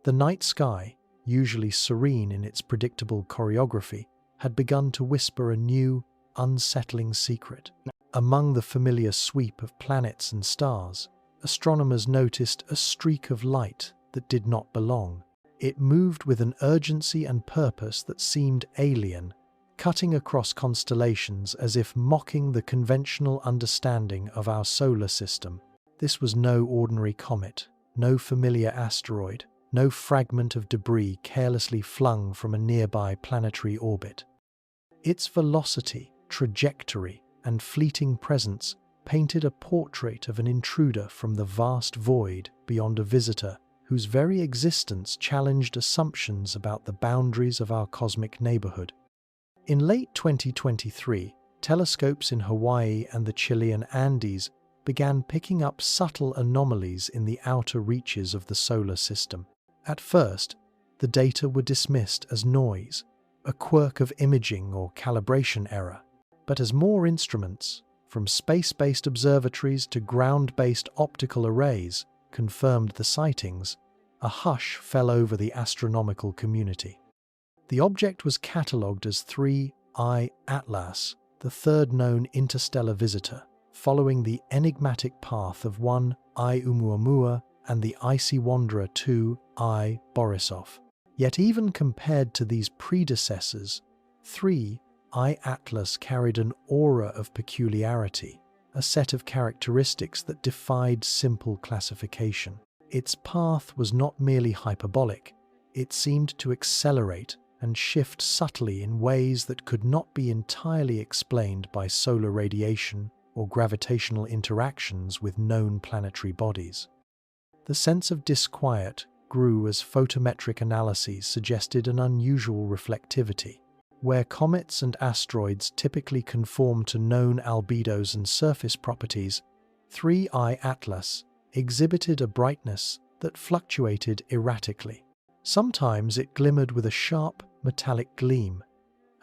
The night sky, usually serene in its predictable choreography, had begun to whisper a new, unsettling secret. Among the familiar sweep of planets and stars, astronomers noticed a streak of light that did not belong. It moved with an urgency and purpose that seemed alien, cutting across constellations as if mocking the conventional understanding of our solar system. This was no ordinary comet, no familiar asteroid, no fragment of debris carelessly flung from a nearby planetary orbit. Its velocity, trajectory, and fleeting presence painted a portrait of an intruder from the vast void beyond, a visitor whose very existence challenged assumptions about the boundaries of our cosmic neighborhood. In late 2023, telescopes in Hawaii and the Chilean Andes began picking up subtle anomalies in the outer reaches of the solar system. At first, the data were dismissed as noise, a quirk of imaging or calibration error. But as more instruments, from space-based observatories to ground-based optical arrays, confirmed the sightings, a hush fell over the astronomical community. The object was catalogued as 3I Atlas, the third known interstellar visitor, following the enigmatic path of 1I Oumuamua and the icy wanderer 2I Borisov. Yet even compared to these predecessors, 3I Atlas carried an aura of peculiarity, a set of characteristics that defied simple classification. Its path was not merely hyperbolic, it seemed to accelerate and shift subtly in ways that could not be entirely explained by solar radiation or gravitational interactions with known planetary bodies. The sense of disquiet grew as photometric analyses suggested an unusual reflectivity. Where comets and asteroids typically conform to known albedos and surface properties, 3I Atlas exhibited a brightness that fluctuated erratically. Sometimes it glimmered with a sharp, metallic gleam.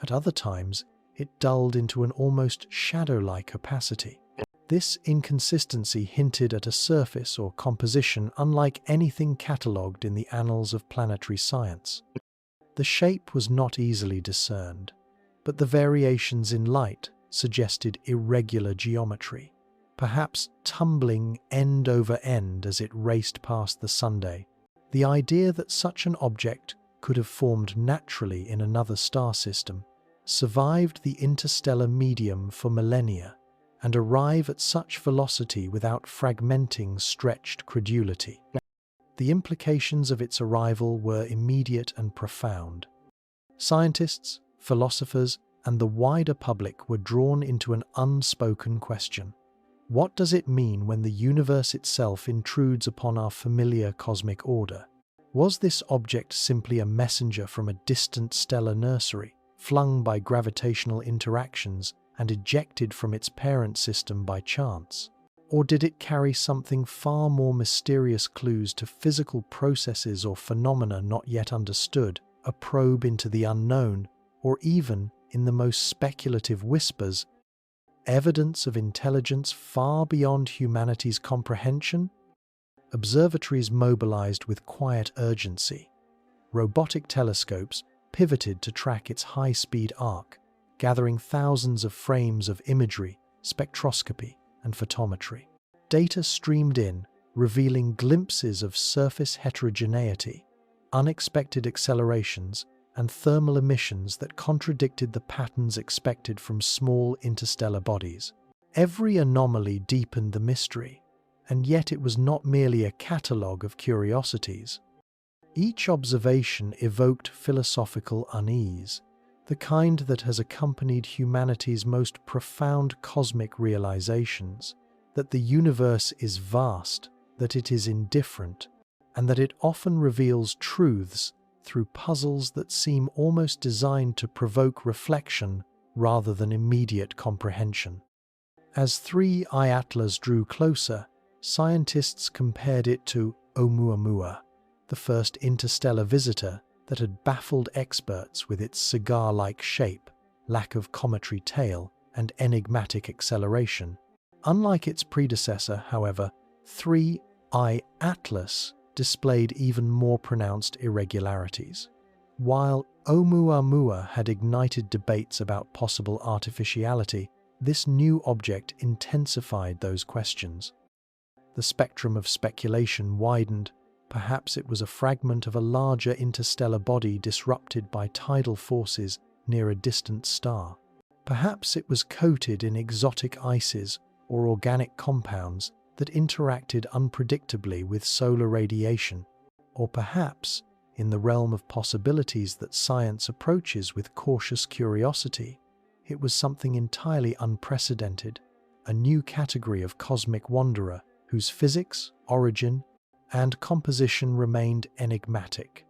At other times, it dulled into an almost shadow-like opacity. This inconsistency hinted at a surface or composition unlike anything catalogued in the annals of planetary science. The shape was not easily discerned, but the variations in light suggested irregular geometry, perhaps tumbling end over end as it raced past the sundial. The idea that such an object could have formed naturally in another star system survived the interstellar medium for millennia and arrive at such velocity without fragmenting stretched credulity. The implications of its arrival were immediate and profound. Scientists, philosophers, and the wider public were drawn into an unspoken question. What does it mean when the universe itself intrudes upon our familiar cosmic order? Was this object simply a messenger from a distant stellar nursery, flung by gravitational interactions and ejected from its parent system by chance? Or did it carry something far more mysterious, clues to physical processes or phenomena not yet understood, a probe into the unknown, or even, in the most speculative whispers, evidence of intelligence far beyond humanity's comprehension? Observatories mobilized with quiet urgency. Robotic telescopes pivoted to track its high-speed arc, gathering thousands of frames of imagery, spectroscopy, and photometry. Data streamed in, revealing glimpses of surface heterogeneity, unexpected accelerations, and thermal emissions that contradicted the patterns expected from small interstellar bodies. Every anomaly deepened the mystery, and yet it was not merely a catalogue of curiosities. Each observation evoked philosophical unease, the kind that has accompanied humanity's most profound cosmic realizations, that the universe is vast, that it is indifferent, and that it often reveals truths through puzzles that seem almost designed to provoke reflection rather than immediate comprehension. As 3I Atlas drew closer, scientists compared it to Oumuamua, the first interstellar visitor that had baffled experts with its cigar-like shape, lack of cometary tail, and enigmatic acceleration. Unlike its predecessor, however, 3I Atlas displayed even more pronounced irregularities. While Oumuamua had ignited debates about possible artificiality, this new object intensified those questions. The spectrum of speculation widened. Perhaps it was a fragment of a larger interstellar body disrupted by tidal forces near a distant star. Perhaps it was coated in exotic ices or organic compounds that interacted unpredictably with solar radiation. Or perhaps, in the realm of possibilities that science approaches with cautious curiosity, it was something entirely unprecedented, a new category of cosmic wanderer whose physics, origin, and composition remained enigmatic.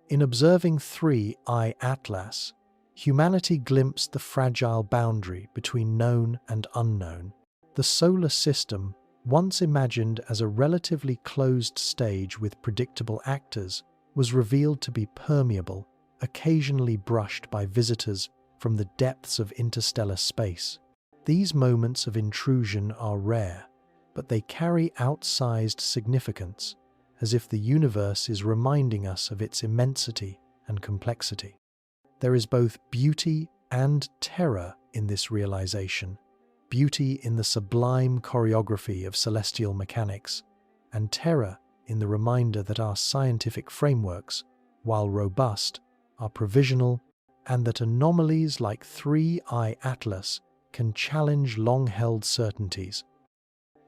In observing 3I Atlas, humanity glimpsed the fragile boundary between known and unknown. The solar system, once imagined as a relatively closed stage with predictable actors, was revealed to be permeable, occasionally brushed by visitors from the depths of interstellar space. These moments of intrusion are rare, but they carry outsized significance, as if the universe is reminding us of its immensity and complexity. There is both beauty and terror in this realization, beauty in the sublime choreography of celestial mechanics, and terror in the reminder that our scientific frameworks, while robust, are provisional, and that anomalies like 3I Atlas can challenge long-held certainties.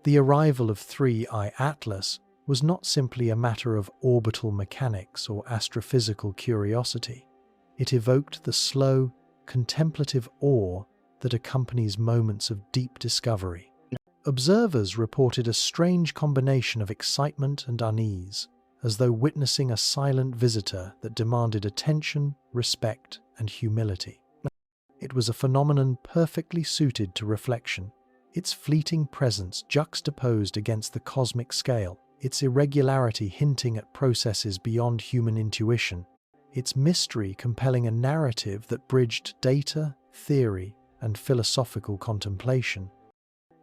The arrival of 3I Atlas was not simply a matter of orbital mechanics or astrophysical curiosity. It evoked the slow, contemplative awe that accompanies moments of deep discovery. Observers reported a strange combination of excitement and unease, as though witnessing a silent visitor that demanded attention, respect, and humility. It was a phenomenon perfectly suited to reflection, its fleeting presence juxtaposed against the cosmic scale, its irregularity hinting at processes beyond human intuition, its mystery compelling a narrative that bridged data, theory, and philosophical contemplation.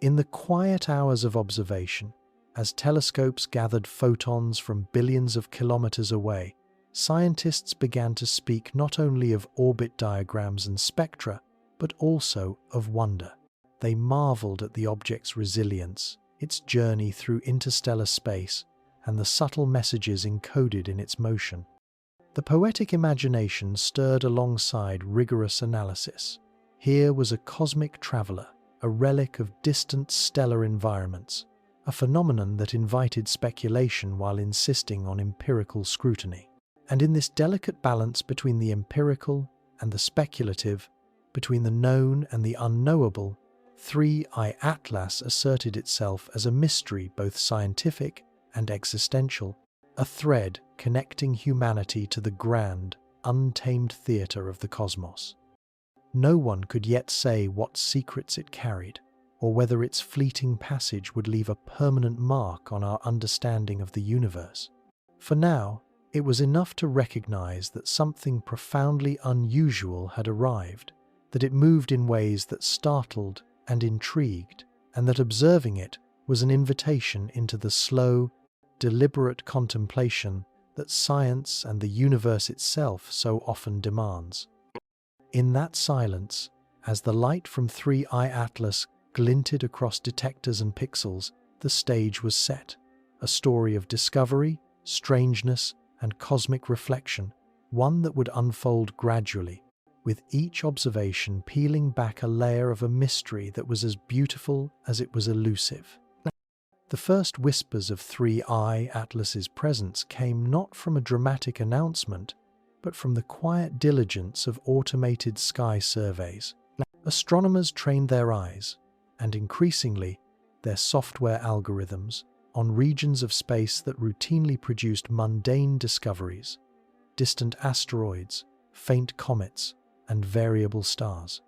In the quiet hours of observation, as telescopes gathered photons from billions of kilometers away, scientists began to speak not only of orbit diagrams and spectra, but also of wonder. They marveled at the object's resilience, its journey through interstellar space, and the subtle messages encoded in its motion. The poetic imagination stirred alongside rigorous analysis. Here was a cosmic traveler, a relic of distant stellar environments, a phenomenon that invited speculation while insisting on empirical scrutiny. And in this delicate balance between the empirical and the speculative, between the known and the unknowable, 3I Atlas asserted itself as a mystery both scientific and existential, a thread connecting humanity to the grand, untamed theatre of the cosmos. No one could yet say what secrets it carried, or whether its fleeting passage would leave a permanent mark on our understanding of the universe. For now, it was enough to recognize that something profoundly unusual had arrived, that it moved in ways that startled and intrigued, and that observing it was an invitation into the slow, deliberate contemplation that science and the universe itself so often demands. In that silence, as the light from 3I Atlas glinted across detectors and pixels, the stage was set, a story of discovery, strangeness, and cosmic reflection, one that would unfold gradually, with each observation peeling back a layer of a mystery that was as beautiful as it was elusive. The first whispers of 3I Atlas's presence came not from a dramatic announcement, but from the quiet diligence of automated sky surveys. Astronomers trained their eyes, and increasingly, their software algorithms, on regions of space that routinely produced mundane discoveries, distant asteroids, faint comets, and variable stars.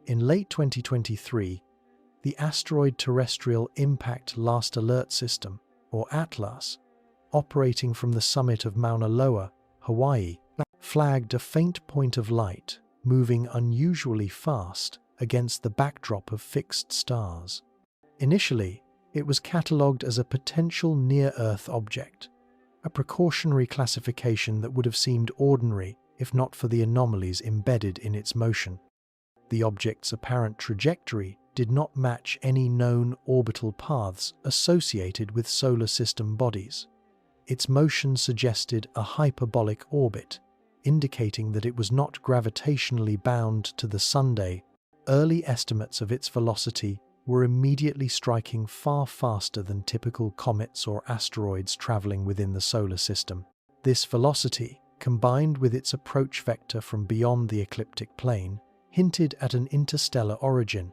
In late 2023, the Asteroid Terrestrial Impact Last Alert System, or ATLAS, operating from the summit of Mauna Loa, Hawaii, flagged a faint point of light moving unusually fast against the backdrop of fixed stars. Initially, it was catalogued as a potential near-Earth object, a precautionary classification that would have seemed ordinary if not for the anomalies embedded in its motion. The object's apparent trajectory did not match any known orbital paths associated with solar system bodies. Its motion suggested a hyperbolic orbit, indicating that it was not gravitationally bound to the Sunday. Early estimates of its velocity were immediately striking far faster than typical comets or asteroids traveling within the solar system. This velocity, combined with its approach vector from beyond the ecliptic plane, hinted at an interstellar origin.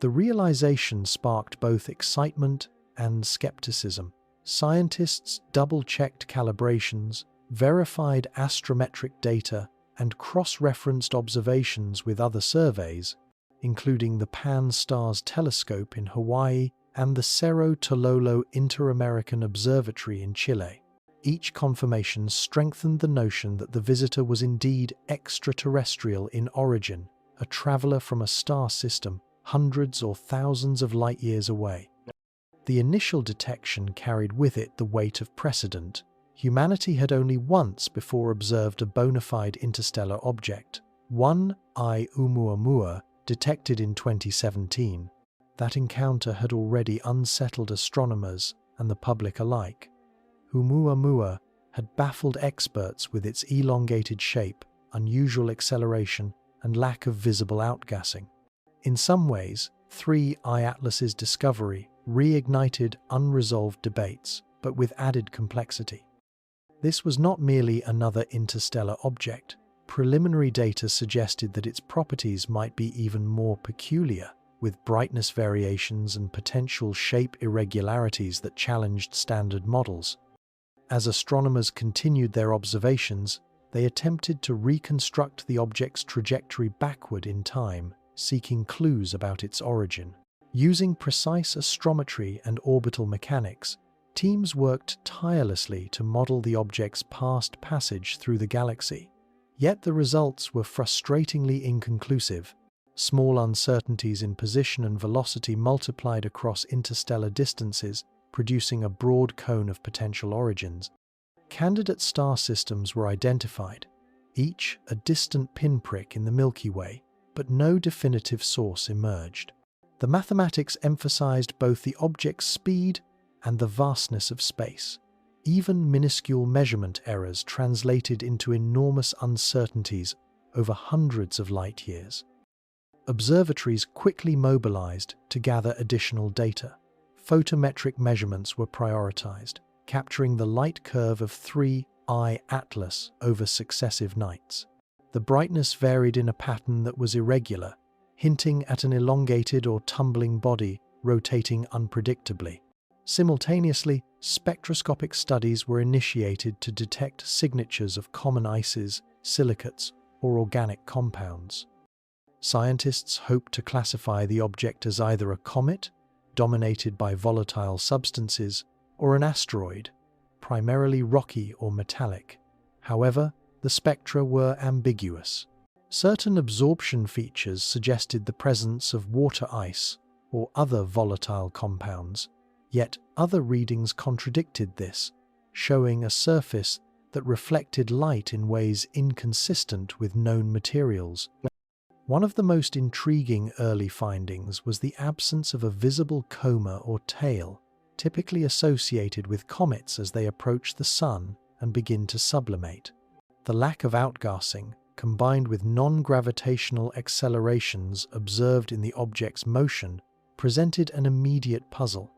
The realization sparked both excitement and skepticism. Scientists double-checked calibrations, verified astrometric data, and cross-referenced observations with other surveys, including the Pan-STARRS telescope in Hawaii and the Cerro Tololo Inter-American Observatory in Chile. Each confirmation strengthened the notion that the visitor was indeed extraterrestrial in origin, a traveler from a star system hundreds or thousands of light-years away. The initial detection carried with it the weight of precedent. Humanity had only once before observed a bona fide interstellar object, 1I Oumuamua, detected in 2017. That encounter had already unsettled astronomers and the public alike. Oumuamua had baffled experts with its elongated shape, unusual acceleration, and lack of visible outgassing. In some ways, 3I Atlas's discovery reignited unresolved debates, but with added complexity. This was not merely another interstellar object. Preliminary data suggested that its properties might be even more peculiar, with brightness variations and potential shape irregularities that challenged standard models. As astronomers continued their observations, they attempted to reconstruct the object's trajectory backward in time, seeking clues about its origin. Using precise astrometry and orbital mechanics, teams worked tirelessly to model the object's past passage through the galaxy. Yet the results were frustratingly inconclusive. Small uncertainties in position and velocity multiplied across interstellar distances, producing a broad cone of potential origins. Candidate star systems were identified, each a distant pinprick in the Milky Way, but no definitive source emerged. The mathematics emphasized both the object's speed and the vastness of space. Even minuscule measurement errors translated into enormous uncertainties over hundreds of light-years. Observatories quickly mobilized to gather additional data. Photometric measurements were prioritized, capturing the light curve of 3I Atlas over successive nights. The brightness varied in a pattern that was irregular, hinting at an elongated or tumbling body rotating unpredictably. Simultaneously, spectroscopic studies were initiated to detect signatures of common ices, silicates, or organic compounds. Scientists hoped to classify the object as either a comet, dominated by volatile substances, or an asteroid, primarily rocky or metallic. However, the spectra were ambiguous. Certain absorption features suggested the presence of water ice or other volatile compounds, yet other readings contradicted this, showing a surface that reflected light in ways inconsistent with known materials. One of the most intriguing early findings was the absence of a visible coma or tail, typically associated with comets as they approach the Sun and begin to sublimate. The lack of outgassing, combined with non-gravitational accelerations observed in the object's motion, presented an immediate puzzle.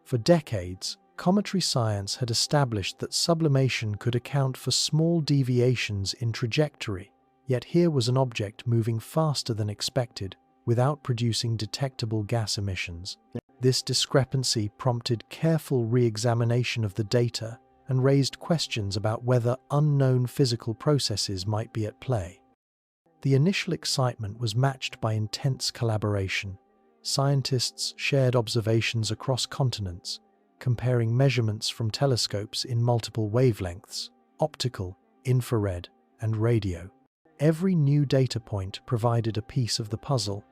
For decades, cometary science had established that sublimation could account for small deviations in trajectory, yet here was an object moving faster than expected without producing detectable gas emissions. This discrepancy prompted careful re-examination of the data and raised questions about whether unknown physical processes might be at play. The initial excitement was matched by intense collaboration. Scientists shared observations across continents, comparing measurements from telescopes in multiple wavelengths, optical, infrared, and radio. Every new data point provided a piece of the puzzle,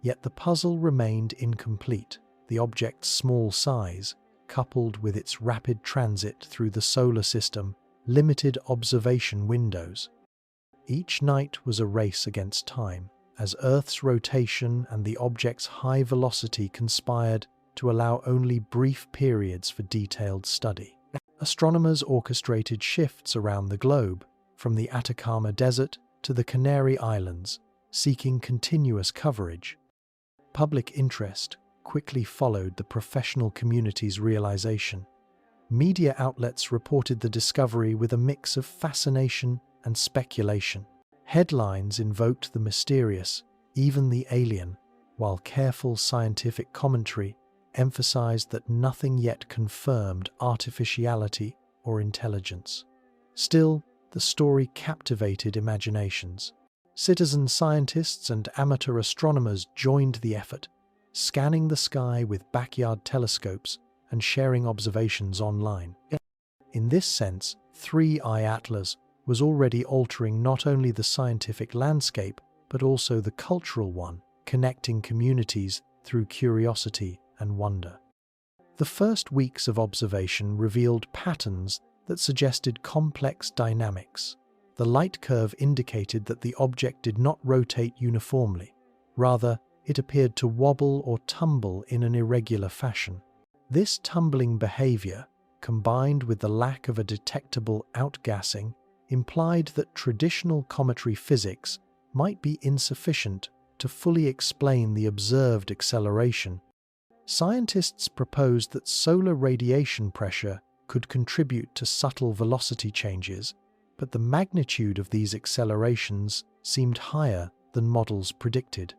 yet the puzzle remained incomplete. The object's small size, coupled with its rapid transit through the solar system, limited observation windows. Each night was a race against time, as Earth's rotation and the object's high velocity conspired to allow only brief periods for detailed study. Astronomers orchestrated shifts around the globe, from the Atacama Desert to the Canary Islands, seeking continuous coverage. Public interest quickly followed the professional community's realization. Media outlets reported the discovery with a mix of fascination and speculation. Headlines invoked the mysterious, even the alien, while careful scientific commentary emphasized that nothing yet confirmed artificiality or intelligence. Still, the story captivated imaginations. Citizen scientists and amateur astronomers joined the effort, scanning the sky with backyard telescopes and sharing observations online. In this sense, 3I Atlas was already altering not only the scientific landscape, but also the cultural one, connecting communities through curiosity and wonder. The first weeks of observation revealed patterns that suggested complex dynamics. The light curve indicated that the object did not rotate uniformly. Rather, it appeared to wobble or tumble in an irregular fashion. This tumbling behavior, combined with the lack of a detectable outgassing, implied that traditional cometary physics might be insufficient to fully explain the observed acceleration. Scientists proposed that solar radiation pressure could contribute to subtle velocity changes, but the magnitude of these accelerations seemed higher than models predicted.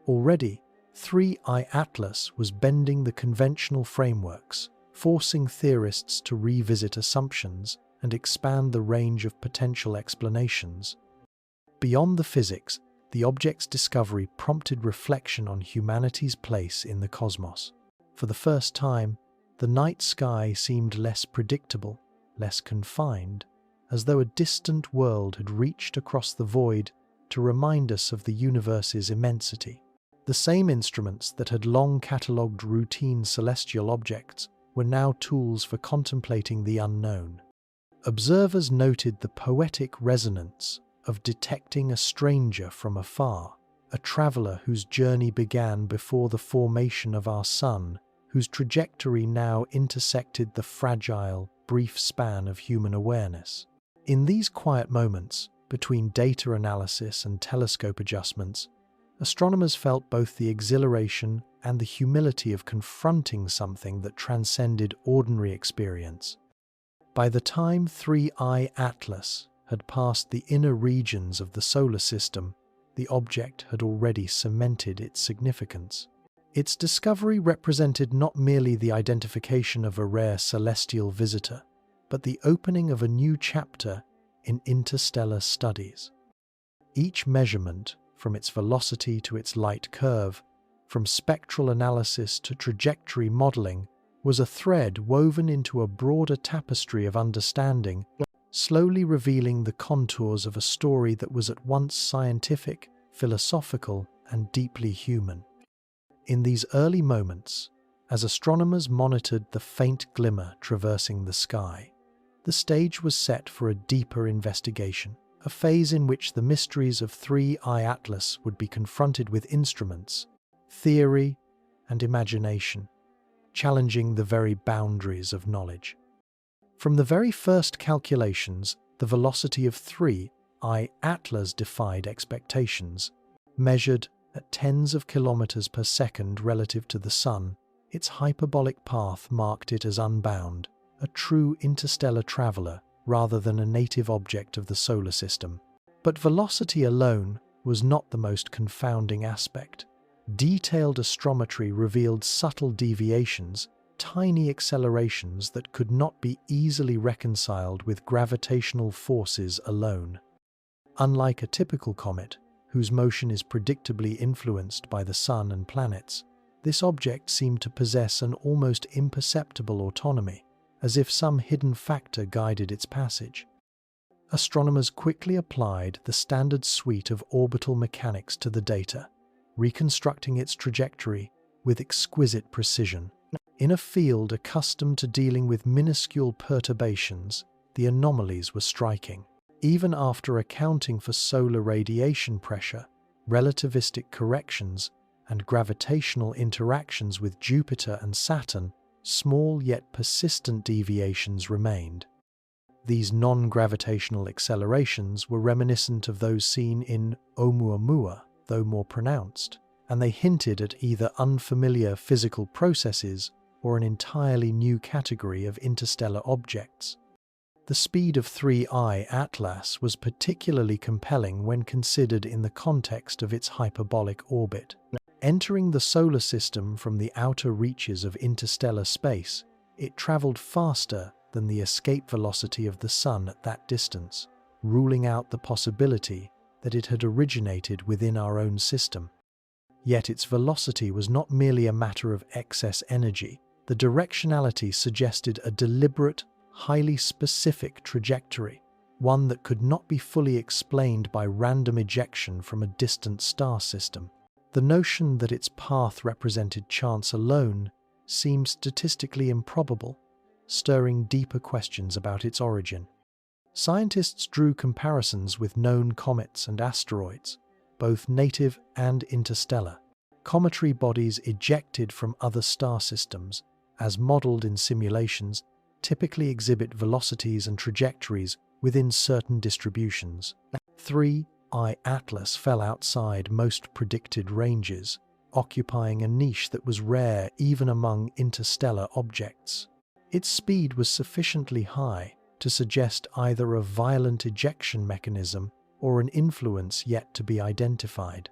Already, 3I Atlas was bending the conventional frameworks, forcing theorists to revisit assumptions and expand the range of potential explanations. Beyond the physics, the object's discovery prompted reflection on humanity's place in the cosmos. For the first time, the night sky seemed less predictable, less confined, as though a distant world had reached across the void to remind us of the universe's immensity. The same instruments that had long catalogued routine celestial objects were now tools for contemplating the unknown. Observers noted the poetic resonance of detecting a stranger from afar, a traveler whose journey began before the formation of our sun, whose trajectory now intersected the fragile, brief span of human awareness. In these quiet moments, between data analysis and telescope adjustments, astronomers felt both the exhilaration and the humility of confronting something that transcended ordinary experience. By the time 3I Atlas had passed the inner regions of the solar system, the object had already cemented its significance. Its discovery represented not merely the identification of a rare celestial visitor, but the opening of a new chapter in interstellar studies. Each measurement, from its velocity to its light curve, from spectral analysis to trajectory modeling, was a thread woven into a broader tapestry of understanding, slowly revealing the contours of a story that was at once scientific, philosophical, and deeply human. In these early moments, as astronomers monitored the faint glimmer traversing the sky, the stage was set for a deeper investigation, a phase in which the mysteries of 3I Atlas would be confronted with instruments, theory, and imagination, challenging the very boundaries of knowledge. From the very first calculations, the velocity of 3I Atlas defied expectations. Measured at tens of kilometers per second relative to the Sun, its hyperbolic path marked it as unbound, a true interstellar traveler rather than a native object of the solar system. But velocity alone was not the most confounding aspect. Detailed astrometry revealed subtle deviations, tiny accelerations that could not be easily reconciled with gravitational forces alone. Unlike a typical comet, whose motion is predictably influenced by the Sun and planets, this object seemed to possess an almost imperceptible autonomy, as if some hidden factor guided its passage. Astronomers quickly applied the standard suite of orbital mechanics to the data, reconstructing its trajectory with exquisite precision. In a field accustomed to dealing with minuscule perturbations, the anomalies were striking. Even after accounting for solar radiation pressure, relativistic corrections, and gravitational interactions with Jupiter and Saturn, small yet persistent deviations remained. These non-gravitational accelerations were reminiscent of those seen in Oumuamua, though more pronounced, and they hinted at either unfamiliar physical processes or an entirely new category of interstellar objects. The speed of 3I Atlas was particularly compelling when considered in the context of its hyperbolic orbit. Entering the solar system from the outer reaches of interstellar space, it traveled faster than the escape velocity of the Sun at that distance, ruling out the possibility that it had originated within our own system. Yet its velocity was not merely a matter of excess energy. The directionality suggested a deliberate, highly specific trajectory, one that could not be fully explained by random ejection from a distant star system. The notion that its path represented chance alone seemed statistically improbable, stirring deeper questions about its origin. Scientists drew comparisons with known comets and asteroids, both native and interstellar. Cometary bodies ejected from other star systems, as modeled in simulations, typically exhibit velocities and trajectories within certain distributions. 3I Atlas fell outside most predicted ranges, occupying a niche that was rare even among interstellar objects. Its speed was sufficiently high to suggest either a violent ejection mechanism or an influence yet to be identified.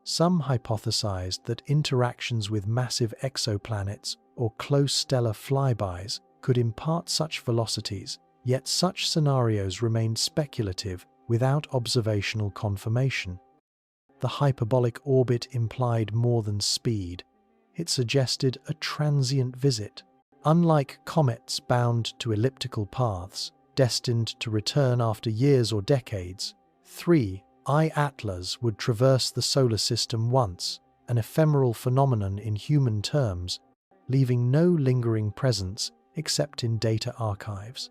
Some hypothesized that interactions with massive exoplanets or close stellar flybys could impart such velocities, yet such scenarios remained speculative without observational confirmation. The hyperbolic orbit implied more than speed. It suggested a transient visit. Unlike comets bound to elliptical paths, destined to return after years or decades, 3I Atlas would traverse the solar system once, an ephemeral phenomenon in human terms, leaving no lingering presence except in data archives.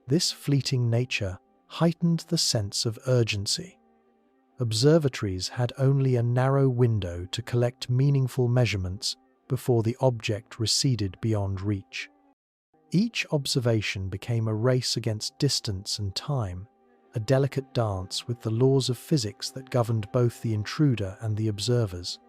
This fleeting nature heightened the sense of urgency. Observatories had only a narrow window to collect meaningful measurements before the object receded beyond reach. Each observation became a race against distance and time, a delicate dance with the laws of physics that governed both the intruder and the observers.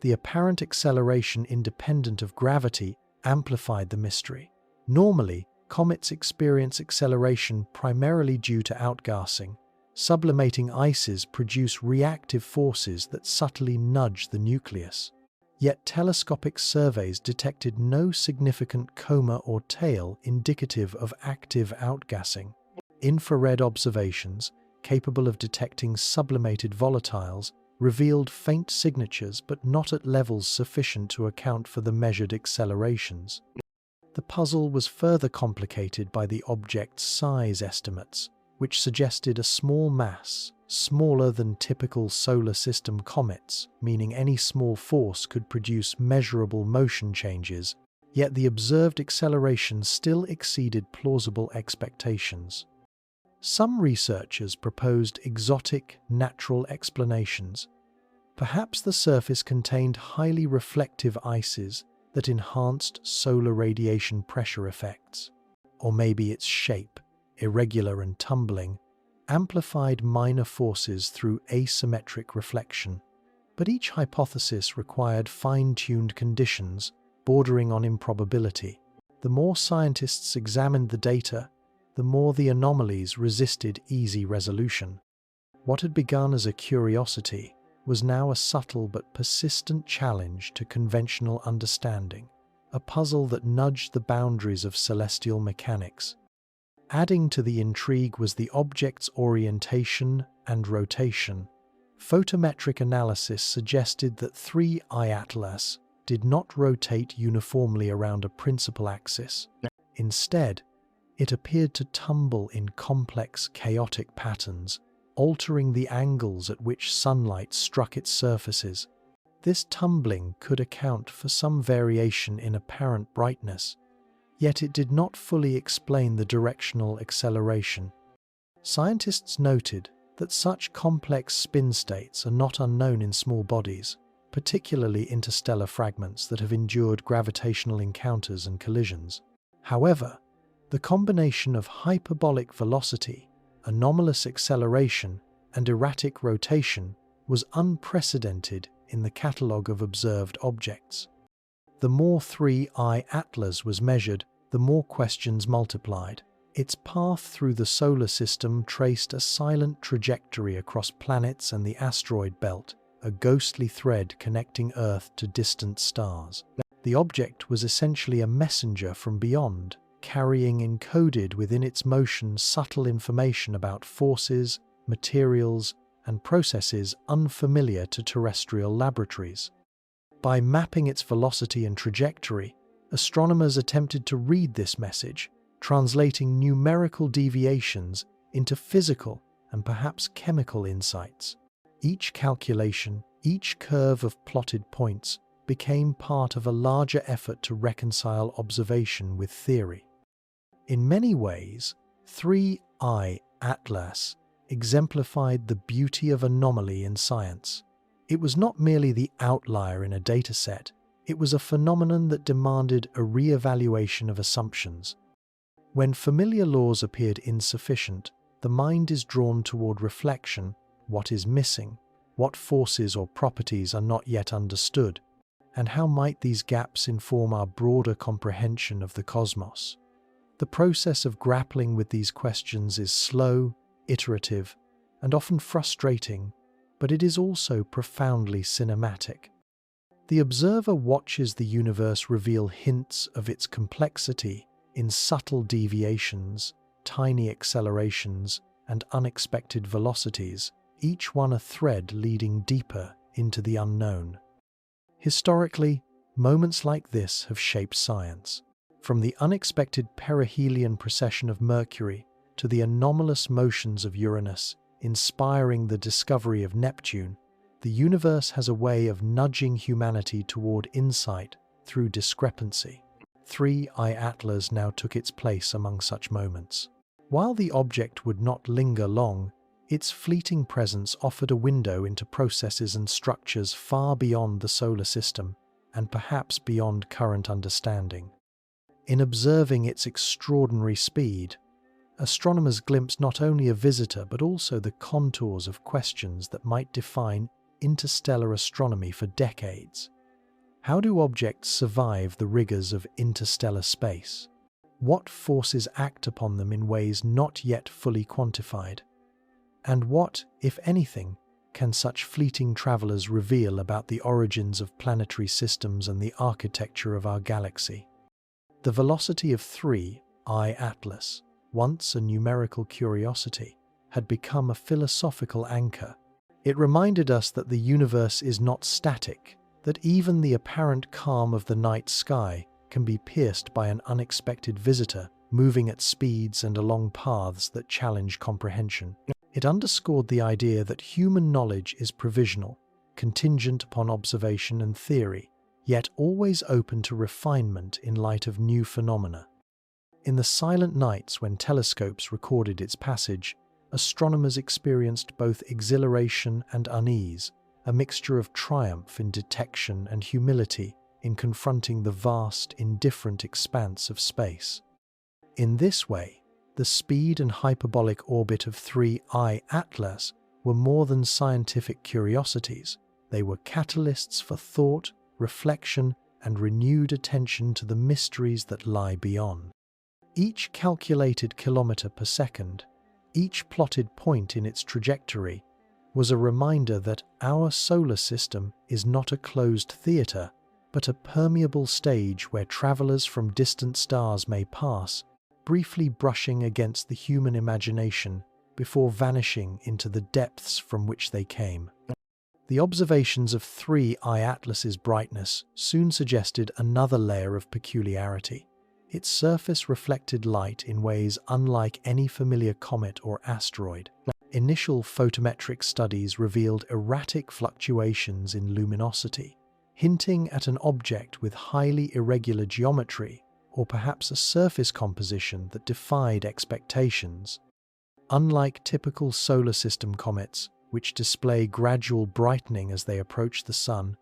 The apparent acceleration independent of gravity amplified the mystery. Normally, comets experience acceleration primarily due to outgassing. Sublimating ices produce reactive forces that subtly nudge the nucleus. Yet telescopic surveys detected no significant coma or tail indicative of active outgassing. Infrared observations, capable of detecting sublimated volatiles, revealed faint signatures but not at levels sufficient to account for the measured accelerations. The puzzle was further complicated by the object's size estimates, which suggested a small mass, smaller than typical solar system comets, meaning any small force could produce measurable motion changes, yet the observed acceleration still exceeded plausible expectations. Some researchers proposed exotic, natural explanations. Perhaps the surface contained highly reflective ices that enhanced solar radiation pressure effects. Or maybe its shape, irregular and tumbling, amplified minor forces through asymmetric reflection. But each hypothesis required fine-tuned conditions bordering on improbability. The more scientists examined the data, the more the anomalies resisted easy resolution. What had begun as a curiosity was now a subtle but persistent challenge to conventional understanding, a puzzle that nudged the boundaries of celestial mechanics. Adding to the intrigue was the object's orientation and rotation. Photometric analysis suggested that 3I Atlas did not rotate uniformly around a principal axis. Instead, it appeared to tumble in complex, chaotic patterns, altering the angles at which sunlight struck its surfaces. This tumbling could account for some variation in apparent brightness, yet it did not fully explain the directional acceleration. Scientists noted that such complex spin states are not unknown in small bodies, particularly interstellar fragments that have endured gravitational encounters and collisions. However, the combination of hyperbolic velocity, anomalous acceleration, and erratic rotation was unprecedented in the catalogue of observed objects. The more 3I Atlas was measured, the more questions multiplied. Its path through the solar system traced a silent trajectory across planets and the asteroid belt, a ghostly thread connecting Earth to distant stars. The object was essentially a messenger from beyond, carrying encoded within its motion subtle information about forces, materials, and processes unfamiliar to terrestrial laboratories. By mapping its velocity and trajectory, astronomers attempted to read this message, translating numerical deviations into physical and perhaps chemical insights. Each calculation, each curve of plotted points, became part of a larger effort to reconcile observation with theory. In many ways, 3I Atlas exemplified the beauty of anomaly in science. It was not merely the outlier in a dataset, it was a phenomenon that demanded a re-evaluation of assumptions. When familiar laws appeared insufficient, the mind is drawn toward reflection: what is missing, what forces or properties are not yet understood, and how might these gaps inform our broader comprehension of the cosmos? The process of grappling with these questions is slow, iterative, and often frustrating, but it is also profoundly cinematic. The observer watches the universe reveal hints of its complexity in subtle deviations, tiny accelerations, and unexpected velocities, each one a thread leading deeper into the unknown. Historically, moments like this have shaped science. From the unexpected perihelion precession of Mercury to the anomalous motions of Uranus, inspiring the discovery of Neptune, the universe has a way of nudging humanity toward insight through discrepancy. 3I Atlas now took its place among such moments. While the object would not linger long, its fleeting presence offered a window into processes and structures far beyond the solar system, and perhaps beyond current understanding. In observing its extraordinary speed, astronomers glimpsed not only a visitor but also the contours of questions that might define interstellar astronomy for decades. How do objects survive the rigors of interstellar space? What forces act upon them in ways not yet fully quantified? And what, if anything, can such fleeting travelers reveal about the origins of planetary systems and the architecture of our galaxy? The velocity of 3I Atlas, once a numerical curiosity, had become a philosophical anchor. It reminded us that the universe is not static, that even the apparent calm of the night sky can be pierced by an unexpected visitor moving at speeds and along paths that challenge comprehension. It underscored the idea that human knowledge is provisional, contingent upon observation and theory, yet always open to refinement in light of new phenomena. In the silent nights when telescopes recorded its passage, astronomers experienced both exhilaration and unease, a mixture of triumph in detection and humility in confronting the vast, indifferent expanse of space. In this way, the speed and hyperbolic orbit of 3I Atlas were more than scientific curiosities. They were catalysts for thought, reflection, and renewed attention to the mysteries that lie beyond. Each calculated kilometer per second, each plotted point in its trajectory, was a reminder that our solar system is not a closed theater, but a permeable stage where travelers from distant stars may pass, briefly brushing against the human imagination before vanishing into the depths from which they came. The observations of 3I Atlas's brightness soon suggested another layer of peculiarity. Its surface reflected light in ways unlike any familiar comet or asteroid. Initial photometric studies revealed erratic fluctuations in luminosity, hinting at an object with highly irregular geometry or perhaps a surface composition that defied expectations. Unlike typical solar system comets, which display gradual brightening as they approach the Sun,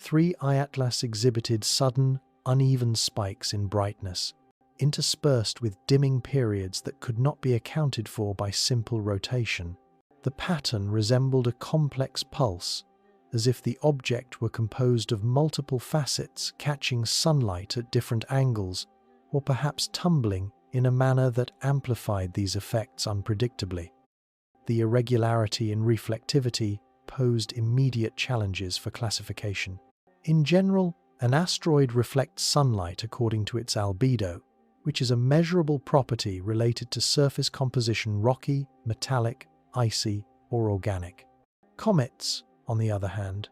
3I Atlas exhibited sudden, uneven spikes in brightness, interspersed with dimming periods that could not be accounted for by simple rotation. The pattern resembled a complex pulse, as if the object were composed of multiple facets catching sunlight at different angles, or perhaps tumbling in a manner that amplified these effects unpredictably. The irregularity in reflectivity posed immediate challenges for classification. In general, an asteroid reflects sunlight according to its albedo, which is a measurable property related to surface composition: rocky, metallic, icy, or organic. Comets, on the other hand,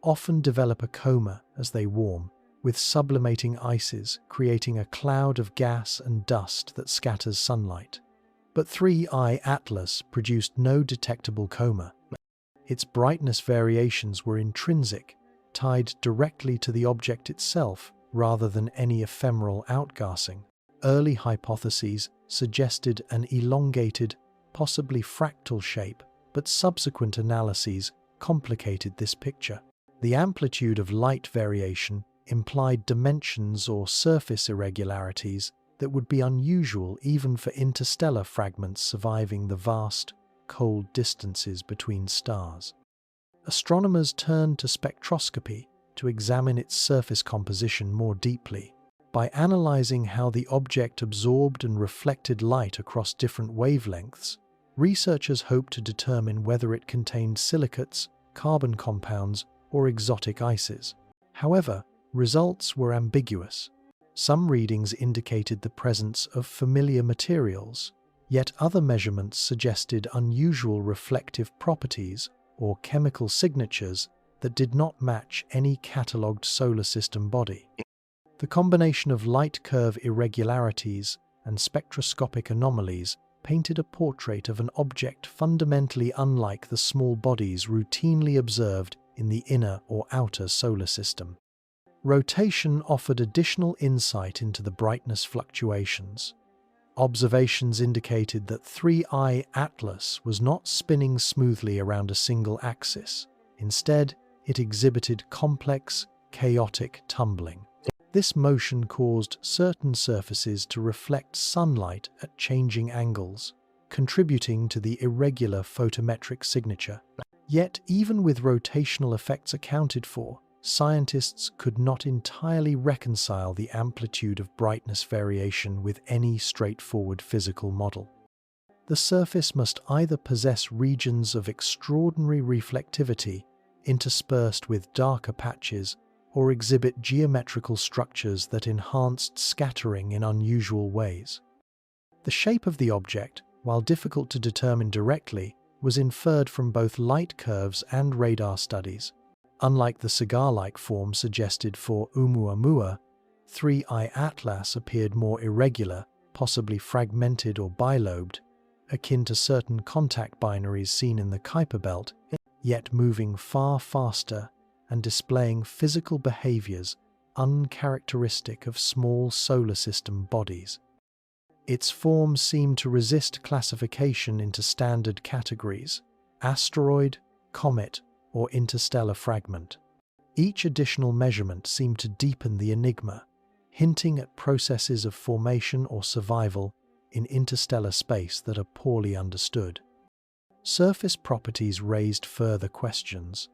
often develop a coma as they warm, with sublimating ices creating a cloud of gas and dust that scatters sunlight. But 3I Atlas produced no detectable coma. Its brightness variations were intrinsic, tied directly to the object itself rather than any ephemeral outgassing. Early hypotheses suggested an elongated, possibly fractal shape, but subsequent analyses complicated this picture. The amplitude of light variation implied dimensions or surface irregularities that would be unusual even for interstellar fragments surviving the vast, cold distances between stars. Astronomers turned to spectroscopy to examine its surface composition more deeply. By analyzing how the object absorbed and reflected light across different wavelengths, researchers hoped to determine whether it contained silicates, carbon compounds, or exotic ices. However, results were ambiguous. Some readings indicated the presence of familiar materials, yet other measurements suggested unusual reflective properties or chemical signatures that did not match any catalogued solar system body. The combination of light curve irregularities and spectroscopic anomalies painted a portrait of an object fundamentally unlike the small bodies routinely observed in the inner or outer solar system. Rotation offered additional insight into the brightness fluctuations. Observations indicated that 3I Atlas was not spinning smoothly around a single axis. Instead, it exhibited complex, chaotic tumbling. This motion caused certain surfaces to reflect sunlight at changing angles, contributing to the irregular photometric signature. Yet, even with rotational effects accounted for, scientists could not entirely reconcile the amplitude of brightness variation with any straightforward physical model. The surface must either possess regions of extraordinary reflectivity, interspersed with darker patches, or exhibit geometrical structures that enhanced scattering in unusual ways. The shape of the object, while difficult to determine directly, was inferred from both light curves and radar studies. Unlike the cigar-like form suggested for Oumuamua, 3I Atlas appeared more irregular, possibly fragmented or bilobed, akin to certain contact binaries seen in the Kuiper belt, yet moving far faster and displaying physical behaviors uncharacteristic of small solar system bodies. Its form seemed to resist classification into standard categories: asteroid, comet, or interstellar fragment. Each additional measurement seemed to deepen the enigma, hinting at processes of formation or survival in interstellar space that are poorly understood. Surface properties raised further questions.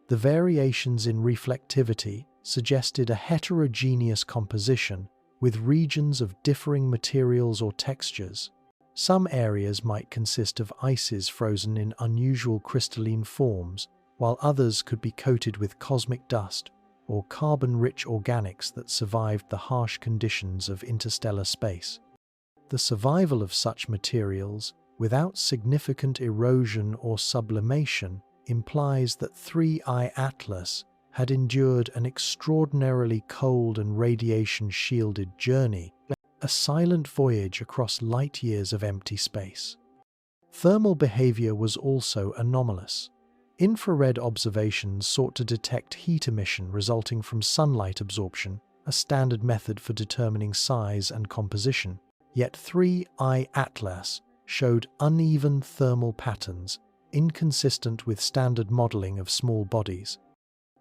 The variations in reflectivity suggested a heterogeneous composition with regions of differing materials or textures. Some areas might consist of ices frozen in unusual crystalline forms, while others could be coated with cosmic dust or carbon-rich organics that survived the harsh conditions of interstellar space. The survival of such materials, without significant erosion or sublimation, implies that 3I Atlas had endured an extraordinarily cold and radiation-shielded journey, a silent voyage across light years of empty space. Thermal behavior was also anomalous. Infrared observations sought to detect heat emission resulting from sunlight absorption, a standard method for determining size and composition. Yet 3I Atlas showed uneven thermal patterns, inconsistent with standard modeling of small bodies.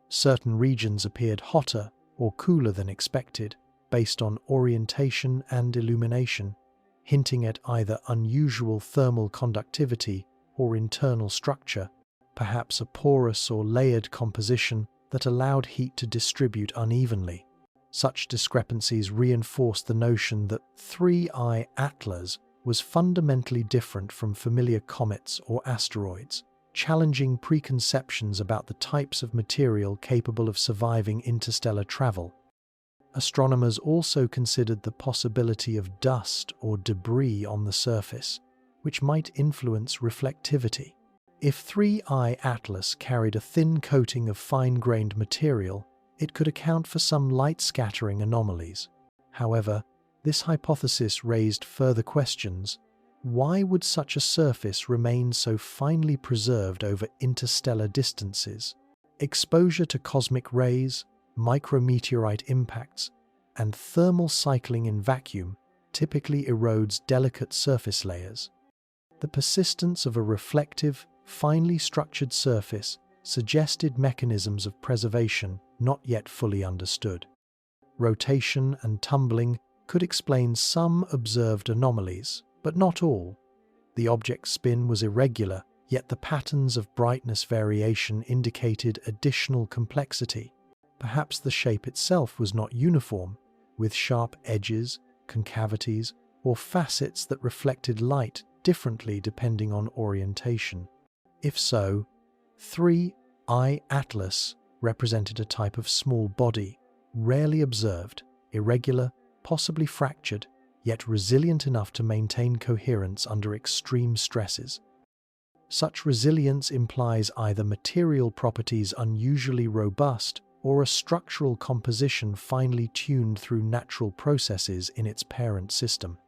Certain regions appeared hotter or cooler than expected, based on orientation and illumination, hinting at either unusual thermal conductivity or internal structure, perhaps a porous or layered composition that allowed heat to distribute unevenly. Such discrepancies reinforced the notion that 3I Atlas was fundamentally different from familiar comets or asteroids, challenging preconceptions about the types of material capable of surviving interstellar travel. Astronomers also considered the possibility of dust or debris on the surface, which might influence reflectivity. If 3I Atlas carried a thin coating of fine-grained material, it could account for some light-scattering anomalies. However, this hypothesis raised further questions. Why would such a surface remain so finely preserved over interstellar distances? Exposure to cosmic rays, micrometeorite impacts, and thermal cycling in vacuum typically erodes delicate surface layers. The persistence of a reflective, finely structured surface suggested mechanisms of preservation not yet fully understood. Rotation and tumbling could explain some observed anomalies, but not all. The object's spin was irregular, yet the patterns of brightness variation indicated additional complexity. Perhaps the shape itself was not uniform, with sharp edges, concavities, or facets that reflected light differently depending on orientation. If so, 3I Atlas represented a type of small body, rarely observed, irregular, possibly fractured, yet resilient enough to maintain coherence under extreme stresses. Such resilience implies either material properties unusually robust or a structural composition finely tuned through natural processes in its parent system.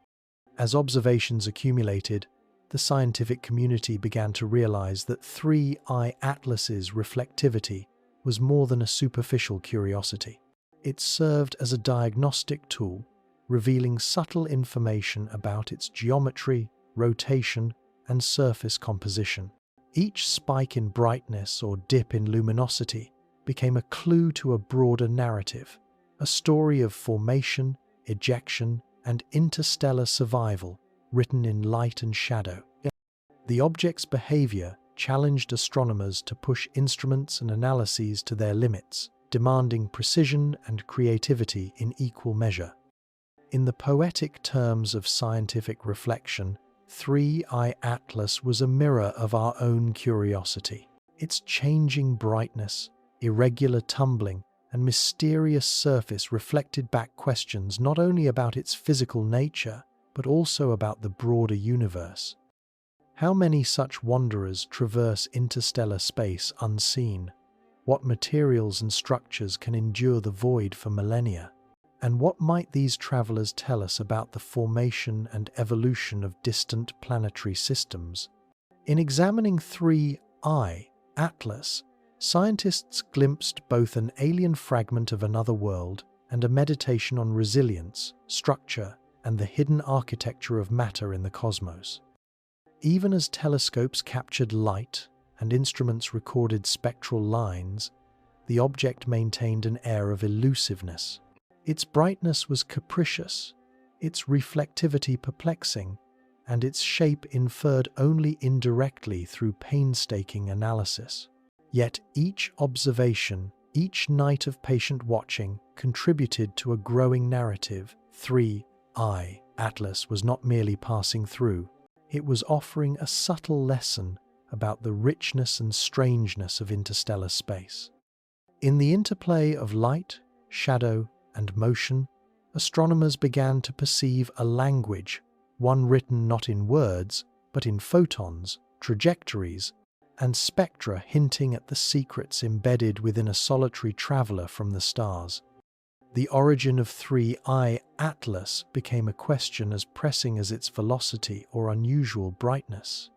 As observations accumulated, the scientific community began to realize that 3I Atlas's reflectivity was more than a superficial curiosity. It served as a diagnostic tool, revealing subtle information about its geometry, rotation, and surface composition. Each spike in brightness or dip in luminosity became a clue to a broader narrative, a story of formation, ejection, and interstellar survival written in light and shadow. The object's behavior challenged astronomers to push instruments and analyses to their limits, demanding precision and creativity in equal measure. In the poetic terms of scientific reflection, 3I Atlas was a mirror of our own curiosity. Its changing brightness, irregular tumbling, and mysterious surface reflected back questions not only about its physical nature, but also about the broader universe. How many such wanderers traverse interstellar space unseen? What materials and structures can endure the void for millennia? And what might these travelers tell us about the formation and evolution of distant planetary systems? In examining 3I Atlas, scientists glimpsed both an alien fragment of another world and a meditation on resilience, structure, and the hidden architecture of matter in the cosmos. Even as telescopes captured light and instruments recorded spectral lines, the object maintained an air of elusiveness. Its brightness was capricious, its reflectivity perplexing, and its shape inferred only indirectly through painstaking analysis. Yet each observation, each night of patient watching, contributed to a growing narrative. 3I Atlas was not merely passing through, it was offering a subtle lesson about the richness and strangeness of interstellar space. In the interplay of light, shadow, and motion, astronomers began to perceive a language, one written not in words, but in photons, trajectories, and spectra hinting at the secrets embedded within a solitary traveler from the stars. The origin of 3I Atlas became a question as pressing as its velocity or unusual brightness.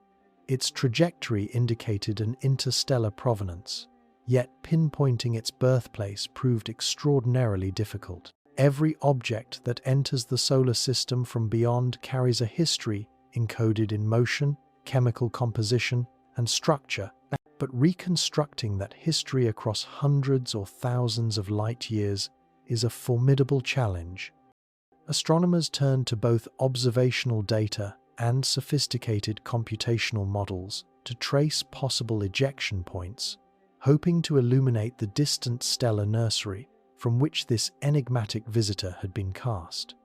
Its trajectory indicated an interstellar provenance, yet pinpointing its birthplace proved extraordinarily difficult. Every object that enters the solar system from beyond carries a history encoded in motion, chemical composition, and structure, but reconstructing that history across hundreds or thousands of light years is a formidable challenge. Astronomers turned to both observational data and sophisticated computational models to trace possible ejection points, hoping to illuminate the distant stellar nursery from which this enigmatic visitor had been cast.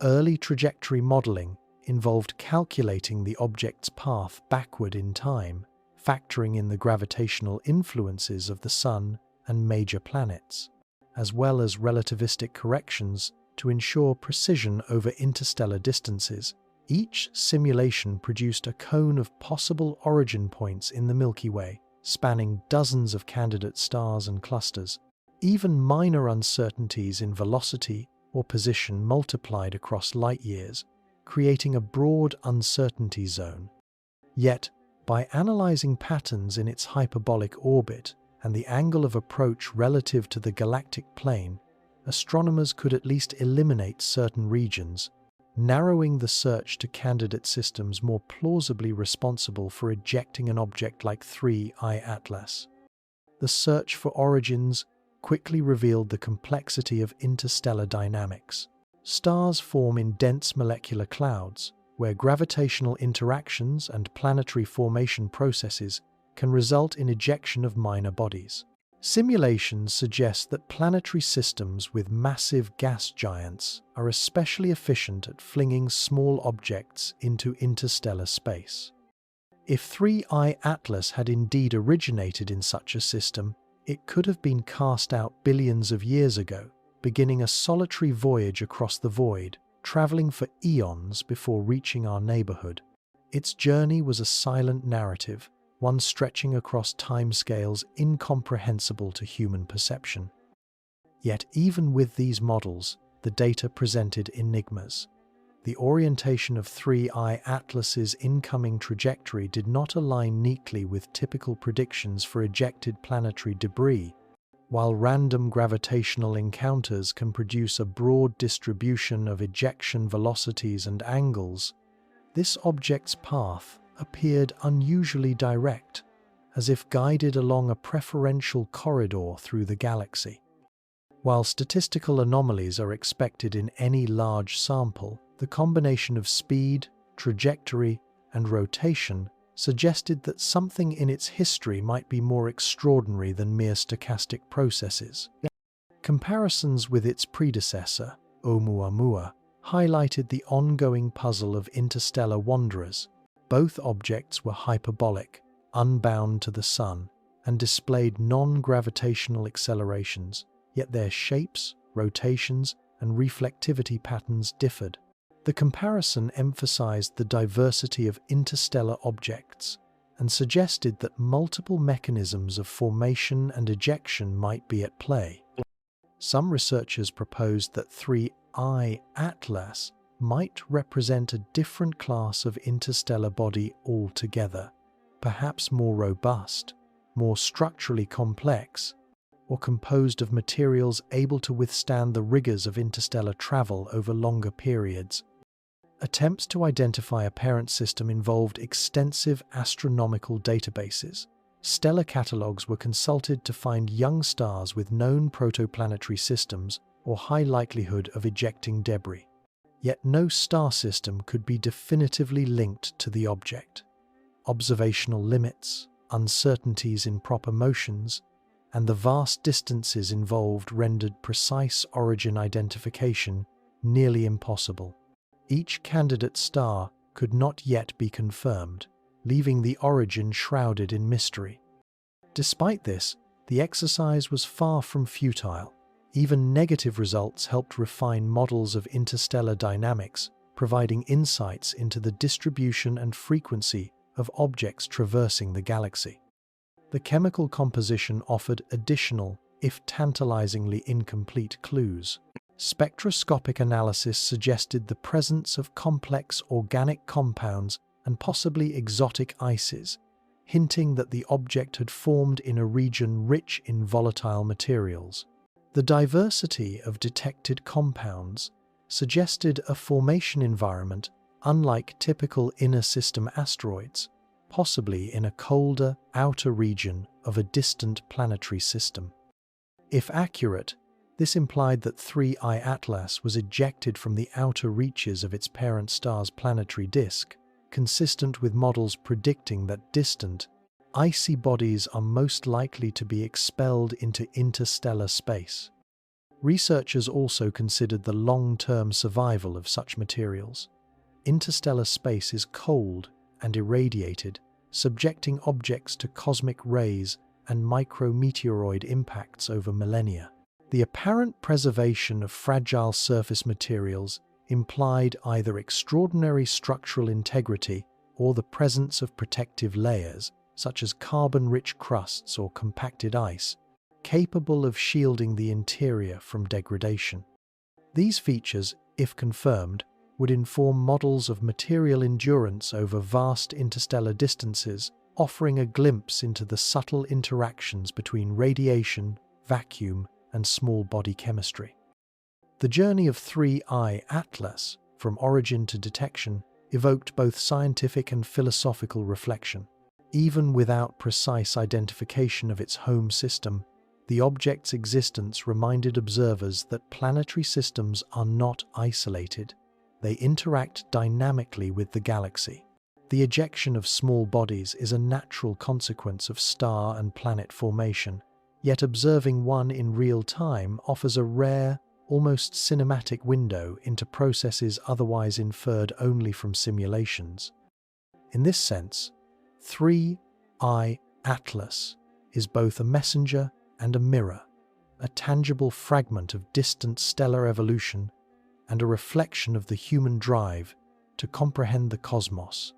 Early trajectory modeling involved calculating the object's path backward in time, factoring in the gravitational influences of the Sun and major planets, as well as relativistic corrections to ensure precision over interstellar distances. Each simulation produced a cone of possible origin points in the Milky Way, spanning dozens of candidate stars and clusters. Even minor uncertainties in velocity or position multiplied across light years, creating a broad uncertainty zone. Yet, by analyzing patterns in its hyperbolic orbit and the angle of approach relative to the galactic plane, astronomers could at least eliminate certain regions, narrowing the search to candidate systems more plausibly responsible for ejecting an object like 3I Atlas. The search for origins quickly revealed the complexity of interstellar dynamics. Stars form in dense molecular clouds, where gravitational interactions and planetary formation processes can result in ejection of minor bodies. Simulations suggest that planetary systems with massive gas giants are especially efficient at flinging small objects into interstellar space. If 3I Atlas had indeed originated in such a system, it could have been cast out billions of years ago, beginning a solitary voyage across the void, traveling for eons before reaching our neighborhood. Its journey was a silent narrative, one stretching across timescales incomprehensible to human perception. Yet even with these models, the data presented enigmas. The orientation of 3I Atlas's incoming trajectory did not align neatly with typical predictions for ejected planetary debris. While random gravitational encounters can produce a broad distribution of ejection velocities and angles, this object's path appeared unusually direct, as if guided along a preferential corridor through the galaxy. While statistical anomalies are expected in any large sample, the combination of speed, trajectory, and rotation suggested that something in its history might be more extraordinary than mere stochastic processes. Comparisons with its predecessor, Oumuamua, highlighted the ongoing puzzle of interstellar wanderers. Both objects were hyperbolic, unbound to the Sun, and displayed non-gravitational accelerations, yet their shapes, rotations, and reflectivity patterns differed. The comparison emphasized the diversity of interstellar objects and suggested that multiple mechanisms of formation and ejection might be at play. Some researchers proposed that 3I Atlas might represent a different class of interstellar body altogether, perhaps more robust, more structurally complex, or composed of materials able to withstand the rigors of interstellar travel over longer periods. Attempts to identify a parent system involved extensive astronomical databases. Stellar catalogues were consulted to find young stars with known protoplanetary systems or high likelihood of ejecting debris. Yet no star system could be definitively linked to the object. Observational limits, uncertainties in proper motions, and the vast distances involved rendered precise origin identification nearly impossible. Each candidate star could not yet be confirmed, leaving the origin shrouded in mystery. Despite this, the exercise was far from futile. Even negative results helped refine models of interstellar dynamics, providing insights into the distribution and frequency of objects traversing the galaxy. The chemical composition offered additional, if tantalizingly incomplete, clues. Spectroscopic analysis suggested the presence of complex organic compounds and possibly exotic ices, hinting that the object had formed in a region rich in volatile materials. The diversity of detected compounds suggested a formation environment unlike typical inner system asteroids, possibly in a colder outer region of a distant planetary system. If accurate, this implied that 3I Atlas was ejected from the outer reaches of its parent star's planetary disk, consistent with models predicting that distant, icy bodies are most likely to be expelled into interstellar space. Researchers also considered the long-term survival of such materials. Interstellar space is cold and irradiated, subjecting objects to cosmic rays and micrometeoroid impacts over millennia. The apparent preservation of fragile surface materials implied either extraordinary structural integrity or the presence of protective layers, such as carbon-rich crusts or compacted ice, capable of shielding the interior from degradation. These features, if confirmed, would inform models of material endurance over vast interstellar distances, offering a glimpse into the subtle interactions between radiation, vacuum, and small body chemistry. The journey of 3I Atlas, from origin to detection, evoked both scientific and philosophical reflection. Even without precise identification of its home system, the object's existence reminded observers that planetary systems are not isolated. They interact dynamically with the galaxy. The ejection of small bodies is a natural consequence of star and planet formation, yet observing one in real time offers a rare, almost cinematic window into processes otherwise inferred only from simulations. In this sense, 3I Atlas is both a messenger and a mirror, a tangible fragment of distant stellar evolution and a reflection of the human drive to comprehend the cosmos.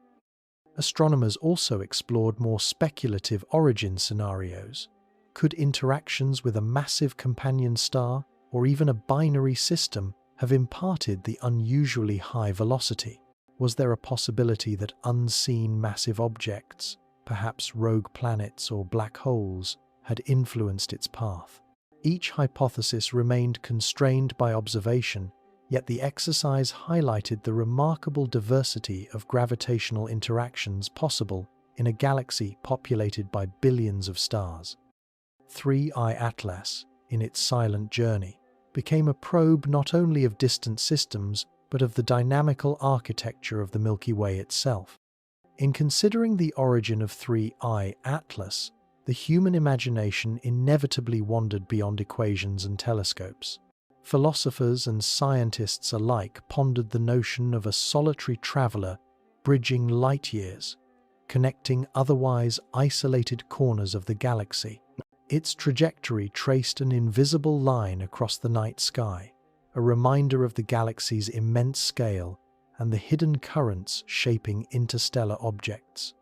Astronomers also explored more speculative origin scenarios. Could interactions with a massive companion star or even a binary system have imparted the unusually high velocity? Was there a possibility that unseen massive objects, perhaps rogue planets or black holes, had influenced its path? Each hypothesis remained constrained by observation, yet the exercise highlighted the remarkable diversity of gravitational interactions possible in a galaxy populated by billions of stars. 3I Atlas, in its silent journey, became a probe not only of distant systems but of the dynamical architecture of the Milky Way itself. In considering the origin of 3I Atlas, the human imagination inevitably wandered beyond equations and telescopes. Philosophers and scientists alike pondered the notion of a solitary traveler bridging light years, connecting otherwise isolated corners of the galaxy. Its trajectory traced an invisible line across the night sky, a reminder of the galaxy's immense scale and the hidden currents shaping interstellar objects.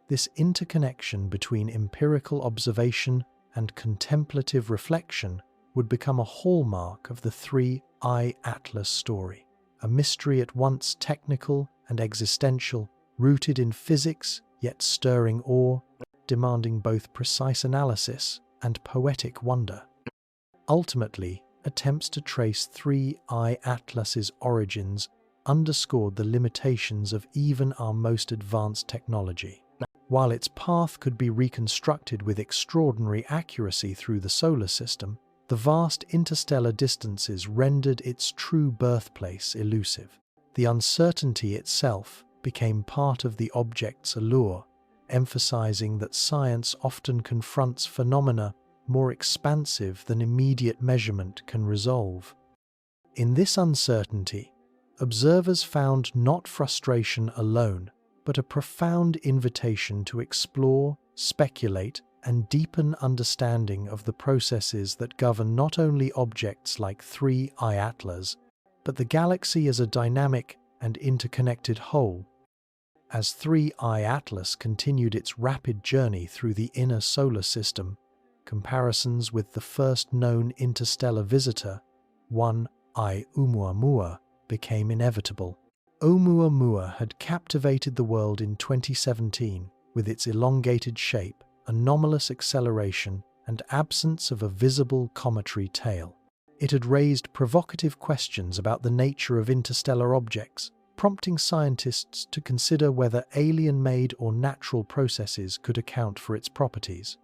This interconnection between empirical observation and contemplative reflection would become a hallmark of the 3I Atlas story, a mystery at once technical and existential, rooted in physics yet stirring awe, demanding both precise analysis and poetic wonder. Ultimately, attempts to trace 3I Atlas's origins underscored the limitations of even our most advanced technology. While its path could be reconstructed with extraordinary accuracy through the solar system, the vast interstellar distances rendered its true birthplace elusive. The uncertainty itself became part of the object's allure, emphasizing that science often confronts phenomena more expansive than immediate measurement can resolve. In this uncertainty, observers found not frustration alone, but a profound invitation to explore, speculate, and deepen understanding of the processes that govern not only objects like 3I Atlas, but the galaxy as a dynamic and interconnected whole. As 3I Atlas continued its rapid journey through the inner solar system, comparisons with the first known interstellar visitor, 1I Oumuamua, became inevitable. Oumuamua had captivated the world in 2017 with its elongated shape, anomalous acceleration, and absence of a visible cometary tail. It had raised provocative questions about the nature of interstellar objects, prompting scientists to consider whether alien-made or natural processes could account for its properties.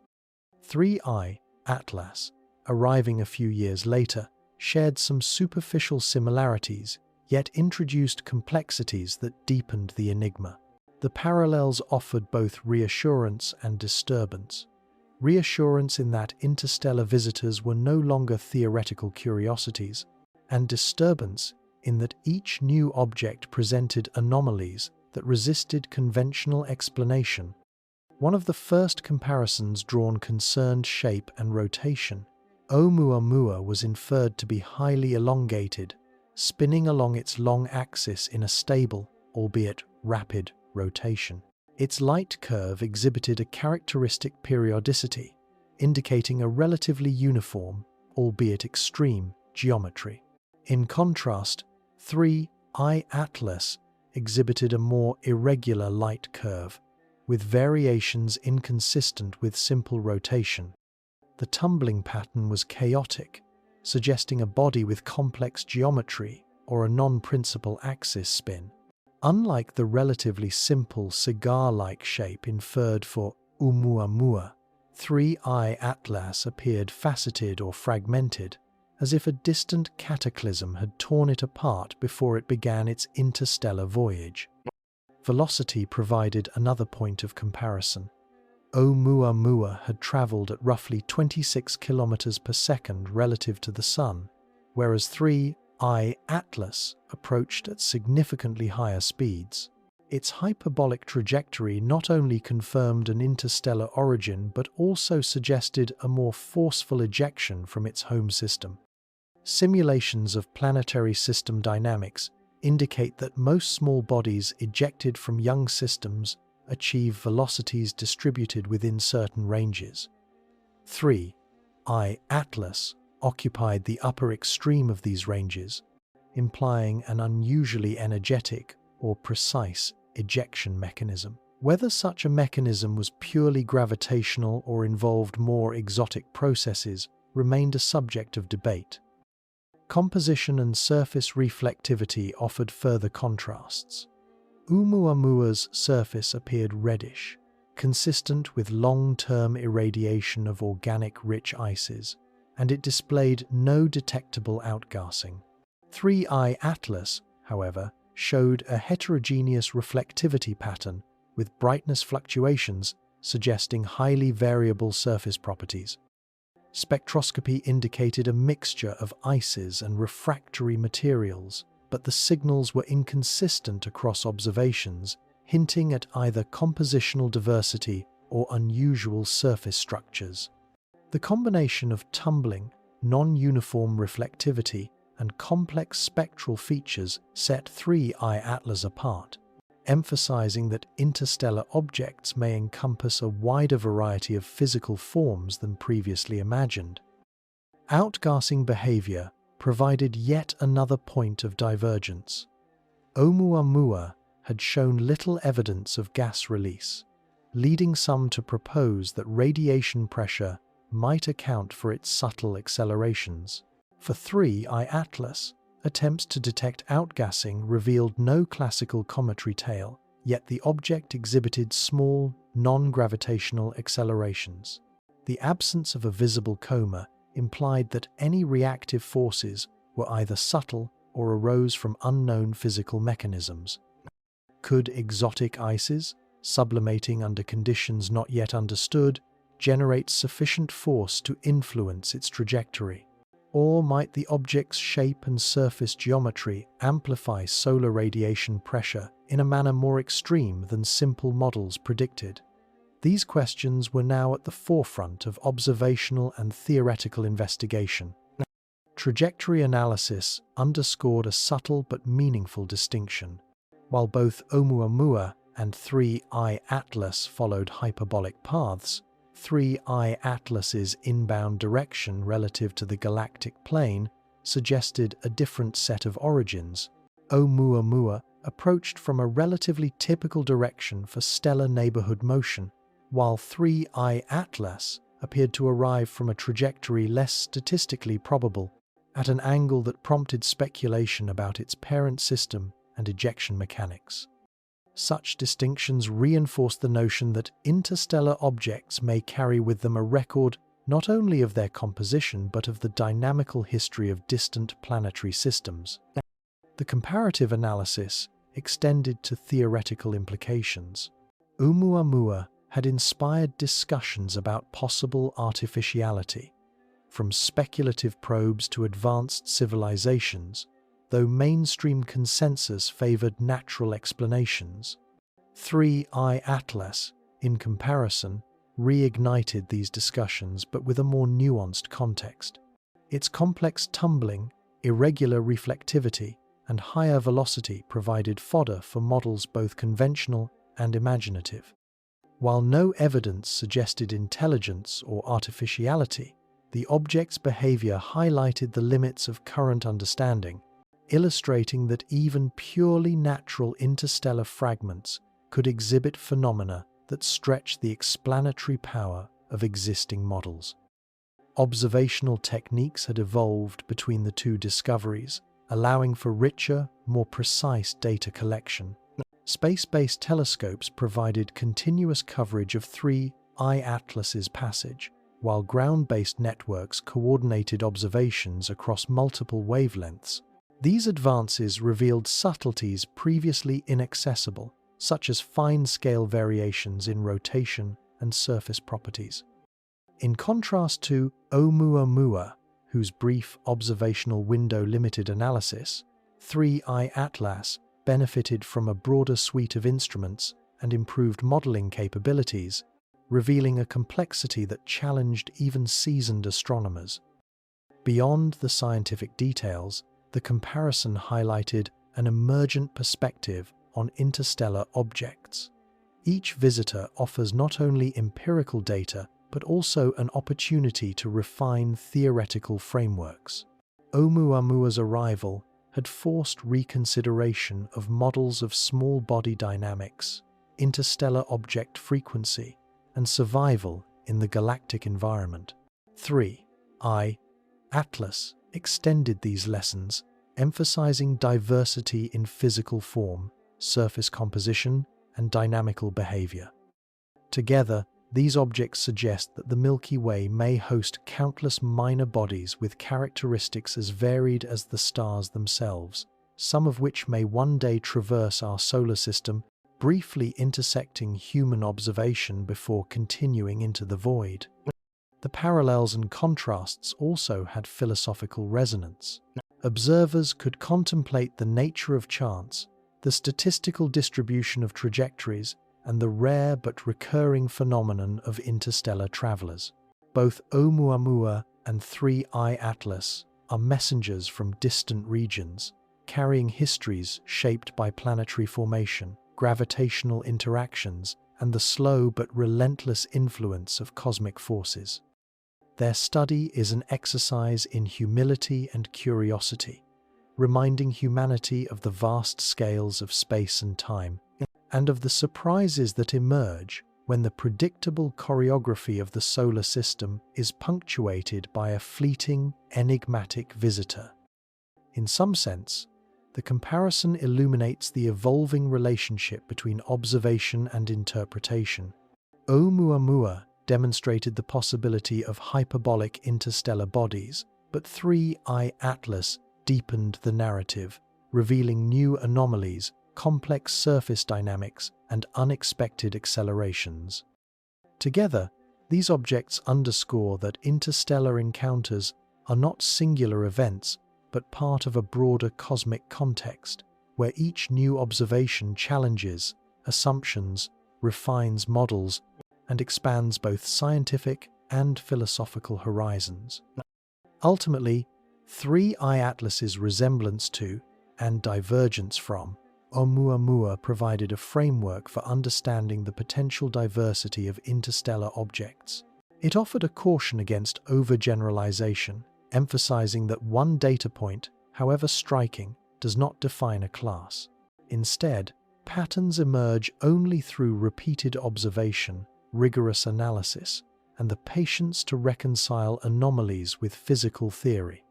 3I Atlas, arriving a few years later, shared some superficial similarities, yet introduced complexities that deepened the enigma. The parallels offered both reassurance and disturbance. Reassurance in that interstellar visitors were no longer theoretical curiosities, and disturbance in that each new object presented anomalies that resisted conventional explanation. One of the first comparisons drawn concerned shape and rotation. Oumuamua was inferred to be highly elongated, spinning along its long axis in a stable, albeit rapid, rotation. Its light curve exhibited a characteristic periodicity, indicating a relatively uniform, albeit extreme, geometry. In contrast, 3I Atlas exhibited a more irregular light curve, with variations inconsistent with simple rotation. The tumbling pattern was chaotic, suggesting a body with complex geometry or a non-principal axis spin. Unlike the relatively simple cigar-like shape inferred for Oumuamua, 3I Atlas appeared faceted or fragmented, as if a distant cataclysm had torn it apart before it began its interstellar voyage. Velocity provided another point of comparison. Oumuamua had traveled at roughly 26 kilometers per second relative to the Sun, whereas 3I Atlas approached at significantly higher speeds. Its hyperbolic trajectory not only confirmed an interstellar origin but also suggested a more forceful ejection from its home system. Simulations of planetary system dynamics indicate that most small bodies ejected from young systems achieve velocities distributed within certain ranges. 3I Atlas occupied the upper extreme of these ranges, implying an unusually energetic or precise ejection mechanism. Whether such a mechanism was purely gravitational or involved more exotic processes remained a subject of debate. Composition and surface reflectivity offered further contrasts. Oumuamua's surface appeared reddish, consistent with long-term irradiation of organic-rich ices, and it displayed no detectable outgassing. 3I Atlas, however, showed a heterogeneous reflectivity pattern with brightness fluctuations suggesting highly variable surface properties. Spectroscopy indicated a mixture of ices and refractory materials, but the signals were inconsistent across observations, hinting at either compositional diversity or unusual surface structures. The combination of tumbling, non-uniform reflectivity, and complex spectral features set 3I Atlas apart, emphasizing that interstellar objects may encompass a wider variety of physical forms than previously imagined. Outgassing behavior provided yet another point of divergence. Oumuamua had shown little evidence of gas release, leading some to propose that radiation pressure might account for its subtle accelerations. For 3I Atlas, attempts to detect outgassing revealed no classical cometary tail, yet the object exhibited small, non-gravitational accelerations. The absence of a visible coma implied that any reactive forces were either subtle or arose from unknown physical mechanisms. Could exotic ices, sublimating under conditions not yet understood, generate sufficient force to influence its trajectory? Or might the object's shape and surface geometry amplify solar radiation pressure in a manner more extreme than simple models predicted? These questions were now at the forefront of observational and theoretical investigation. Trajectory analysis underscored a subtle but meaningful distinction. While both Oumuamua and 3I Atlas followed hyperbolic paths, 3I Atlas's inbound direction relative to the galactic plane suggested a different set of origins. Oumuamua approached from a relatively typical direction for stellar neighborhood motion, while 3I Atlas appeared to arrive from a trajectory less statistically probable, at an angle that prompted speculation about its parent system and ejection mechanics. Such distinctions reinforce the notion that interstellar objects may carry with them a record not only of their composition but of the dynamical history of distant planetary systems. The comparative analysis extended to theoretical implications. Oumuamua had inspired discussions about possible artificiality, from speculative probes to advanced civilizations, though mainstream consensus favored natural explanations. 3I Atlas, in comparison, reignited these discussions but with a more nuanced context. Its complex tumbling, irregular reflectivity, and higher velocity provided fodder for models both conventional and imaginative. While no evidence suggested intelligence or artificiality, the object's behavior highlighted the limits of current understanding, illustrating that even purely natural interstellar fragments could exhibit phenomena that stretch the explanatory power of existing models. Observational techniques had evolved between the two discoveries, allowing for richer, more precise data collection. Space-based telescopes provided continuous coverage of 3I Atlas's passage, while ground-based networks coordinated observations across multiple wavelengths. These advances revealed subtleties previously inaccessible, such as fine-scale variations in rotation and surface properties. In contrast to Oumuamua, whose brief observational window-limited analysis, 3I Atlas benefited from a broader suite of instruments and improved modeling capabilities, revealing a complexity that challenged even seasoned astronomers. Beyond the scientific details, the comparison highlighted an emergent perspective on interstellar objects. Each visitor offers not only empirical data, but also an opportunity to refine theoretical frameworks. Oumuamua's arrival had forced reconsideration of models of small body dynamics, interstellar object frequency, and survival in the galactic environment. 3I Atlas extended these lessons, emphasizing diversity in physical form, surface composition, and dynamical behavior. Together, these objects suggest that the Milky Way may host countless minor bodies with characteristics as varied as the stars themselves, some of which may one day traverse our solar system, briefly intersecting human observation before continuing into the void. The parallels and contrasts also had philosophical resonance. Observers could contemplate the nature of chance, the statistical distribution of trajectories, and the rare but recurring phenomenon of interstellar travelers. Both Oumuamua and 3I Atlas are messengers from distant regions, carrying histories shaped by planetary formation, gravitational interactions, and the slow but relentless influence of cosmic forces. Their study is an exercise in humility and curiosity, reminding humanity of the vast scales of space and time, and of the surprises that emerge when the predictable choreography of the solar system is punctuated by a fleeting, enigmatic visitor. In some sense, the comparison illuminates the evolving relationship between observation and interpretation. Oumuamua demonstrated the possibility of hyperbolic interstellar bodies, but 3I Atlas deepened the narrative, revealing new anomalies, complex surface dynamics, and unexpected accelerations. Together, these objects underscore that interstellar encounters are not singular events, but part of a broader cosmic context, where each new observation challenges assumptions, refines models, and expands both scientific and philosophical horizons. Ultimately, 3I Atlas's resemblance to, and divergence from, Oumuamua provided a framework for understanding the potential diversity of interstellar objects. It offered a caution against overgeneralization, emphasizing that one data point, however striking, does not define a class. Instead, patterns emerge only through repeated observation, rigorous analysis, and the patience to reconcile anomalies with physical theory.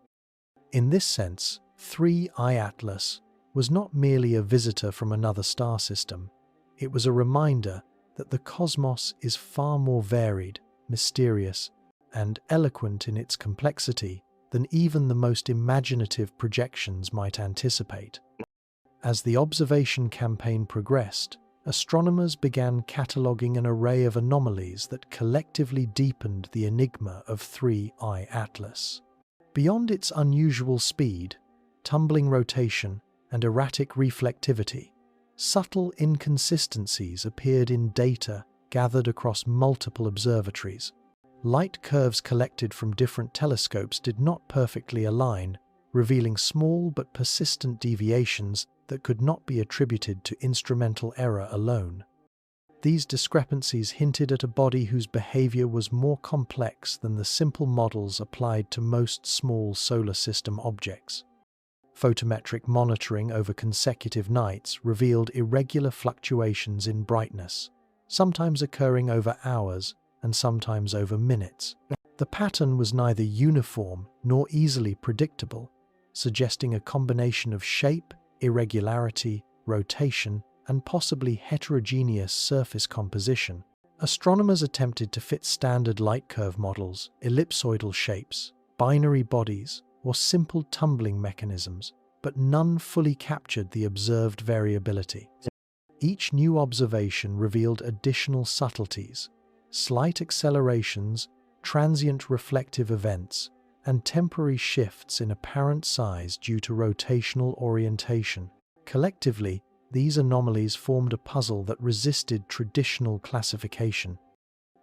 In this sense, 3I Atlas was not merely a visitor from another star system. It was a reminder that the cosmos is far more varied, mysterious, and eloquent in its complexity than even the most imaginative projections might anticipate. As the observation campaign progressed, astronomers began cataloguing an array of anomalies that collectively deepened the enigma of 3I Atlas. Beyond its unusual speed, tumbling rotation, and erratic reflectivity, subtle inconsistencies appeared in data gathered across multiple observatories. Light curves collected from different telescopes did not perfectly align, revealing small but persistent deviations that could not be attributed to instrumental error alone. These discrepancies hinted at a body whose behavior was more complex than the simple models applied to most small solar system objects. Photometric monitoring over consecutive nights revealed irregular fluctuations in brightness, sometimes occurring over hours and sometimes over minutes. The pattern was neither uniform nor easily predictable, suggesting a combination of shape, irregularity, rotation, and possibly heterogeneous surface composition. Astronomers attempted to fit standard light curve models, ellipsoidal shapes, binary bodies, or simple tumbling mechanisms, but none fully captured the observed variability. Each new observation revealed additional subtleties, slight accelerations, transient reflective events, and temporary shifts in apparent size due to rotational orientation. Collectively, these anomalies formed a puzzle that resisted traditional classification.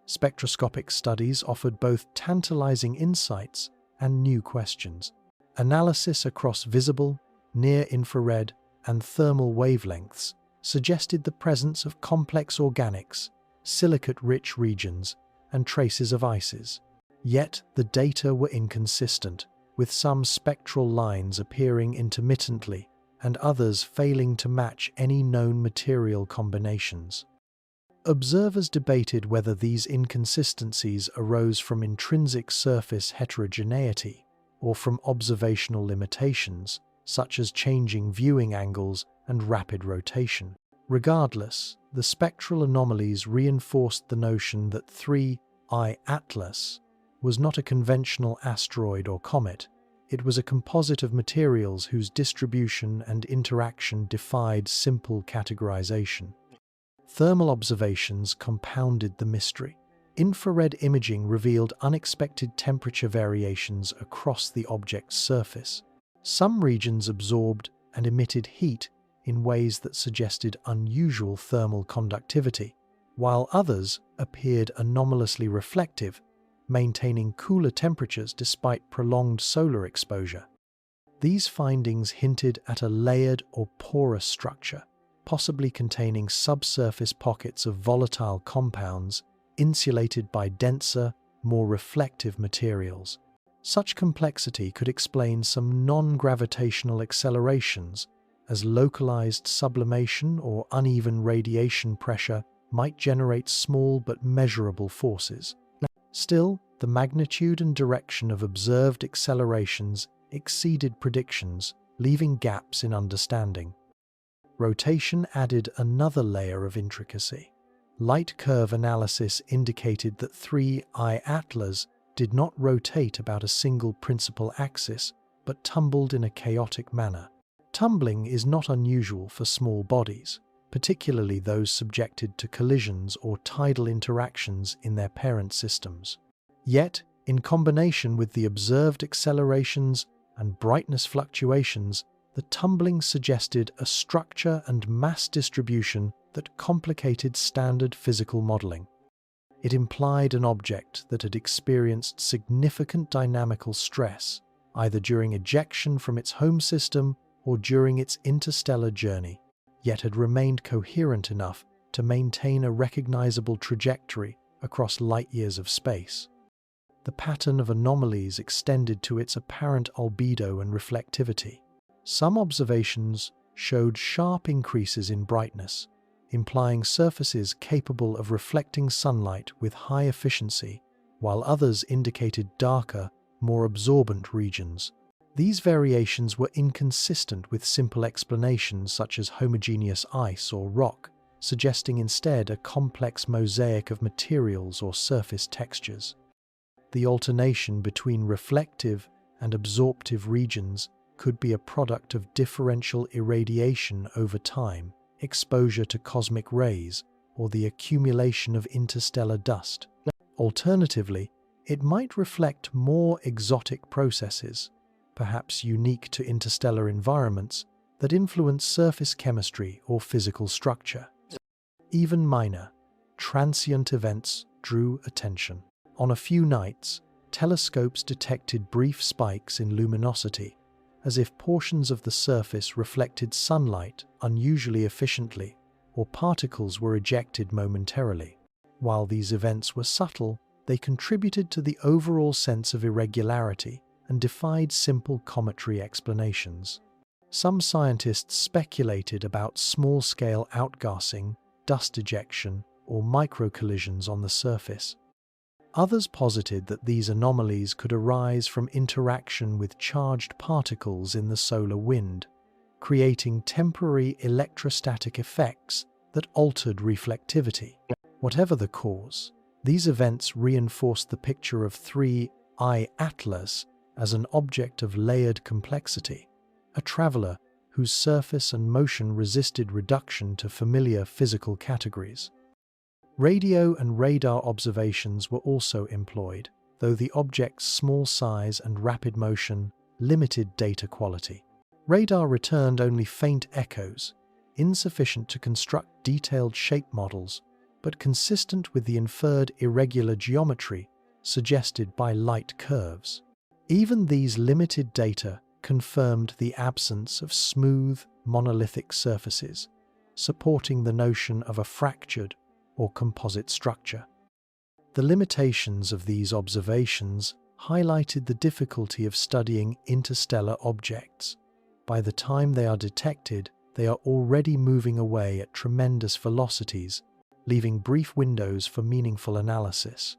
Spectroscopic studies offered both tantalizing insights and new questions. Analysis across visible, near-infrared, and thermal wavelengths suggested the presence of complex organics, silicate-rich regions, and traces of ices. Yet the data were inconsistent, with some spectral lines appearing intermittently and others failing to match any known material combinations. Observers debated whether these inconsistencies arose from intrinsic surface heterogeneity or from observational limitations, such as changing viewing angles and rapid rotation. Regardless, the spectral anomalies reinforced the notion that 3I Atlas was not a conventional asteroid or comet. It was a composite of materials whose distribution and interaction defied simple categorization. Thermal observations compounded the mystery. Infrared imaging revealed unexpected temperature variations across the object's surface. Some regions absorbed and emitted heat in ways that suggested unusual thermal conductivity, while others appeared anomalously reflective, maintaining cooler temperatures despite prolonged solar exposure. These findings hinted at a layered or porous structure, possibly containing subsurface pockets of volatile compounds insulated by denser, more reflective materials. Such complexity could explain some non-gravitational accelerations, as localized sublimation or uneven radiation pressure might generate small but measurable forces. Still, the magnitude and direction of observed accelerations exceeded predictions, leaving gaps in understanding. Rotation added another layer of intricacy. Light curve analysis indicated that 3I Atlas did not rotate about a single principal axis, but tumbled in a chaotic manner. Tumbling is not unusual for small bodies, particularly those subjected to collisions or tidal interactions in their parent systems. Yet, in combination with the observed accelerations and brightness fluctuations, the tumbling suggested a structure and mass distribution that complicated standard physical modeling. It implied an object that had experienced significant dynamical stress, either during ejection from its home system or during its interstellar journey, yet had remained coherent enough to maintain a recognizable trajectory across light-years of space. The pattern of anomalies extended to its apparent albedo and reflectivity. Some observations showed sharp increases in brightness, implying surfaces capable of reflecting sunlight with high efficiency, while others indicated darker, more absorbent regions. These variations were inconsistent with simple explanations such as homogeneous ice or rock, suggesting instead a complex mosaic of materials or surface textures. The alternation between reflective and absorptive regions could be a product of differential irradiation over time, exposure to cosmic rays, or the accumulation of interstellar dust. Alternatively, it might reflect more exotic processes, perhaps unique to interstellar environments, that influence surface chemistry or physical structure. Even minor, transient events drew attention. On a few nights, telescopes detected brief spikes in luminosity, as if portions of the surface reflected sunlight unusually efficiently, or particles were ejected momentarily. While these events were subtle, they contributed to the overall sense of irregularity and defied simple cometary explanations. Some scientists speculated about small-scale outgassing, dust ejection, or microcollisions on the surface. Others posited that these anomalies could arise from interaction with charged particles in the solar wind, creating temporary electrostatic effects that altered reflectivity. Whatever the cause, these events reinforced the picture of 3I Atlas as an object of layered complexity, a traveler whose surface and motion resisted reduction to familiar physical categories. Radio and radar observations were also employed, though the object's small size and rapid motion limited data quality. Radar returned only faint echoes, insufficient to construct detailed shape models, but consistent with the inferred irregular geometry suggested by light curves. Even these limited data confirmed the absence of smooth, monolithic surfaces, supporting the notion of a fractured or composite structure. The limitations of these observations highlighted the difficulty of studying interstellar objects. By the time they are detected, they are already moving away at tremendous velocities, leaving brief windows for meaningful analysis.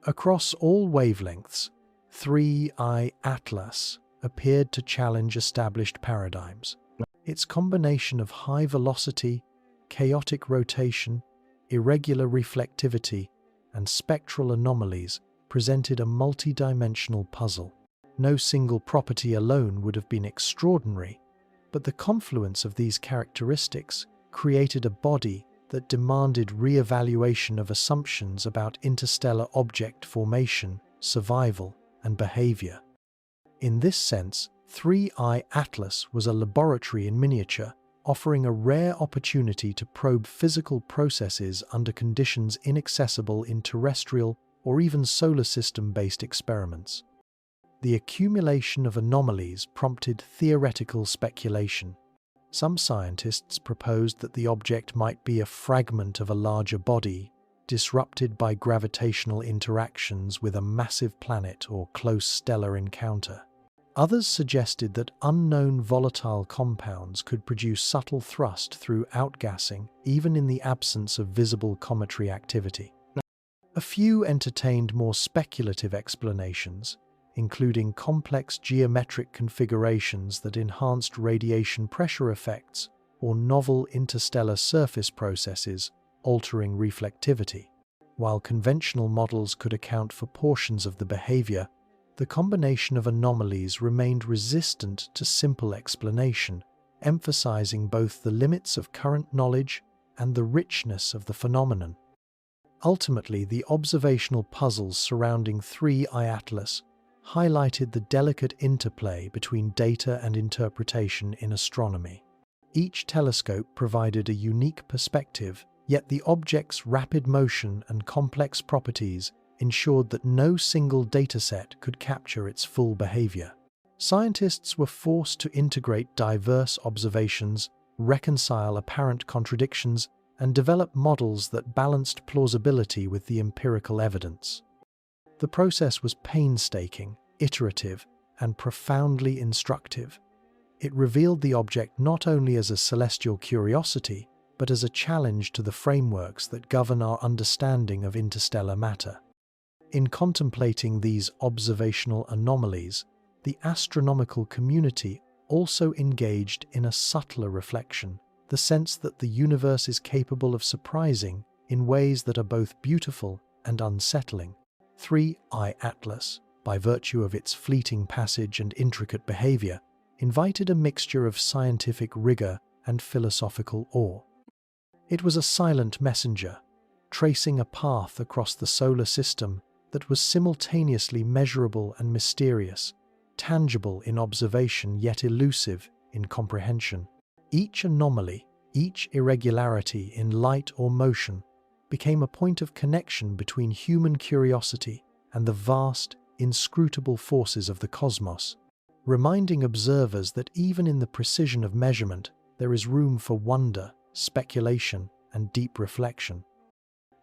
Across all wavelengths, 3I Atlas appeared to challenge established paradigms. Its combination of high velocity, chaotic rotation, irregular reflectivity, and spectral anomalies presented a multidimensional puzzle. No single property alone would have been extraordinary, but the confluence of these characteristics created a body that demanded re-evaluation of assumptions about interstellar object formation, survival, and behavior. In this sense, 3I Atlas was a laboratory in miniature, offering a rare opportunity to probe physical processes under conditions inaccessible in terrestrial or even solar system-based experiments. The accumulation of anomalies prompted theoretical speculation. Some scientists proposed that the object might be a fragment of a larger body, disrupted by gravitational interactions with a massive planet or close stellar encounter. Others suggested that unknown volatile compounds could produce subtle thrust through outgassing, even in the absence of visible cometary activity. A few entertained more speculative explanations, including complex geometric configurations that enhanced radiation pressure effects or novel interstellar surface processes altering reflectivity. While conventional models could account for portions of the behavior, the combination of anomalies remained resistant to simple explanation, emphasizing both the limits of current knowledge and the richness of the phenomenon. Ultimately, the observational puzzles surrounding 3I Atlas highlighted the delicate interplay between data and interpretation in astronomy. Each telescope provided a unique perspective, yet the object's rapid motion and complex properties ensured that no single dataset could capture its full behavior. Scientists were forced to integrate diverse observations, reconcile apparent contradictions, and develop models that balanced plausibility with the empirical evidence. The process was painstaking, iterative, and profoundly instructive. It revealed the object not only as a celestial curiosity, but as a challenge to the frameworks that govern our understanding of interstellar matter. In contemplating these observational anomalies, the astronomical community also engaged in a subtler reflection, the sense that the universe is capable of surprising in ways that are both beautiful and unsettling. 3I Atlas, by virtue of its fleeting passage and intricate behavior, invited a mixture of scientific rigor and philosophical awe. It was a silent messenger, tracing a path across the solar system that was simultaneously measurable and mysterious, tangible in observation yet elusive in comprehension. Each anomaly, each irregularity in light or motion, became a point of connection between human curiosity and the vast, inscrutable forces of the cosmos, reminding observers that even in the precision of measurement, there is room for wonder, speculation, and deep reflection.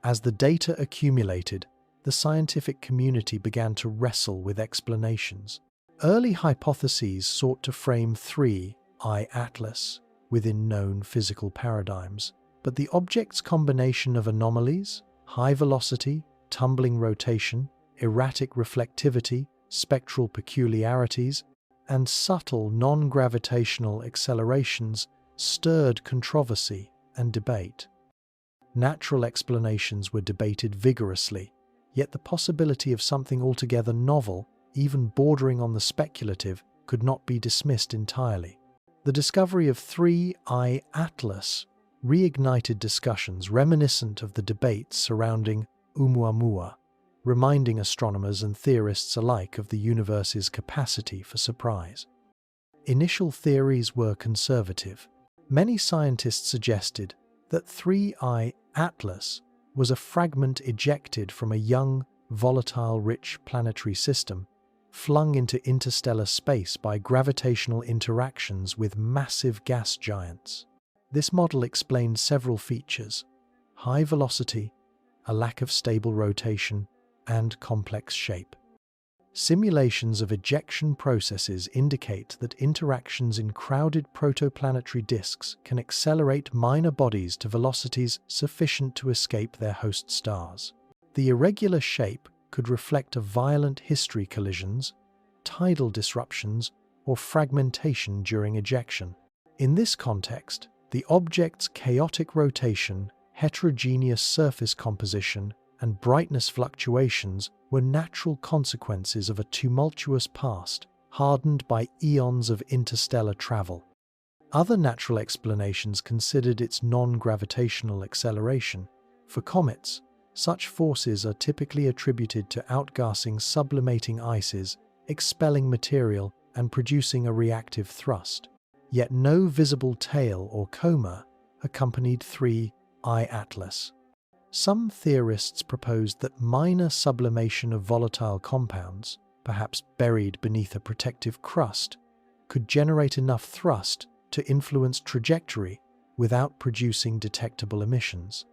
As the data accumulated, the scientific community began to wrestle with explanations. Early hypotheses sought to frame 3I Atlas within known physical paradigms, but the object's combination of anomalies, high velocity, tumbling rotation, erratic reflectivity, spectral peculiarities, and subtle non-gravitational accelerations stirred controversy and debate. Natural explanations were debated vigorously, yet the possibility of something altogether novel, even bordering on the speculative, could not be dismissed entirely. The discovery of 3I Atlas reignited discussions reminiscent of the debates surrounding Oumuamua, reminding astronomers and theorists alike of the universe's capacity for surprise. Initial theories were conservative. Many scientists suggested that 3I Atlas was a fragment ejected from a young, volatile-rich planetary system, flung into interstellar space by gravitational interactions with massive gas giants. This model explained several features: high velocity, a lack of stable rotation, and complex shape. Simulations of ejection processes indicate that interactions in crowded protoplanetary disks can accelerate minor bodies to velocities sufficient to escape their host stars. The irregular shape could reflect a violent history collisions, tidal disruptions, or fragmentation during ejection. In this context, the object's chaotic rotation, heterogeneous surface composition, and brightness fluctuations were natural consequences of a tumultuous past, hardened by eons of interstellar travel. Other natural explanations considered its non-gravitational acceleration. For comets, such forces are typically attributed to outgassing sublimating ices, expelling material, and producing a reactive thrust. Yet no visible tail or coma accompanied 3I Atlas. Some theorists proposed that minor sublimation of volatile compounds, perhaps buried beneath a protective crust, could generate enough thrust to influence trajectory without producing detectable emissions.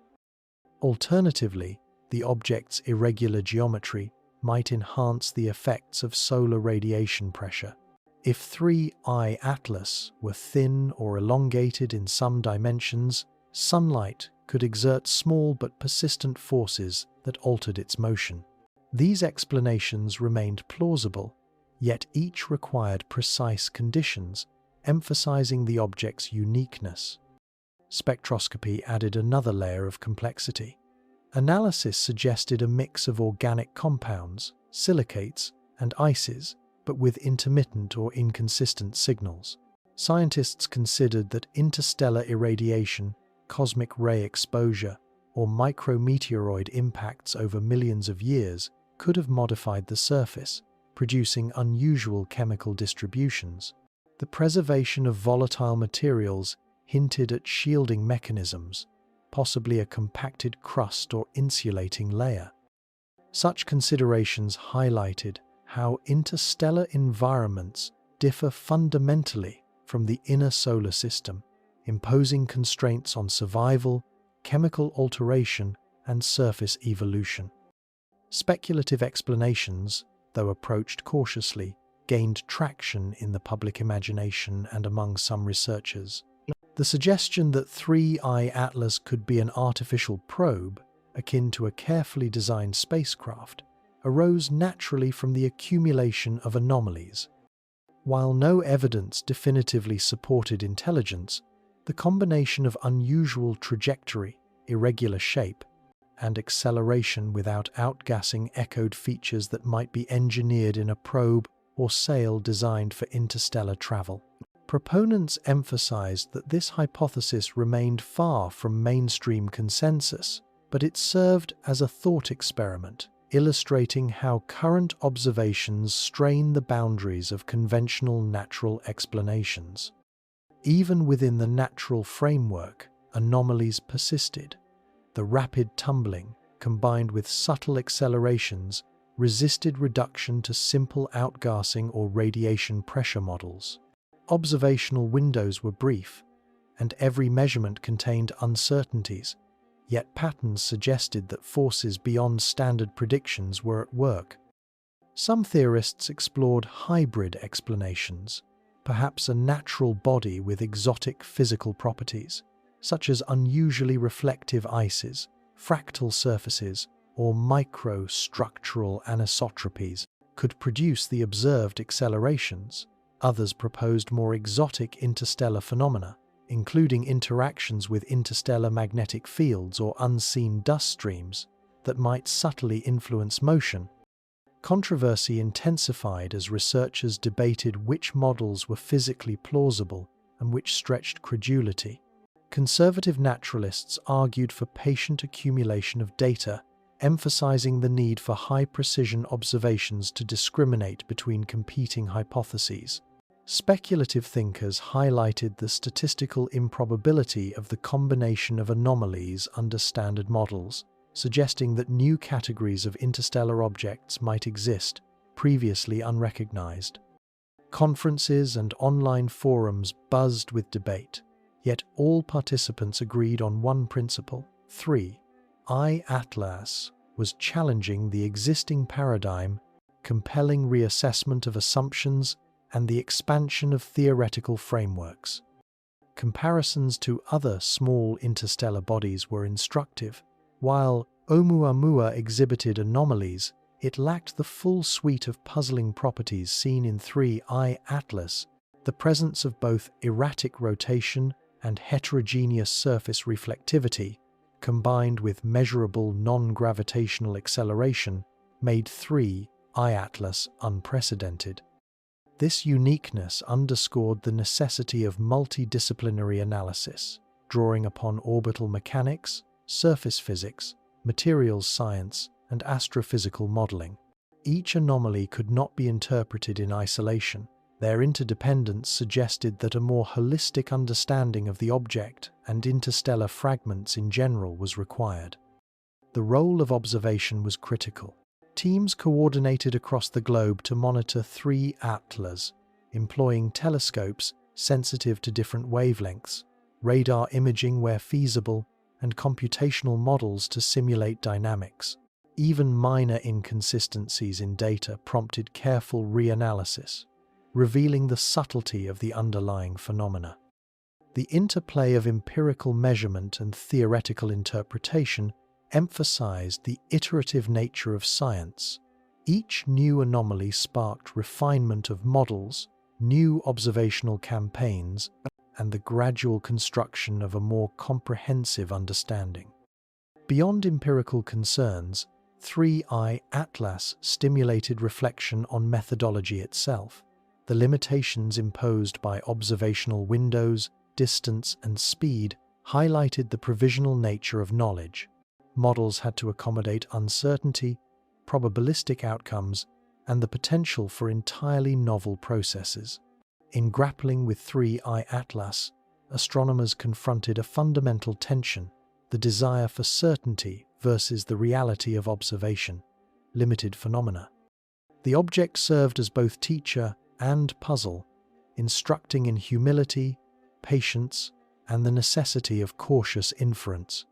Alternatively, the object's irregular geometry might enhance the effects of solar radiation pressure. If 3I Atlas were thin or elongated in some dimensions, sunlight could exert small but persistent forces that altered its motion. These explanations remained plausible, yet each required precise conditions, emphasizing the object's uniqueness. Spectroscopy added another layer of complexity. Analysis suggested a mix of organic compounds, silicates, and ices, but with intermittent or inconsistent signals. Scientists considered that interstellar irradiation, cosmic ray exposure, or micrometeoroid impacts over millions of years could have modified the surface, producing unusual chemical distributions. The preservation of volatile materials hinted at shielding mechanisms, possibly a compacted crust or insulating layer. Such considerations highlighted how interstellar environments differ fundamentally from the inner solar system, imposing constraints on survival, chemical alteration, and surface evolution. Speculative explanations, though approached cautiously, gained traction in the public imagination and among some researchers. The suggestion that 3I Atlas could be an artificial probe, akin to a carefully designed spacecraft, arose naturally from the accumulation of anomalies. While no evidence definitively supported intelligence, the combination of unusual trajectory, irregular shape, and acceleration without outgassing echoed features that might be engineered in a probe or sail designed for interstellar travel. Proponents emphasized that this hypothesis remained far from mainstream consensus, but it served as a thought experiment, illustrating how current observations strain the boundaries of conventional natural explanations. Even within the natural framework, anomalies persisted. The rapid tumbling, combined with subtle accelerations, resisted reduction to simple outgassing or radiation pressure models. Observational windows were brief, and every measurement contained uncertainties, yet patterns suggested that forces beyond standard predictions were at work. Some theorists explored hybrid explanations, perhaps a natural body with exotic physical properties, such as unusually reflective ices, fractal surfaces, or microstructural anisotropies, could produce the observed accelerations. Others proposed more exotic interstellar phenomena, including interactions with interstellar magnetic fields or unseen dust streams that might subtly influence motion. Controversy intensified as researchers debated which models were physically plausible and which stretched credulity. Conservative naturalists argued for patient accumulation of data, emphasizing the need for high-precision observations to discriminate between competing hypotheses. Speculative thinkers highlighted the statistical improbability of the combination of anomalies under standard models, suggesting that new categories of interstellar objects might exist, previously unrecognized. Conferences and online forums buzzed with debate, yet all participants agreed on one principle: 3I Atlas was challenging the existing paradigm, compelling reassessment of assumptions, and the expansion of theoretical frameworks. Comparisons to other small interstellar bodies were instructive. While Oumuamua exhibited anomalies, it lacked the full suite of puzzling properties seen in 3I Atlas. The presence of both erratic rotation and heterogeneous surface reflectivity, combined with measurable non-gravitational acceleration, made 3I Atlas unprecedented. This uniqueness underscored the necessity of multidisciplinary analysis, drawing upon orbital mechanics, surface physics, materials science, and astrophysical modeling. Each anomaly could not be interpreted in isolation. Their interdependence suggested that a more holistic understanding of the object and interstellar fragments in general was required. The role of observation was critical. Teams coordinated across the globe to monitor 3 Atlas, employing telescopes sensitive to different wavelengths, radar imaging where feasible, and computational models to simulate dynamics. Even minor inconsistencies in data prompted careful reanalysis, revealing the subtlety of the underlying phenomena. The interplay of empirical measurement and theoretical interpretation emphasized the iterative nature of science. Each new anomaly sparked refinement of models, new observational campaigns, and the gradual construction of a more comprehensive understanding. Beyond empirical concerns, 3I Atlas stimulated reflection on methodology itself. The limitations imposed by observational windows, distance, and speed highlighted the provisional nature of knowledge. Models had to accommodate uncertainty, probabilistic outcomes, and the potential for entirely novel processes. In grappling with 3I Atlas, astronomers confronted a fundamental tension: the desire for certainty versus the reality of observation, limited phenomena. The object served as both teacher and puzzle, instructing in humility, patience, and the necessity of cautious inference.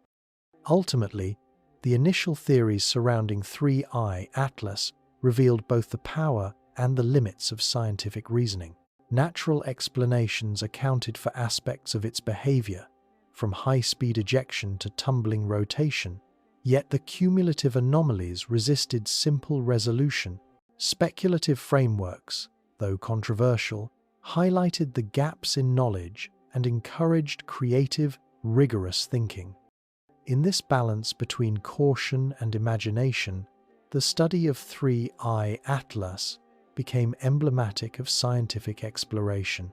Ultimately, the initial theories surrounding 3I Atlas revealed both the power and the limits of scientific reasoning. Natural explanations accounted for aspects of its behavior, from high-speed ejection to tumbling rotation, yet the cumulative anomalies resisted simple resolution. Speculative frameworks, though controversial, highlighted the gaps in knowledge and encouraged creative, rigorous thinking. In this balance between caution and imagination, the study of 3I Atlas became emblematic of scientific exploration,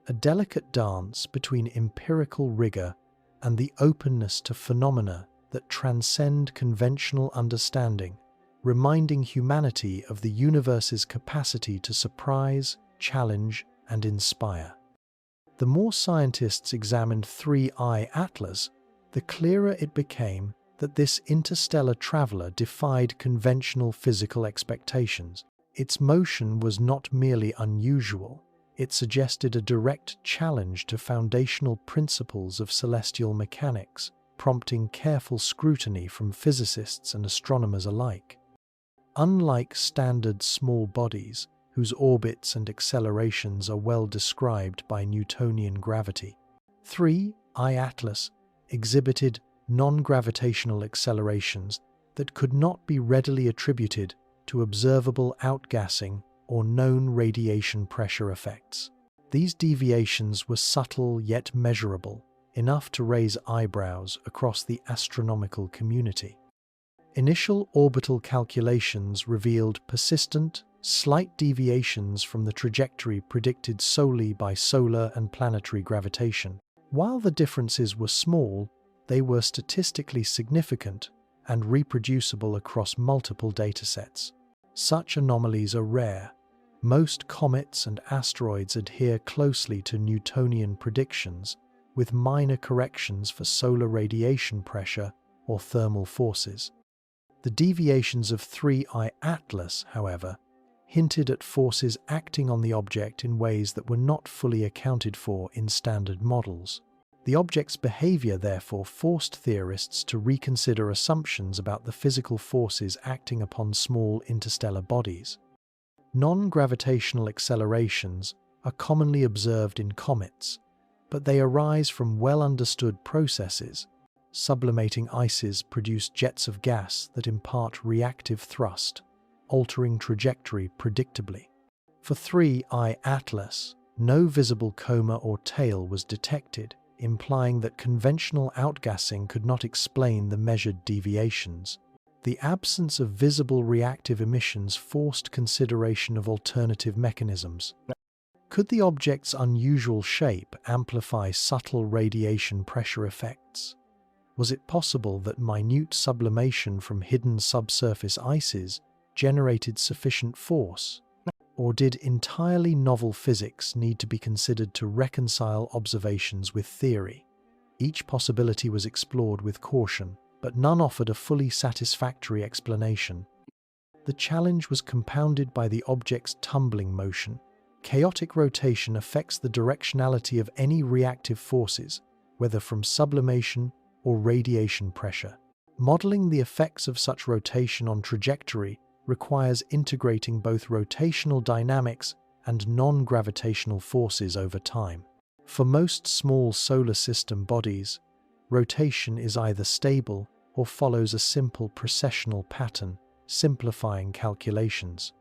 a delicate dance between empirical rigor and the openness to phenomena that transcend conventional understanding, reminding humanity of the universe's capacity to surprise, challenge, and inspire. The more scientists examined 3I Atlas, the clearer it became that this interstellar traveler defied conventional physical expectations. Its motion was not merely unusual, it suggested a direct challenge to foundational principles of celestial mechanics, prompting careful scrutiny from physicists and astronomers alike. Unlike standard small bodies, whose orbits and accelerations are well described by Newtonian gravity, 3I Atlas exhibited non-gravitational accelerations that could not be readily attributed to observable outgassing or known radiation pressure effects. These deviations were subtle yet measurable, enough to raise eyebrows across the astronomical community. Initial orbital calculations revealed persistent, slight deviations from the trajectory predicted solely by solar and planetary gravitation. While the differences were small, they were statistically significant and reproducible across multiple datasets. Such anomalies are rare. Most comets and asteroids adhere closely to Newtonian predictions, with minor corrections for solar radiation pressure or thermal forces. The deviations of 3I Atlas, however, hinted at forces acting on the object in ways that were not fully accounted for in standard models. The object's behavior therefore forced theorists to reconsider assumptions about the physical forces acting upon small interstellar bodies. Non-gravitational accelerations are commonly observed in comets, but they arise from well-understood processes. Sublimating ices produce jets of gas that impart reactive thrust, altering trajectory predictably. For 3I Atlas, no visible coma or tail was detected, implying that conventional outgassing could not explain the measured deviations. The absence of visible reactive emissions forced consideration of alternative mechanisms. Could the object's unusual shape amplify subtle radiation pressure effects? Was it possible that minute sublimation from hidden subsurface ices generated sufficient force? Or did entirely novel physics need to be considered to reconcile observations with theory? Each possibility was explored with caution, but none offered a fully satisfactory explanation. The challenge was compounded by the object's tumbling motion. Chaotic rotation affects the directionality of any reactive forces, whether from sublimation or radiation pressure. Modeling the effects of such rotation on trajectory requires integrating both rotational dynamics and non-gravitational forces over time. For most small solar system bodies, rotation is either stable or follows a simple precessional pattern, simplifying calculations.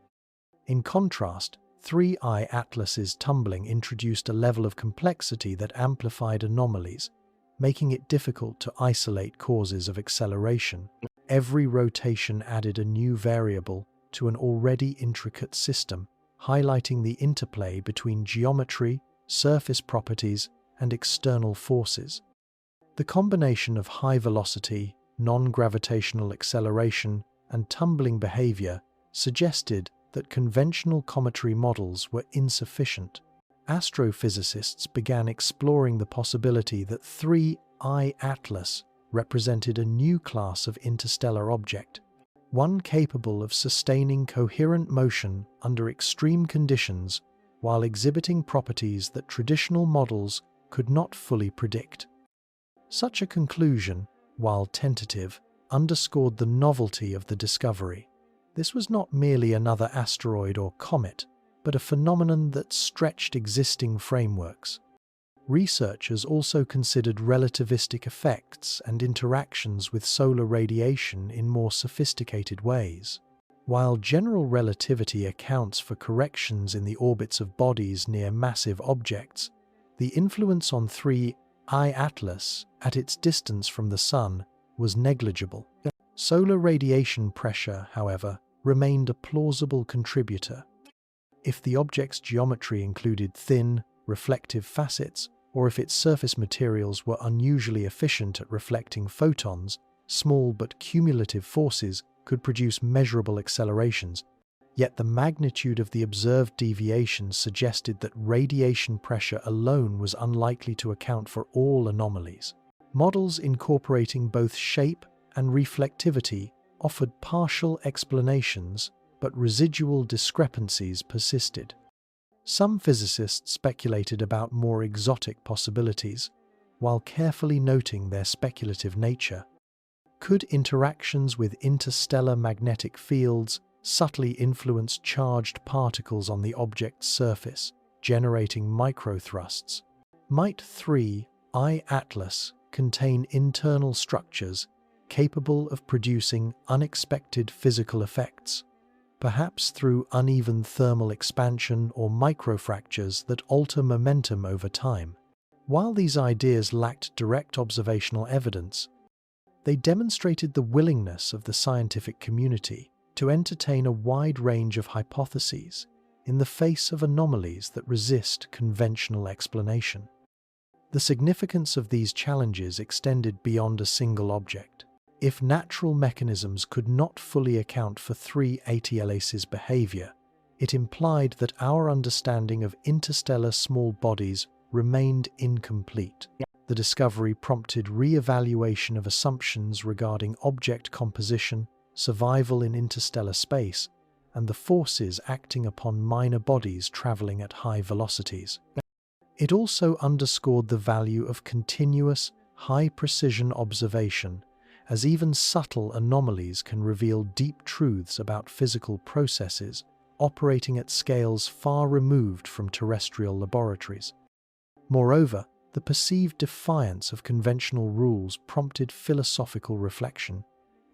In contrast, 3I Atlas's tumbling introduced a level of complexity that amplified anomalies, making it difficult to isolate causes of acceleration. Every rotation added a new variable to an already intricate system, highlighting the interplay between geometry, surface properties, and external forces. The combination of high velocity, non-gravitational acceleration, and tumbling behavior suggested that conventional cometry models were insufficient. Astrophysicists began exploring the possibility that 3I Atlas represented a new class of interstellar object, one capable of sustaining coherent motion under extreme conditions while exhibiting properties that traditional models could not fully predict. Such a conclusion, while tentative, underscored the novelty of the discovery. This was not merely another asteroid or comet, but a phenomenon that stretched existing frameworks. Researchers also considered relativistic effects and interactions with solar radiation in more sophisticated ways. While general relativity accounts for corrections in the orbits of bodies near massive objects, the influence on 3I Atlas at its distance from the Sun was negligible. Solar radiation pressure, however, remained a plausible contributor. If the object's geometry included thin, reflective facets, or if its surface materials were unusually efficient at reflecting photons, small but cumulative forces could produce measurable accelerations. Yet the magnitude of the observed deviations suggested that radiation pressure alone was unlikely to account for all anomalies. Models incorporating both shape and reflectivity offered partial explanations, but residual discrepancies persisted. Some physicists speculated about more exotic possibilities, while carefully noting their speculative nature. Could interactions with interstellar magnetic fields subtly influence charged particles on the object's surface, generating microthrusts? Might 3I Atlas contain internal structures capable of producing unexpected physical effects, perhaps through uneven thermal expansion or microfractures that alter momentum over time? While these ideas lacked direct observational evidence, they demonstrated the willingness of the scientific community to entertain a wide range of hypotheses in the face of anomalies that resist conventional explanation. The significance of these challenges extended beyond a single object. If natural mechanisms could not fully account for 3ATLAS's behavior, it implied that our understanding of interstellar small bodies remained incomplete. The discovery prompted re-evaluation of assumptions regarding object composition, survival in interstellar space, and the forces acting upon minor bodies traveling at high velocities. It also underscored the value of continuous, high-precision observation, as even subtle anomalies can reveal deep truths about physical processes operating at scales far removed from terrestrial laboratories. Moreover, the perceived defiance of conventional rules prompted philosophical reflection.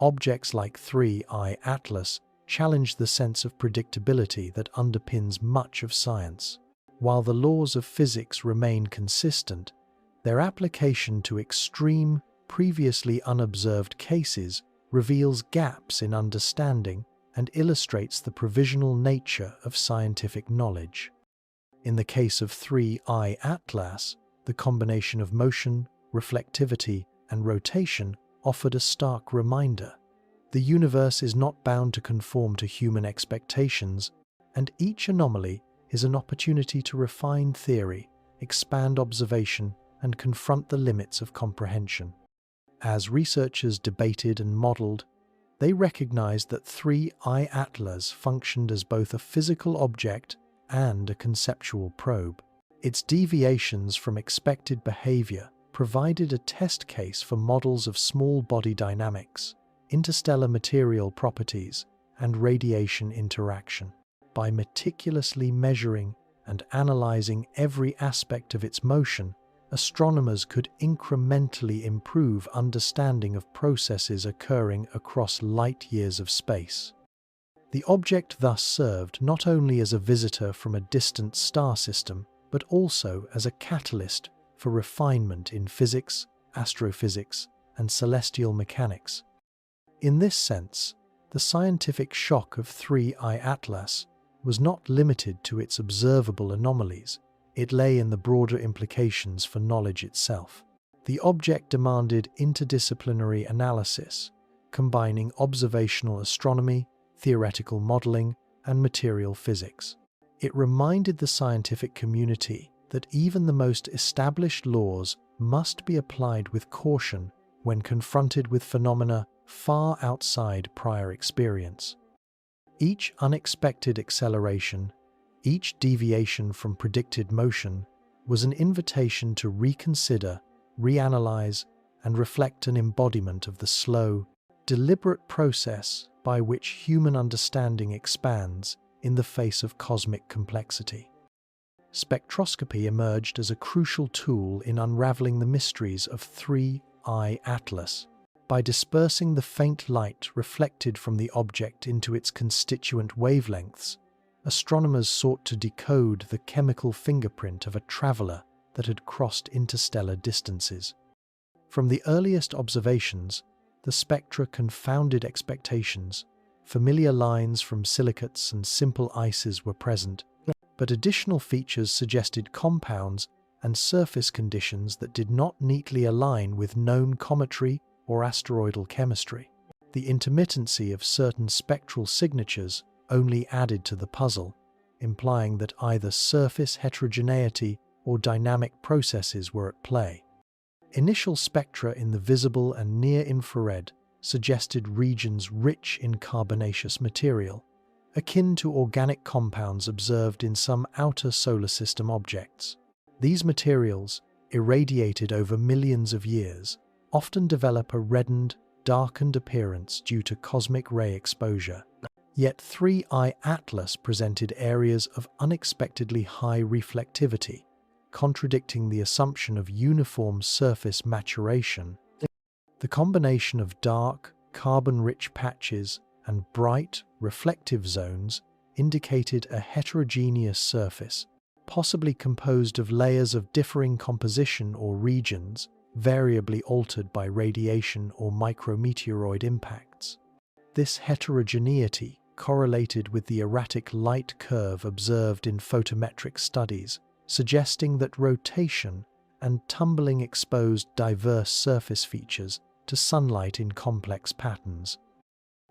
Objects like 3I Atlas challenged the sense of predictability that underpins much of science. While the laws of physics remain consistent, their application to extreme, previously unobserved cases reveals gaps in understanding and illustrates the provisional nature of scientific knowledge. In the case of 3I Atlas, the combination of motion, reflectivity, and rotation offered a stark reminder. The universe is not bound to conform to human expectations, and each anomaly is an opportunity to refine theory, expand observation, and confront the limits of comprehension. As researchers debated and modeled, they recognized that 3I Atlas functioned as both a physical object and a conceptual probe. Its deviations from expected behavior provided a test case for models of small body dynamics, interstellar material properties, and radiation interaction. By meticulously measuring and analyzing every aspect of its motion, astronomers could incrementally improve understanding of processes occurring across light years of space. The object thus served not only as a visitor from a distant star system, but also as a catalyst for refinement in physics, astrophysics, and celestial mechanics. In this sense, the scientific shock of 3I Atlas was not limited to its observable anomalies. It lay in the broader implications for knowledge itself. The object demanded interdisciplinary analysis, combining observational astronomy, theoretical modeling, and material physics. It reminded the scientific community that even the most established laws must be applied with caution when confronted with phenomena far outside prior experience. Each unexpected acceleration, each deviation from predicted motion, was an invitation to reconsider, reanalyze, and reflect an embodiment of the slow, deliberate process by which human understanding expands in the face of cosmic complexity. Spectroscopy emerged as a crucial tool in unraveling the mysteries of 3I Atlas. By dispersing the faint light reflected from the object into its constituent wavelengths, astronomers sought to decode the chemical fingerprint of a traveler that had crossed interstellar distances. From the earliest observations, the spectra confounded expectations. Familiar lines from silicates and simple ices were present, but additional features suggested compounds and surface conditions that did not neatly align with known cometry or asteroidal chemistry. The intermittency of certain spectral signatures only added to the puzzle, implying that either surface heterogeneity or dynamic processes were at play. Initial spectra in the visible and near-infrared suggested regions rich in carbonaceous material, akin to organic compounds observed in some outer solar system objects. These materials, irradiated over millions of years, often develop a reddened, darkened appearance due to cosmic ray exposure. Yet 3I Atlas presented areas of unexpectedly high reflectivity, contradicting the assumption of uniform surface maturation. The combination of dark, carbon-rich patches and bright, reflective zones indicated a heterogeneous surface, possibly composed of layers of differing composition or regions, variably altered by radiation or micrometeoroid impacts. This heterogeneity correlated with the erratic light curve observed in photometric studies, suggesting that rotation and tumbling exposed diverse surface features to sunlight in complex patterns.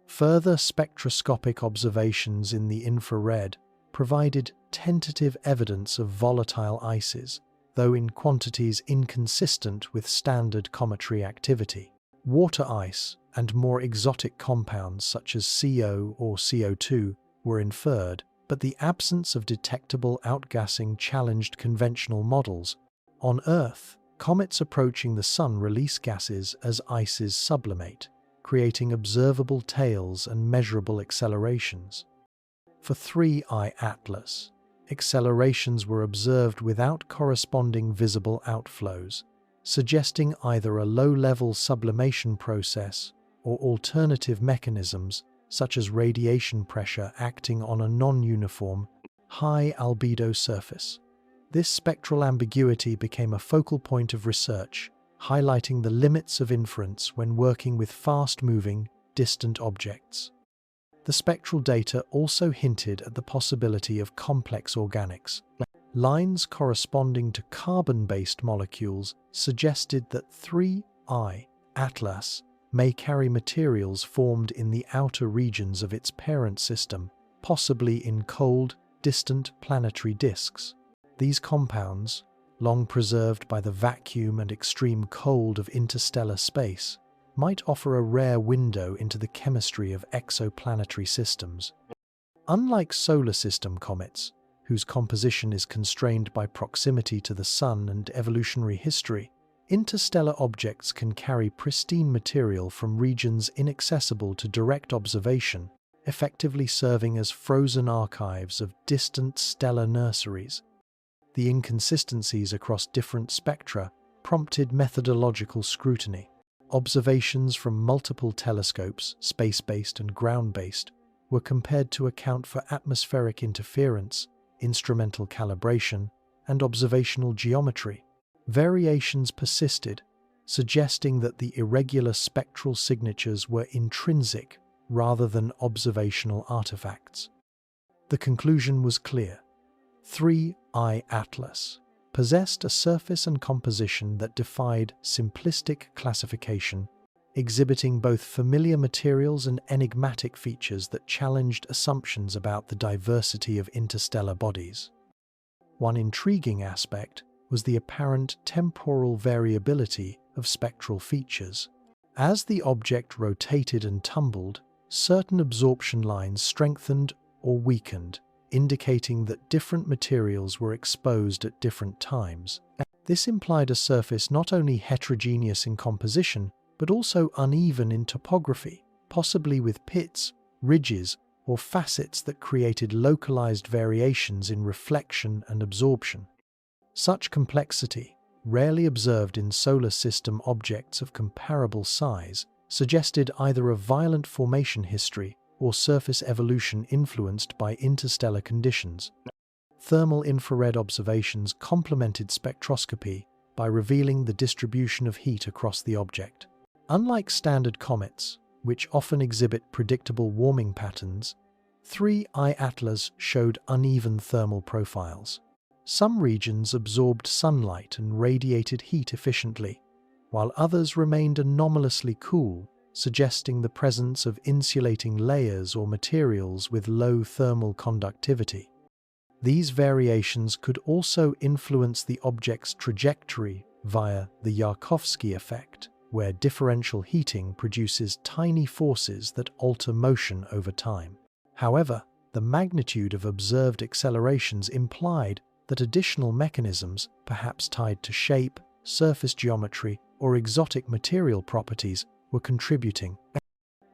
Further spectroscopic observations in the infrared provided tentative evidence of volatile ices, though in quantities inconsistent with standard cometry activity. Water ice and more exotic compounds such as CO or CO2 were inferred, but the absence of detectable outgassing challenged conventional models. On Earth, comets approaching the Sun release gases as ices sublimate, creating observable tails and measurable accelerations. For 3I Atlas, accelerations were observed without corresponding visible outflows, suggesting either a low-level sublimation process or alternative mechanisms such as radiation pressure acting on a non-uniform, high-albedo surface. This spectral ambiguity became a focal point of research, highlighting the limits of inference when working with fast-moving, distant objects. The spectral data also hinted at the possibility of complex organics. Lines corresponding to carbon-based molecules suggested that 3I Atlas may carry materials formed in the outer regions of its parent system, possibly in cold, distant planetary disks. These compounds, long preserved by the vacuum and extreme cold of interstellar space, might offer a rare window into the chemistry of exoplanetary systems. Unlike solar system comets, whose composition is constrained by proximity to the Sun and evolutionary history, interstellar objects can carry pristine material from regions inaccessible to direct observation, effectively serving as frozen archives of distant stellar nurseries. The inconsistencies across different spectra prompted methodological scrutiny. Observations from multiple telescopes, space-based and ground-based, were compared to account for atmospheric interference, instrumental calibration, and observational geometry. Variations persisted, suggesting that the irregular spectral signatures were intrinsic rather than observational artifacts. The conclusion was clear. 3I Atlas possessed a surface and composition that defied simplistic classification, exhibiting both familiar materials and enigmatic features that challenged assumptions about the diversity of interstellar bodies. One intriguing aspect was the apparent temporal variability of spectral features. As the object rotated and tumbled, certain absorption lines strengthened or weakened, indicating that different materials were exposed at different times. This implied a surface not only heterogeneous in composition, but also uneven in topography. possibly with pits, ridges, or facets that created localized variations in reflection and absorption. Such complexity, rarely observed in solar system objects of comparable size, suggested either a violent formation history or surface evolution influenced by interstellar conditions. Thermal infrared observations complemented spectroscopy by revealing the distribution of heat across the object. Unlike standard comets, which often exhibit predictable warming patterns, 3I Atlas showed uneven thermal profiles. Some regions absorbed sunlight and radiated heat efficiently, while others remained anomalously cool, suggesting the presence of insulating layers or materials with low thermal conductivity. These variations could also influence the object's trajectory via the Yarkovsky effect, where differential heating produces tiny forces that alter motion over time. However, the magnitude of observed accelerations implied that additional mechanisms, perhaps tied to shape, surface geometry, or exotic material properties, were contributing.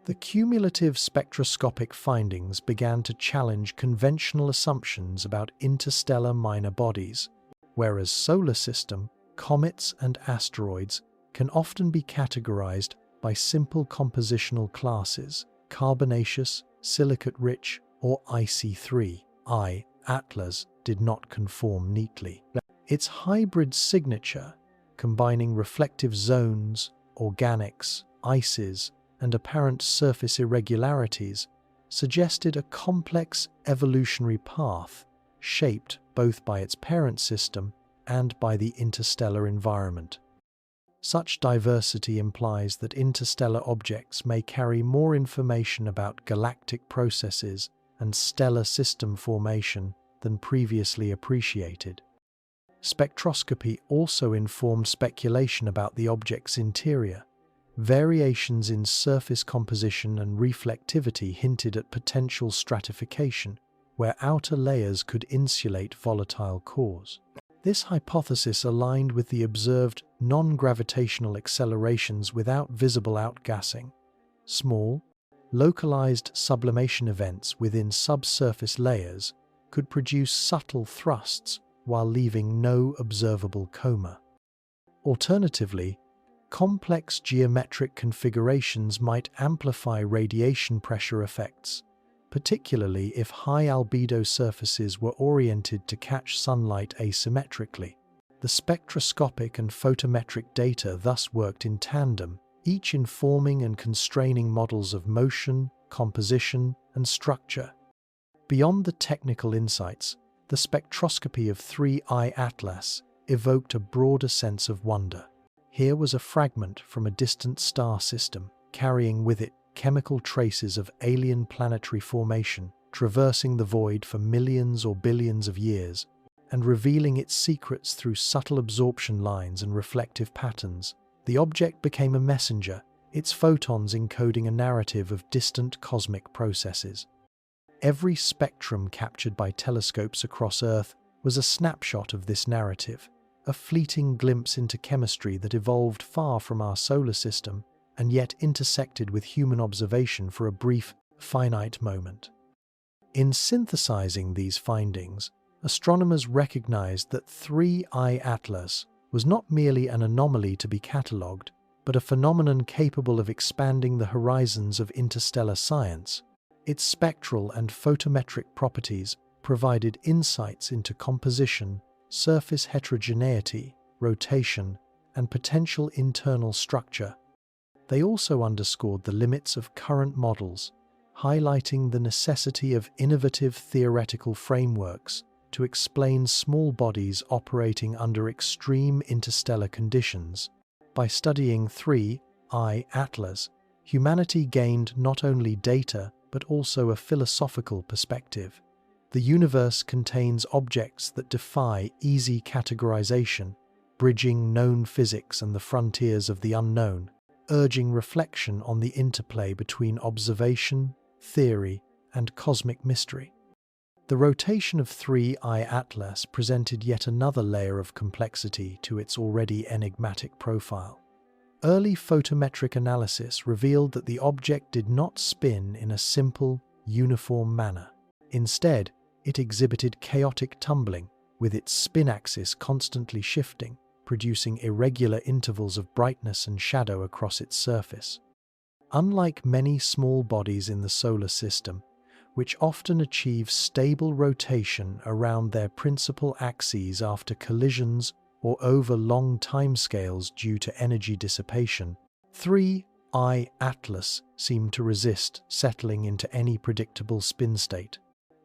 The cumulative spectroscopic findings began to challenge conventional assumptions about interstellar minor bodies, whereas solar system, comets, and asteroids can often be categorized by simple compositional classes, carbonaceous, silicate-rich, or icy. 3I Atlas did not conform neatly. Its hybrid signature, combining reflective zones, organics, ices, and apparent surface irregularities, suggested a complex evolutionary path shaped both by its parent system and by the interstellar environment. Such diversity implies that interstellar objects may carry more information about galactic processes and stellar system formation than previously appreciated. Spectroscopy also informed speculation about the object's interior. Variations in surface composition and reflectivity hinted at potential stratification, where outer layers could insulate volatile cores. This hypothesis aligned with the observed non-gravitational accelerations without visible outgassing. Small, localized sublimation events within subsurface layers could produce subtle thrusts while leaving no observable coma. Alternatively, complex geometric configurations might amplify radiation pressure effects, particularly if high albedo surfaces were oriented to catch sunlight asymmetrically. The spectroscopic and photometric data thus worked in tandem, each informing and constraining models of motion, composition, and structure. Beyond the technical insights, the spectroscopy of 3I Atlas evoked a broader sense of wonder. Here was a fragment from a distant star system, carrying with it chemical traces of alien planetary formation, traversing the void for millions or billions of years, and revealing its secrets through subtle absorption lines and reflective patterns. The object became a messenger, its photons encoding a narrative of distant cosmic processes. Every spectrum captured by telescopes across Earth was a snapshot of this narrative, a fleeting glimpse into chemistry that evolved far from our solar system and yet intersected with human observation for a brief, finite moment. In synthesizing these findings, astronomers recognized that 3I Atlas was not merely an anomaly to be catalogued, but a phenomenon capable of expanding the horizons of interstellar science. Its spectral and photometric properties provided insights into composition, surface heterogeneity, rotation, and potential internal structure. They also underscored the limits of current models, highlighting the necessity of innovative theoretical frameworks to explain small bodies operating under extreme interstellar conditions. By studying 3I Atlas, humanity gained not only data but also a philosophical perspective. The universe contains objects that defy easy categorization, bridging known physics and the frontiers of the unknown, urging reflection on the interplay between observation, theory, and cosmic mystery. The rotation of 3I Atlas presented yet another layer of complexity to its already enigmatic profile. Early photometric analysis revealed that the object did not spin in a simple, uniform manner. Instead, it exhibited chaotic tumbling, with its spin axis constantly shifting, producing irregular intervals of brightness and shadow across its surface. Unlike many small bodies in the solar system, which often achieve stable rotation around their principal axes after collisions or over long timescales due to energy dissipation, 3I Atlas seemed to resist settling into any predictable spin state.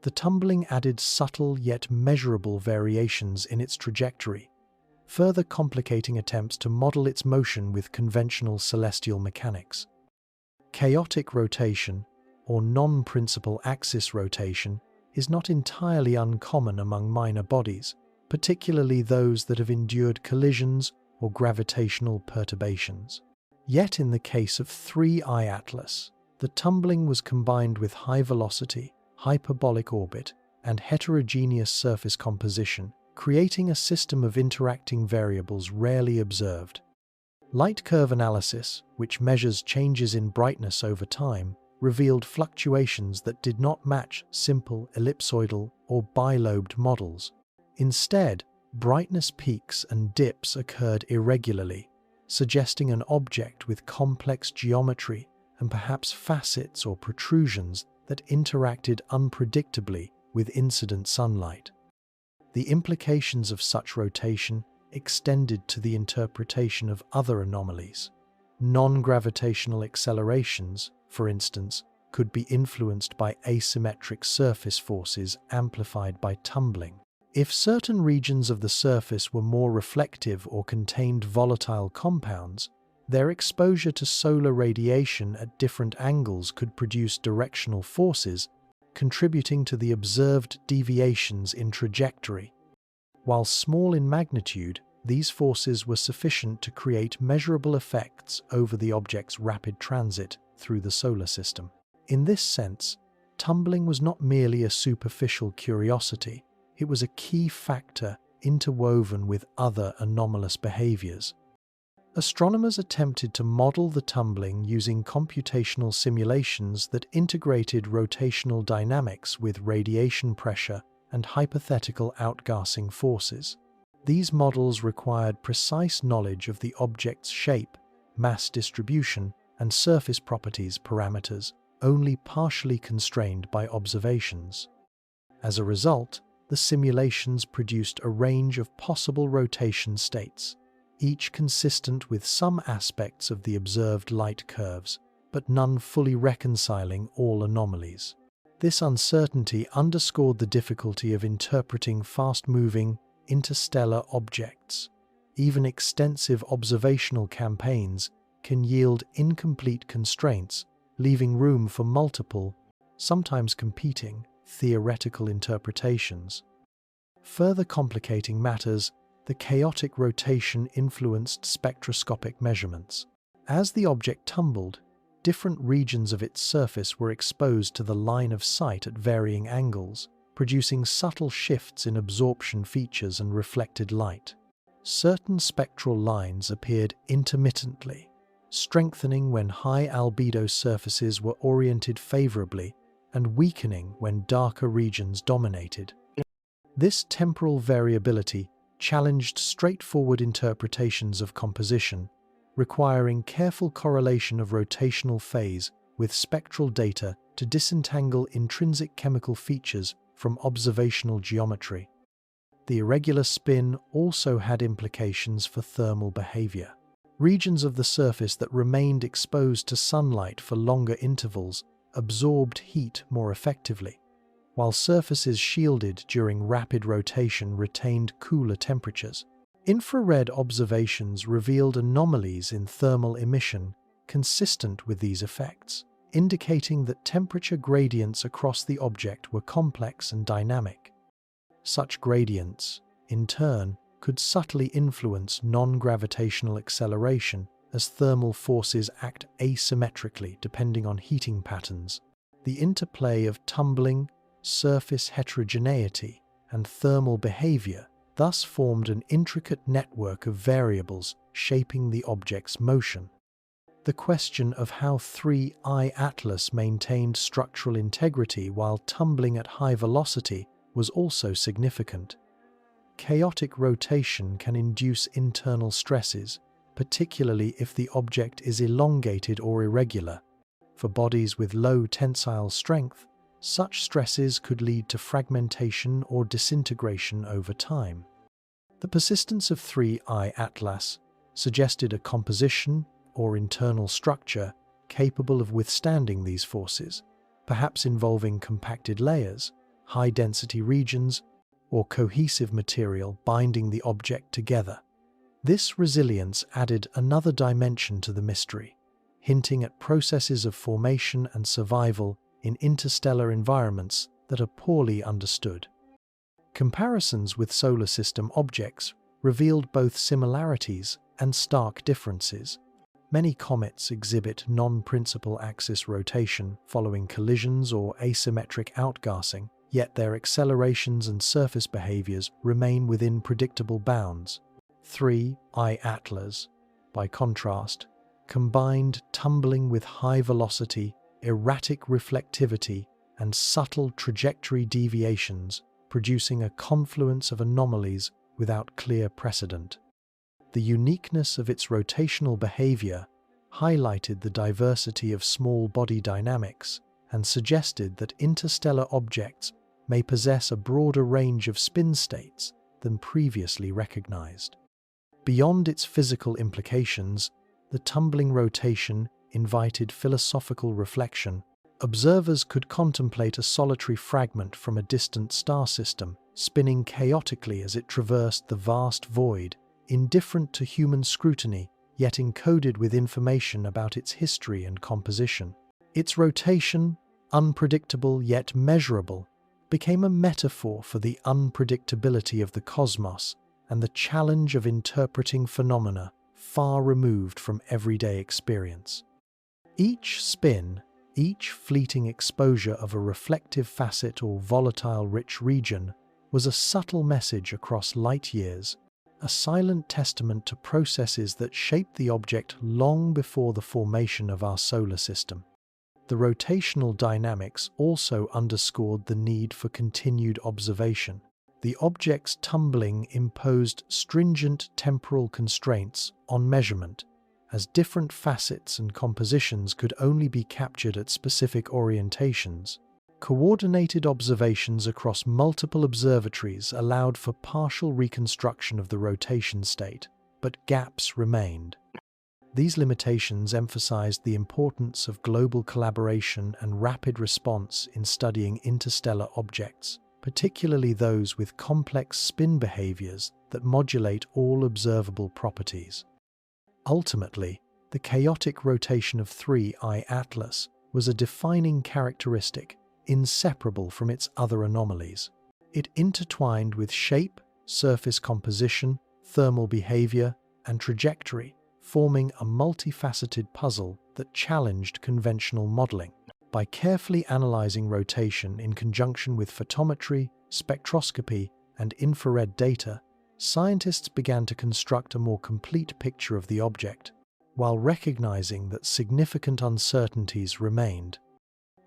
The tumbling added subtle yet measurable variations in its trajectory, further complicating attempts to model its motion with conventional celestial mechanics. Chaotic rotation, or non-principal axis rotation, is not entirely uncommon among minor bodies, particularly those that have endured collisions or gravitational perturbations. Yet in the case of 3I Atlas, the tumbling was combined with high velocity, hyperbolic orbit, and heterogeneous surface composition, creating a system of interacting variables rarely observed. Light curve analysis, which measures changes in brightness over time, revealed fluctuations that did not match simple ellipsoidal or bilobed models. Instead, brightness peaks and dips occurred irregularly, suggesting an object with complex geometry and perhaps facets or protrusions that interacted unpredictably with incident sunlight. The implications of such rotation extended to the interpretation of other anomalies. Non-gravitational accelerations, for instance, could be influenced by asymmetric surface forces amplified by tumbling. If certain regions of the surface were more reflective or contained volatile compounds, their exposure to solar radiation at different angles could produce directional forces, contributing to the observed deviations in trajectory. While small in magnitude, these forces were sufficient to create measurable effects over the object's rapid transit through the solar system. In this sense, tumbling was not merely a superficial curiosity, it was a key factor interwoven with other anomalous behaviors. Astronomers attempted to model the tumbling using computational simulations that integrated rotational dynamics with radiation pressure and hypothetical outgassing forces. These models required precise knowledge of the object's shape, mass distribution, and surface properties parameters, only partially constrained by observations. As a result, the simulations produced a range of possible rotation states, each consistent with some aspects of the observed light curves, but none fully reconciling all anomalies. This uncertainty underscored the difficulty of interpreting fast-moving, interstellar objects. Even extensive observational campaigns can yield incomplete constraints, leaving room for multiple, sometimes competing, theoretical interpretations. Further complicating matters, the chaotic rotation influenced spectroscopic measurements. As the object tumbled, different regions of its surface were exposed to the line of sight at varying angles, producing subtle shifts in absorption features and reflected light. Certain spectral lines appeared intermittently, strengthening when high albedo surfaces were oriented favorably and weakening when darker regions dominated. This temporal variability challenged straightforward interpretations of composition, requiring careful correlation of rotational phase with spectral data to disentangle intrinsic chemical features from observational geometry. The irregular spin also had implications for thermal behavior. Regions of the surface that remained exposed to sunlight for longer intervals absorbed heat more effectively, while surfaces shielded during rapid rotation retained cooler temperatures. Infrared observations revealed anomalies in thermal emission consistent with these effects, indicating that temperature gradients across the object were complex and dynamic. Such gradients, in turn, could subtly influence non-gravitational acceleration as thermal forces act asymmetrically depending on heating patterns. The interplay of tumbling, surface heterogeneity, and thermal behavior thus formed an intricate network of variables shaping the object's motion. The question of how 3I Atlas maintained structural integrity while tumbling at high velocity was also significant. Chaotic rotation can induce internal stresses, particularly if the object is elongated or irregular. For bodies with low tensile strength, such stresses could lead to fragmentation or disintegration over time. The persistence of 3I Atlas suggested a composition or internal structure capable of withstanding these forces, perhaps involving compacted layers, high-density regions, or cohesive material binding the object together. This resilience added another dimension to the mystery, hinting at processes of formation and survival in interstellar environments that are poorly understood. Comparisons with solar system objects revealed both similarities and stark differences. Many comets exhibit non-principal axis rotation following collisions or asymmetric outgassing, yet their accelerations and surface behaviors remain within predictable bounds. 3I Atlas, by contrast, combined tumbling with high velocity, erratic reflectivity, and subtle trajectory deviations, producing a confluence of anomalies without clear precedent. The uniqueness of its rotational behavior highlighted the diversity of small body dynamics and suggested that interstellar objects may possess a broader range of spin states than previously recognized. Beyond its physical implications, the tumbling rotation invited philosophical reflection. Observers could contemplate a solitary fragment from a distant star system, spinning chaotically as it traversed the vast void, indifferent to human scrutiny, yet encoded with information about its history and composition. Its rotation, unpredictable yet measurable, became a metaphor for the unpredictability of the cosmos and the challenge of interpreting phenomena far removed from everyday experience. Each spin, each fleeting exposure of a reflective facet or volatile-rich region was a subtle message across light years, a silent testament to processes that shaped the object long before the formation of our solar system. The rotational dynamics also underscored the need for continued observation. The object's tumbling imposed stringent temporal constraints on measurement, as different facets and compositions could only be captured at specific orientations. Coordinated observations across multiple observatories allowed for partial reconstruction of the rotation state, but gaps remained. These limitations emphasized the importance of global collaboration and rapid response in studying interstellar objects, particularly those with complex spin behaviors that modulate all observable properties. Ultimately, the chaotic rotation of 3I Atlas was a defining characteristic, inseparable from its other anomalies. It intertwined with shape, surface composition, thermal behavior, and trajectory, forming a multifaceted puzzle that challenged conventional modeling. By carefully analyzing rotation in conjunction with photometry, spectroscopy, and infrared data, scientists began to construct a more complete picture of the object, while recognizing that significant uncertainties remained.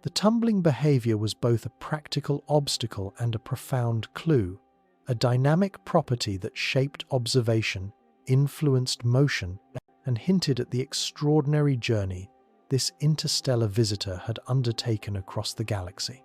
The tumbling behavior was both a practical obstacle and a profound clue, a dynamic property that shaped observation, influenced motion, and hinted at the extraordinary journey this interstellar visitor had undertaken across the galaxy.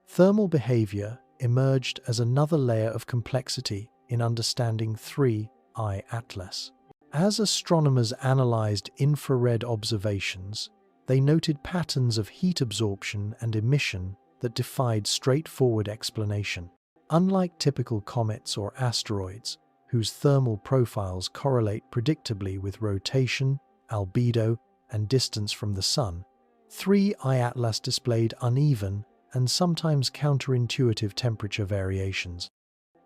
Thermal behavior emerged as another layer of complexity in understanding 3I Atlas. As astronomers analyzed infrared observations, they noted patterns of heat absorption and emission that defied straightforward explanation. Unlike typical comets or asteroids, whose thermal profiles correlate predictably with rotation, albedo, and distance from the Sun, 3I Atlas displayed uneven and sometimes counterintuitive temperature variations.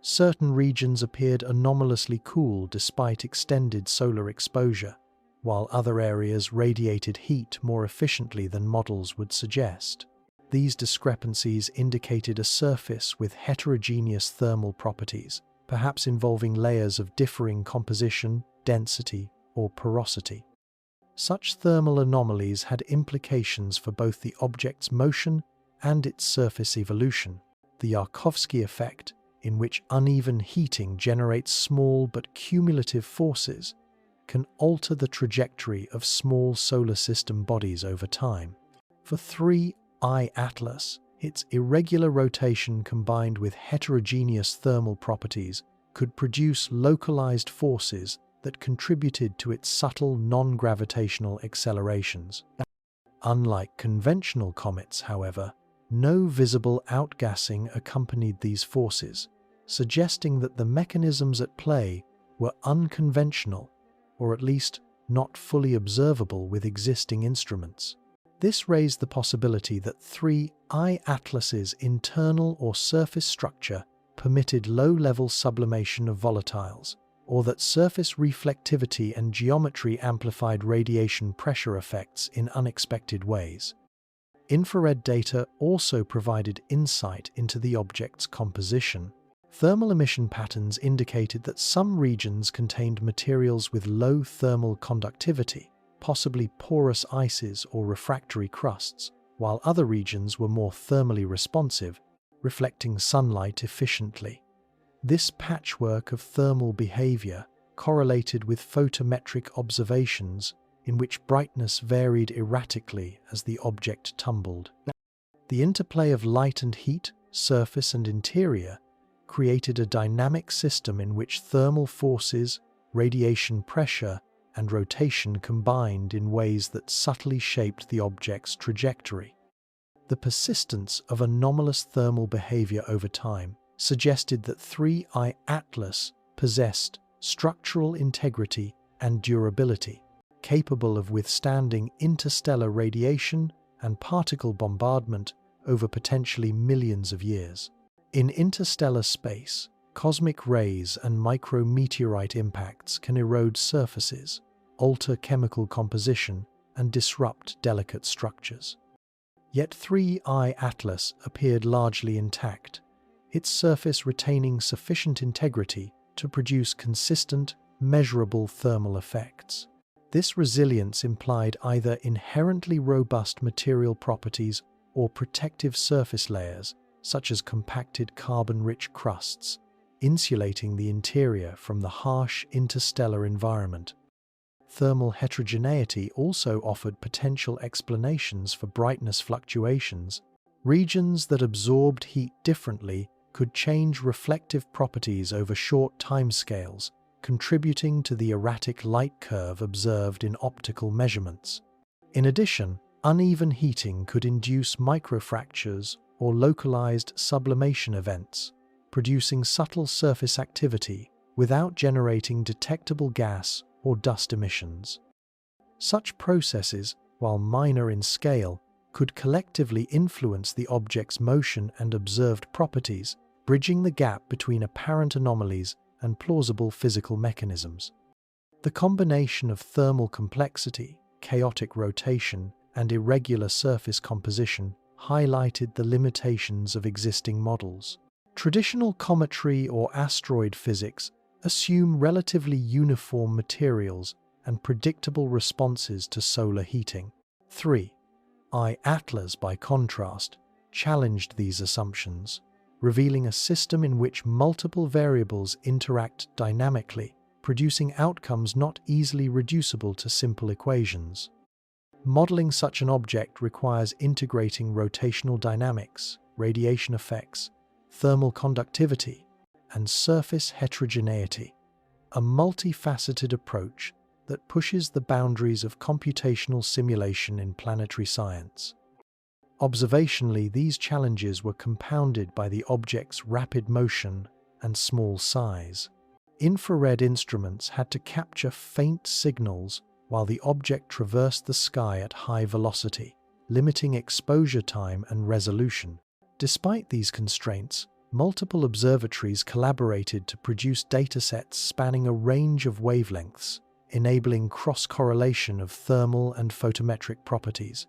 Certain regions appeared anomalously cool despite extended solar exposure, while other areas radiated heat more efficiently than models would suggest. These discrepancies indicated a surface with heterogeneous thermal properties, perhaps involving layers of differing composition, density, or porosity. Such thermal anomalies had implications for both the object's motion and its surface evolution. The Yarkovsky effect, in which uneven heating generates small but cumulative forces, can alter the trajectory of small solar system bodies over time. For 3I Atlas, its irregular rotation combined with heterogeneous thermal properties could produce localized forces that contributed to its subtle non-gravitational accelerations. Unlike conventional comets, however, no visible outgassing accompanied these forces, suggesting that the mechanisms at play were unconventional, or at least not fully observable with existing instruments. This raised the possibility that 3I Atlas's internal or surface structure permitted low-level sublimation of volatiles, or that surface reflectivity and geometry amplified radiation pressure effects in unexpected ways. Infrared data also provided insight into the object's composition. Thermal emission patterns indicated that some regions contained materials with low thermal conductivity, possibly porous ices or refractory crusts, while other regions were more thermally responsive, reflecting sunlight efficiently. This patchwork of thermal behavior correlated with photometric observations in which brightness varied erratically as the object tumbled. The interplay of light and heat, surface and interior, created a dynamic system in which thermal forces, radiation pressure, and rotation combined in ways that subtly shaped the object's trajectory. The persistence of anomalous thermal behavior over time suggested that 3I Atlas possessed structural integrity and durability, capable of withstanding interstellar radiation and particle bombardment over potentially millions of years. In interstellar space, cosmic rays and micrometeorite impacts can erode surfaces, alter chemical composition, and disrupt delicate structures. Yet 3I Atlas appeared largely intact, its surface retaining sufficient integrity to produce consistent, measurable thermal effects. This resilience implied either inherently robust material properties or protective surface layers, such as compacted carbon-rich crusts, insulating the interior from the harsh interstellar environment. Thermal heterogeneity also offered potential explanations for brightness fluctuations. Regions that absorbed heat differently could change reflective properties over short timescales, contributing to the erratic light curve observed in optical measurements. In addition, uneven heating could induce microfractures or localized sublimation events, producing subtle surface activity without generating detectable gas or dust emissions. Such processes, while minor in scale, could collectively influence the object's motion and observed properties, bridging the gap between apparent anomalies and plausible physical mechanisms. The combination of thermal complexity, chaotic rotation, and irregular surface composition highlighted the limitations of existing models. Traditional cometry or asteroid physics assume relatively uniform materials and predictable responses to solar heating. 3I Atlas, by contrast, challenged these assumptions, revealing a system in which multiple variables interact dynamically, producing outcomes not easily reducible to simple equations. Modeling such an object requires integrating rotational dynamics, radiation effects, thermal conductivity, and surface heterogeneity, a multifaceted approach that pushes the boundaries of computational simulation in planetary science. Observationally, these challenges were compounded by the object's rapid motion and small size. Infrared instruments had to capture faint signals while the object traversed the sky at high velocity, limiting exposure time and resolution. Despite these constraints, multiple observatories collaborated to produce datasets spanning a range of wavelengths, enabling cross-correlation of thermal and photometric properties.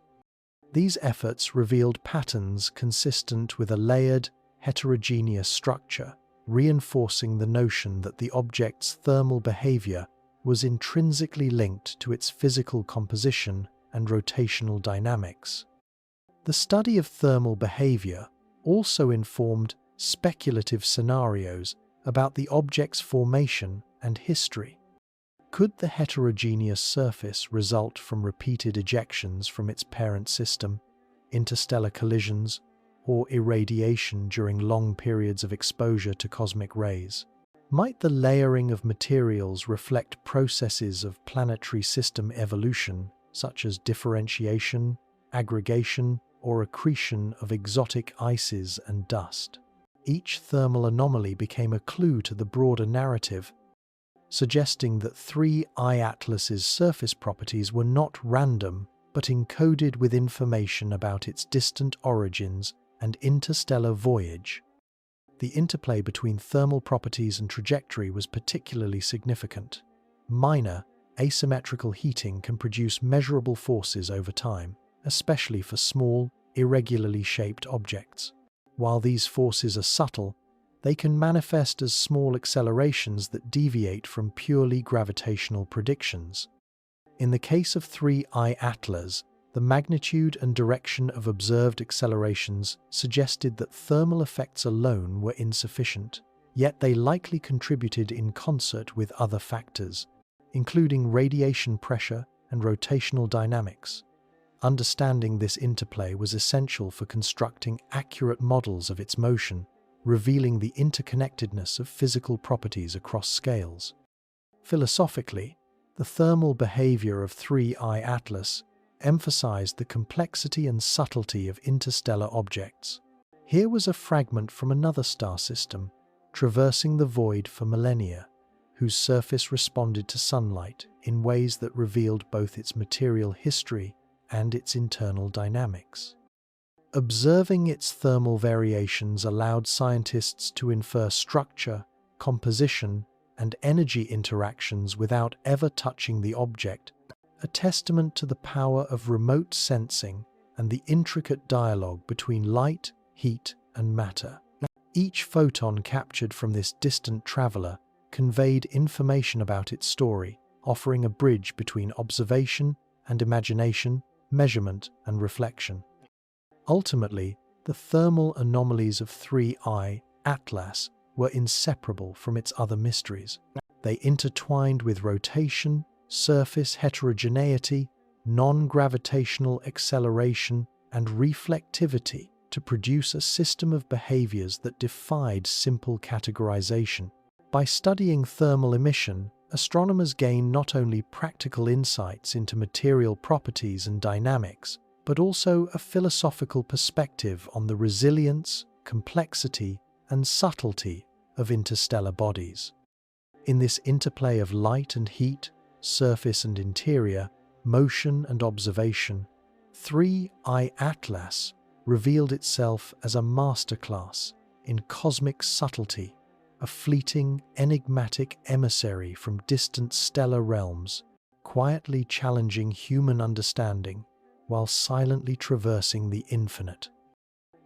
These efforts revealed patterns consistent with a layered, heterogeneous structure, reinforcing the notion that the object's thermal behavior was intrinsically linked to its physical composition and rotational dynamics. The study of thermal behavior also informed speculative scenarios about the object's formation and history. Could the heterogeneous surface result from repeated ejections from its parent system, interstellar collisions, or irradiation during long periods of exposure to cosmic rays? Might the layering of materials reflect processes of planetary system evolution, such as differentiation, aggregation, or accretion of exotic ices and dust? Each thermal anomaly became a clue to the broader narrative, suggesting that 3I Atlas's surface properties were not random, but encoded with information about its distant origins and interstellar voyage. The interplay between thermal properties and trajectory was particularly significant. Minor, asymmetrical heating can produce measurable forces over time, especially for small, irregularly shaped objects. While these forces are subtle, they can manifest as small accelerations that deviate from purely gravitational predictions. In the case of 3I Atlas, the magnitude and direction of observed accelerations suggested that thermal effects alone were insufficient, yet they likely contributed in concert with other factors, including radiation pressure and rotational dynamics. Understanding this interplay was essential for constructing accurate models of its motion, revealing the interconnectedness of physical properties across scales. Philosophically, the thermal behavior of 3I Atlas emphasized the complexity and subtlety of interstellar objects. Here was a fragment from another star system, traversing the void for millennia, whose surface responded to sunlight in ways that revealed both its material history and its internal dynamics. Observing its thermal variations allowed scientists to infer structure, composition, and energy interactions without ever touching the object, a testament to the power of remote sensing and the intricate dialogue between light, heat, and matter. Each photon captured from this distant traveler conveyed information about its story, offering a bridge between observation and imagination, measurement and reflection. Ultimately, the thermal anomalies of 3I Atlas were inseparable from its other mysteries. They intertwined with rotation, surface heterogeneity, non-gravitational acceleration, and reflectivity to produce a system of behaviors that defied simple categorization. By studying thermal emission, astronomers gain not only practical insights into material properties and dynamics, but also a philosophical perspective on the resilience, complexity, and subtlety of interstellar bodies. In this interplay of light and heat, surface and interior, motion and observation, 3I Atlas revealed itself as a masterclass in cosmic subtlety, a fleeting, enigmatic emissary from distant stellar realms, quietly challenging human understanding while silently traversing the infinite.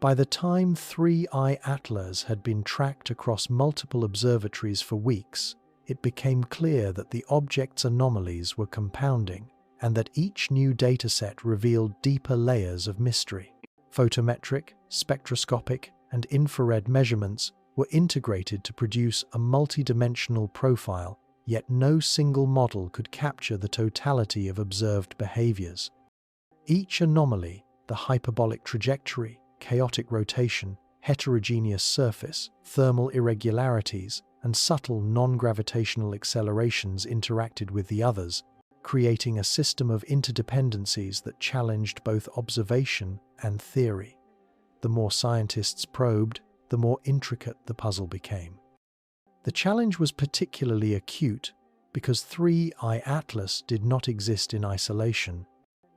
By the time 3I Atlas had been tracked across multiple observatories for weeks, it became clear that the object's anomalies were compounding and that each new dataset revealed deeper layers of mystery. Photometric, spectroscopic, and infrared measurements were integrated to produce a multidimensional profile, yet no single model could capture the totality of observed behaviors. Each anomaly, the hyperbolic trajectory, chaotic rotation, heterogeneous surface, thermal irregularities, and subtle non-gravitational accelerations interacted with the others, creating a system of interdependencies that challenged both observation and theory. The more scientists probed, the more intricate the puzzle became. The challenge was particularly acute because 3I Atlas did not exist in isolation.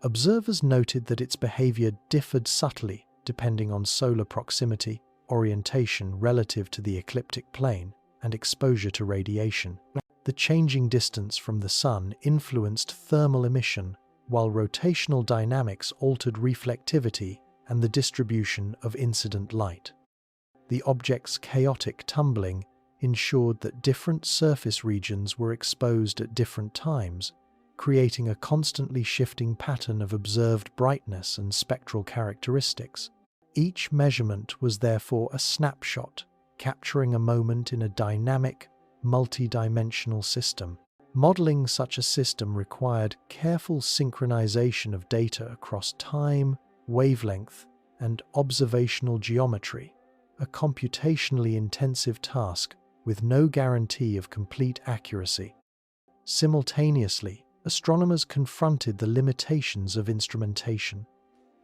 Observers noted that its behavior differed subtly depending on solar proximity, orientation relative to the ecliptic plane, and exposure to radiation. The changing distance from the Sun influenced thermal emission, while rotational dynamics altered reflectivity and the distribution of incident light. The object's chaotic tumbling ensured that different surface regions were exposed at different times, creating a constantly shifting pattern of observed brightness and spectral characteristics. Each measurement was therefore a snapshot, capturing a moment in a dynamic, multi-dimensional system. Modeling such a system required careful synchronization of data across time, wavelength, and observational geometry, a computationally intensive task with no guarantee of complete accuracy. Simultaneously, astronomers confronted the limitations of instrumentation.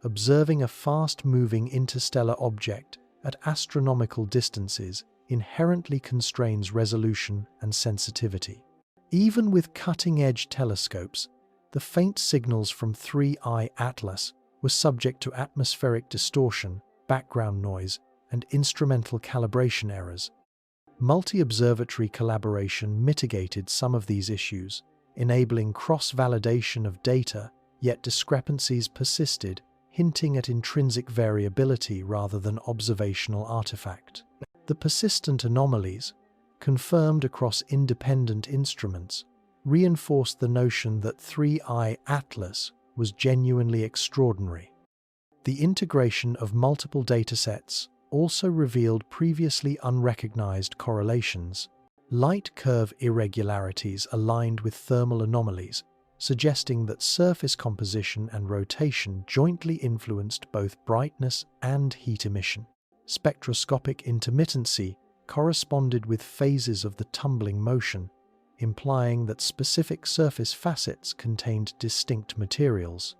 Observing a fast-moving interstellar object at astronomical distances inherently constrains resolution and sensitivity. Even with cutting-edge telescopes, the faint signals from 3I Atlas were subject to atmospheric distortion, background noise, and instrumental calibration errors. Multi-observatory collaboration mitigated some of these issues, enabling cross-validation of data, yet discrepancies persisted, hinting at intrinsic variability rather than observational artifact. The persistent anomalies, confirmed across independent instruments, reinforced the notion that 3I Atlas was genuinely extraordinary. The integration of multiple datasets also revealed previously unrecognized correlations. Light curve irregularities aligned with thermal anomalies, suggesting that surface composition and rotation jointly influenced both brightness and heat emission. Spectroscopic intermittency corresponded with phases of the tumbling motion, implying that specific surface facets contained distinct materials.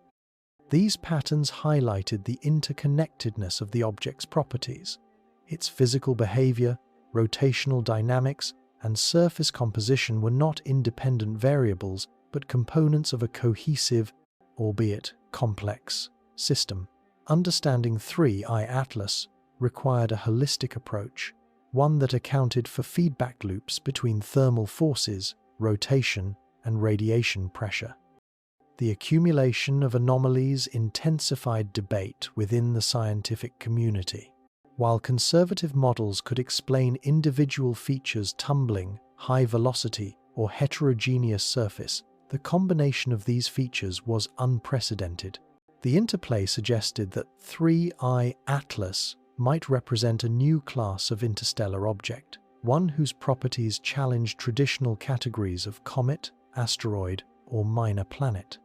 These patterns highlighted the interconnectedness of the object's properties. Its physical behavior, rotational dynamics, and surface composition were not independent variables, but components of a cohesive, albeit complex, system. Understanding 3I Atlas required a holistic approach, one that accounted for feedback loops between thermal forces, rotation, and radiation pressure. The accumulation of anomalies intensified debate within the scientific community. While conservative models could explain individual features tumbling, high velocity, or heterogeneous surface, the combination of these features was unprecedented. The interplay suggested that 3I Atlas might represent a new class of interstellar object, one whose properties challenged traditional categories of comet, asteroid, or minor planet.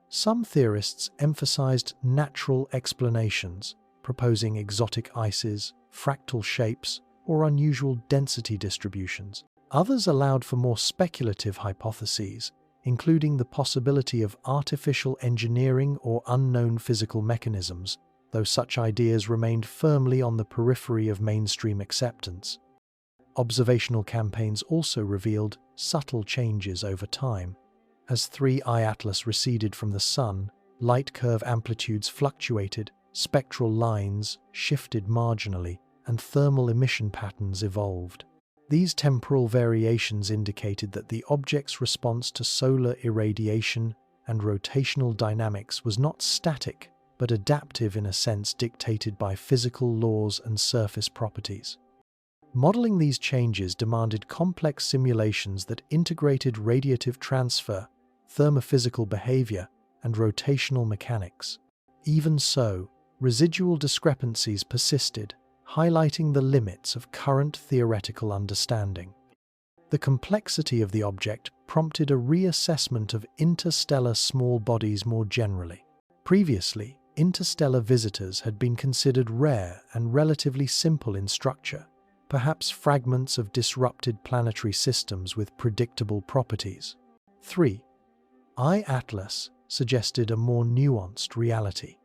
Some theorists emphasized natural explanations, proposing exotic ices, fractal shapes, or unusual density distributions. Others allowed for more speculative hypotheses, including the possibility of artificial engineering or unknown physical mechanisms, though such ideas remained firmly on the periphery of mainstream acceptance. Observational campaigns also revealed subtle changes over time. As 3I Atlas receded from the Sun, light curve amplitudes fluctuated, spectral lines shifted marginally, and thermal emission patterns evolved. These temporal variations indicated that the object's response to solar irradiation and rotational dynamics was not static, but adaptive in a sense dictated by physical laws and surface properties. Modeling these changes demanded complex simulations that integrated radiative transfer, thermophysical behavior, and rotational mechanics. Even so, residual discrepancies persisted, highlighting the limits of current theoretical understanding. The complexity of the object prompted a reassessment of interstellar small bodies more generally. Previously, interstellar visitors had been considered rare and relatively simple in structure, perhaps fragments of disrupted planetary systems with predictable properties. 3I Atlas suggested a more nuanced reality.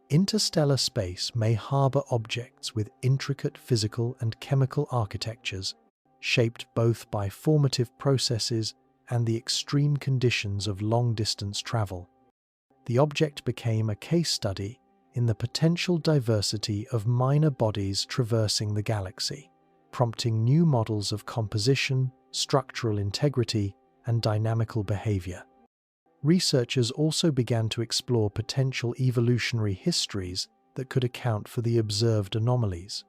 Interstellar space may harbor objects with intricate physical and chemical architectures, shaped both by formative processes and the extreme conditions of long-distance travel. The object became a case study in the potential diversity of minor bodies traversing the galaxy, prompting new models of composition, structural integrity, and dynamical behavior. Researchers also began to explore potential evolutionary histories that could account for the observed anomalies.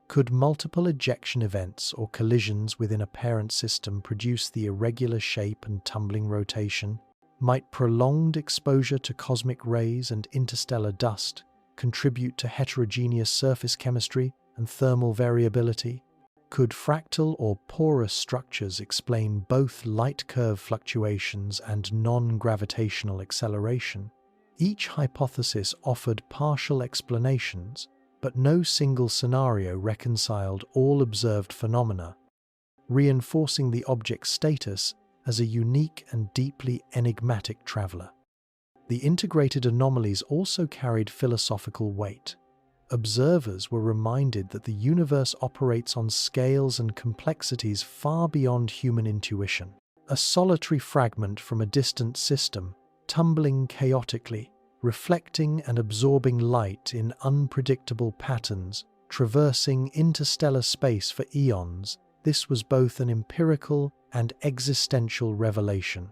Could multiple ejection events or collisions within a parent system produce the irregular shape and tumbling rotation? Might prolonged exposure to cosmic rays and interstellar dust contribute to heterogeneous surface chemistry and thermal variability? Could fractal or porous structures explain both light curve fluctuations and non-gravitational acceleration? Each hypothesis offered partial explanations, but no single scenario reconciled all observed phenomena, reinforcing the object's status as a unique and deeply enigmatic traveler. The integrated anomalies also carried philosophical weight. Observers were reminded that the universe operates on scales and complexities far beyond human intuition. A solitary fragment from a distant system, tumbling chaotically, reflecting and absorbing light in unpredictable patterns, traversing interstellar space for eons, this was both an empirical and existential revelation.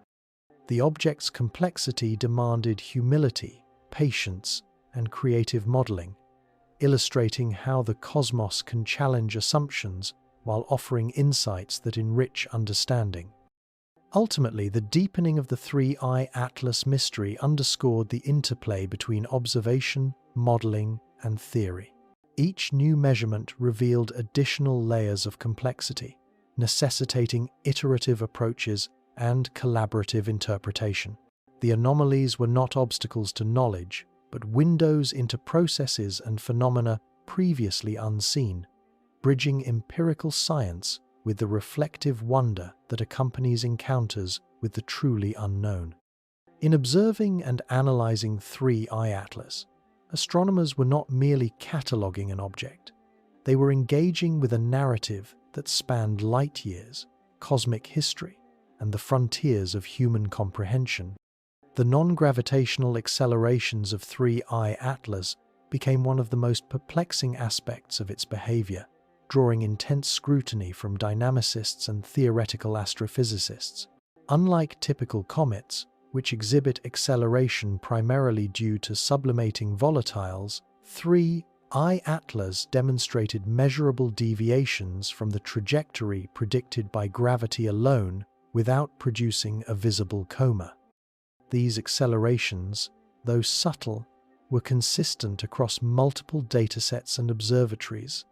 The object's complexity demanded humility, patience, and creative modeling, illustrating how the cosmos can challenge assumptions while offering insights that enrich understanding. Ultimately, the deepening of the 3I Atlas mystery underscored the interplay between observation, modeling, and theory. Each new measurement revealed additional layers of complexity, necessitating iterative approaches and collaborative interpretation. The anomalies were not obstacles to knowledge, but windows into processes and phenomena previously unseen, bridging empirical science with the reflective wonder that accompanies encounters with the truly unknown. In observing and analyzing 3I Atlas, astronomers were not merely cataloguing an object. They were engaging with a narrative that spanned light years, cosmic history, and the frontiers of human comprehension. The non-gravitational accelerations of 3I Atlas became one of the most perplexing aspects of its behavior, drawing intense scrutiny from dynamicists and theoretical astrophysicists. Unlike typical comets, which exhibit acceleration primarily due to sublimating volatiles, 3I Atlas demonstrated measurable deviations from the trajectory predicted by gravity alone without producing a visible coma. These accelerations, though subtle, were consistent across multiple datasets and observatories,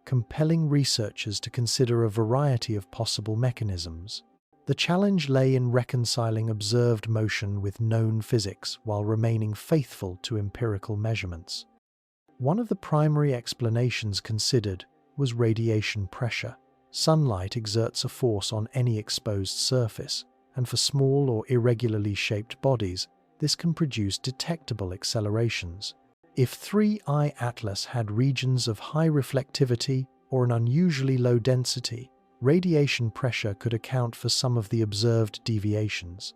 compelling researchers to consider a variety of possible mechanisms. The challenge lay in reconciling observed motion with known physics while remaining faithful to empirical measurements. One of the primary explanations considered was radiation pressure. Sunlight exerts a force on any exposed surface, and for small or irregularly shaped bodies, this can produce detectable accelerations. If 3I Atlas had regions of high reflectivity or an unusually low density, radiation pressure could account for some of the observed deviations.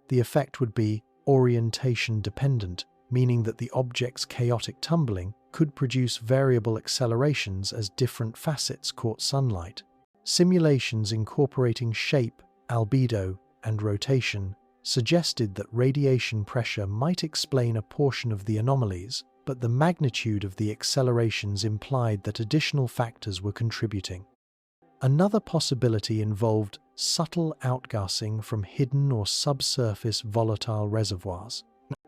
The effect would be orientation dependent, meaning that the object's chaotic tumbling could produce variable accelerations as different facets caught sunlight. Simulations incorporating shape, albedo, and rotation suggested that radiation pressure might explain a portion of the anomalies, but the magnitude of the accelerations implied that additional factors were contributing. Another possibility involved subtle outgassing from hidden or subsurface volatile reservoirs.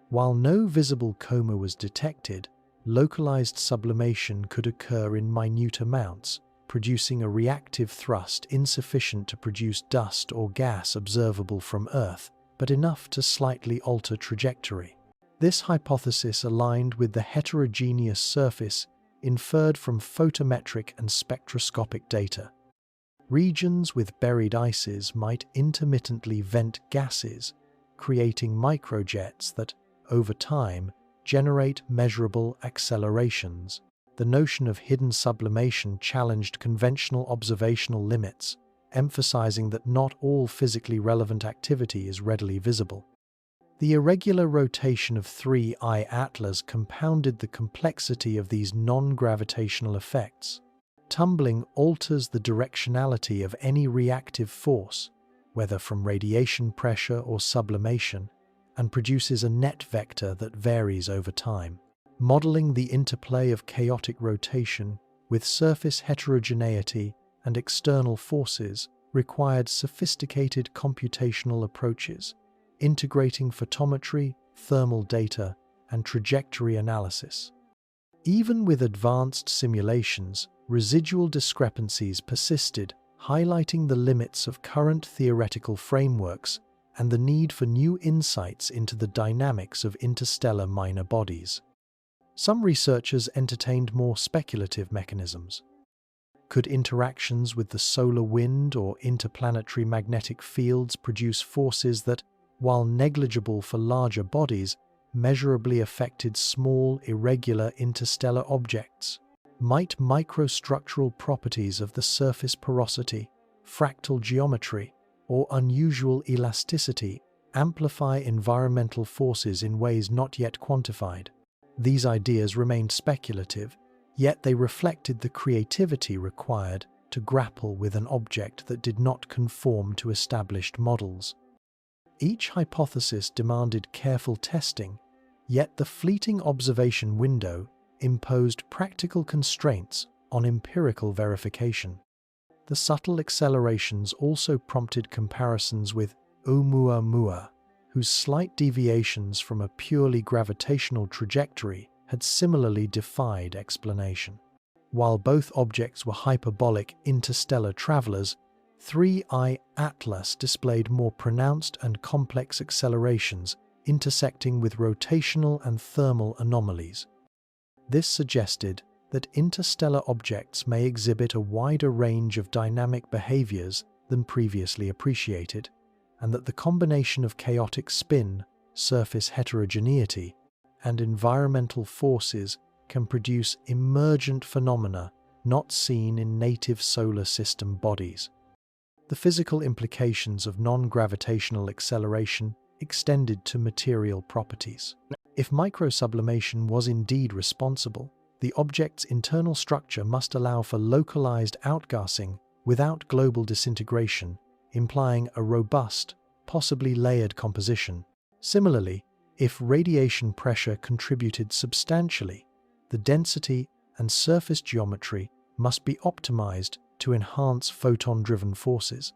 While no visible coma was detected, localized sublimation could occur in minute amounts, producing a reactive thrust insufficient to produce dust or gas observable from Earth, but enough to slightly alter trajectory. This hypothesis aligned with the heterogeneous surface inferred from photometric and spectroscopic data. Regions with buried ices might intermittently vent gases, creating microjets that, over time, generate measurable accelerations. The notion of hidden sublimation challenged conventional observational limits, emphasizing that not all physically relevant activity is readily visible. The irregular rotation of 3I Atlas compounded the complexity of these non-gravitational effects. Tumbling alters the directionality of any reactive force, whether from radiation pressure or sublimation, and produces a net vector that varies over time. Modeling the interplay of chaotic rotation with surface heterogeneity and external forces required sophisticated computational approaches, integrating photometry, thermal data, and trajectory analysis. Even with advanced simulations, residual discrepancies persisted, highlighting the limits of current theoretical frameworks and the need for new insights into the dynamics of interstellar minor bodies. Some researchers entertained more speculative mechanisms. Could interactions with the solar wind or interplanetary magnetic fields produce forces that, while negligible for larger bodies, measurably affected small, irregular interstellar objects? Might microstructural properties of the surface porosity, fractal geometry, or unusual elasticity amplify environmental forces in ways not yet quantified? These ideas remained speculative, yet they reflected the creativity required to grapple with an object that did not conform to established models. Each hypothesis demanded careful testing, yet the fleeting observation window imposed practical constraints on empirical verification. The subtle accelerations also prompted comparisons with Oumuamua, whose slight deviations from a purely gravitational trajectory had similarly defied explanation. While both objects were hyperbolic interstellar travelers, 3I Atlas displayed more pronounced and complex accelerations, intersecting with rotational and thermal anomalies. This suggested that interstellar objects may exhibit a wider range of dynamic behaviors than previously appreciated, and that the combination of chaotic spin, surface heterogeneity, and environmental forces can produce emergent phenomena not seen in native solar system bodies. The physical implications of non-gravitational acceleration extended to material properties. If microsublimation was indeed responsible, the object's internal structure must allow for localized outgassing without global disintegration, implying a robust, possibly layered composition. Similarly, if radiation pressure contributed substantially, the density and surface geometry must be optimized to enhance photon-driven forces.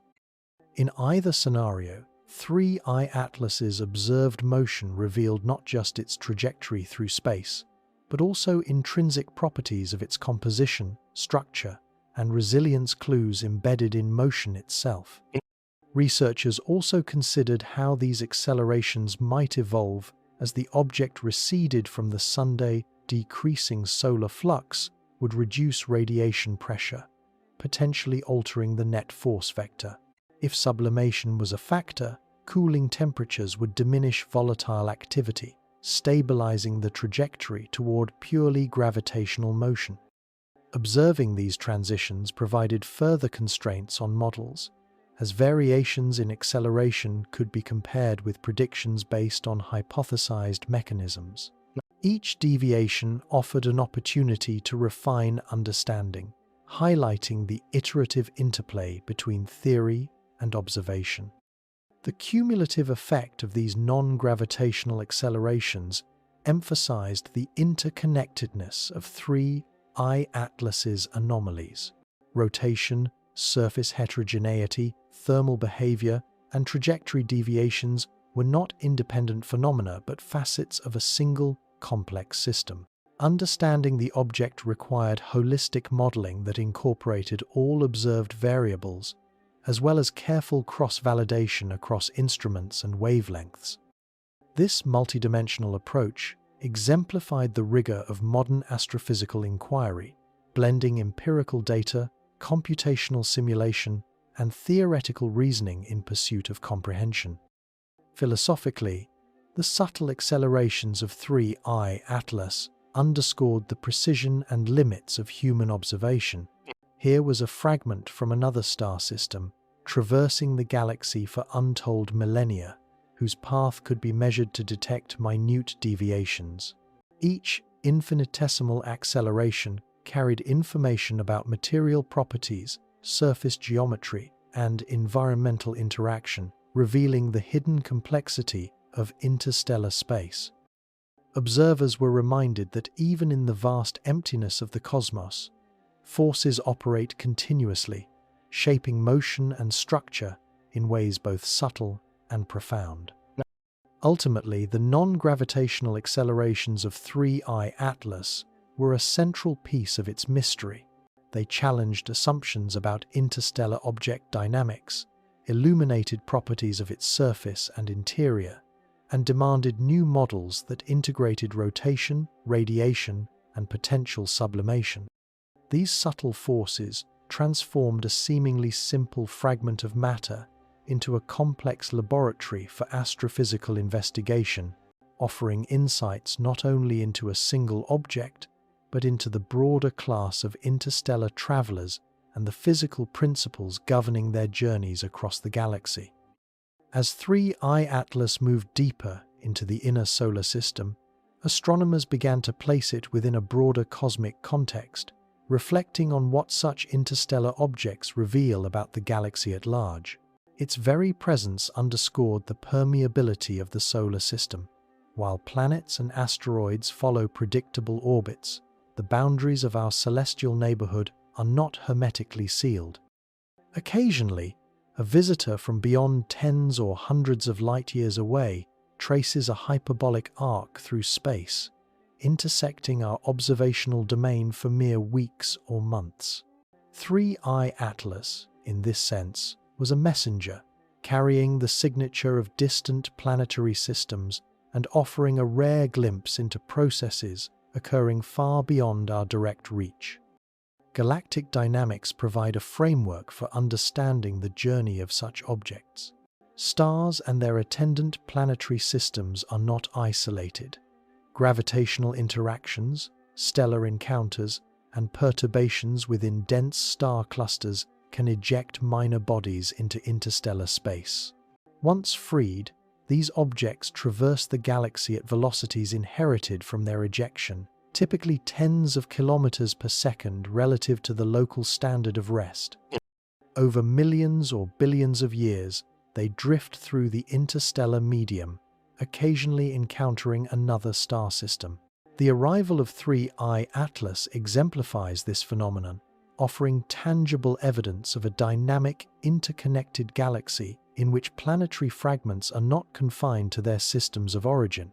In either scenario, 3I Atlas's observed motion revealed not just its trajectory through space, but also intrinsic properties of its composition, structure, and resilience clues embedded in motion itself. Researchers also considered how these accelerations might evolve as the object receded from the Sunday. Decreasing solar flux would reduce radiation pressure, potentially altering the net force vector. If sublimation was a factor, cooling temperatures would diminish volatile activity, stabilizing the trajectory toward purely gravitational motion. Observing these transitions provided further constraints on models, as variations in acceleration could be compared with predictions based on hypothesized mechanisms. Each deviation offered an opportunity to refine understanding, highlighting the iterative interplay between theory and observation. The cumulative effect of these non-gravitational accelerations emphasized the interconnectedness of 3I Atlas's anomalies: rotation, surface heterogeneity, thermal behavior, and trajectory deviations were not independent phenomena but facets of a single, complex system. Understanding the object required holistic modeling that incorporated all observed variables, as well as careful cross-validation across instruments and wavelengths. This multidimensional approach exemplified the rigor of modern astrophysical inquiry, blending empirical data, computational simulation, and theoretical reasoning in pursuit of comprehension. Philosophically, the subtle accelerations of 3I Atlas underscored the precision and limits of human observation. Here was a fragment from another star system, traversing the galaxy for untold millennia, whose path could be measured to detect minute deviations. Each infinitesimal acceleration carried information about material properties, surface geometry, and environmental interaction, revealing the hidden complexity of interstellar space. Observers were reminded that even in the vast emptiness of the cosmos, Forces operate continuously, shaping motion and structure in ways both subtle and profound. Ultimately, the non-gravitational accelerations of 3I Atlas were a central piece of its mystery. They challenged assumptions about interstellar object dynamics, illuminated properties of its surface and interior, and demanded new models that integrated rotation, radiation, and potential sublimation. These subtle forces transformed a seemingly simple fragment of matter into a complex laboratory for astrophysical investigation, offering insights not only into a single object, but into the broader class of interstellar travelers and the physical principles governing their journeys across the galaxy. As 3I Atlas moved deeper into the inner solar system, astronomers began to place it within a broader cosmic context, reflecting on what such interstellar objects reveal about the galaxy at large. Its very presence underscored the permeability of the solar system. While planets and asteroids follow predictable orbits, the boundaries of our celestial neighborhood are not hermetically sealed. Occasionally, a visitor from beyond tens or hundreds of light years away traces a hyperbolic arc through space, intersecting our observational domain for mere weeks or months. 3I Atlas, in this sense, was a messenger, carrying the signature of distant planetary systems and offering a rare glimpse into processes occurring far beyond our direct reach. Galactic dynamics provide a framework for understanding the journey of such objects. Stars and their attendant planetary systems are not isolated. Gravitational interactions, stellar encounters, and perturbations within dense star clusters can eject minor bodies into interstellar space. Once freed, these objects traverse the galaxy at velocities inherited from their ejection, typically tens of kilometers per second relative to the local standard of rest. Over millions or billions of years, they drift through the interstellar medium, occasionally encountering another star system. The arrival of 3I Atlas exemplifies this phenomenon, offering tangible evidence of a dynamic, interconnected galaxy in which planetary fragments are not confined to their systems of origin.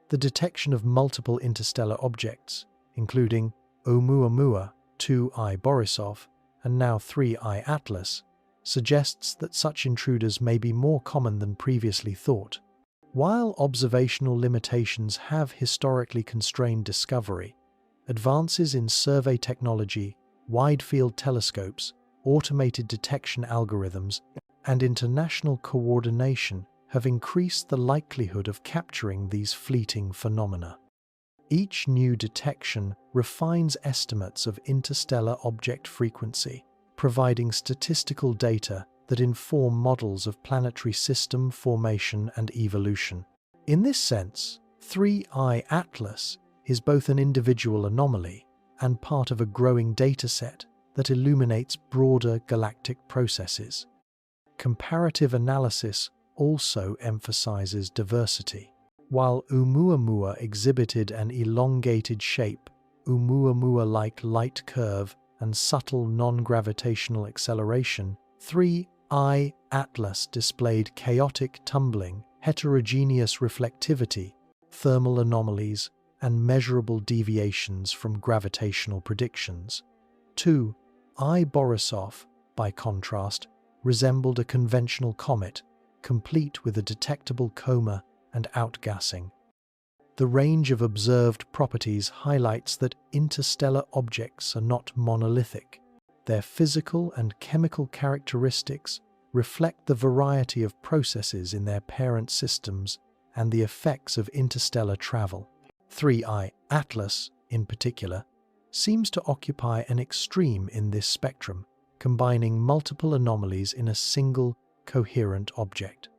The detection of multiple interstellar objects, including Oumuamua, 2I Borisov, and now 3I Atlas, suggests that such intruders may be more common than previously thought. While observational limitations have historically constrained discovery, advances in survey technology, wide-field telescopes, automated detection algorithms, and international coordination have increased the likelihood of capturing these fleeting phenomena. Each new detection refines estimates of interstellar object frequency, providing statistical data that inform models of planetary system formation and evolution. In this sense, 3I Atlas is both an individual anomaly and part of a growing dataset that illuminates broader galactic processes. Comparative analysis also emphasizes diversity. While Oumuamua exhibited an elongated shape, Oumuamua-like light curve, and subtle non-gravitational acceleration, 3I Atlas displayed chaotic tumbling, heterogeneous reflectivity, thermal anomalies, and measurable deviations from gravitational predictions. 2I Borisov, by contrast, resembled a conventional comet, complete with a detectable coma and outgassing. The range of observed properties highlights that interstellar objects are not monolithic. Their physical and chemical characteristics reflect the variety of processes in their parent systems and the effects of interstellar travel. 3I Atlas, in particular, seems to occupy an extreme in this spectrum, combining multiple anomalies in a single, coherent object.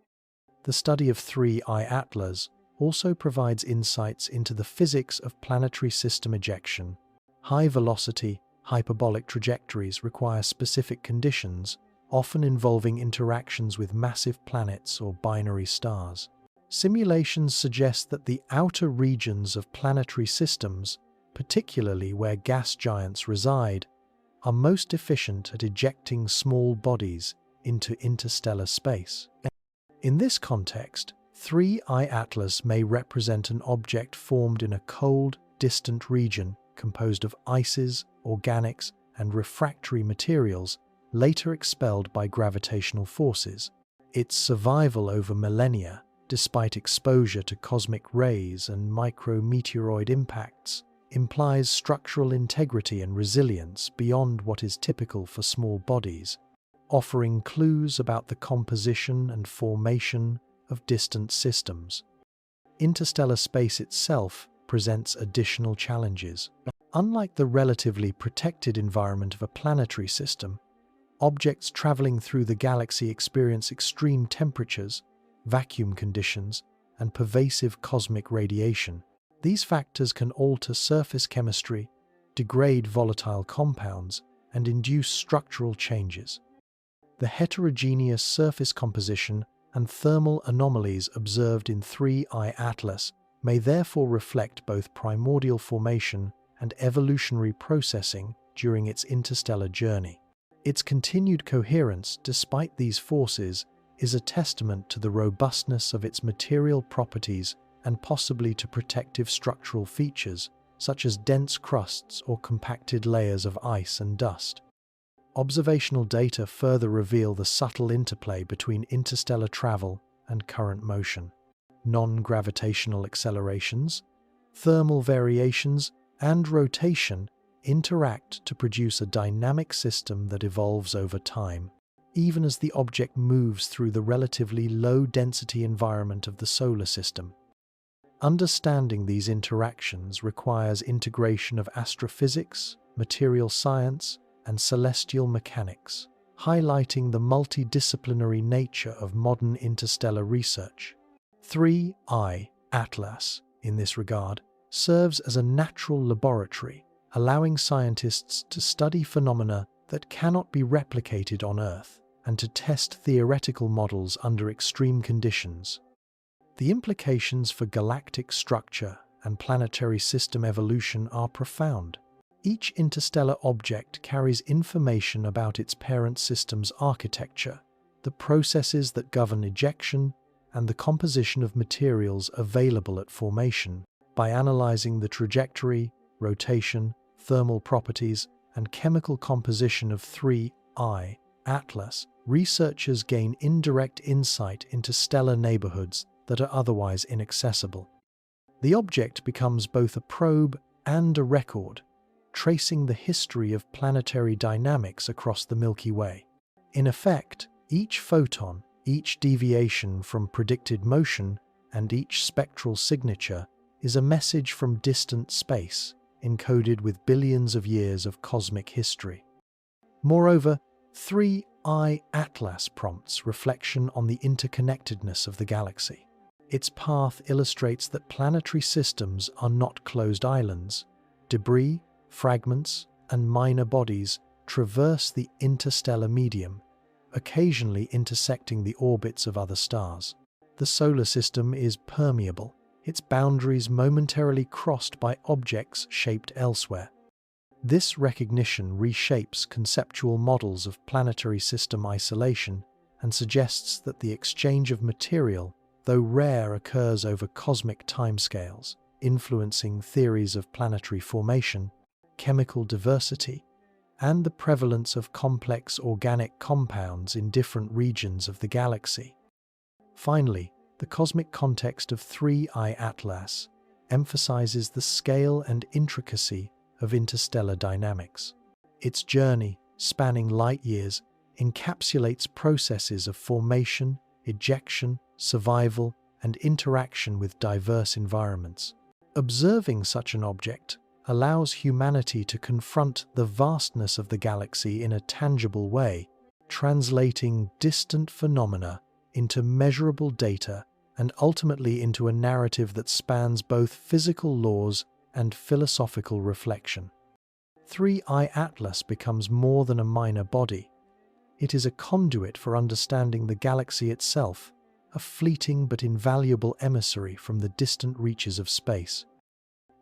The study of 3I Atlas also provides insights into the physics of planetary system ejection. High-velocity, hyperbolic trajectories require specific conditions, often involving interactions with massive planets or binary stars. Simulations suggest that the outer regions of planetary systems, particularly where gas giants reside, are most efficient at ejecting small bodies into interstellar space. In this context, 3I Atlas may represent an object formed in a cold, distant region composed of ices, organics, and refractory materials, later expelled by gravitational forces. Its survival over millennia, despite exposure to cosmic rays and micrometeoroid impacts, implies structural integrity and resilience beyond what is typical for small bodies, offering clues about the composition and formation of distant systems. Interstellar space itself presents additional challenges. Unlike the relatively protected environment of a planetary system, objects traveling through the galaxy experience extreme temperatures, vacuum conditions, and pervasive cosmic radiation. These factors can alter surface chemistry, degrade volatile compounds, and induce structural changes. The heterogeneous surface composition and thermal anomalies observed in 3I Atlas may therefore reflect both primordial formation and evolutionary processing during its interstellar journey. Its continued coherence despite these forces is a testament to the robustness of its material properties and possibly to protective structural features such as dense crusts or compacted layers of ice and dust. Observational data further reveal the subtle interplay between interstellar travel and current motion. Non-gravitational accelerations, thermal variations, and rotation interact to produce a dynamic system that evolves over time, even as the object moves through the relatively low-density environment of the solar system. Understanding these interactions requires integration of astrophysics, material science, and celestial mechanics, highlighting the multidisciplinary nature of modern interstellar research. 3I Atlas, in this regard, serves as a natural laboratory, allowing scientists to study phenomena that cannot be replicated on Earth and to test theoretical models under extreme conditions. The implications for galactic structure and planetary system evolution are profound. Each interstellar object carries information about its parent system's architecture, the processes that govern ejection, and the composition of materials available at formation. By analyzing the trajectory, rotation, thermal properties, and chemical composition of 3I Atlas, researchers gain indirect insight into stellar neighborhoods that are otherwise inaccessible. The object becomes both a probe and a record, tracing the history of planetary dynamics across the Milky Way. In effect, each photon, each deviation from predicted motion, and each spectral signature is a message from distant space, encoded with billions of years of cosmic history. Moreover, 3I Atlas prompts reflection on the interconnectedness of the galaxy. Its path illustrates that planetary systems are not closed islands. Debris, fragments, and minor bodies traverse the interstellar medium, occasionally intersecting the orbits of other stars. The solar system is permeable, its boundaries momentarily crossed by objects shaped elsewhere. This recognition reshapes conceptual models of planetary system isolation and suggests that the exchange of material, though rare, occurs over cosmic timescales, influencing theories of planetary formation, chemical diversity, and the prevalence of complex organic compounds in different regions of the galaxy. Finally, the cosmic context of 3I Atlas emphasizes the scale and intricacy of interstellar dynamics. Its journey, spanning light years, encapsulates processes of formation, ejection, survival, and interaction with diverse environments. Observing such an object allows humanity to confront the vastness of the galaxy in a tangible way, translating distant phenomena into measurable data and ultimately into a narrative that spans both physical laws and philosophical reflection. 3I Atlas becomes more than a minor body. It is a conduit for understanding the galaxy itself, a fleeting but invaluable emissary from the distant reaches of space.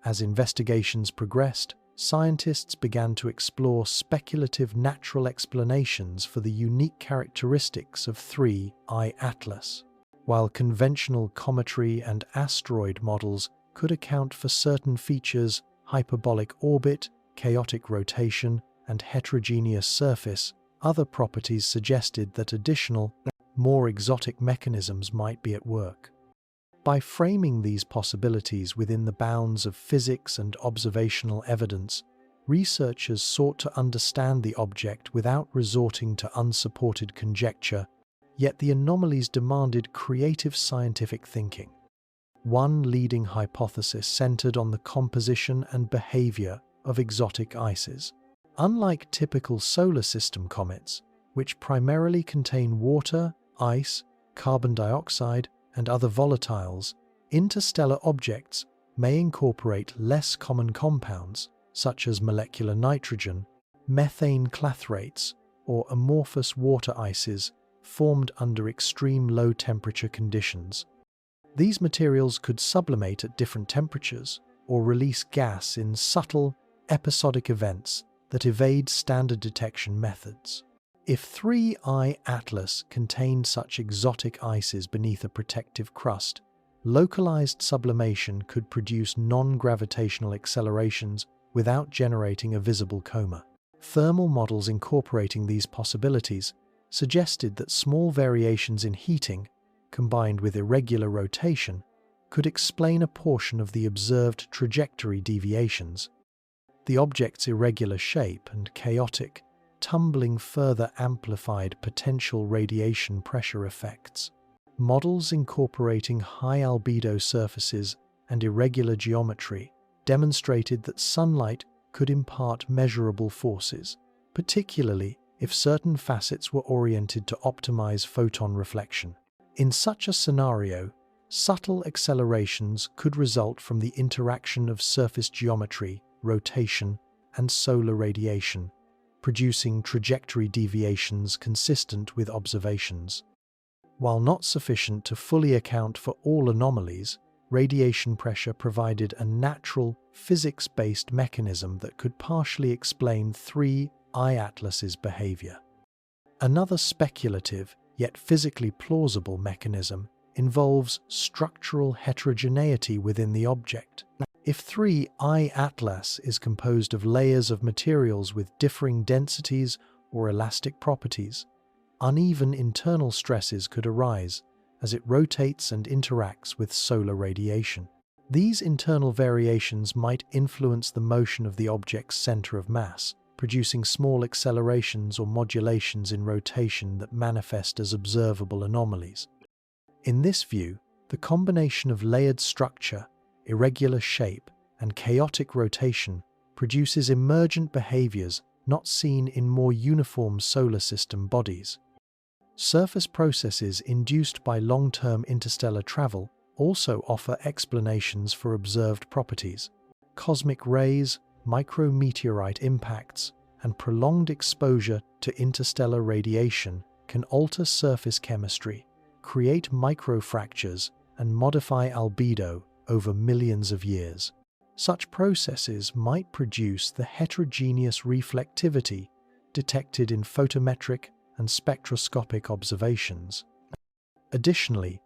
As investigations progressed, scientists began to explore speculative natural explanations for the unique characteristics of 3I Atlas. While conventional cometry and asteroid models could account for certain features, hyperbolic orbit, chaotic rotation, and heterogeneous surface, other properties suggested that additional, more exotic mechanisms might be at work. By framing these possibilities within the bounds of physics and observational evidence, researchers sought to understand the object without resorting to unsupported conjecture, yet the anomalies demanded creative scientific thinking. One leading hypothesis centered on the composition and behavior of exotic ices. Unlike typical solar system comets, which primarily contain water, ice, carbon dioxide, and other volatiles, interstellar objects may incorporate less common compounds, such as molecular nitrogen, methane clathrates, or amorphous water ices formed under extreme low-temperature conditions. These materials could sublimate at different temperatures or release gas in subtle, episodic events that evade standard detection methods. If 3I Atlas contained such exotic ices beneath a protective crust, localized sublimation could produce non-gravitational accelerations without generating a visible coma. Thermal models incorporating these possibilities suggested that small variations in heating, combined with irregular rotation, could explain a portion of the observed trajectory deviations. The object's irregular shape and chaotic tumbling further amplified potential radiation pressure effects. Models incorporating high albedo surfaces and irregular geometry demonstrated that sunlight could impart measurable forces, particularly if certain facets were oriented to optimize photon reflection. In such a scenario, subtle accelerations could result from the interaction of surface geometry, rotation, and solar radiation, producing trajectory deviations consistent with observations. While not sufficient to fully account for all anomalies, radiation pressure provided a natural, physics-based mechanism that could partially explain 3I Atlas's behavior. Another speculative, yet physically plausible mechanism involves structural heterogeneity within the object. If 3I Atlas is composed of layers of materials with differing densities or elastic properties, uneven internal stresses could arise as it rotates and interacts with solar radiation. These internal variations might influence the motion of the object's center of mass, producing small accelerations or modulations in rotation that manifest as observable anomalies. In this view, the combination of layered structure, irregular shape, and chaotic rotation produces emergent behaviors not seen in more uniform solar system bodies. Surface processes induced by long-term interstellar travel also offer explanations for observed properties. Cosmic rays, micrometeorite impacts, and prolonged exposure to interstellar radiation can alter surface chemistry, create microfractures, and modify albedo over millions of years. Such processes might produce the heterogeneous reflectivity detected in photometric and spectroscopic observations. Additionally,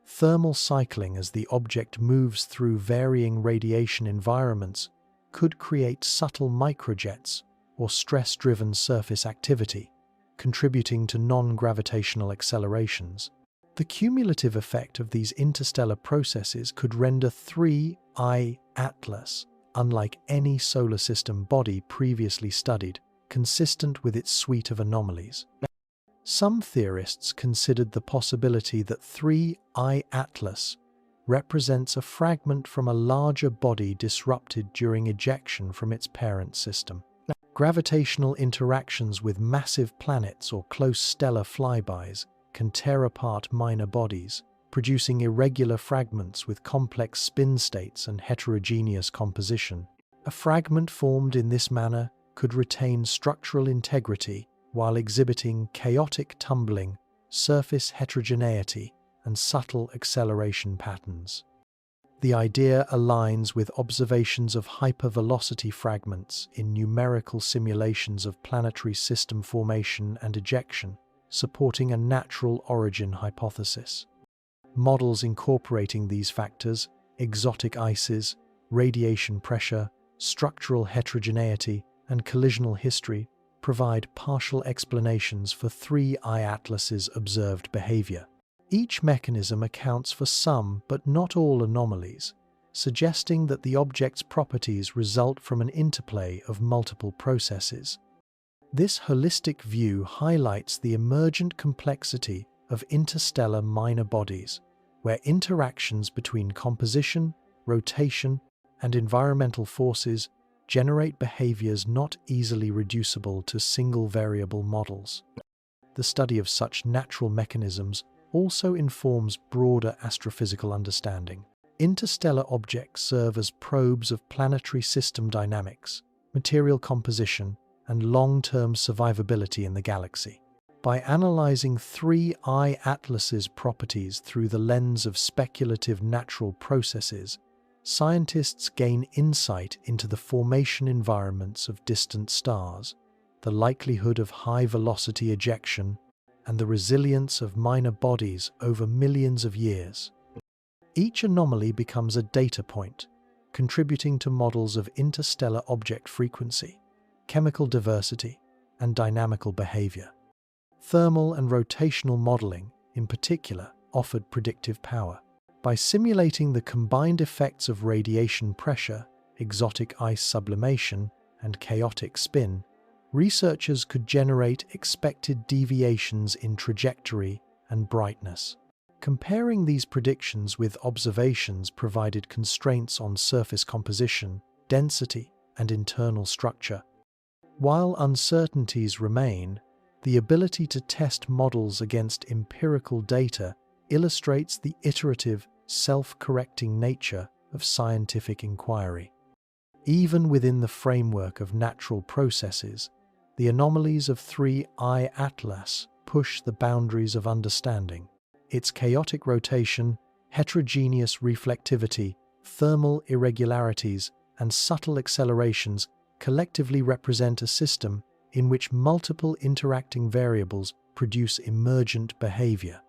thermal cycling as the object moves through varying radiation environments could create subtle microjets or stress-driven surface activity, contributing to non-gravitational accelerations. The cumulative effect of these interstellar processes could render 3I Atlas, unlike any solar system body previously studied, consistent with its suite of anomalies. Some theorists considered the possibility that 3I Atlas represents a fragment from a larger body disrupted during ejection from its parent system. Gravitational interactions with massive planets or close stellar flybys can tear apart minor bodies, producing irregular fragments with complex spin states and heterogeneous composition. A fragment formed in this manner could retain structural integrity while exhibiting chaotic tumbling, surface heterogeneity, and subtle acceleration patterns. The idea aligns with observations of hypervelocity fragments in numerical simulations of planetary system formation and ejection, supporting a natural origin hypothesis. Models incorporating these factors, exotic ices, radiation pressure, structural heterogeneity, and collisional history, provide partial explanations for three I-atlases' observed behavior. Each mechanism accounts for some but not all anomalies, suggesting that the object's properties result from an interplay of multiple processes. This holistic view highlights the emergent complexity of interstellar minor bodies, where interactions between composition, rotation, and environmental forces generate behaviors not easily reducible to single variable models. The study of such natural mechanisms also informs broader astrophysical understanding. Interstellar objects serve as probes of planetary system dynamics, material composition, and long-term survivability in the galaxy. By analyzing three I-atlases' properties through the lens of speculative natural processes, scientists gain insight into the formation environments of distant stars, the likelihood of high-velocity ejection, and the resilience of minor bodies over millions of years. Each anomaly becomes a data point, contributing to models of interstellar object frequency, chemical diversity, and dynamical behavior. Thermal and rotational modeling, in particular, offered predictive power. By simulating the combined effects of radiation pressure, exotic ice sublimation, and chaotic spin, researchers could generate expected deviations in trajectory and brightness. Comparing these predictions with observations provided constraints on surface composition, density, and internal structure. While uncertainties remain, the ability to test models against empirical data illustrates the iterative, self-correcting nature of scientific inquiry. Even within the framework of natural processes, the anomalies of 3I Atlas push the boundaries of understanding. Its chaotic rotation, heterogeneous reflectivity, thermal irregularities, and subtle accelerations collectively represent a system in which multiple interacting variables produce emergent behavior.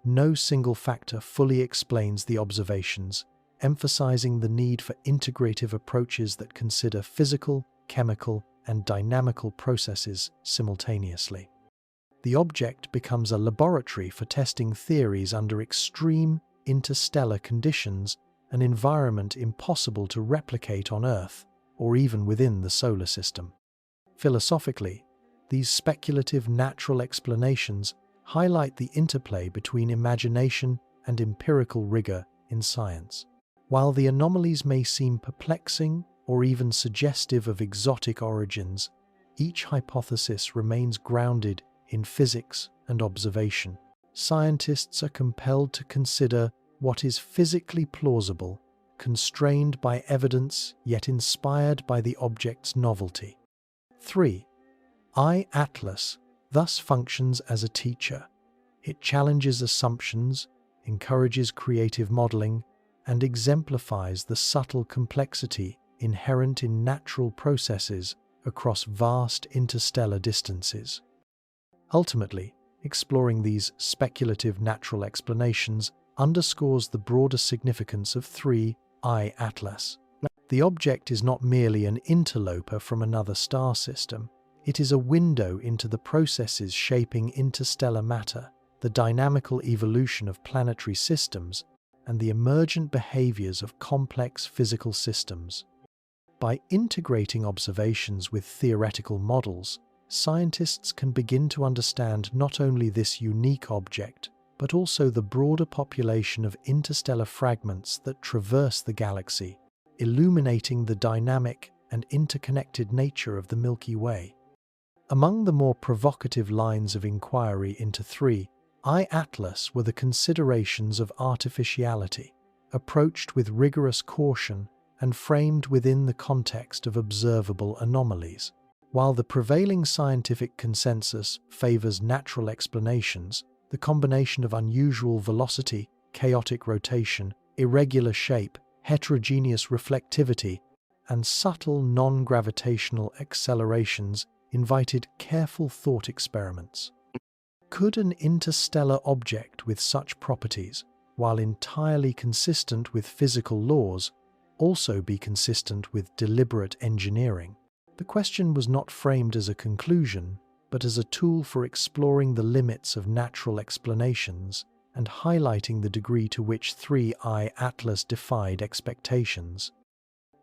No single factor fully explains the observations, emphasizing the need for integrative approaches that consider physical, chemical, and dynamical processes simultaneously. The object becomes a laboratory for testing theories under extreme interstellar conditions, an environment impossible to replicate on Earth or even within the solar system. Philosophically, these speculative natural explanations highlight the interplay between imagination and empirical rigor in science. While the anomalies may seem perplexing or even suggestive of exotic origins, each hypothesis remains grounded in physics and observation. Scientists are compelled to consider what is physically plausible, constrained by evidence yet inspired by the object's novelty. 3. I-Atlas thus functions as a teacher. It challenges assumptions, encourages creative modeling, and exemplifies the subtle complexity inherent in natural processes across vast interstellar distances. Ultimately, exploring these speculative natural explanations underscores the broader significance of 3I Atlas. The object is not merely an interloper from another star system, it is a window into the processes shaping interstellar matter, the dynamical evolution of planetary systems, and the emergent behaviors of complex physical systems. By integrating observations with theoretical models, scientists can begin to understand not only this unique object, but also the broader population of interstellar fragments that traverse the galaxy, illuminating the dynamic and interconnected nature of the Milky Way. Among the more provocative lines of inquiry into 3I Atlas were the considerations of artificiality, approached with rigorous caution and framed within the context of observable anomalies. While the prevailing scientific consensus favors natural explanations, the combination of unusual velocity, chaotic rotation, irregular shape, heterogeneous reflectivity, and subtle non-gravitational accelerations invited careful thought experiments. Could an interstellar object with such properties, while entirely consistent with physical laws, also be consistent with deliberate engineering? The question was not framed as a conclusion, but as a tool for exploring the limits of natural explanations and highlighting the degree to which 3I Atlas defied expectations.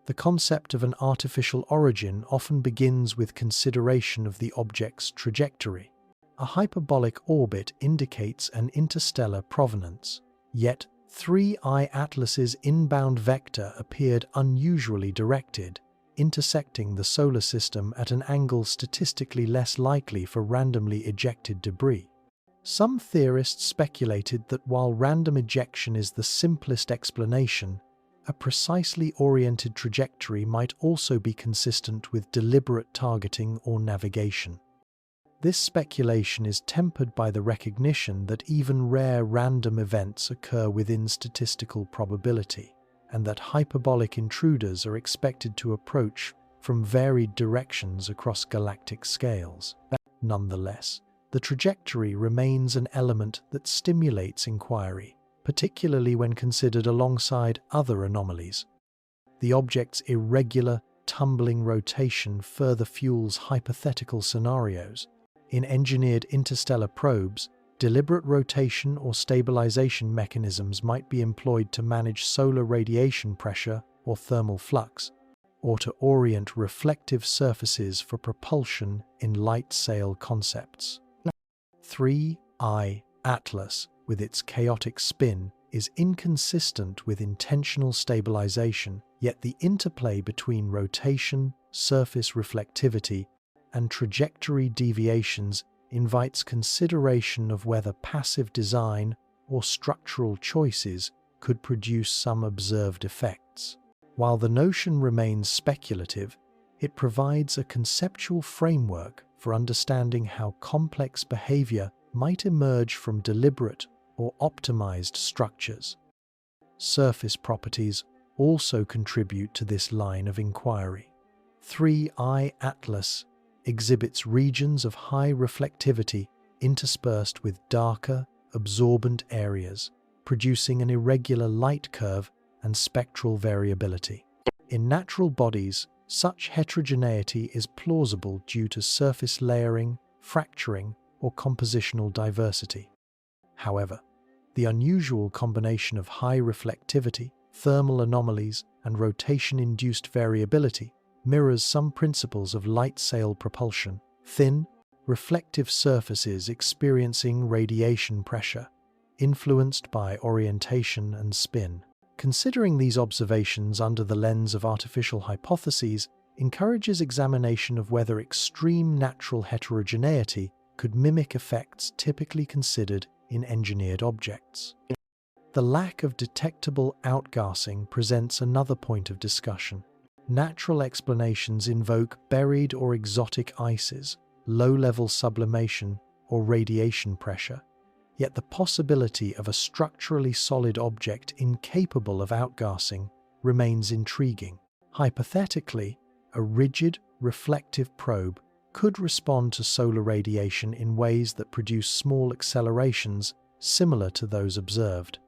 The concept of an artificial origin often begins with consideration of the object's trajectory. A hyperbolic orbit indicates an interstellar provenance, yet 3I Atlas's inbound vector appeared unusually directed, intersecting the solar system at an angle statistically less likely for randomly ejected debris. Some theorists speculated that while random ejection is the simplest explanation, a precisely oriented trajectory might also be consistent with deliberate targeting or navigation. This speculation is tempered by the recognition that even rare random events occur within statistical probability, and that hyperbolic intruders are expected to approach from varied directions across galactic scales. Nonetheless, the trajectory remains an element that stimulates inquiry, particularly when considered alongside other anomalies. The object's irregular, tumbling rotation further fuels hypothetical scenarios. In engineered interstellar probes, deliberate rotation or stabilization mechanisms might be employed to manage solar radiation pressure or thermal flux, or to orient reflective surfaces for propulsion in light sail concepts. 3I Atlas, with its chaotic spin, is inconsistent with intentional stabilization, yet the interplay between rotation, surface reflectivity, and trajectory deviations invites consideration of whether passive design or structural choices could produce some observed effects. While the notion remains speculative, it provides a conceptual framework for understanding how complex behavior might emerge from deliberate or optimized structures. Surface properties also contribute to this line of inquiry. 3I Atlas exhibits regions of high reflectivity interspersed with darker, absorbent areas, producing an irregular light curve and spectral variability. In natural bodies, such heterogeneity is plausible due to surface layering, fracturing, or compositional diversity. However, the unusual combination of high reflectivity, thermal anomalies, and rotation-induced variability mirrors some principles of light sail propulsion: thin, reflective surfaces experiencing radiation pressure, influenced by orientation and spin. Considering these observations under the lens of artificial hypotheses encourages examination of whether extreme natural heterogeneity could mimic effects typically considered in engineered objects. The lack of detectable outgassing presents another point of discussion. Natural explanations invoke buried or exotic ices, low-level sublimation, or radiation pressure, yet the possibility of a structurally solid object incapable of outgassing remains intriguing. Hypothetically, a rigid, reflective probe could respond to solar radiation in ways that produce small accelerations similar to those observed.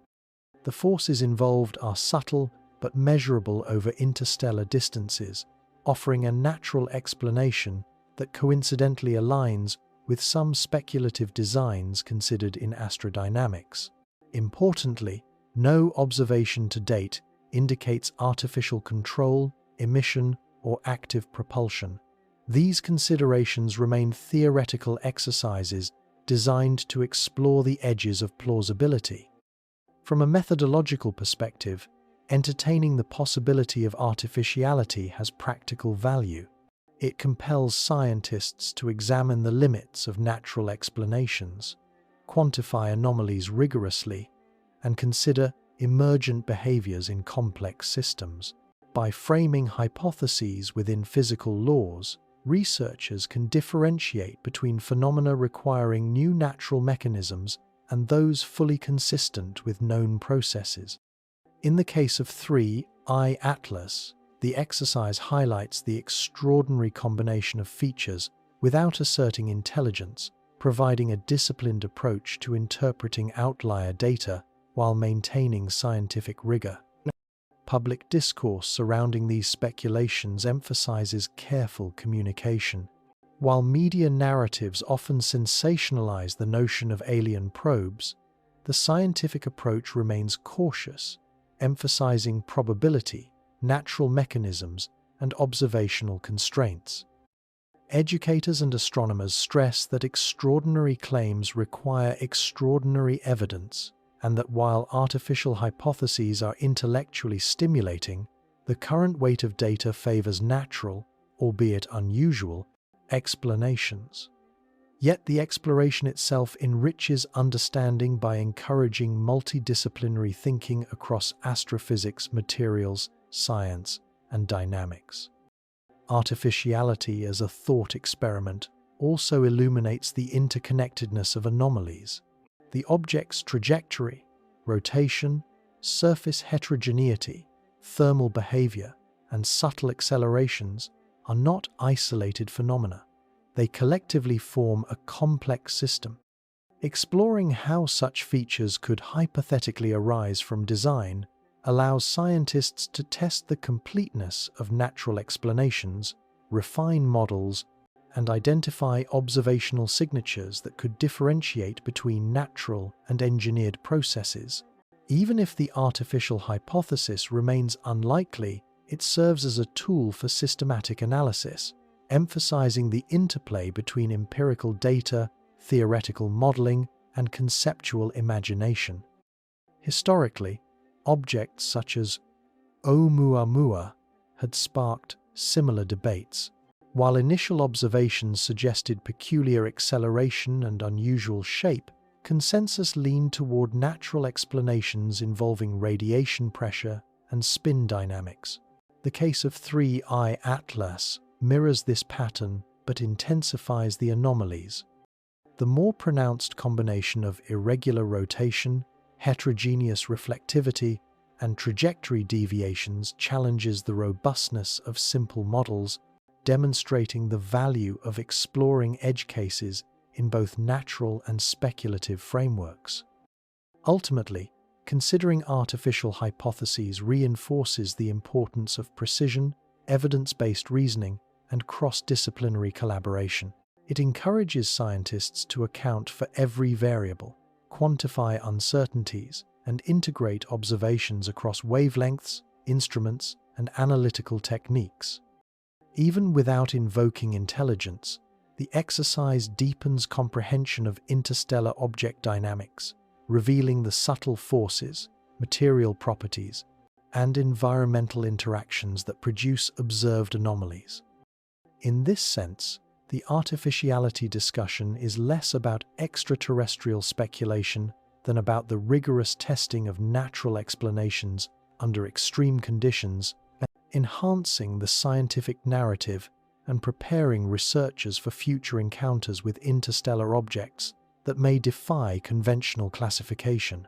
The forces involved are subtle but measurable over interstellar distances, offering a natural explanation that coincidentally aligns with some speculative designs considered in astrodynamics. Importantly, no observation to date indicates artificial control, emission, or active propulsion. These considerations remain theoretical exercises designed to explore the edges of plausibility. From a methodological perspective, entertaining the possibility of artificiality has practical value. It compels scientists to examine the limits of natural explanations, quantify anomalies rigorously, and consider emergent behaviors in complex systems. By framing hypotheses within physical laws, researchers can differentiate between phenomena requiring new natural mechanisms and those fully consistent with known processes. In the case of 3I Atlas, the exercise highlights the extraordinary combination of features without asserting intelligence, providing a disciplined approach to interpreting outlier data while maintaining scientific rigor. Public discourse surrounding these speculations emphasizes careful communication. While media narratives often sensationalize the notion of alien probes, the scientific approach remains cautious, emphasizing probability, natural mechanisms, and observational constraints. Educators and astronomers stress that extraordinary claims require extraordinary evidence, and that while artificial hypotheses are intellectually stimulating, the current weight of data favors natural, albeit unusual, explanations. Yet the exploration itself enriches understanding by encouraging multidisciplinary thinking across astrophysics, materials, science, and dynamics. Artificiality as a thought experiment also illuminates the interconnectedness of anomalies. The object's trajectory, rotation, surface heterogeneity, thermal behavior, and subtle accelerations are not isolated phenomena. They collectively form a complex system. Exploring how such features could hypothetically arise from design allows scientists to test the completeness of natural explanations, refine models, and identify observational signatures that could differentiate between natural and engineered processes. Even if the artificial hypothesis remains unlikely, it serves as a tool for systematic analysis, emphasizing the interplay between empirical data, theoretical modeling, and conceptual imagination. Historically, objects such as Oumuamua had sparked similar debates. While initial observations suggested peculiar acceleration and unusual shape, consensus leaned toward natural explanations involving radiation pressure and spin dynamics. The case of 3I Atlas mirrors this pattern but intensifies the anomalies. The more pronounced combination of irregular rotation, heterogeneous reflectivity, and trajectory deviations challenges the robustness of simple models, demonstrating the value of exploring edge cases in both natural and speculative frameworks. Ultimately, considering artificial hypotheses reinforces the importance of precision, evidence-based reasoning, and cross-disciplinary collaboration. It encourages scientists to account for every variable, quantify uncertainties, and integrate observations across wavelengths, instruments, and analytical techniques. Even without invoking intelligence, the exercise deepens comprehension of interstellar object dynamics, revealing the subtle forces, material properties, and environmental interactions that produce observed anomalies. In this sense, the artificiality discussion is less about extraterrestrial speculation than about the rigorous testing of natural explanations under extreme conditions, enhancing the scientific narrative and preparing researchers for future encounters with interstellar objects that may defy conventional classification.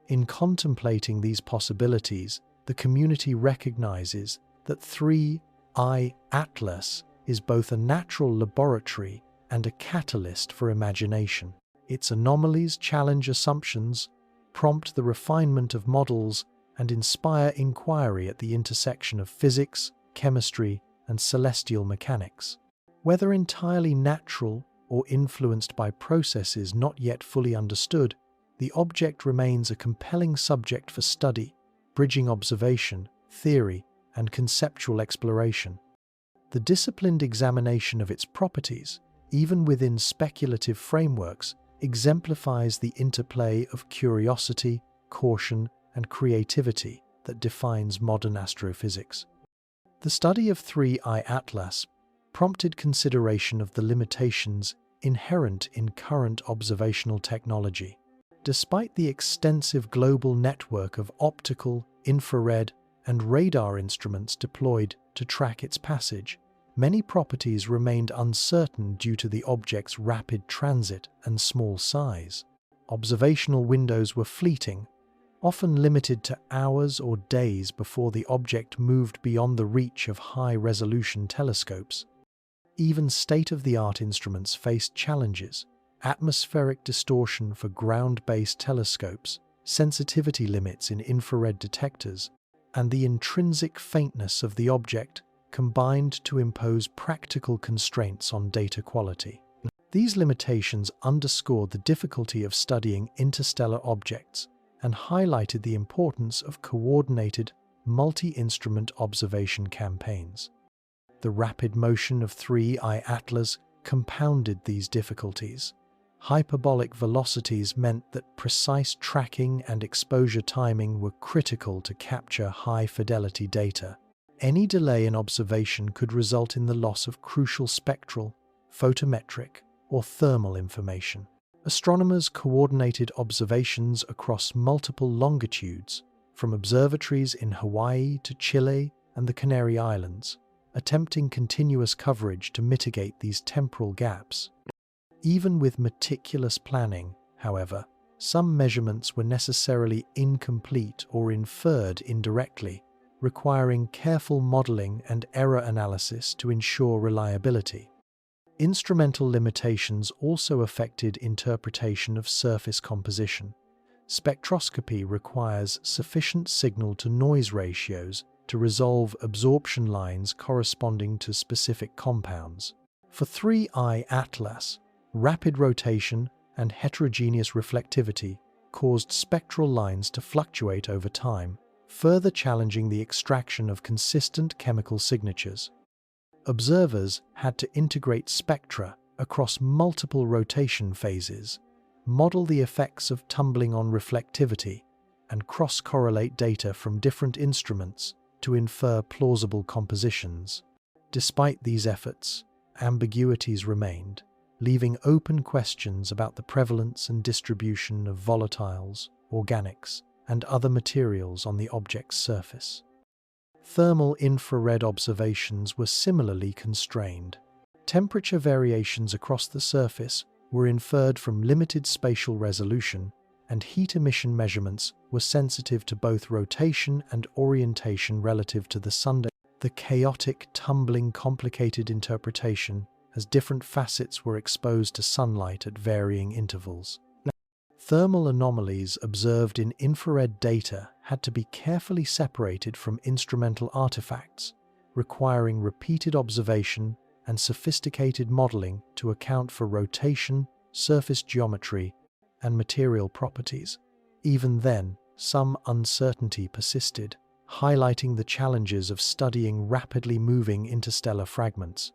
In contemplating these possibilities, the community recognizes that 3I Atlas is both a natural laboratory and a catalyst for imagination. Its anomalies challenge assumptions, prompt the refinement of models, and inspire inquiry at the intersection of physics, chemistry, and celestial mechanics. Whether entirely natural or influenced by processes not yet fully understood, the object remains a compelling subject for study, bridging observation, theory, and conceptual exploration. The disciplined examination of its properties, even within speculative frameworks, exemplifies the interplay of curiosity, caution, and creativity that defines modern astrophysics. The study of 3I Atlas prompted consideration of the limitations inherent in current observational technology. Despite the extensive global network of optical, infrared, and radar instruments deployed to track its passage, many properties remained uncertain due to the object's rapid transit and small size. Observational windows were fleeting, often limited to hours or days before the object moved beyond the reach of high-resolution telescopes. Even state-of-the-art instruments faced challenges: atmospheric distortion for ground-based telescopes, sensitivity limits in infrared detectors, and the intrinsic faintness of the object combined to impose practical constraints on data quality. These limitations underscored the difficulty of studying interstellar objects and highlighted the importance of coordinated, multi-instrument observation campaigns. The rapid motion of 3I Atlas compounded these difficulties. Hyperbolic velocities meant that precise tracking and exposure timing were critical to capture high-fidelity data. Any delay in observation could result in the loss of crucial spectral, photometric, or thermal information. Astronomers coordinated observations across multiple longitudes, from observatories in Hawaii to Chile and the Canary Islands, attempting continuous coverage to mitigate these temporal gaps. Even with meticulous planning, however, some measurements were necessarily incomplete or inferred indirectly, requiring careful modeling and error analysis to ensure reliability. Instrumental limitations also affected interpretation of surface composition. Spectroscopy requires sufficient signal-to-noise ratios to resolve absorption lines corresponding to specific compounds. For 3I Atlas, rapid rotation and heterogeneous reflectivity caused spectral lines to fluctuate over time, further challenging the extraction of consistent chemical signatures. Observers had to integrate spectra across multiple rotation phases, model the effects of tumbling on reflectivity, and cross-correlate data from different instruments to infer plausible compositions. Despite these efforts, ambiguities remained, leaving open questions about the prevalence and distribution of volatiles, organics, and other materials on the object's surface. Thermal infrared observations were similarly constrained. Temperature variations across the surface were inferred from limited spatial resolution, and heat emission measurements were sensitive to both rotation and orientation relative to the sun. The chaotic, tumbling, complicated interpretation as different facets were exposed to sunlight at varying intervals. Thermal anomalies observed in infrared data had to be carefully separated from instrumental artifacts, requiring repeated observation and sophisticated modeling to account for rotation, surface geometry, and material properties. Even then, some uncertainty persisted, highlighting the challenges of studying rapidly moving interstellar fragments.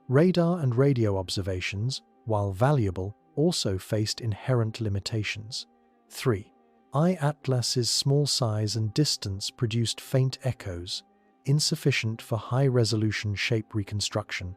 Radar and radio observations, while valuable, also faced inherent limitations. 3I Atlas's small size and distance produced faint echoes, insufficient for high-resolution shape reconstruction.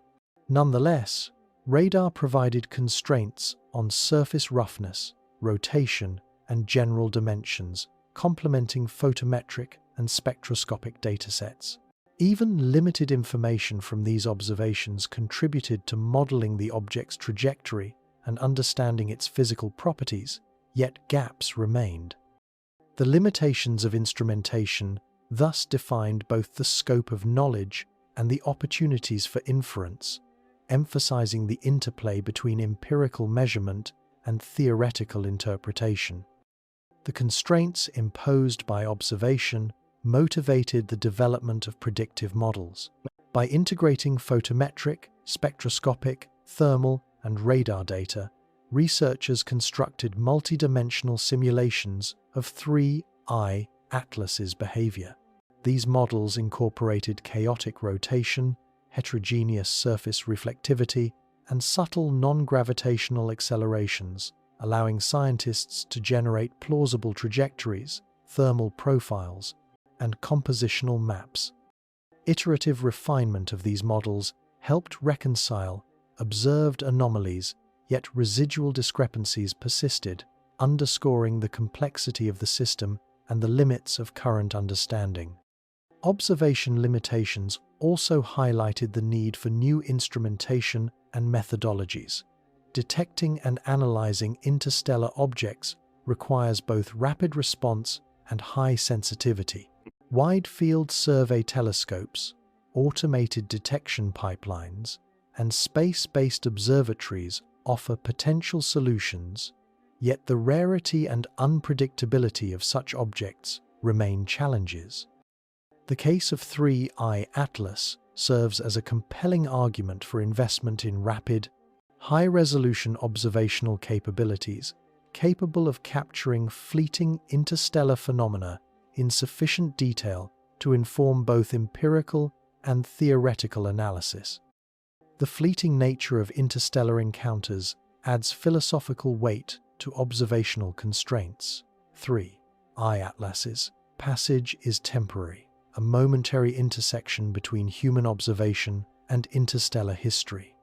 Nonetheless, radar provided constraints on surface roughness, rotation, and general dimensions, complementing photometric and spectroscopic datasets. Even limited information from these observations contributed to modeling the object's trajectory and understanding its physical properties, yet gaps remained. The limitations of instrumentation thus defined both the scope of knowledge and the opportunities for inference, emphasizing the interplay between empirical measurement and theoretical interpretation. The constraints imposed by observation motivated the development of predictive models. By integrating photometric, spectroscopic, thermal, and radar data, researchers constructed multidimensional simulations of 3I Atlas's behavior. These models incorporated chaotic rotation, heterogeneous surface reflectivity, and subtle non-gravitational accelerations, allowing scientists to generate plausible trajectories, thermal profiles, and compositional maps. Iterative refinement of these models helped reconcile observed anomalies, yet residual discrepancies persisted, underscoring the complexity of the system and the limits of current understanding. Observation limitations also highlighted the need for new instrumentation and methodologies. Detecting and analyzing interstellar objects requires both rapid response and high sensitivity. Wide-field survey telescopes, automated detection pipelines, and space-based observatories offer potential solutions, yet the rarity and unpredictability of such objects remain challenges. The case of 3I Atlas serves as a compelling argument for investment in rapid, high-resolution observational capabilities capable of capturing fleeting interstellar phenomena in sufficient detail to inform both empirical and theoretical analysis. The fleeting nature of interstellar encounters adds philosophical weight to observational constraints. 3I Atlas's passage is temporary, a momentary intersection between human observation and interstellar history.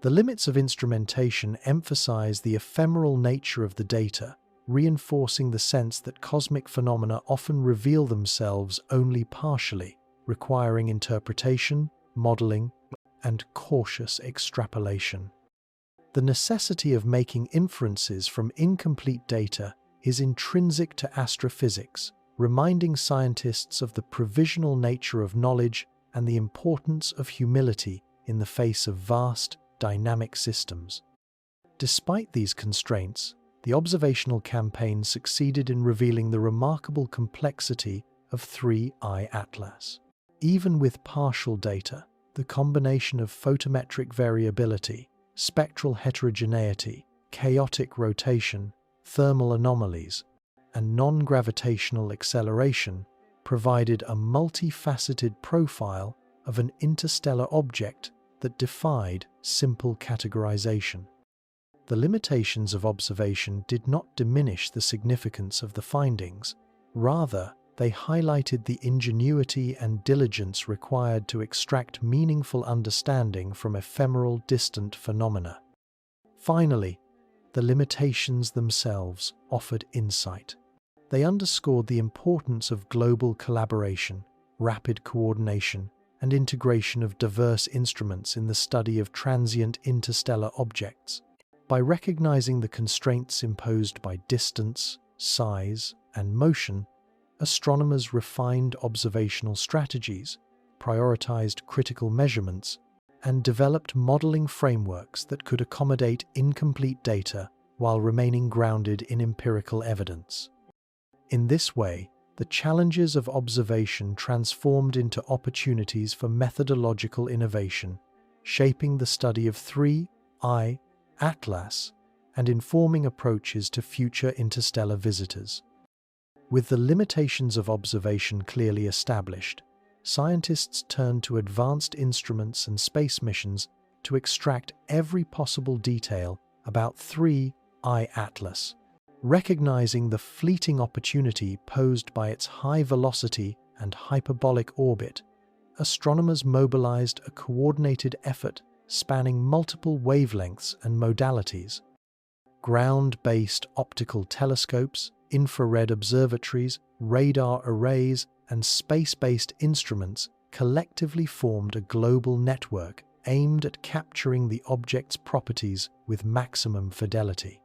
The limits of instrumentation emphasize the ephemeral nature of the data, reinforcing the sense that cosmic phenomena often reveal themselves only partially, requiring interpretation, modeling, and cautious extrapolation. The necessity of making inferences from incomplete data is intrinsic to astrophysics, reminding scientists of the provisional nature of knowledge and the importance of humility in the face of vast, dynamic systems. Despite these constraints, the observational campaign succeeded in revealing the remarkable complexity of 3I Atlas. Even with partial data, the combination of photometric variability, spectral heterogeneity, chaotic rotation, thermal anomalies, and non-gravitational acceleration provided a multifaceted profile of an interstellar object that defied simple categorization. The limitations of observation did not diminish the significance of the findings. Rather, they highlighted the ingenuity and diligence required to extract meaningful understanding from ephemeral, distant phenomena. Finally, the limitations themselves offered insight. They underscored the importance of global collaboration, rapid coordination, and integration of diverse instruments in the study of transient interstellar objects. By recognizing the constraints imposed by distance, size, and motion, astronomers refined observational strategies, prioritized critical measurements, and developed modeling frameworks that could accommodate incomplete data while remaining grounded in empirical evidence. In this way, the challenges of observation transformed into opportunities for methodological innovation, shaping the study of 3I Atlas and informing approaches to future interstellar visitors. With the limitations of observation clearly established, scientists turned to advanced instruments and space missions to extract every possible detail about 3I Atlas. Recognizing the fleeting opportunity posed by its high velocity and hyperbolic orbit, astronomers mobilized a coordinated effort spanning multiple wavelengths and modalities. Ground-based optical telescopes, infrared observatories, radar arrays, and space-based instruments collectively formed a global network aimed at capturing the object's properties with maximum fidelity.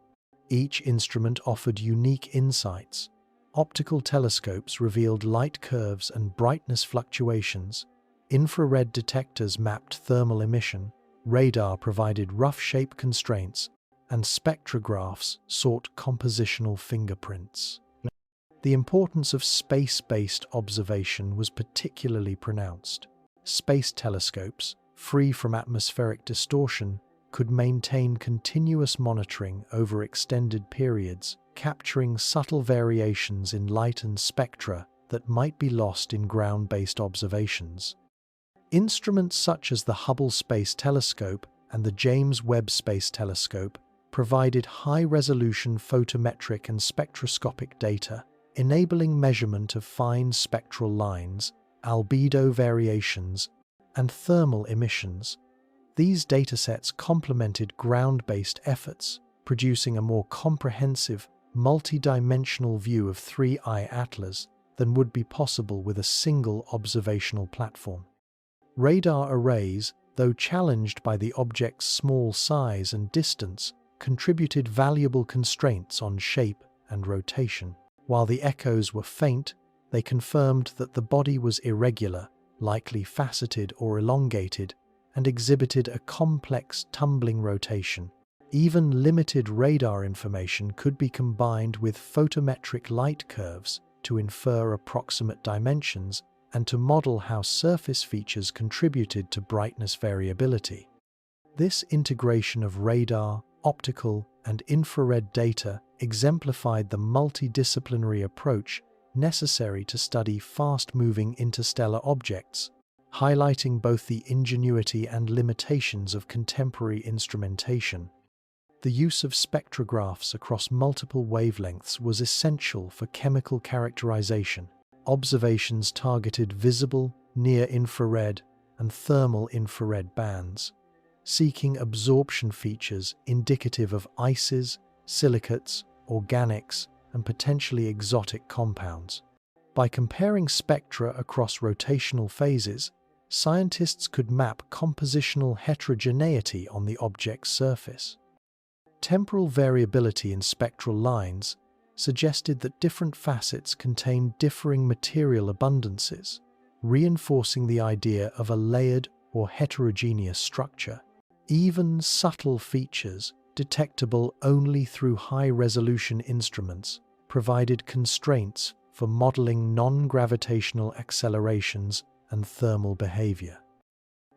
Each instrument offered unique insights. Optical telescopes revealed light curves and brightness fluctuations. Infrared detectors mapped thermal emission. Radar provided rough shape constraints, and spectrographs sought compositional fingerprints. The importance of space-based observation was particularly pronounced. Space telescopes, free from atmospheric distortion, could maintain continuous monitoring over extended periods, capturing subtle variations in light and spectra that might be lost in ground-based observations. Instruments such as the Hubble Space Telescope and the James Webb Space Telescope provided high-resolution photometric and spectroscopic data, enabling measurement of fine spectral lines, albedo variations, and thermal emissions. These datasets complemented ground-based efforts, producing a more comprehensive, multi-dimensional view of 3I Atlas than would be possible with a single observational platform. Radar arrays, though challenged by the object's small size and distance, contributed valuable constraints on shape and rotation. While the echoes were faint, they confirmed that the body was irregular, likely faceted or elongated, and exhibited a complex tumbling rotation. Even limited radar information could be combined with photometric light curves to infer approximate dimensions and to model how surface features contributed to brightness variability. This integration of radar, optical, and infrared data exemplified the multidisciplinary approach necessary to study fast-moving interstellar objects, highlighting both the ingenuity and limitations of contemporary instrumentation. The use of spectrographs across multiple wavelengths was essential for chemical characterization. Observations targeted visible, near-infrared, and thermal infrared bands, seeking absorption features indicative of ices, silicates, organics, and potentially exotic compounds. By comparing spectra across rotational phases, scientists could map compositional heterogeneity on the object's surface. Temporal variability in spectral lines suggested that different facets contained differing material abundances, reinforcing the idea of a layered or heterogeneous structure. Even subtle features, detectable only through high-resolution instruments, provided constraints for modeling non-gravitational accelerations and thermal behavior.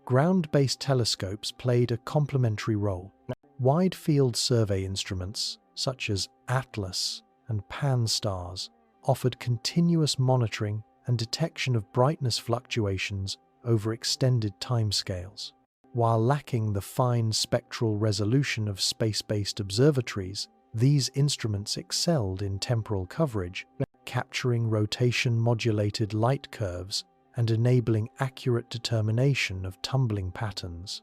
Ground-based telescopes played a complementary role. Wide-field survey instruments, such as ATLAS and PAN-STARRS, offered continuous monitoring and detection of brightness fluctuations over extended timescales. While lacking the fine spectral resolution of space-based observatories, these instruments excelled in temporal coverage, capturing rotation-modulated light curves and enabling accurate determination of tumbling patterns.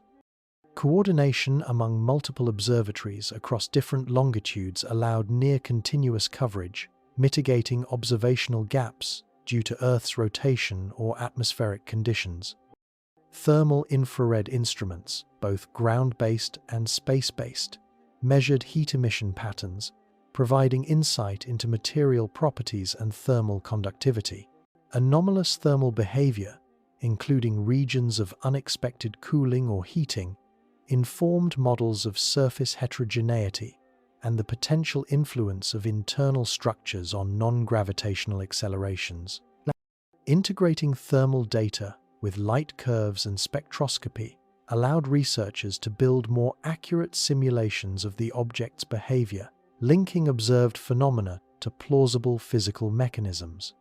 Coordination among multiple observatories across different longitudes allowed near-continuous coverage, mitigating observational gaps due to Earth's rotation or atmospheric conditions. Thermal infrared instruments, both ground-based and space-based, measured heat emission patterns, providing insight into material properties and thermal conductivity. Anomalous thermal behavior, including regions of unexpected cooling or heating, informed models of surface heterogeneity and the potential influence of internal structures on non-gravitational accelerations. Integrating thermal data with light curves and spectroscopy allowed researchers to build more accurate simulations of the object's behavior, linking observed phenomena to plausible physical mechanisms.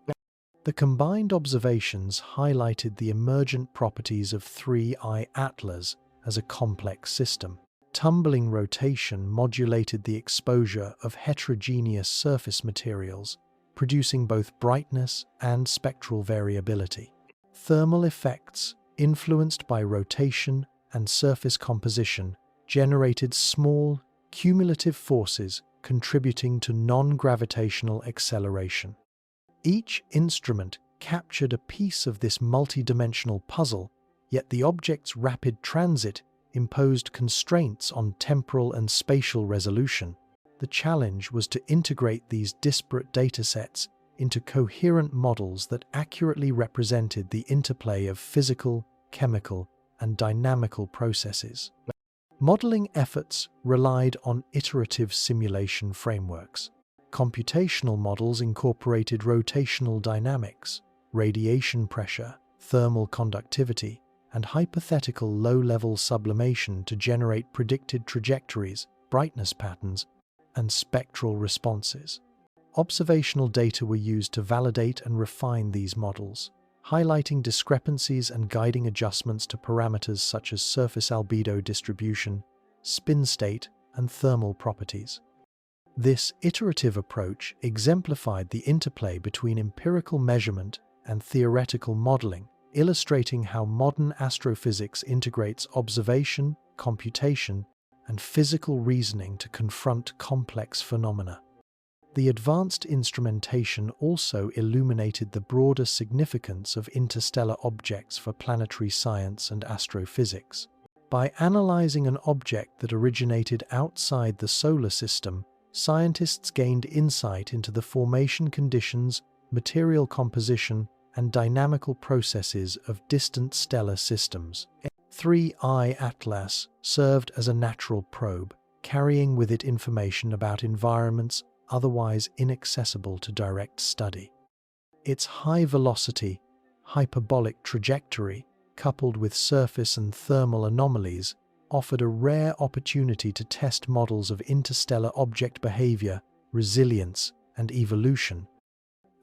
The combined observations highlighted the emergent properties of 3I ATLAS as a complex system. Tumbling rotation modulated the exposure of heterogeneous surface materials, producing both brightness and spectral variability. Thermal effects, influenced by rotation and surface composition, generated small, cumulative forces contributing to non-gravitational acceleration. Each instrument captured a piece of this multidimensional puzzle, yet the object's rapid transit imposed constraints on temporal and spatial resolution. The challenge was to integrate these disparate datasets into coherent models that accurately represented the interplay of physical, chemical, and dynamical processes. Modeling efforts relied on iterative simulation frameworks. Computational models incorporated rotational dynamics, radiation pressure, thermal conductivity, and hypothetical low-level sublimation to generate predicted trajectories, brightness patterns, and spectral responses. Observational data were used to validate and refine these models, highlighting discrepancies and guiding adjustments to parameters such as surface albedo distribution, spin state, and thermal properties. This iterative approach exemplified the interplay between empirical measurement and theoretical modeling, illustrating how modern astrophysics integrates observation, computation, and physical reasoning to confront complex phenomena. The advanced instrumentation also illuminated the broader significance of interstellar objects for planetary science and astrophysics. By analyzing an object that originated outside the solar system, scientists gained insight into the formation conditions, material composition, and dynamical processes of distant stellar systems. 3I Atlas served as a natural probe, carrying with it information about environments otherwise inaccessible to direct study. Its high-velocity, hyperbolic trajectory, coupled with surface and thermal anomalies, offered a rare opportunity to test models of interstellar object behavior, resilience, and evolution.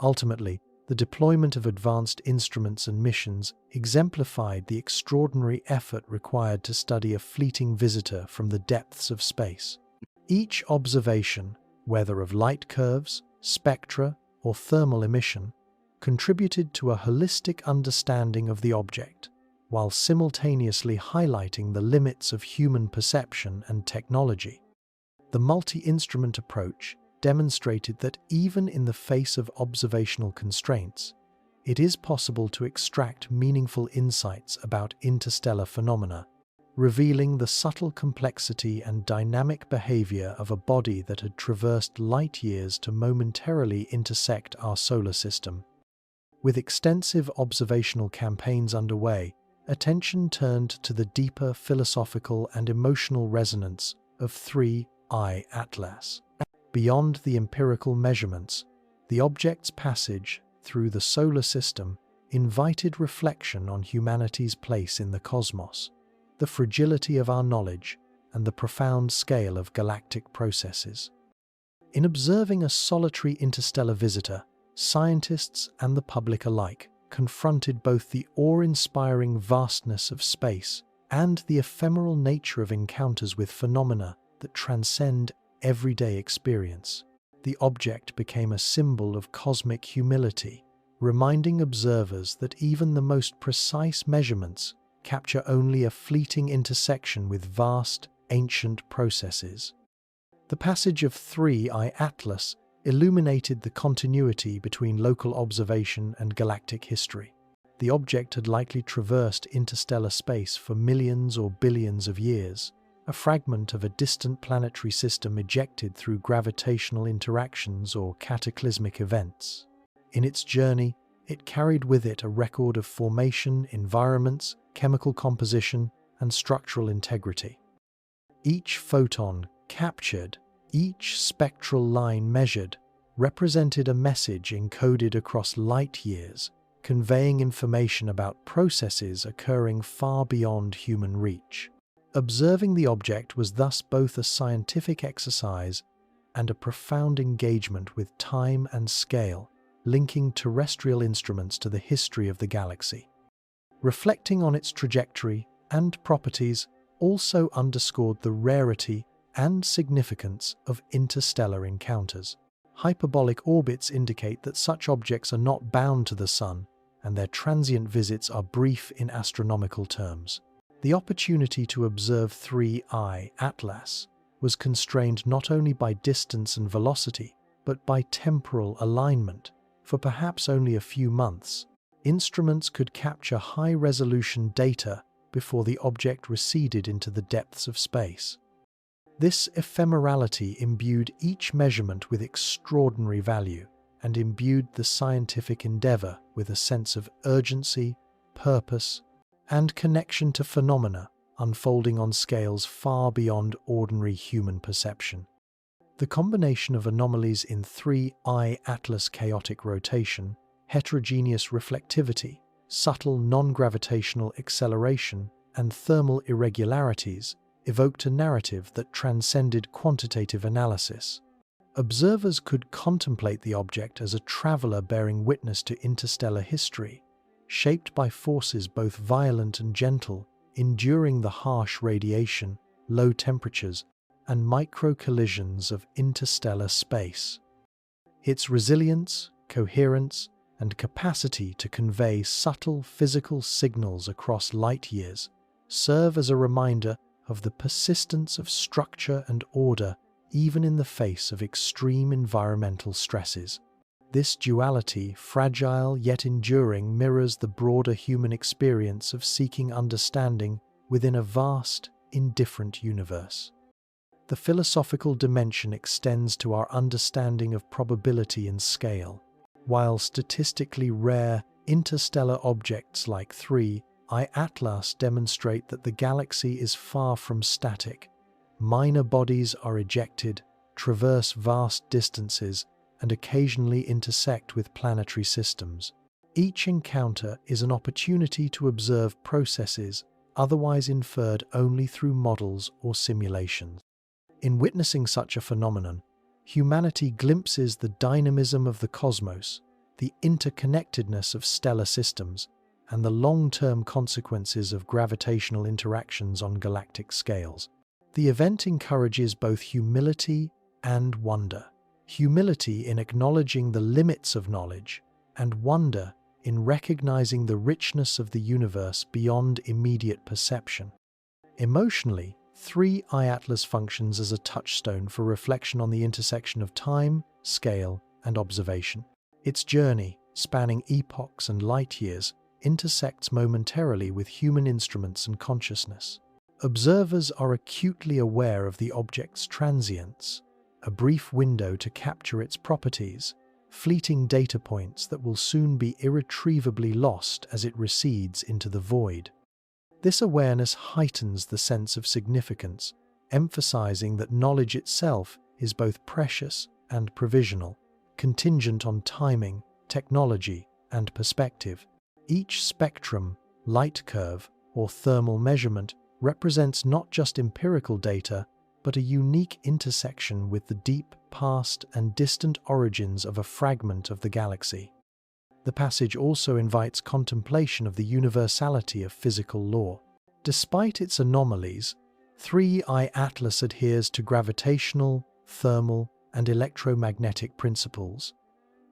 Ultimately, the deployment of advanced instruments and missions exemplified the extraordinary effort required to study a fleeting visitor from the depths of space. Each observation, whether of light curves, spectra, or thermal emission, contributed to a holistic understanding of the object, while simultaneously highlighting the limits of human perception and technology. The multi-instrument approach demonstrated that even in the face of observational constraints, it is possible to extract meaningful insights about interstellar phenomena, revealing the subtle complexity and dynamic behavior of a body that had traversed light years to momentarily intersect our solar system. With extensive observational campaigns underway, attention turned to the deeper philosophical and emotional resonance of 3I Atlas. Beyond the empirical measurements, the object's passage through the solar system invited reflection on humanity's place in the cosmos, the fragility of our knowledge, and the profound scale of galactic processes. In observing a solitary interstellar visitor, scientists and the public alike confronted both the awe-inspiring vastness of space and the ephemeral nature of encounters with phenomena that transcend everyday experience. The object became a symbol of cosmic humility, reminding observers that even the most precise measurements capture only a fleeting intersection with vast, ancient processes. The passage of 3I Atlas illuminated the continuity between local observation and galactic history. The object had likely traversed interstellar space for millions or billions of years, a fragment of a distant planetary system ejected through gravitational interactions or cataclysmic events. In its journey, it carried with it a record of formation, environments, chemical composition, and structural integrity. Each photon captured, each spectral line measured, represented a message encoded across light years, conveying information about processes occurring far beyond human reach. Observing the object was thus both a scientific exercise and a profound engagement with time and scale, linking terrestrial instruments to the history of the galaxy. Reflecting on its trajectory and properties also underscored the rarity and significance of interstellar encounters. Hyperbolic orbits indicate that such objects are not bound to the Sun, and their transient visits are brief in astronomical terms. The opportunity to observe 3I Atlas was constrained not only by distance and velocity, but by temporal alignment. For perhaps only a few months, instruments could capture high-resolution data before the object receded into the depths of space. This ephemerality imbued each measurement with extraordinary value and imbued the scientific endeavor with a sense of urgency, purpose, and connection to phenomena unfolding on scales far beyond ordinary human perception. The combination of anomalies in 3I Atlas chaotic rotation, heterogeneous reflectivity, subtle non-gravitational acceleration, and thermal irregularities evoked a narrative that transcended quantitative analysis. Observers could contemplate the object as a traveler bearing witness to interstellar history, shaped by forces both violent and gentle, enduring the harsh radiation, low temperatures, and micro-collisions of interstellar space. Its resilience, coherence, and capacity to convey subtle physical signals across light years serve as a reminder of the persistence of structure and order even in the face of extreme environmental stresses. This duality, fragile yet enduring, mirrors the broader human experience of seeking understanding within a vast, indifferent universe. The philosophical dimension extends to our understanding of probability and scale. While statistically rare, interstellar objects like 3I Atlas demonstrate that the galaxy is far from static. Minor bodies are ejected, traverse vast distances, and occasionally intersect with planetary systems. Each encounter is an opportunity to observe processes otherwise inferred only through models or simulations. In witnessing such a phenomenon, humanity glimpses the dynamism of the cosmos, the interconnectedness of stellar systems, and the long-term consequences of gravitational interactions on galactic scales. The event encourages both humility and wonder. Humility in acknowledging the limits of knowledge, and wonder in recognizing the richness of the universe beyond immediate perception. Emotionally, 3I Atlas functions as a touchstone for reflection on the intersection of time, scale, and observation. Its journey, spanning epochs and light years, intersects momentarily with human instruments and consciousness. Observers are acutely aware of the object's transience, a brief window to capture its properties, fleeting data points that will soon be irretrievably lost as it recedes into the void. This awareness heightens the sense of significance, emphasizing that knowledge itself is both precious and provisional, contingent on timing, technology, and perspective. Each spectrum, light curve, or thermal measurement represents not just empirical data, but a unique intersection with the deep past and distant origins of a fragment of the galaxy. The passage also invites contemplation of the universality of physical law. Despite its anomalies, 3I Atlas adheres to gravitational, thermal, and electromagnetic principles.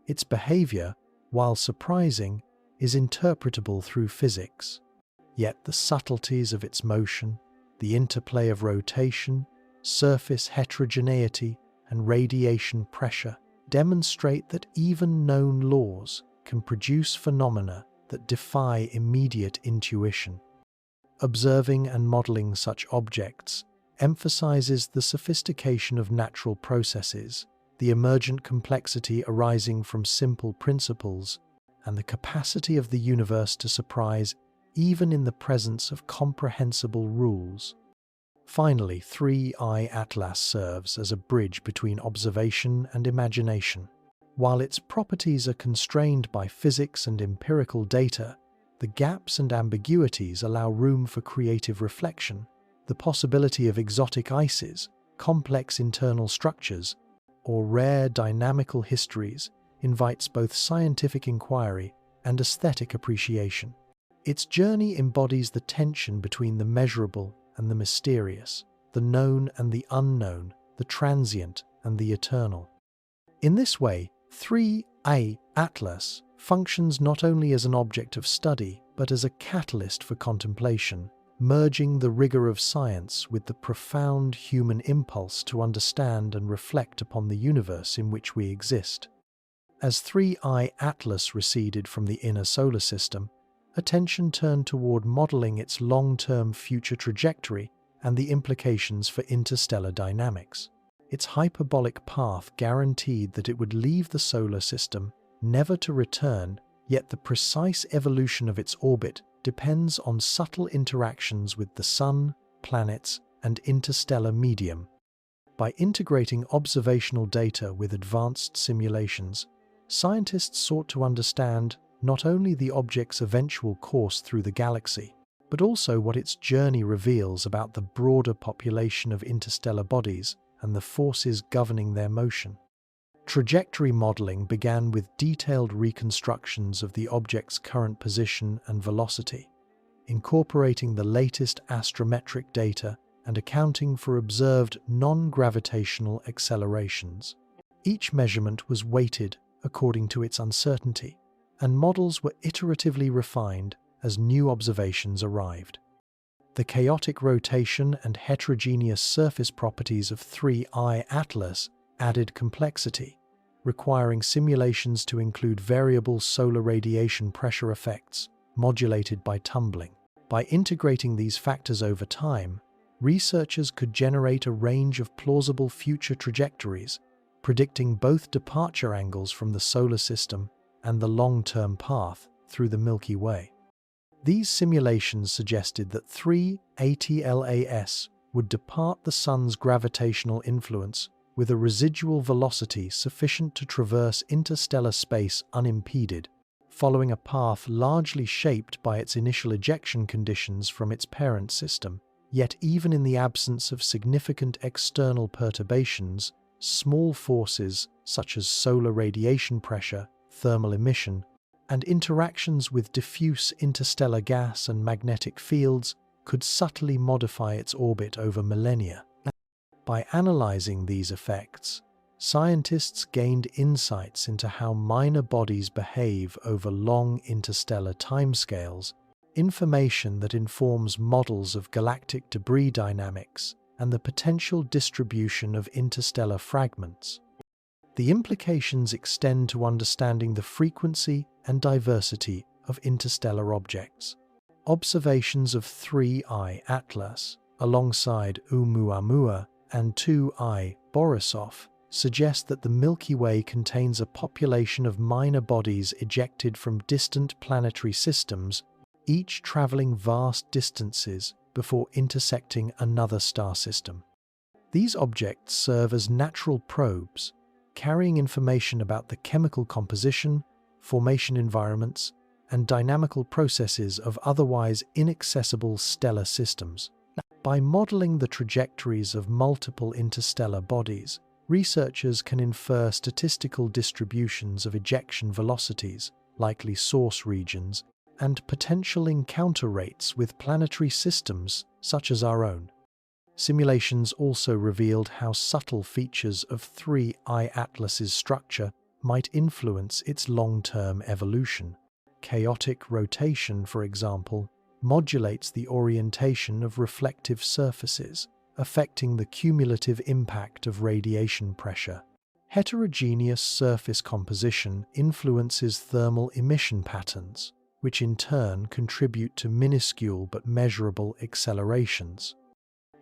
Its behavior, while surprising, is interpretable through physics. Yet the subtleties of its motion, the interplay of rotation, surface heterogeneity, and radiation pressure demonstrate that even known laws can produce phenomena that defy immediate intuition. Observing and modeling such objects emphasizes the sophistication of natural processes, the emergent complexity arising from simple principles, and the capacity of the universe to surprise even in the presence of comprehensible rules. Finally, 3I Atlas serves as a bridge between observation and imagination. While its properties are constrained by physics and empirical data, the gaps and ambiguities allow room for creative reflection. The possibility of exotic ices, complex internal structures, or rare dynamical histories invites both scientific inquiry and aesthetic appreciation. Its journey embodies the tension between the measurable and the mysterious, the known and the unknown, the transient and the eternal. In this way, 3I Atlas functions not only as an object of study, but as a catalyst for contemplation, merging the rigor of science with the profound human impulse to understand and reflect upon the universe in which we exist. As 3I Atlas receded from the inner solar system, attention turned toward modeling its long-term future trajectory and the implications for interstellar dynamics. Its hyperbolic path guaranteed that it would leave the solar system, never to return, yet the precise evolution of its orbit depends on subtle interactions with the Sun, planets, and interstellar medium. By integrating observational data with advanced simulations, scientists sought to understand not only the object's eventual course through the galaxy, but also what its journey reveals about the broader population of interstellar bodies and the forces governing their motion. Trajectory modeling began with detailed reconstructions of the object's current position and velocity, incorporating the latest astrometric data and accounting for observed non-gravitational accelerations. Each measurement was weighted according to its uncertainty, and models were iteratively refined as new observations arrived. The chaotic rotation and heterogeneous surface properties of 3I Atlas added complexity, requiring simulations to include variable solar radiation pressure effects modulated by tumbling. By integrating these factors over time, researchers could generate a range of plausible future trajectories, predicting both departure angles from the solar system and the long-term path through the Milky Way. These simulations suggested that 3 ATLAS would depart the Sun's gravitational influence with a residual velocity sufficient to traverse interstellar space unimpeded, following a path largely shaped by its initial ejection conditions from its parent system. Yet even in the absence of significant external perturbations, small forces such as solar radiation pressure, thermal emission, and interactions with diffuse interstellar gas and magnetic fields could subtly modify its orbit over millennia. By analyzing these effects, scientists gained insights into how minor bodies behave over long interstellar timescales, information that informs models of galactic debris dynamics and the potential distribution of interstellar fragments. The implications extend to understanding the frequency and diversity of interstellar objects. Observations of 3I Atlas, alongside Oumuamua and 2I Borisov, suggest that the Milky Way contains a population of minor bodies ejected from distant planetary systems, each traveling vast distances before intersecting another star system. These objects serve as natural probes, carrying information about the chemical composition, formation environments, and dynamical processes of otherwise inaccessible stellar systems. By modeling the trajectories of multiple interstellar bodies, researchers can infer statistical distributions of ejection velocities, likely source regions, and potential encounter rates with planetary systems such as our own. Simulations also revealed how subtle features of 3I Atlas's structure might influence its long-term evolution. Chaotic rotation, for example, modulates the orientation of reflective surfaces, affecting the cumulative impact of radiation pressure. Heterogeneous surface composition influences thermal emission patterns, which in turn contribute to minuscule but measurable accelerations.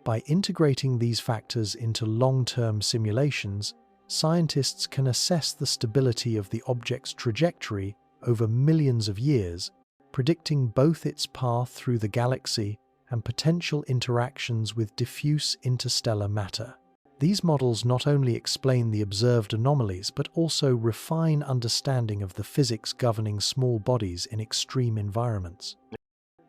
By integrating these factors into long-term simulations, scientists can assess the stability of the object's trajectory over millions of years, predicting both its path through the galaxy and potential interactions with diffuse interstellar matter. These models not only explain the observed anomalies but also refine understanding of the physics governing small bodies in extreme environments.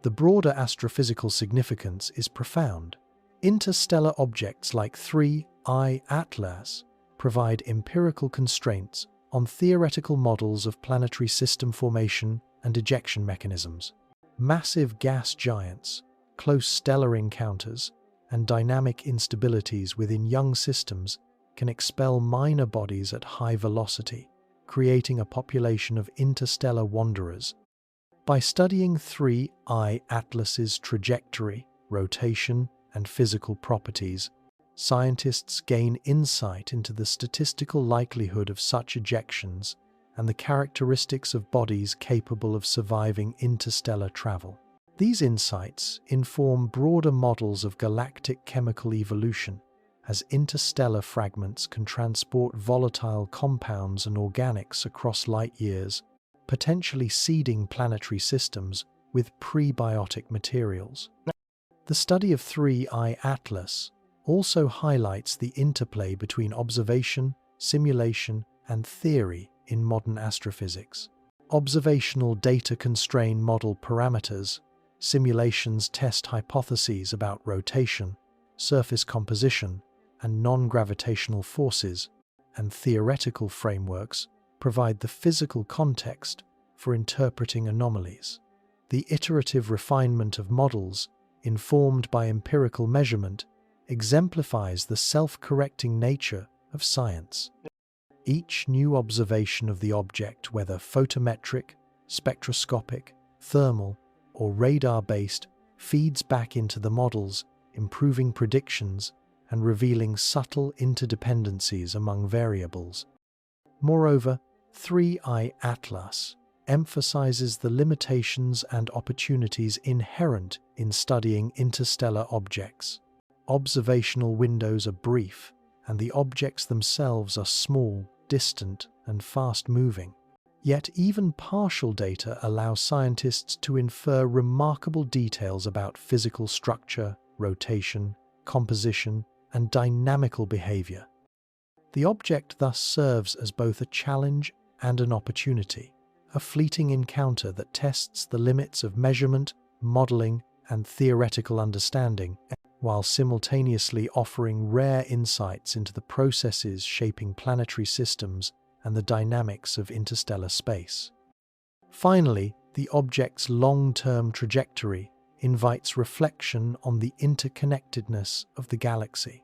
The broader astrophysical significance is profound. Interstellar objects like 3I Atlas provide empirical constraints on theoretical models of planetary system formation and ejection mechanisms. Massive gas giants, close stellar encounters, and dynamic instabilities within young systems can expel minor bodies at high velocity, creating a population of interstellar wanderers. By studying 3I Atlas's trajectory, rotation, and physical properties, scientists gain insight into the statistical likelihood of such ejections and the characteristics of bodies capable of surviving interstellar travel. These insights inform broader models of galactic chemical evolution, as interstellar fragments can transport volatile compounds and organics across light years, potentially seeding planetary systems with prebiotic materials. The study of 3I Atlas also highlights the interplay between observation, simulation, and theory in modern astrophysics. Observational data constrain model parameters, simulations test hypotheses about rotation, surface composition, and non-gravitational forces, and theoretical frameworks provide the physical context for interpreting anomalies. The iterative refinement of models, informed by empirical measurement, exemplifies the self-correcting nature of science. Each new observation of the object, whether photometric, spectroscopic, thermal, or radar-based, feeds back into the models, improving predictions and revealing subtle interdependencies among variables. Moreover, 3I Atlas emphasizes the limitations and opportunities inherent in studying interstellar objects. observational windows are brief, and the objects themselves are small, distant, and fast-moving. Yet even partial data allow scientists to infer remarkable details about physical structure, rotation, composition, and dynamical behavior. The object thus serves as both a challenge and an opportunity, a fleeting encounter that tests the limits of measurement, modeling, and theoretical understanding, while simultaneously offering rare insights into the processes shaping planetary systems and the dynamics of interstellar space. Finally, the object's long-term trajectory invites reflection on the interconnectedness of the galaxy.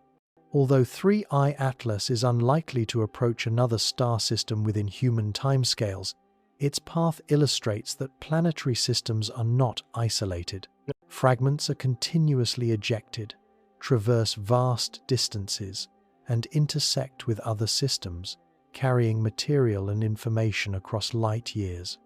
Although 3I Atlas is unlikely to approach another star system within human timescales, its path illustrates that planetary systems are not isolated. Fragments are continuously ejected, traverse vast distances, and intersect with other systems, carrying material and information across light years.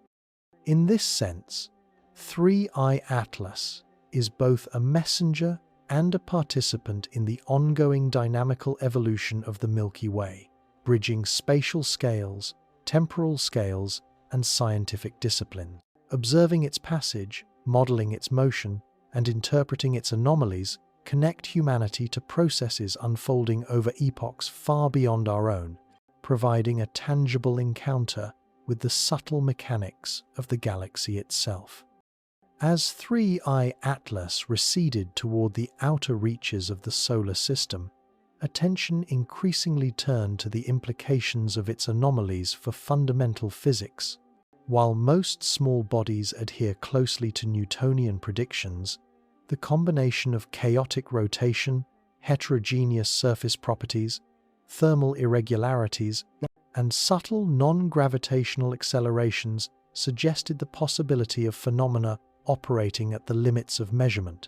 In this sense, 3I Atlas is both a messenger and a participant in the ongoing dynamical evolution of the Milky Way, bridging spatial scales, temporal scales, and scientific disciplines. Observing its passage, modeling its motion, and interpreting its anomalies connect humanity to processes unfolding over epochs far beyond our own, providing a tangible encounter with the subtle mechanics of the galaxy itself. As 3I Atlas receded toward the outer reaches of the solar system, attention increasingly turned to the implications of its anomalies for fundamental physics. While most small bodies adhere closely to Newtonian predictions, the combination of chaotic rotation, heterogeneous surface properties, thermal irregularities, and subtle non-gravitational accelerations suggested the possibility of phenomena operating at the limits of measurement.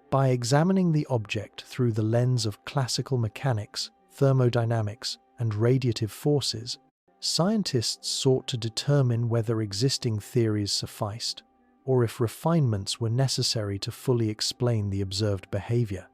By examining the object through the lens of classical mechanics, thermodynamics, and radiative forces, scientists sought to determine whether existing theories sufficed, or if refinements were necessary to fully explain the observed behavior.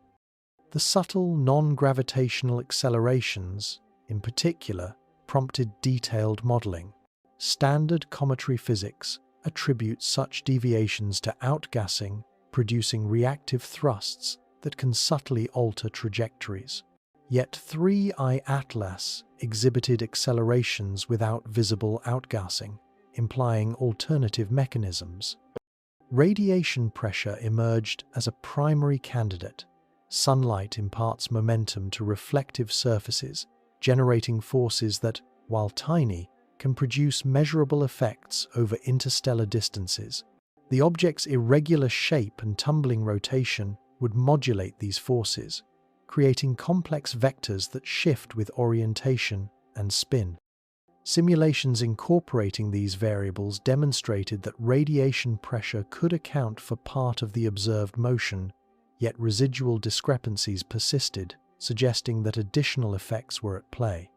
The subtle non-gravitational accelerations, in particular, prompted detailed modeling. Standard cometary physics attributes such deviations to outgassing, producing reactive thrusts that can subtly alter trajectories. Yet 3I Atlas exhibited accelerations without visible outgassing, implying alternative mechanisms. Radiation pressure emerged as a primary candidate. Sunlight imparts momentum to reflective surfaces, generating forces that, while tiny, can produce measurable effects over interstellar distances. The object's irregular shape and tumbling rotation would modulate these forces, creating complex vectors that shift with orientation and spin. Simulations incorporating these variables demonstrated that radiation pressure could account for part of the observed motion, yet residual discrepancies persisted, suggesting that additional effects were at play.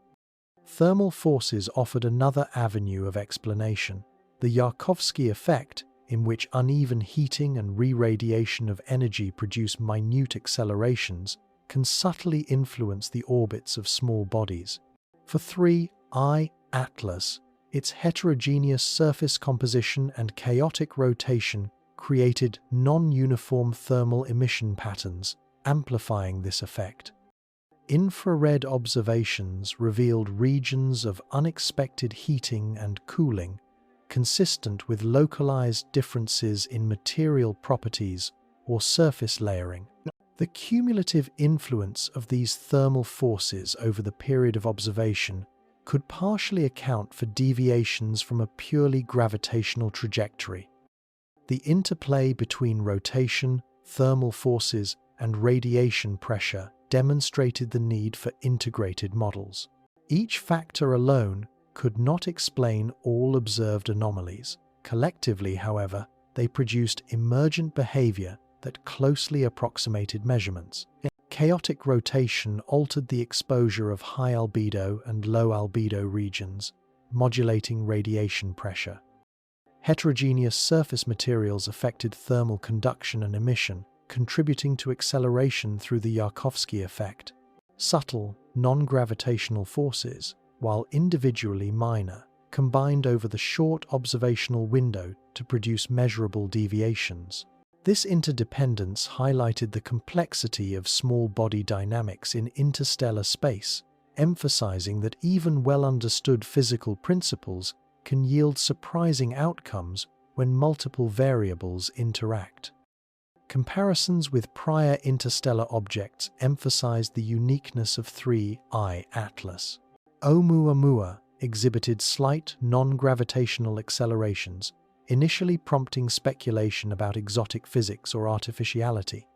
Thermal forces offered another avenue of explanation. The Yarkovsky effect, in which uneven heating and re-radiation of energy produce minute accelerations, can subtly influence the orbits of small bodies. For 3I Atlas, its heterogeneous surface composition and chaotic rotation created non-uniform thermal emission patterns, amplifying this effect. Infrared observations revealed regions of unexpected heating and cooling, consistent with localized differences in material properties or surface layering. The cumulative influence of these thermal forces over the period of observation could partially account for deviations from a purely gravitational trajectory. The interplay between rotation, thermal forces, and radiation pressure demonstrated the need for integrated models. Each factor alone could not explain all observed anomalies. Collectively, however, they produced emergent behavior that closely approximated measurements. Chaotic rotation altered the exposure of high albedo and low albedo regions, modulating radiation pressure. Heterogeneous surface materials affected thermal conduction and emission, contributing to acceleration through the Yarkovsky effect. Subtle, non-gravitational forces, while individually minor, combined over the short observational window to produce measurable deviations. This interdependence highlighted the complexity of small body dynamics in interstellar space, emphasizing that even well-understood physical principles can yield surprising outcomes when multiple variables interact. Comparisons with prior interstellar objects emphasized the uniqueness of 3I Atlas. Oumuamua exhibited slight non-gravitational accelerations, initially prompting speculation about exotic physics or artificiality.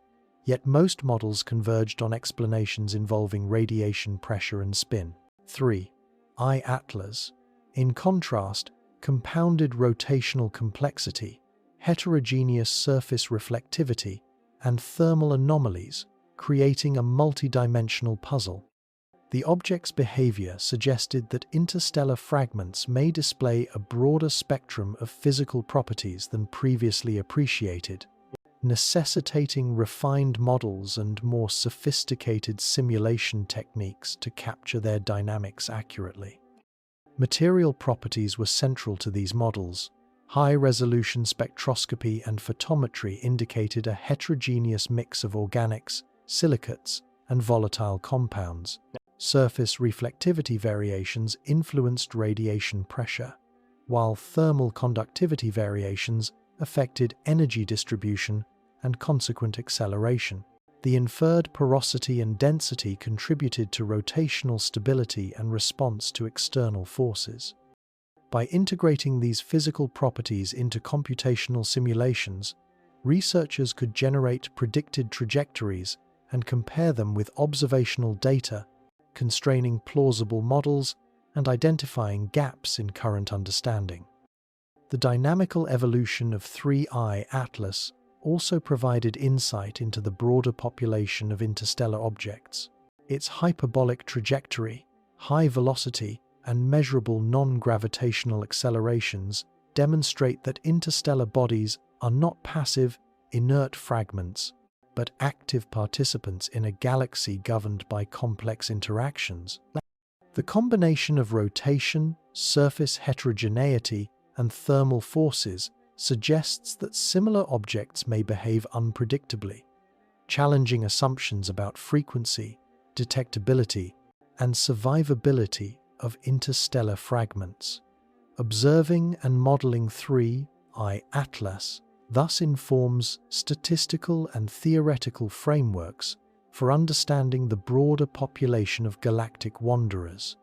Yet most models converged on explanations involving radiation pressure and spin. 3I Atlas, in contrast, compounded rotational complexity, heterogeneous surface reflectivity, and thermal anomalies, creating a multidimensional puzzle. The object's behavior suggested that interstellar fragments may display a broader spectrum of physical properties than previously appreciated, necessitating refined models and more sophisticated simulation techniques to capture their dynamics accurately. Material properties were central to these models. High-resolution spectroscopy and photometry indicated a heterogeneous mix of organics, silicates, and volatile compounds. Surface reflectivity variations influenced radiation pressure, while thermal conductivity variations affected energy distribution and consequent acceleration. The inferred porosity and density contributed to rotational stability and response to external forces. By integrating these physical properties into computational simulations, researchers could generate predicted trajectories and compare them with observational data, constraining plausible models and identifying gaps in current understanding. The dynamical evolution of 3I Atlas also provided insight into the broader population of interstellar objects. Its hyperbolic trajectory, high velocity, and measurable non-gravitational accelerations demonstrate that interstellar bodies are not passive, inert fragments, but active participants in a galaxy governed by complex interactions. The combination of rotation, surface heterogeneity, and thermal forces suggests that similar objects may behave unpredictably, challenging assumptions about frequency, detectability, and survivability of interstellar fragments. Observing and modeling 3I Atlas thus informs statistical and theoretical frameworks for understanding the broader population of galactic wanderers.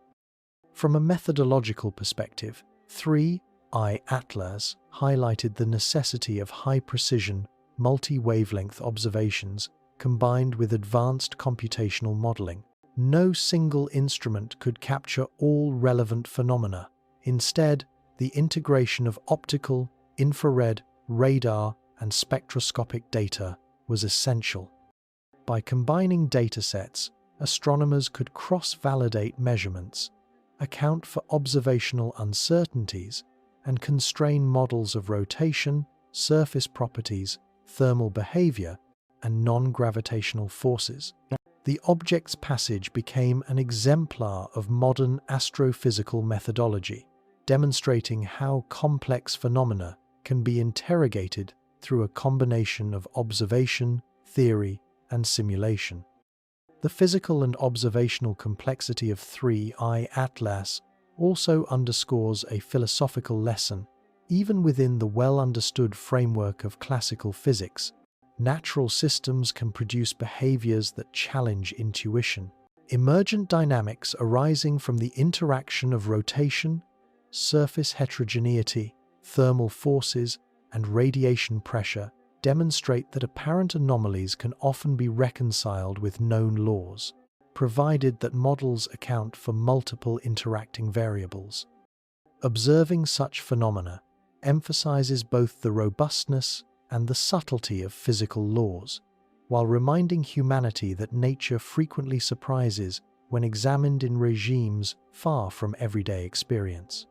From a methodological perspective, 3I Atlas highlighted the necessity of high-precision, multi-wavelength observations combined with advanced computational modeling. No single instrument could capture all relevant phenomena. Instead, the integration of optical, infrared, radar, and spectroscopic data was essential. By combining datasets, astronomers could cross-validate measurements, account for observational uncertainties, and constrain models of rotation, surface properties, thermal behavior, and non-gravitational forces. The object's passage became an exemplar of modern astrophysical methodology, demonstrating how complex phenomena can be interrogated through a combination of observation, theory, and simulation. The physical and observational complexity of 3I Atlas also underscores a philosophical lesson. Even within the well-understood framework of classical physics, natural systems can produce behaviors that challenge intuition. Emergent dynamics arising from the interaction of rotation, surface heterogeneity, thermal forces, and radiation pressure demonstrate that apparent anomalies can often be reconciled with known laws, provided that models account for multiple interacting variables. Observing such phenomena emphasizes both the robustness and the subtlety of physical laws, while reminding humanity that nature frequently surprises when examined in regimes far from everyday experience.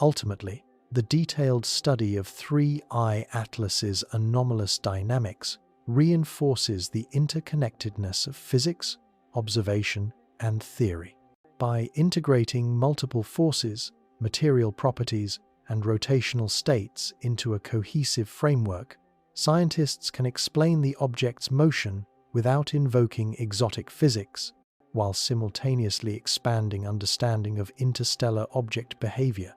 Ultimately, the detailed study of 3I Atlas's anomalous dynamics reinforces the interconnectedness of physics, observation, and theory. By integrating multiple forces, material properties, and rotational states into a cohesive framework, scientists can explain the object's motion without invoking exotic physics, while simultaneously expanding understanding of interstellar object behavior.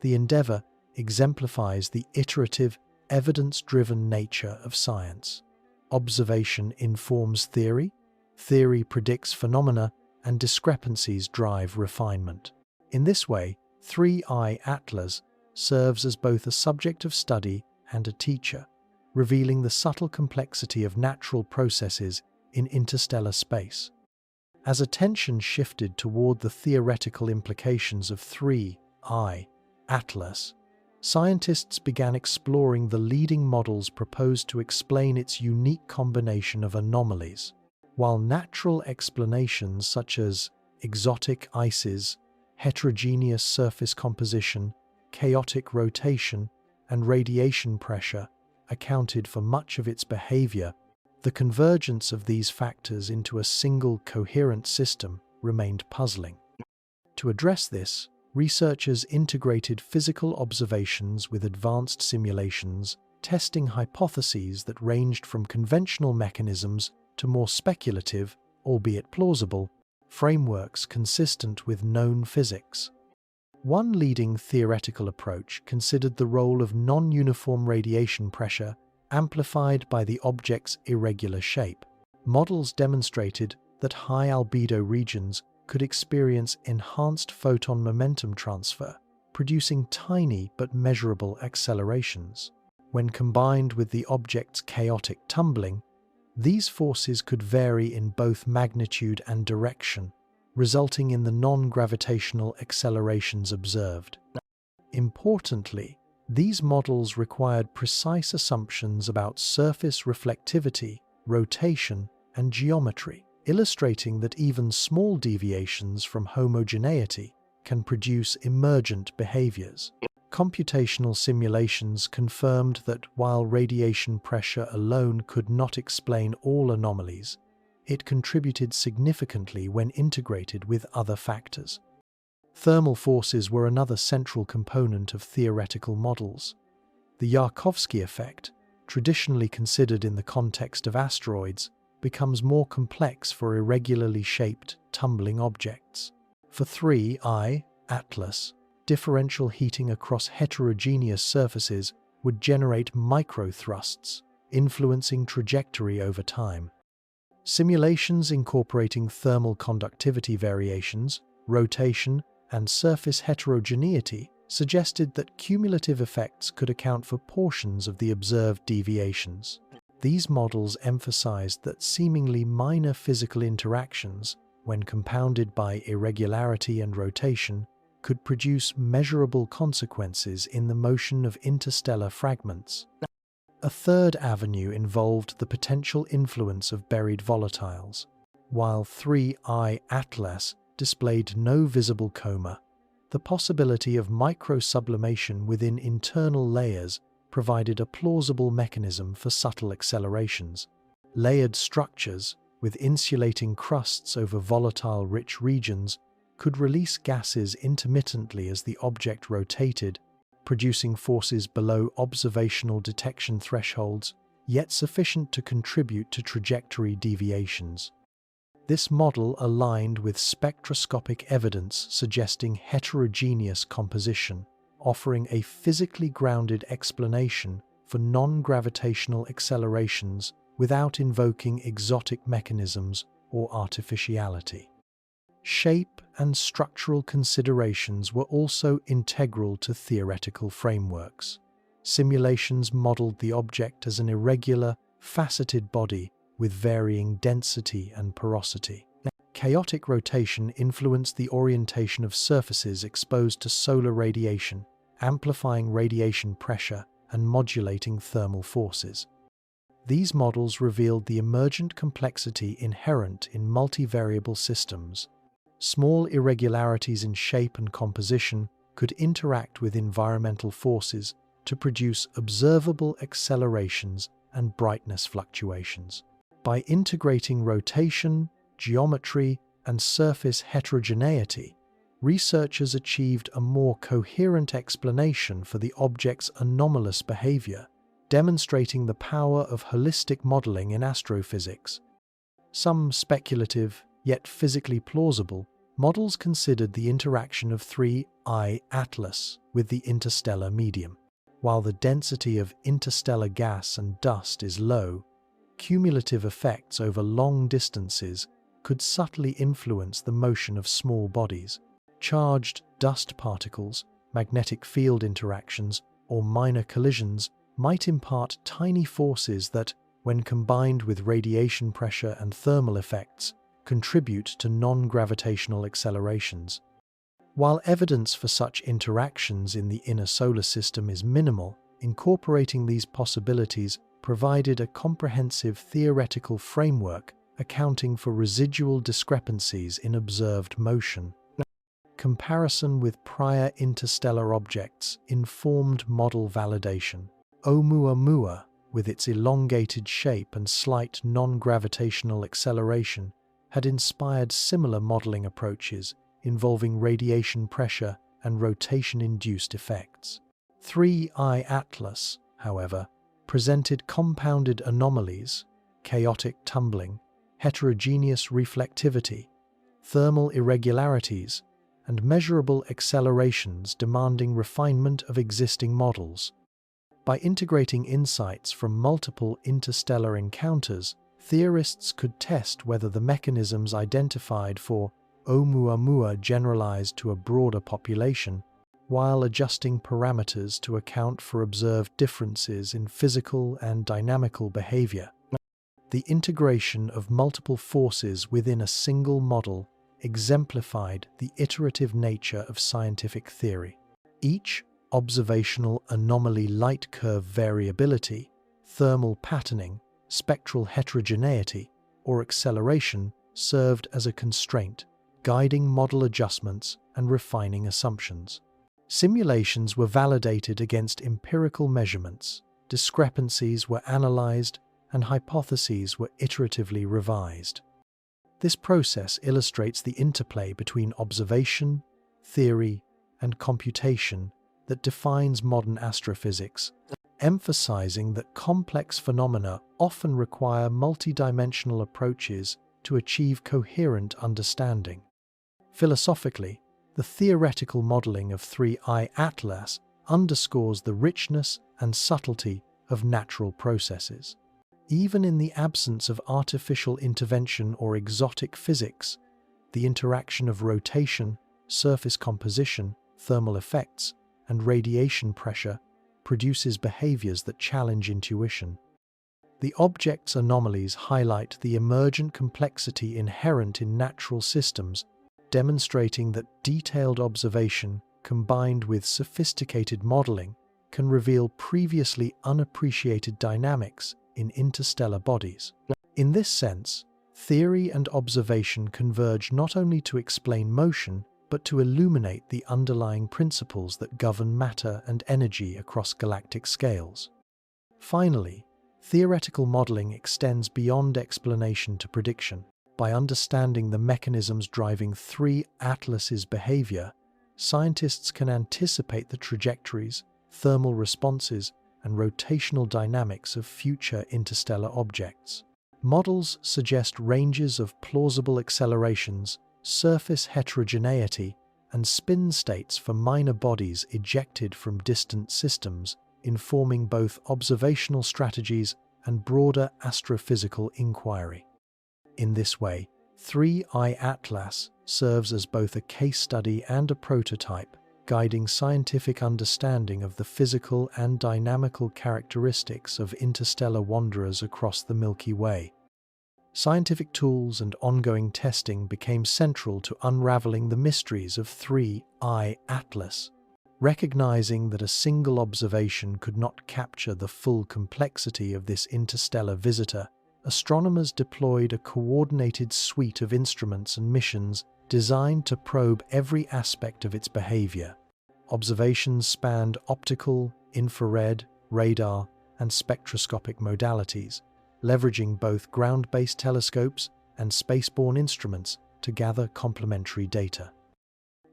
The endeavor exemplifies the iterative, evidence-driven nature of science. Observation informs theory, theory predicts phenomena, and discrepancies drive refinement. In this way, 3I Atlas serves as both a subject of study and a teacher, revealing the subtle complexity of natural processes in interstellar space. As attention shifted toward the theoretical implications of 3I Atlas, scientists began exploring the leading models proposed to explain its unique combination of anomalies. While natural explanations such as exotic ices, heterogeneous surface composition, chaotic rotation, and radiation pressure accounted for much of its behavior, the convergence of these factors into a single coherent system remained puzzling. To address this, researchers integrated physical observations with advanced simulations, testing hypotheses that ranged from conventional mechanisms to more speculative, albeit plausible, frameworks consistent with known physics. One leading theoretical approach considered the role of non-uniform radiation pressure amplified by the object's irregular shape. Models demonstrated that high albedo regions could experience enhanced photon momentum transfer, producing tiny but measurable accelerations. When combined with the object's chaotic tumbling, these forces could vary in both magnitude and direction, resulting in the non-gravitational accelerations observed. Importantly, these models required precise assumptions about surface reflectivity, rotation, and geometry, illustrating that even small deviations from homogeneity can produce emergent behaviors. Computational simulations confirmed that while radiation pressure alone could not explain all anomalies, it contributed significantly when integrated with other factors. Thermal forces were another central component of theoretical models. The Yarkovsky effect, traditionally considered in the context of asteroids, becomes more complex for irregularly shaped, tumbling objects. For 3I Atlas, differential heating across heterogeneous surfaces would generate microthrusts, influencing trajectory over time. Simulations incorporating thermal conductivity variations, rotation, and surface heterogeneity suggested that cumulative effects could account for portions of the observed deviations. These models emphasized that seemingly minor physical interactions, when compounded by irregularity and rotation, could produce measurable consequences in the motion of interstellar fragments. A third avenue involved the potential influence of buried volatiles. While 3I Atlas displayed no visible coma, the possibility of microsublimation within internal layers provided a plausible mechanism for subtle accelerations. Layered structures, with insulating crusts over volatile-rich regions, could release gases intermittently as the object rotated, producing forces below observational detection thresholds, yet sufficient to contribute to trajectory deviations. This model aligned with spectroscopic evidence suggesting heterogeneous composition, offering a physically grounded explanation for non-gravitational accelerations without invoking exotic mechanisms or artificiality. Shape and structural considerations were also integral to theoretical frameworks. Simulations modeled the object as an irregular, faceted body with varying density and porosity. Chaotic rotation influenced the orientation of surfaces exposed to solar radiation, amplifying radiation pressure and modulating thermal forces. These models revealed the emergent complexity inherent in multivariable systems. Small irregularities in shape and composition could interact with environmental forces to produce observable accelerations and brightness fluctuations. By integrating rotation, geometry, and surface heterogeneity, researchers achieved a more coherent explanation for the object's anomalous behavior, demonstrating the power of holistic modeling in astrophysics. Some speculative, yet physically plausible, models considered the interaction of 3I Atlas with the interstellar medium. While the density of interstellar gas and dust is low, cumulative effects over long distances could subtly influence the motion of small bodies. Charged dust particles, magnetic field interactions, or minor collisions might impart tiny forces that, when combined with radiation pressure and thermal effects, contribute to non-gravitational accelerations. While evidence for such interactions in the inner solar system is minimal, incorporating these possibilities provided a comprehensive theoretical framework accounting for residual discrepancies in observed motion. Comparison with prior interstellar objects informed model validation. Oumuamua, with its elongated shape and slight non-gravitational acceleration, had inspired similar modeling approaches involving radiation pressure and rotation-induced effects. 3I Atlas, however, presented compounded anomalies, chaotic tumbling, heterogeneous reflectivity, thermal irregularities, and measurable accelerations demanding refinement of existing models. By integrating insights from multiple interstellar encounters, theorists could test whether the mechanisms identified for Oumuamua generalized to a broader population, while adjusting parameters to account for observed differences in physical and dynamical behavior. The integration of multiple forces within a single model exemplified the iterative nature of scientific theory. Each observational anomaly light curve variability, thermal patterning, spectral heterogeneity, or acceleration served as a constraint, guiding model adjustments and refining assumptions. Simulations were validated against empirical measurements, discrepancies were analyzed, and hypotheses were iteratively revised. This process illustrates the interplay between observation, theory, and computation that defines modern astrophysics, emphasizing that complex phenomena often require multidimensional approaches to achieve coherent understanding. Philosophically, the theoretical modeling of 3I Atlas underscores the richness and subtlety of natural processes. Even in the absence of artificial intervention or exotic physics, the interaction of rotation, surface composition, thermal effects, and radiation pressure produces behaviors that challenge intuition. The object's anomalies highlight the emergent complexity inherent in natural systems, demonstrating that detailed observation combined with sophisticated modeling can reveal previously unappreciated dynamics in interstellar bodies. In this sense, theory and observation converge not only to explain motion, but to illuminate the underlying principles that govern matter and energy across galactic scales. Finally, theoretical modeling extends beyond explanation to prediction. By understanding the mechanisms driving 3 Atlas's behavior, scientists can anticipate the trajectories, thermal responses, and rotational dynamics of future interstellar objects. Models suggest ranges of plausible accelerations, surface heterogeneity, and spin states for minor bodies ejected from distant systems, informing both observational strategies and broader astrophysical inquiry. In this way, 3I Atlas serves as both a case study and a prototype, guiding scientific understanding of the physical and dynamical characteristics of interstellar wanderers across the Milky Way. Scientific tools and ongoing testing became central to unraveling the mysteries of 3I Atlas. Recognizing that a single observation could not capture the full complexity of this interstellar visitor, astronomers deployed a coordinated suite of instruments and missions designed to probe every aspect of its behavior. Observations spanned optical, infrared, radar, and spectroscopic modalities, leveraging both ground-based telescopes and spaceborne instruments to gather complementary data.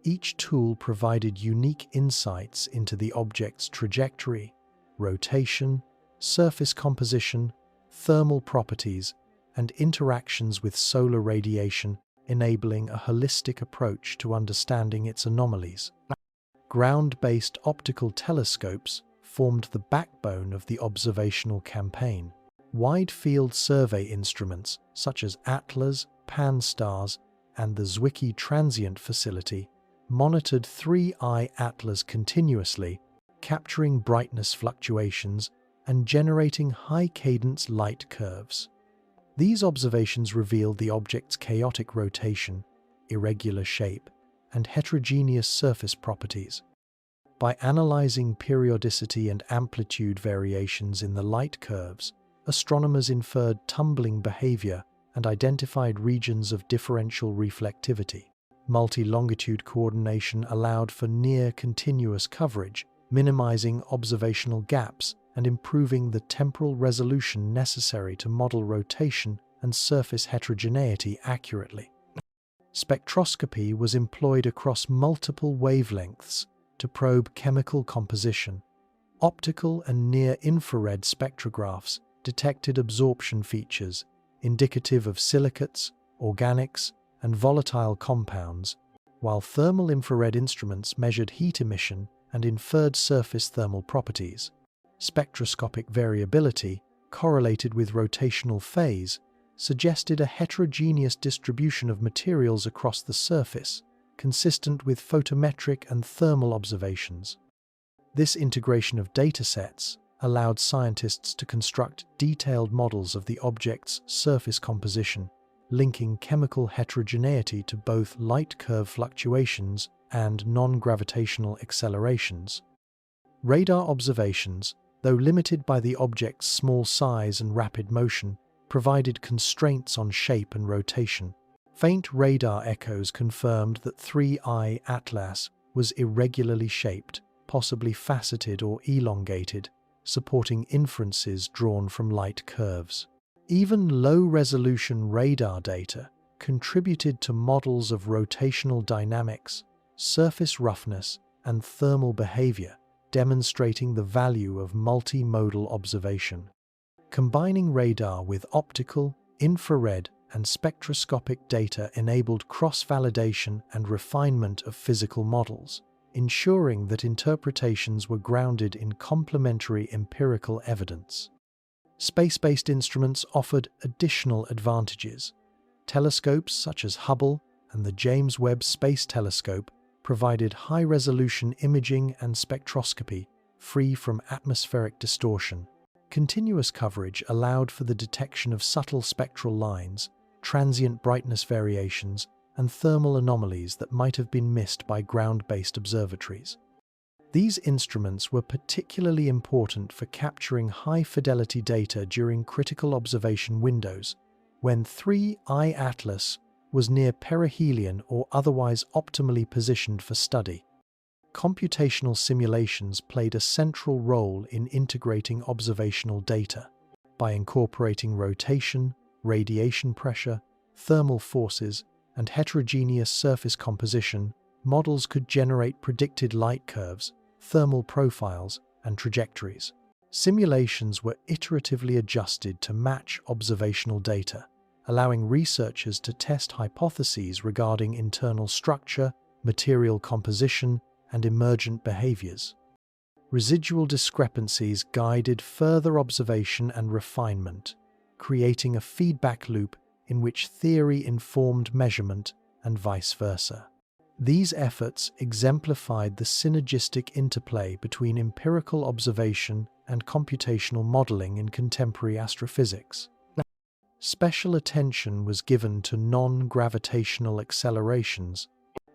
Each tool provided unique insights into the object's trajectory, rotation, surface composition, thermal properties, and interactions with solar radiation, enabling a holistic approach to understanding its anomalies. Ground-based optical telescopes formed the backbone of the observational campaign. Wide-field survey instruments such as ATLAS, Pan-STARRS, and the Zwicky Transient Facility monitored 3I ATLAS continuously, capturing brightness fluctuations and generating high-cadence light curves. These observations revealed the object's chaotic rotation, irregular shape, and heterogeneous surface properties. By analyzing periodicity and amplitude variations in the light curves, astronomers inferred tumbling behavior and identified regions of differential reflectivity. Multi-longitude coordination allowed for near-continuous coverage, minimizing observational gaps and improving the temporal resolution necessary to model rotation and surface heterogeneity accurately. Spectroscopy was employed across multiple wavelengths to probe chemical composition. Optical and near-infrared spectrographs detected absorption features indicative of silicates, organics, and volatile compounds, while thermal infrared instruments measured heat emission and inferred surface thermal properties. Spectroscopic variability, correlated with rotational phase, suggested a heterogeneous distribution of materials across the surface, consistent with photometric and thermal observations. This integration of datasets allowed scientists to construct detailed models of the object's surface composition, linking chemical heterogeneity to both light curve fluctuations and non-gravitational accelerations. Radar observations, though limited by the object's small size and rapid motion, provided constraints on shape and rotation. Faint radar echoes confirmed that 3I ATLAS was irregularly shaped, possibly faceted or elongated, supporting inferences drawn from light curves. Even low-resolution radar data contributed to models of rotational dynamics, surface roughness, and thermal behavior, demonstrating the value of multimodal observation. Combining radar with optical, infrared, and spectroscopic data enabled cross-validation and refinement of physical models, ensuring that interpretations were grounded in complementary empirical evidence. Space-based instruments offered additional advantages. Telescopes such as Hubble and the James Webb Space Telescope provided high-resolution imaging and spectroscopy, free from atmospheric distortion. Continuous coverage allowed for the detection of subtle spectral lines, transient brightness variations, and thermal anomalies that might have been missed by ground-based observatories. These instruments were particularly important for capturing high-fidelity data during critical observation windows, when 3I ATLAS was near perihelion or otherwise optimally positioned for study. Computational simulations played a central role in integrating observational data. By incorporating rotation, radiation pressure, thermal forces, and heterogeneous surface composition, models could generate predicted light curves, thermal profiles, and trajectories. Simulations were iteratively adjusted to match observational data, allowing researchers to test hypotheses regarding internal structure, material composition, and emergent behaviors. Residual discrepancies guided further observation and refinement, creating a feedback loop in which theory informed measurement and vice versa. These efforts exemplified the synergistic interplay between empirical observation and computational modeling in contemporary astrophysics. Special attention was given to non-gravitational accelerations.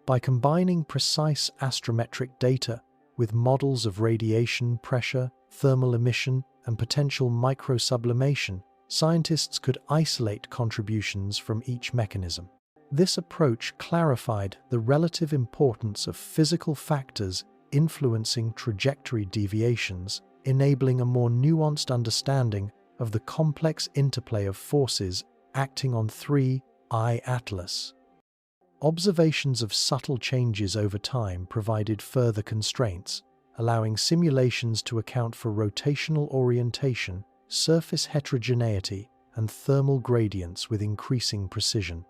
By combining precise astrometric data with models of radiation pressure, thermal emission, and potential microsublimation, scientists could isolate contributions from each mechanism. This approach clarified the relative importance of physical factors influencing trajectory deviations, enabling a more nuanced understanding of the complex interplay of forces acting on 3I Atlas. Observations of subtle changes over time provided further constraints, allowing simulations to account for rotational orientation, surface heterogeneity, and thermal gradients with increasing precision.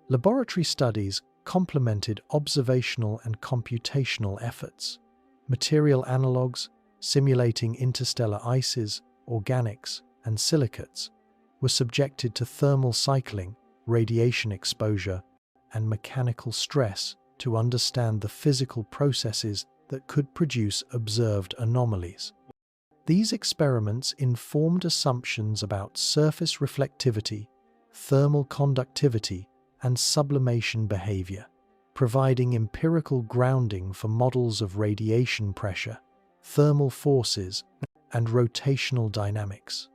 Laboratory studies complemented observational and computational efforts. Material analogues, simulating interstellar ices, organics, and silicates, were subjected to thermal cycling, radiation exposure, and mechanical stress to understand the physical processes that could produce observed anomalies. These experiments informed assumptions about surface reflectivity, thermal conductivity, and sublimation behavior, providing empirical grounding for models of radiation pressure, thermal forces, and rotational dynamics.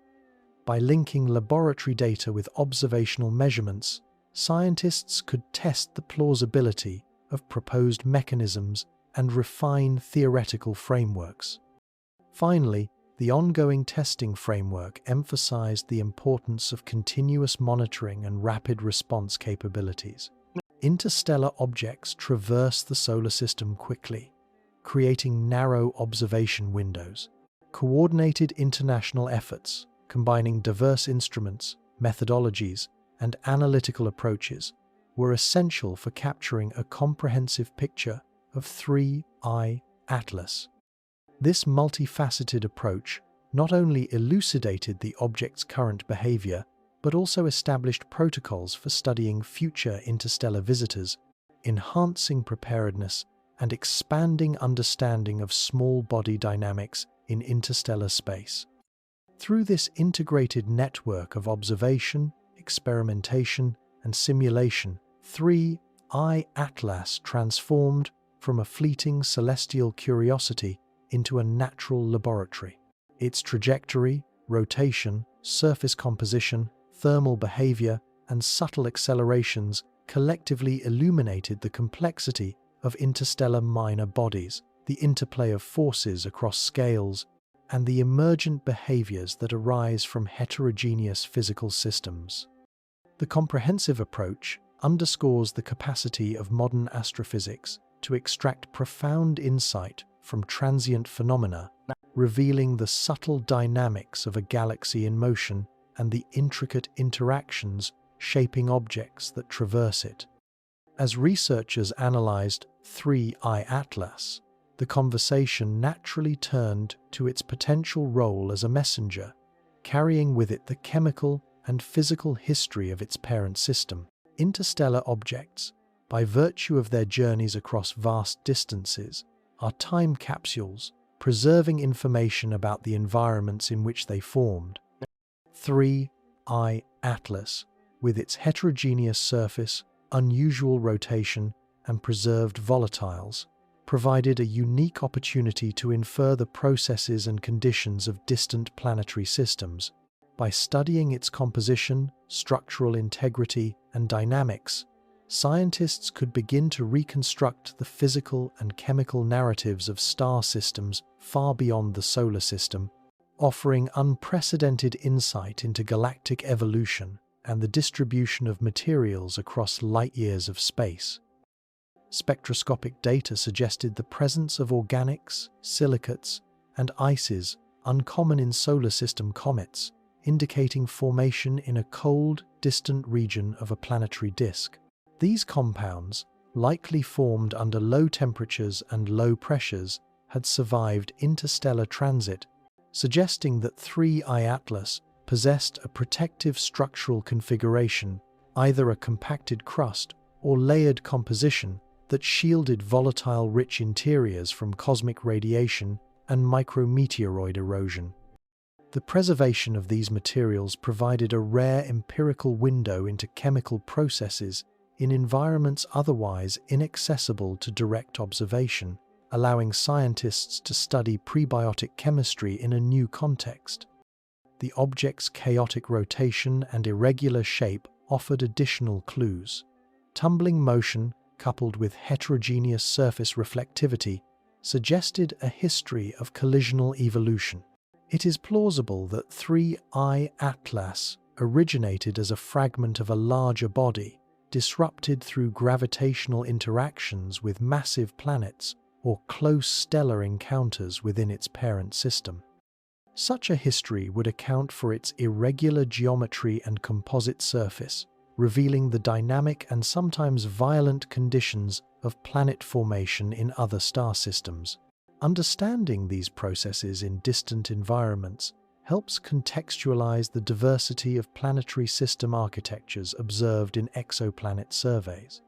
By linking laboratory data with observational measurements, scientists could test the plausibility of proposed mechanisms and refine theoretical frameworks. Finally, the ongoing testing framework emphasized the importance of continuous monitoring and rapid response capabilities. Interstellar objects traverse the solar system quickly, creating narrow observation windows. Coordinated international efforts, combining diverse instruments, methodologies, and analytical approaches, were essential for capturing a comprehensive picture of 3I Atlas. This multifaceted approach not only elucidated the object's current behavior, but also established protocols for studying future interstellar visitors, enhancing preparedness and expanding understanding of small body dynamics in interstellar space. Through this integrated network of observation, experimentation, and simulation, 3I Atlas transformed from a fleeting celestial curiosity into a natural laboratory. Its trajectory, rotation, surface composition, thermal behavior, and subtle accelerations collectively illuminated the complexity of interstellar minor bodies, the interplay of forces across scales, and the emergent behaviors that arise from heterogeneous physical systems. The comprehensive approach underscores the capacity of modern astrophysics to extract profound insight from transient phenomena, revealing the subtle dynamics of a galaxy in motion and the intricate interactions shaping objects that traverse it. As researchers analyzed 3I Atlas, the conversation naturally turned to its potential role as a messenger, carrying with it the chemical and physical history of its parent system. Interstellar objects, by virtue of their journeys across vast distances, are time capsules, preserving information about the environments in which they formed. 3I Atlas, with its heterogeneous surface, unusual rotation, and preserved volatiles, provided a unique opportunity to infer the processes and conditions of distant planetary systems. By studying its composition, structural integrity, and dynamics, scientists could begin to reconstruct the physical and chemical narratives of star systems far beyond the solar system, offering unprecedented insight into galactic evolution and the distribution of materials across light-years of space. Spectroscopic data suggested the presence of organics, silicates, and ices uncommon in solar system comets, indicating formation in a cold, distant region of a planetary disk. These compounds, likely formed under low temperatures and low pressures, had survived interstellar transit, suggesting that 3I Atlas possessed a protective structural configuration, either a compacted crust or layered composition that shielded volatile-rich interiors from cosmic radiation and micrometeoroid erosion. The preservation of these materials provided a rare empirical window into chemical processes in environments otherwise inaccessible to direct observation, allowing scientists to study prebiotic chemistry in a new context. The object's chaotic rotation and irregular shape offered additional clues. Tumbling motion, coupled with heterogeneous surface reflectivity, suggested a history of collisional evolution. It is plausible that 3I Atlas originated as a fragment of a larger body, disrupted through gravitational interactions with massive planets or close stellar encounters within its parent system. Such a history would account for its irregular geometry and composite surface, revealing the dynamic and sometimes violent conditions of planet formation in other star systems. Understanding these processes in distant environments helps contextualize the diversity of planetary system architectures observed in exoplanet surveys.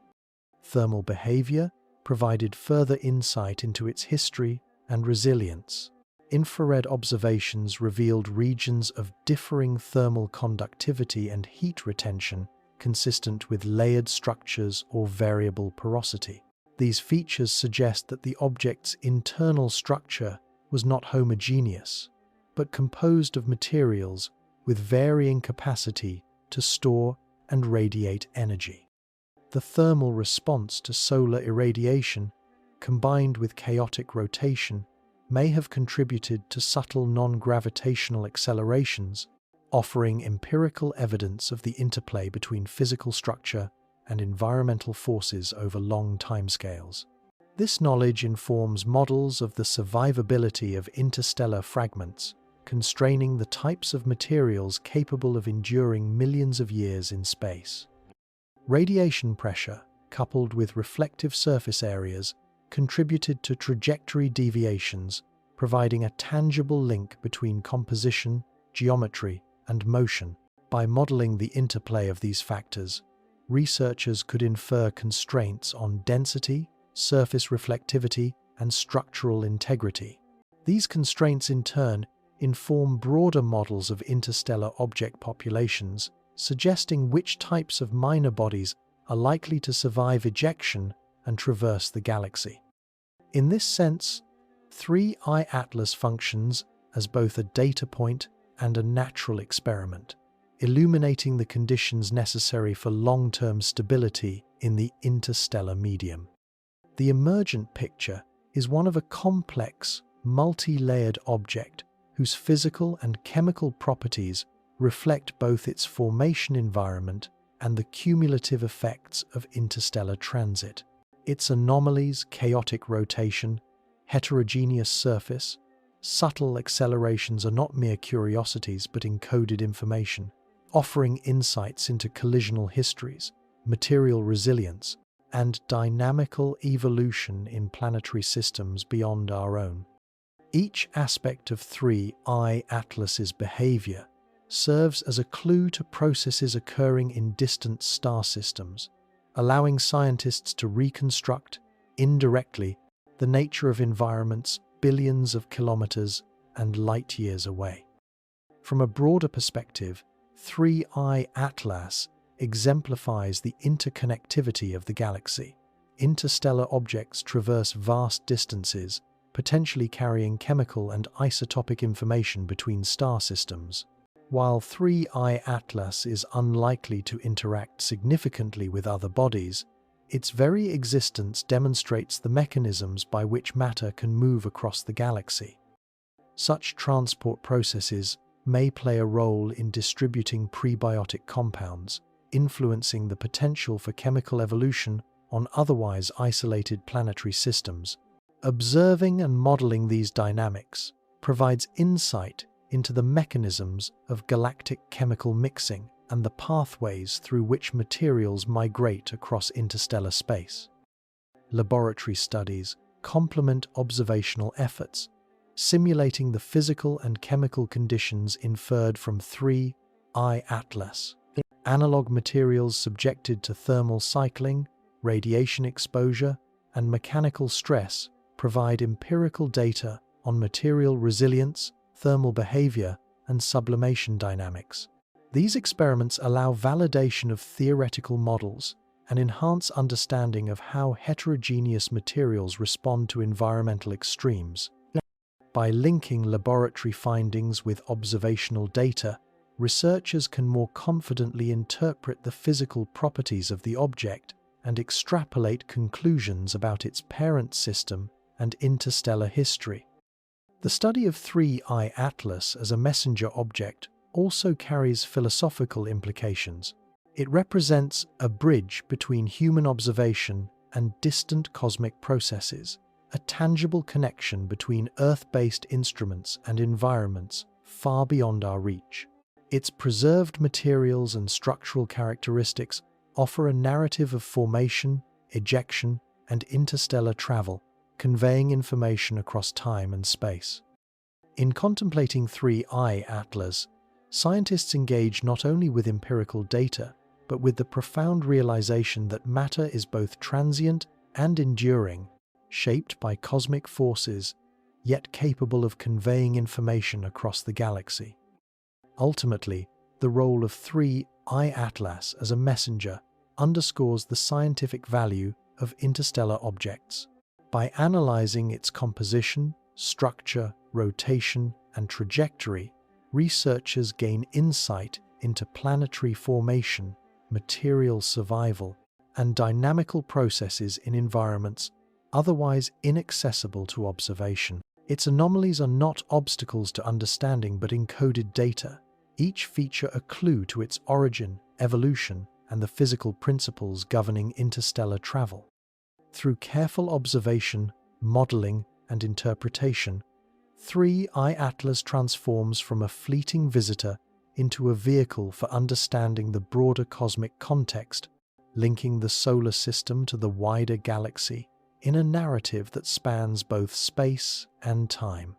Thermal behavior provided further insight into its history and resilience. Infrared observations revealed regions of differing thermal conductivity and heat retention consistent with layered structures or variable porosity. These features suggest that the object's internal structure was not homogeneous, but composed of materials with varying capacity to store and radiate energy. The thermal response to solar irradiation, combined with chaotic rotation, may have contributed to subtle non-gravitational accelerations, offering empirical evidence of the interplay between physical structure and environmental forces over long timescales. This knowledge informs models of the survivability of interstellar fragments, constraining the types of materials capable of enduring millions of years in space. Radiation pressure, coupled with reflective surface areas, contributed to trajectory deviations, providing a tangible link between composition, geometry, and motion. By modeling the interplay of these factors, researchers could infer constraints on density, surface reflectivity, and structural integrity. These constraints, in turn, inform broader models of interstellar object populations, suggesting which types of minor bodies are likely to survive ejection and traverse the galaxy. In this sense, 3I Atlas functions as both a data point and a natural experiment, illuminating the conditions necessary for long-term stability in the interstellar medium. The emergent picture is one of a complex, multi-layered object whose physical and chemical properties reflect both its formation environment and the cumulative effects of interstellar transit. Its anomalies, chaotic rotation, heterogeneous surface, subtle accelerations are not mere curiosities but encoded information, offering insights into collisional histories, material resilience, and dynamical evolution in planetary systems beyond our own. Each aspect of 3I Atlas's behavior serves as a clue to processes occurring in distant star systems, allowing scientists to reconstruct, indirectly, the nature of environments billions of kilometers and light-years away. From a broader perspective, 3I Atlas exemplifies the interconnectivity of the galaxy. Interstellar objects traverse vast distances, potentially carrying chemical and isotopic information between star systems. While 3I Atlas is unlikely to interact significantly with other bodies, its very existence demonstrates the mechanisms by which matter can move across the galaxy. Such transport processes may play a role in distributing prebiotic compounds, influencing the potential for chemical evolution on otherwise isolated planetary systems. Observing and modeling these dynamics provides insight into the mechanisms of galactic chemical mixing and the pathways through which materials migrate across interstellar space. Laboratory studies complement observational efforts, simulating the physical and chemical conditions inferred from 3I Atlas. Analog materials subjected to thermal cycling, radiation exposure, and mechanical stress provide empirical data on material resilience, thermal behavior, and sublimation dynamics. These experiments allow validation of theoretical models and enhance understanding of how heterogeneous materials respond to environmental extremes. By linking laboratory findings with observational data, researchers can more confidently interpret the physical properties of the object and extrapolate conclusions about its parent system and interstellar history. The study of 3I Atlas as a messenger object also carries philosophical implications. It represents a bridge between human observation and distant cosmic processes, a tangible connection between Earth-based instruments and environments far beyond our reach. Its preserved materials and structural characteristics offer a narrative of formation, ejection, and interstellar travel, conveying information across time and space. In contemplating 3I Atlas, scientists engage not only with empirical data, but with the profound realization that matter is both transient and enduring, shaped by cosmic forces, yet capable of conveying information across the galaxy. Ultimately, the role of 3I Atlas as a messenger underscores the scientific value of interstellar objects. By analyzing its composition, structure, rotation, and trajectory, researchers gain insight into planetary formation, material survival, and dynamical processes in environments otherwise inaccessible to observation. Its anomalies are not obstacles to understanding but encoded data, each feature a clue to its origin, evolution, and the physical principles governing interstellar travel. Through careful observation, modeling, and interpretation, 3I Atlas transforms from a fleeting visitor into a vehicle for understanding the broader cosmic context, linking the solar system to the wider galaxy in a narrative that spans both space and time.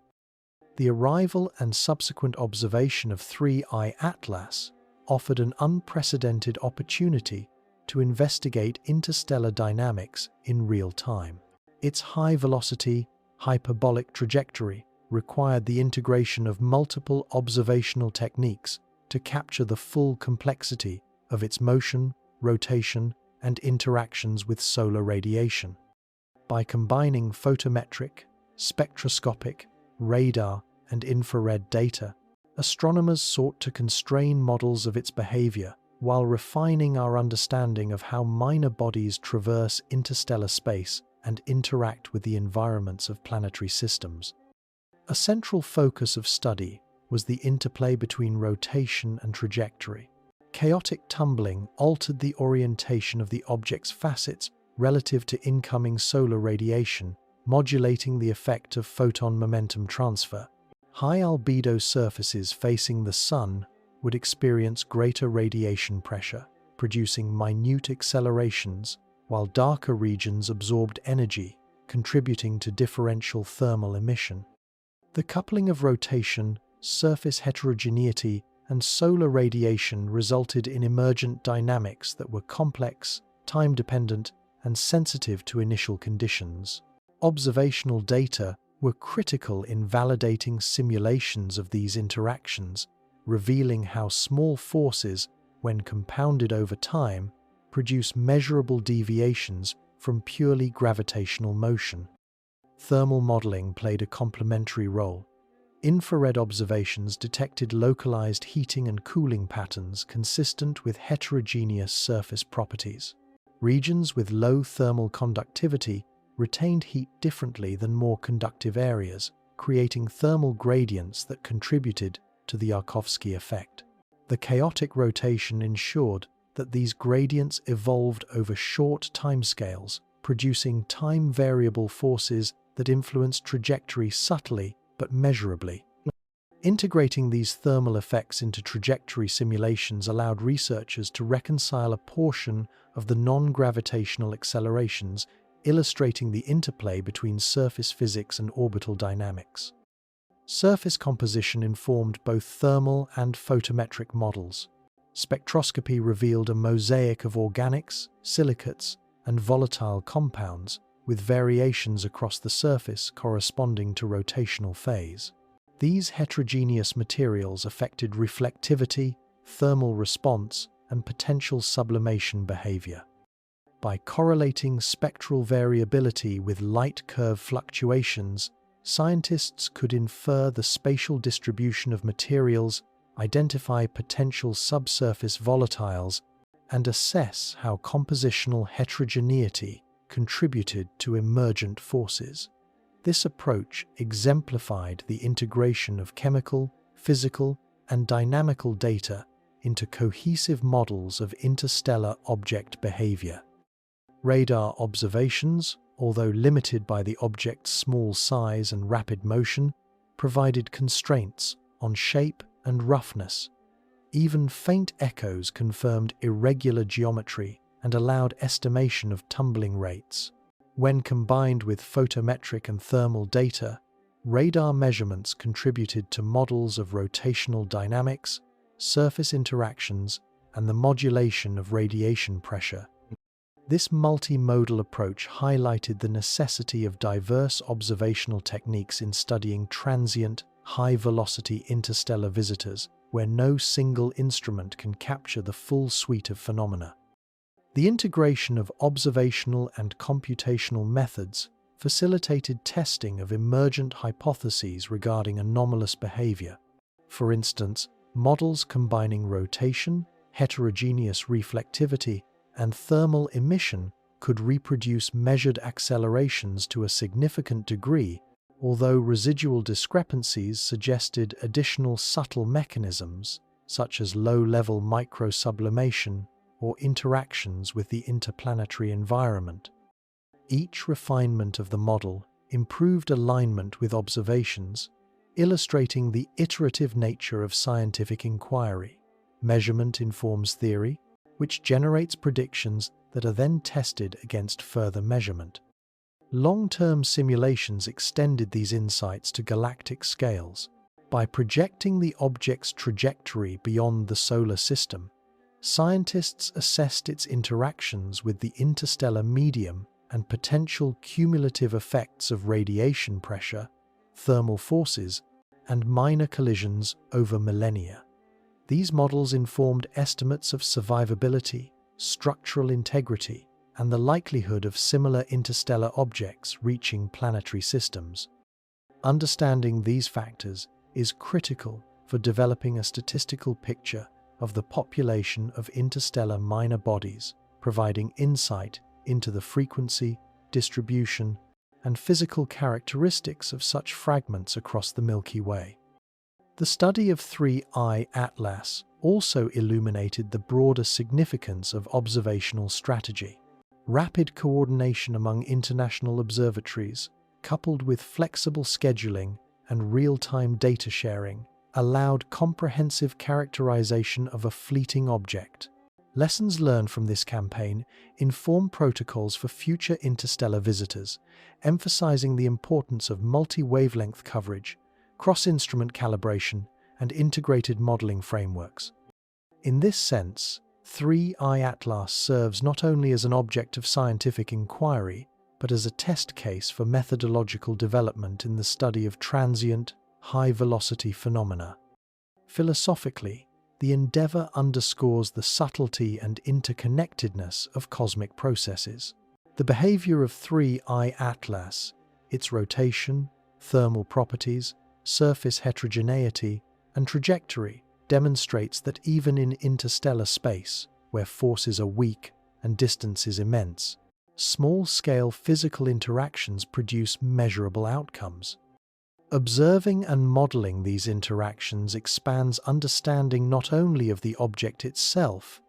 The arrival and subsequent observation of 3I Atlas offered an unprecedented opportunity to investigate interstellar dynamics in real time. Its high-velocity, hyperbolic trajectory required the integration of multiple observational techniques to capture the full complexity of its motion, rotation, and interactions with solar radiation. By combining photometric, spectroscopic, radar, and infrared data, astronomers sought to constrain models of its behavior while refining our understanding of how minor bodies traverse interstellar space and interact with the environments of planetary systems. A central focus of study was the interplay between rotation and trajectory. Chaotic tumbling altered the orientation of the object's facets relative to incoming solar radiation, modulating the effect of photon momentum transfer. High albedo surfaces facing the Sun would experience greater radiation pressure, producing minute accelerations, while darker regions absorbed energy, contributing to differential thermal emission. The coupling of rotation, surface heterogeneity, and solar radiation resulted in emergent dynamics that were complex, time-dependent, and sensitive to initial conditions. Observational data were critical in validating simulations of these interactions, revealing how small forces, when compounded over time, produce measurable deviations from purely gravitational motion. Thermal modeling played a complementary role. Infrared observations detected localized heating and cooling patterns consistent with heterogeneous surface properties. Regions with low thermal conductivity retained heat differently than more conductive areas, creating thermal gradients that contributed to the Yarkovsky effect. The chaotic rotation ensured that these gradients evolved over short timescales, producing time-variable forces that influenced trajectory subtly but measurably. Integrating these thermal effects into trajectory simulations allowed researchers to reconcile a portion of the non-gravitational accelerations, illustrating the interplay between surface physics and orbital dynamics. Surface composition informed both thermal and photometric models. Spectroscopy revealed a mosaic of organics, silicates, and volatile compounds, with variations across the surface corresponding to rotational phase. These heterogeneous materials affected reflectivity, thermal response, and potential sublimation behavior. By correlating spectral variability with light curve fluctuations, scientists could infer the spatial distribution of materials, identify potential subsurface volatiles, and assess how compositional heterogeneity contributed to emergent forces. This approach exemplified the integration of chemical, physical, and dynamical data into cohesive models of interstellar object behavior. Radar observations, although limited by the object's small size and rapid motion, provided constraints on shape and roughness. Even faint echoes confirmed irregular geometry and allowed estimation of tumbling rates. When combined with photometric and thermal data, radar measurements contributed to models of rotational dynamics, surface interactions, and the modulation of radiation pressure. This multimodal approach highlighted the necessity of diverse observational techniques in studying transient, high-velocity interstellar visitors, where no single instrument can capture the full suite of phenomena. The integration of observational and computational methods facilitated testing of emergent hypotheses regarding anomalous behavior. For instance, models combining rotation, heterogeneous reflectivity, and thermal emission could reproduce measured accelerations to a significant degree, although residual discrepancies suggested additional subtle mechanisms, such as low-level microsublimation or interactions with the interplanetary environment. Each refinement of the model improved alignment with observations, illustrating the iterative nature of scientific inquiry. Measurement informs theory, which generates predictions that are then tested against further measurement. Long-term simulations extended these insights to galactic scales. By projecting the object's trajectory beyond the solar system, scientists assessed its interactions with the interstellar medium and potential cumulative effects of radiation pressure, thermal forces, and minor collisions over millennia. These models informed estimates of survivability, structural integrity, and the likelihood of similar interstellar objects reaching planetary systems. Understanding these factors is critical for developing a statistical picture of the population of interstellar minor bodies, providing insight into the frequency, distribution, and physical characteristics of such fragments across the Milky Way. The study of 3I Atlas also illuminated the broader significance of observational strategy. Rapid coordination among international observatories, coupled with flexible scheduling and real-time data sharing, allowed comprehensive characterization of a fleeting object. Lessons learned from this campaign inform protocols for future interstellar visitors, emphasizing the importance of multi-wavelength coverage, cross-instrument calibration, and integrated modeling frameworks. In this sense, 3I Atlas serves not only as an object of scientific inquiry, but as a test case for methodological development in the study of transient, high-velocity phenomena. Philosophically, the endeavor underscores the subtlety and interconnectedness of cosmic processes. The behavior of 3I Atlas, its rotation, thermal properties, surface heterogeneity, and trajectory demonstrates that even in interstellar space, where forces are weak and distance is immense, small-scale physical interactions produce measurable outcomes. Observing and modeling these interactions expands understanding not only of the object itself,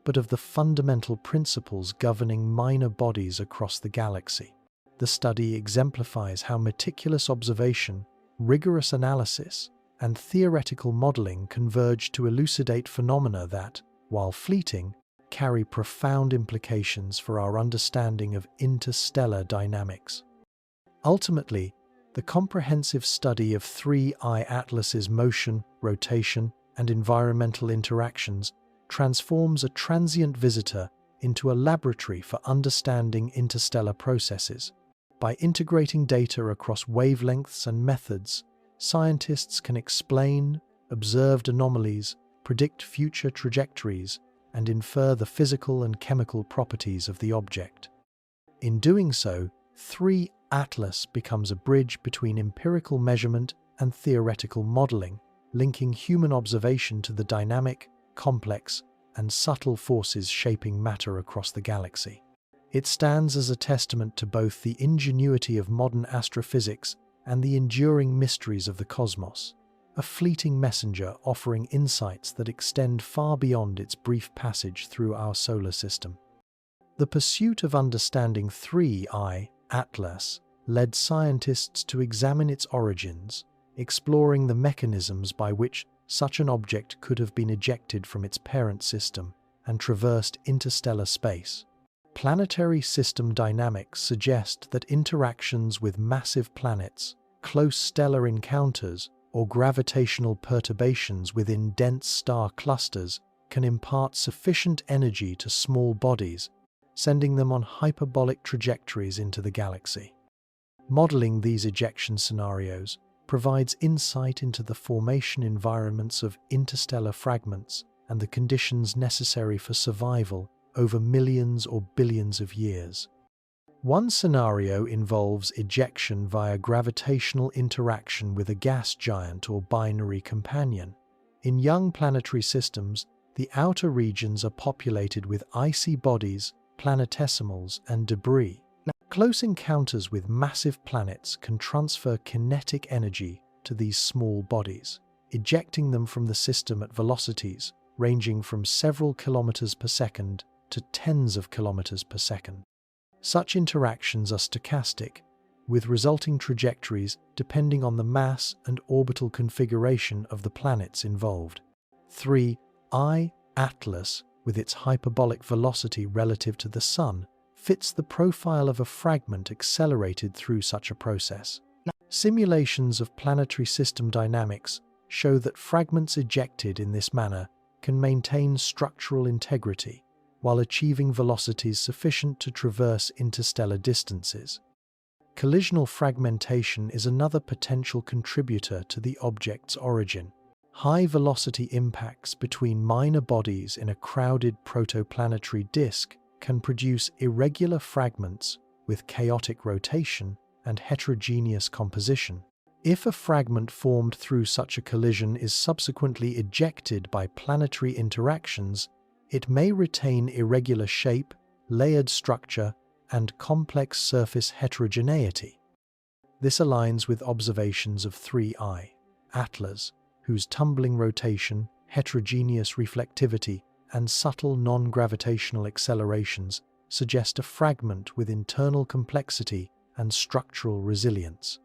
but of the fundamental principles governing minor bodies across the galaxy. The study exemplifies how meticulous observation, rigorous analysis, and theoretical modeling converge to elucidate phenomena that, while fleeting, carry profound implications for our understanding of interstellar dynamics. Ultimately, the comprehensive study of 3I Atlas's motion, rotation, and environmental interactions transforms a transient visitor into a laboratory for understanding interstellar processes. By integrating data across wavelengths and methods, scientists can explain observed anomalies, predict future trajectories, and infer the physical and chemical properties of the object. In doing so, 3I Atlas becomes a bridge between empirical measurement and theoretical modeling, linking human observation to the dynamic, complex, and subtle forces shaping matter across the galaxy. It stands as a testament to both the ingenuity of modern astrophysics and the enduring mysteries of the cosmos, a fleeting messenger offering insights that extend far beyond its brief passage through our solar system. The pursuit of understanding 3I, Atlas, led scientists to examine its origins, exploring the mechanisms by which such an object could have been ejected from its parent system and traversed interstellar space. Planetary system dynamics suggest that interactions with massive planets, close stellar encounters, or gravitational perturbations within dense star clusters can impart sufficient energy to small bodies, sending them on hyperbolic trajectories into the galaxy. Modeling these ejection scenarios provides insight into the formation environments of interstellar fragments and the conditions necessary for survival over millions or billions of years. One scenario involves ejection via gravitational interaction with a gas giant or binary companion. In young planetary systems, the outer regions are populated with icy bodies, planetesimals, and debris. Close encounters with massive planets can transfer kinetic energy to these small bodies, ejecting them from the system at velocities ranging from several kilometers per second to tens of kilometers per second. Such interactions are stochastic, with resulting trajectories depending on the mass and orbital configuration of the planets involved. 3I, Atlas, with its hyperbolic velocity relative to the Sun, fits the profile of a fragment accelerated through such a process. Simulations of planetary system dynamics show that fragments ejected in this manner can maintain structural integrity while achieving velocities sufficient to traverse interstellar distances. Collisional fragmentation is another potential contributor to the object's origin. High-velocity impacts between minor bodies in a crowded protoplanetary disk can produce irregular fragments with chaotic rotation and heterogeneous composition. If a fragment formed through such a collision is subsequently ejected by planetary interactions, it may retain irregular shape, layered structure, and complex surface heterogeneity. This aligns with observations of 3I, Atlas, whose tumbling rotation, heterogeneous reflectivity, and subtle non-gravitational accelerations suggest a fragment with internal complexity and structural resilience.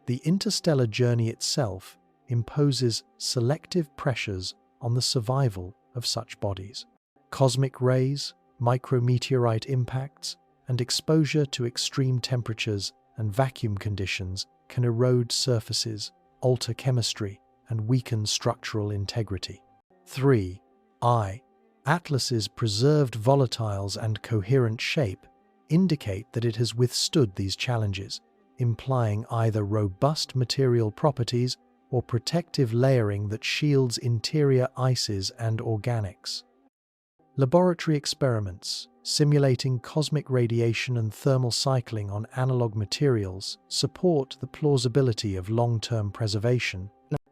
The interstellar journey itself imposes selective pressures on the survival of such bodies. Cosmic rays, micrometeorite impacts, and exposure to extreme temperatures and vacuum conditions can erode surfaces, alter chemistry, and weaken structural integrity. 3I, Atlas's preserved volatiles and coherent shape indicate that it has withstood these challenges, implying either robust material properties or protective layering that shields interior ices and organics. Laboratory experiments simulating cosmic radiation and thermal cycling on analog materials support the plausibility of long-term preservation,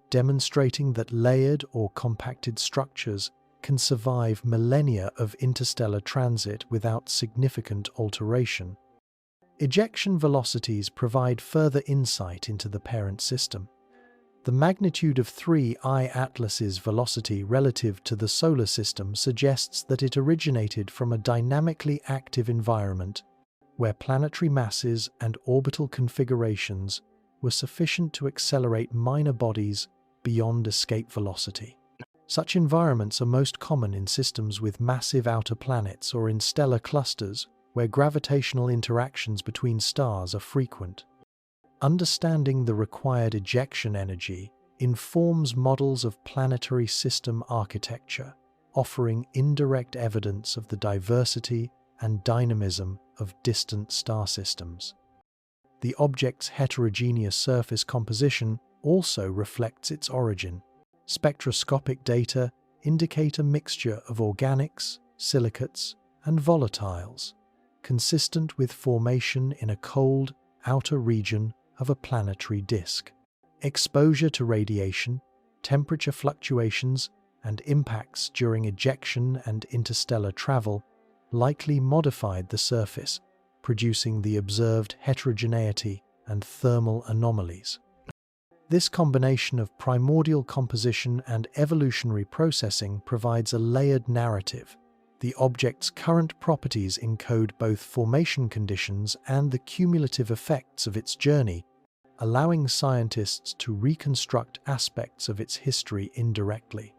demonstrating that layered or compacted structures can survive millennia of interstellar transit without significant alteration. Ejection velocities provide further insight into the parent system. The magnitude of 3I Atlas's velocity relative to the solar system suggests that it originated from a dynamically active environment where planetary masses and orbital configurations were sufficient to accelerate minor bodies beyond escape velocity. Such environments are most common in systems with massive outer planets or in stellar clusters where gravitational interactions between stars are frequent. Understanding the required ejection energy informs models of planetary system architecture, offering indirect evidence of the diversity and dynamism of distant star systems. The object's heterogeneous surface composition also reflects its origin. Spectroscopic data indicate a mixture of organics, silicates, and volatiles, consistent with formation in a cold, outer region of a planetary disk. Exposure to radiation, temperature fluctuations, and impacts during ejection and interstellar travel likely modified the surface, producing the observed heterogeneity and thermal anomalies. This combination of primordial composition and evolutionary processing provides a layered narrative. The object's current properties encode both formation conditions and the cumulative effects of its journey, allowing scientists to reconstruct aspects of its history indirectly.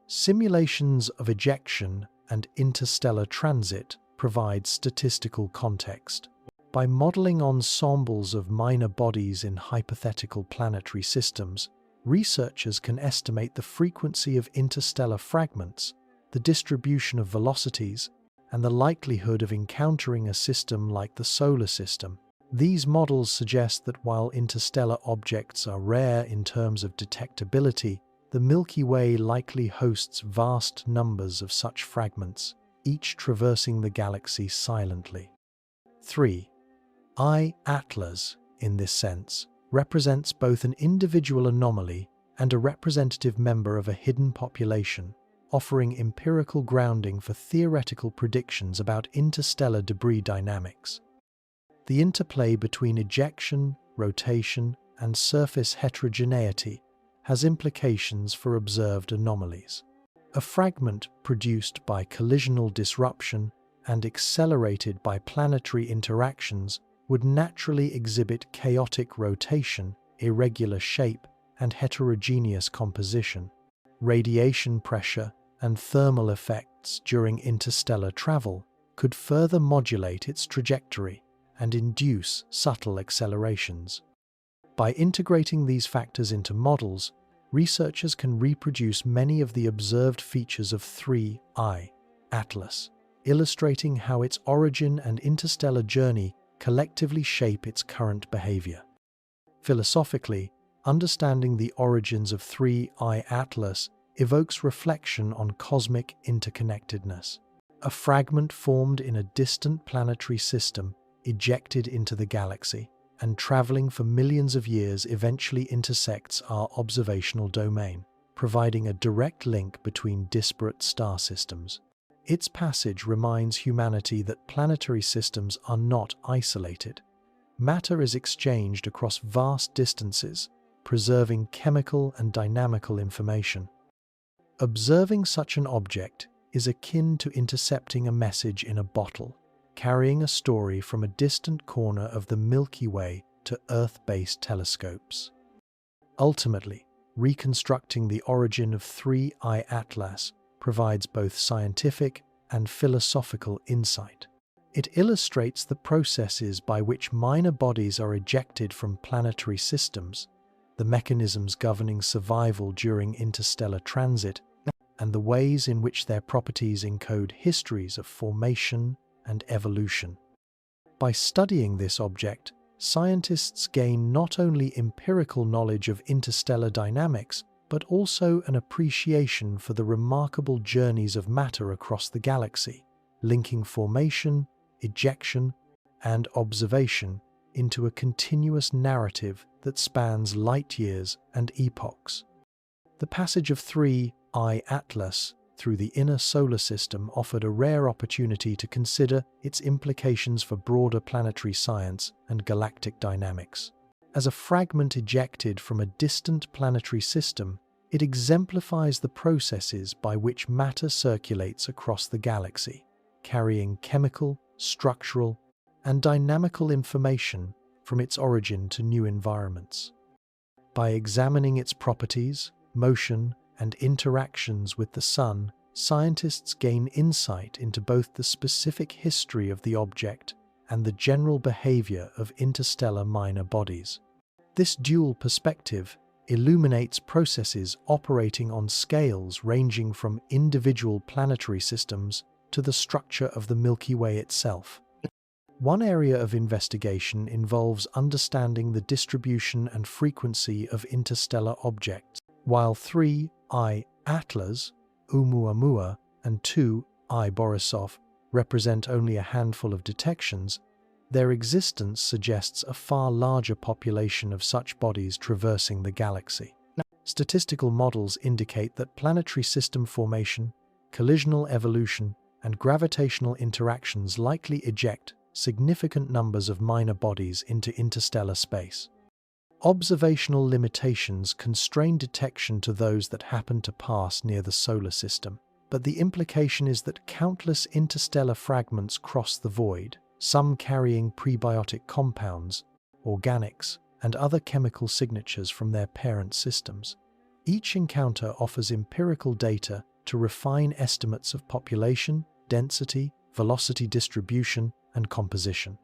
Simulations of ejection and interstellar transit provide statistical context. By modeling ensembles of minor bodies in hypothetical planetary systems, researchers can estimate the frequency of interstellar fragments, the distribution of velocities, and the likelihood of encountering a system like the Solar System. These models suggest that while interstellar objects are rare in terms of detectability, the Milky Way likely hosts vast numbers of such fragments, each traversing the galaxy silently. 3. I-Atlas, in this sense, represents both an individual anomaly and a representative member of a hidden population, offering empirical grounding for theoretical predictions about interstellar debris dynamics. The interplay between ejection, rotation, and surface heterogeneity has implications for observed anomalies. A fragment produced by collisional disruption and accelerated by planetary interactions would naturally exhibit chaotic rotation, irregular shape, and heterogeneous composition. Radiation pressure and thermal effects during interstellar travel could further modulate its trajectory and induce subtle accelerations. By integrating these factors into models, researchers can reproduce many of the observed features of 3I Atlas, illustrating how its origin and interstellar journey collectively shape its current behavior. Philosophically, understanding the origins of 3I Atlas evokes reflection on cosmic interconnectedness. A fragment formed in a distant planetary system, ejected into the galaxy, and traveling for millions of years eventually intersects our observational domain, providing a direct link between disparate star systems. Its passage reminds humanity that planetary systems are not isolated. Matter is exchanged across vast distances, preserving chemical and dynamical information. Observing such an object is akin to intercepting a message in a bottle, carrying a story from a distant corner of the Milky Way to Earth-based telescopes. Ultimately, reconstructing the origin of 3I Atlas provides both scientific and philosophical insight. It illustrates the processes by which minor bodies are ejected from planetary systems, the mechanisms governing survival during interstellar transit, and the ways in which their properties encode histories of formation and evolution. By studying this object, scientists gain not only empirical knowledge of interstellar dynamics, but also an appreciation for the remarkable journeys of matter across the galaxy, linking formation, ejection, and observation into a continuous narrative that spans light years and epochs. The passage of 3I Atlas through the inner solar system offered a rare opportunity to consider its implications for broader planetary science and galactic dynamics. As a fragment ejected from a distant planetary system, it exemplifies the processes by which matter circulates across the galaxy, carrying chemical, structural, and dynamical information from its origin to new environments. By examining its properties, motion, and interactions with the Sun, scientists gain insight into both the specific history of the object and the general behavior of interstellar minor bodies. This dual perspective illuminates processes operating on scales ranging from individual planetary systems to the structure of the Milky Way itself. One area of investigation involves understanding the distribution and frequency of interstellar objects. While 3I Atlas, Oumuamua, and 2I Borisov represent only a handful of detections, their existence suggests a far larger population of such bodies traversing the galaxy. Statistical models indicate that planetary system formation, collisional evolution, and gravitational interactions likely eject significant numbers of minor bodies into interstellar space. Observational limitations constrain detection to those that happen to pass near the solar system, but the implication is that countless interstellar fragments cross the void, some carrying prebiotic compounds, organics, and other chemical signatures from their parent systems. Each encounter offers empirical data to refine estimates of population, density, velocity distribution, and composition.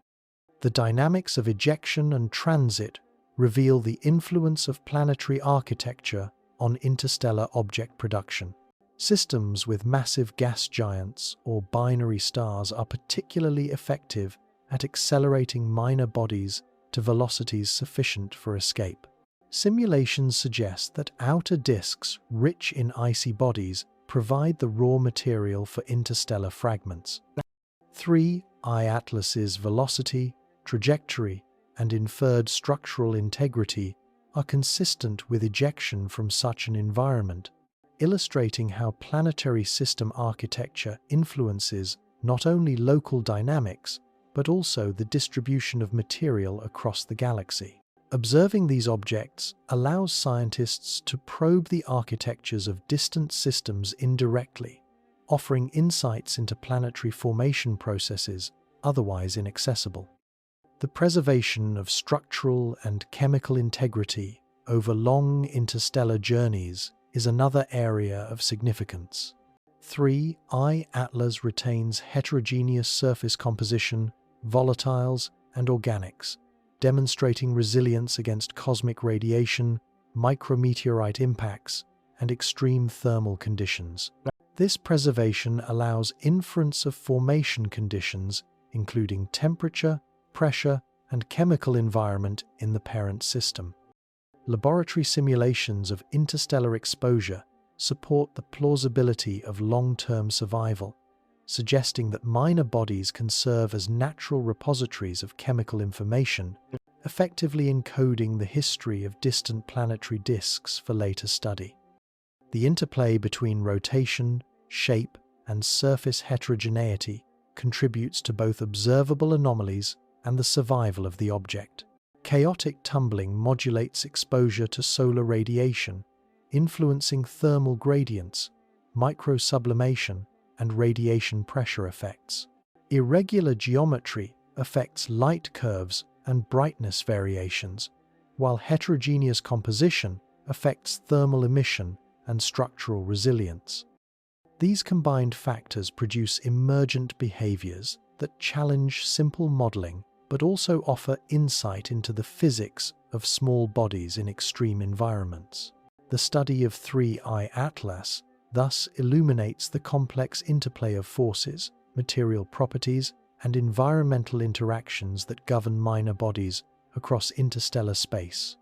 The dynamics of ejection and transit reveal the influence of planetary architecture on interstellar object production. Systems with massive gas giants or binary stars are particularly effective at accelerating minor bodies to velocities sufficient for escape. Simulations suggest that outer disks rich in icy bodies provide the raw material for interstellar fragments. 3I Atlas's velocity, trajectory, and inferred structural integrity are consistent with ejection from such an environment, illustrating how planetary system architecture influences not only local dynamics, but also the distribution of material across the galaxy. Observing these objects allows scientists to probe the architectures of distant systems indirectly, offering insights into planetary formation processes otherwise inaccessible. The preservation of structural and chemical integrity over long interstellar journeys is another area of significance. 3I Atlas retains heterogeneous surface composition, volatiles, and organics, demonstrating resilience against cosmic radiation, micrometeorite impacts, and extreme thermal conditions. This preservation allows inference of formation conditions, including temperature, pressure, and chemical environment in the parent system. Laboratory simulations of interstellar exposure support the plausibility of long-term survival, suggesting that minor bodies can serve as natural repositories of chemical information, effectively encoding the history of distant planetary disks for later study. The interplay between rotation, shape, and surface heterogeneity contributes to both observable anomalies and the survival of the object. Chaotic tumbling modulates exposure to solar radiation, influencing thermal gradients, microsublimation, and radiation pressure effects. Irregular geometry affects light curves and brightness variations, while heterogeneous composition affects thermal emission and structural resilience. These combined factors produce emergent behaviors that challenge simple modeling but also offer insight into the physics of small bodies in extreme environments. The study of 3I Atlas thus illuminates the complex interplay of forces, material properties, and environmental interactions that govern minor bodies across interstellar space.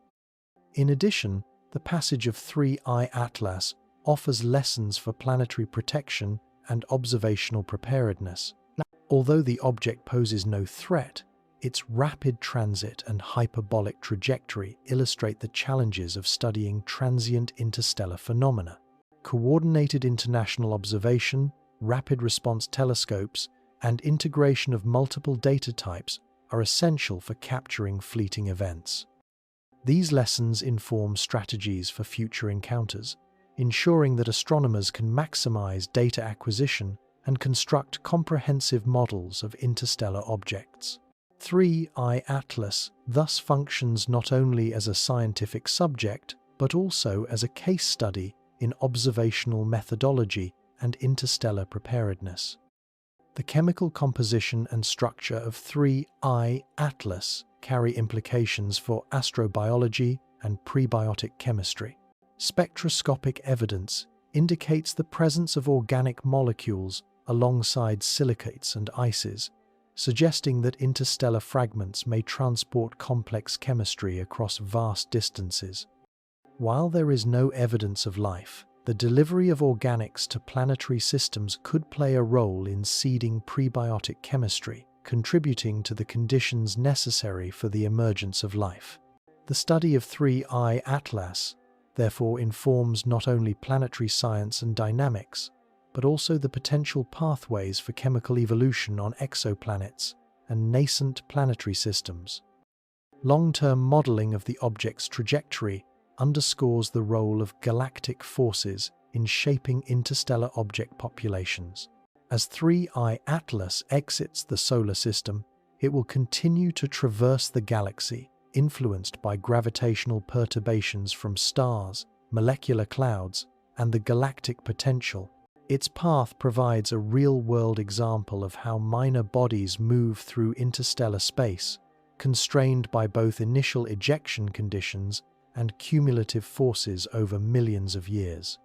In addition, the passage of 3I Atlas offers lessons for planetary protection and observational preparedness. Although the object poses no threat, its rapid transit and hyperbolic trajectory illustrate the challenges of studying transient interstellar phenomena. Coordinated international observation, rapid response telescopes, and integration of multiple data types are essential for capturing fleeting events. These lessons inform strategies for future encounters, ensuring that astronomers can maximize data acquisition and construct comprehensive models of interstellar objects. 3I Atlas thus functions not only as a scientific subject, but also as a case study in observational methodology and interstellar preparedness. The chemical composition and structure of 3I Atlas carry implications for astrobiology and prebiotic chemistry. Spectroscopic evidence indicates the presence of organic molecules alongside silicates and ices, suggesting that interstellar fragments may transport complex chemistry across vast distances. While there is no evidence of life, the delivery of organics to planetary systems could play a role in seeding prebiotic chemistry, contributing to the conditions necessary for the emergence of life. The study of 3I Atlas, therefore, informs not only planetary science and dynamics, but also the potential pathways for chemical evolution on exoplanets and nascent planetary systems. Long-term modeling of the object's trajectory underscores the role of galactic forces in shaping interstellar object populations. As 3I Atlas exits the solar system, it will continue to traverse the galaxy, influenced by gravitational perturbations from stars, molecular clouds, and the galactic potential. Its path provides a real-world example of how minor bodies move through interstellar space, constrained by both initial ejection conditions and cumulative forces over millions of years.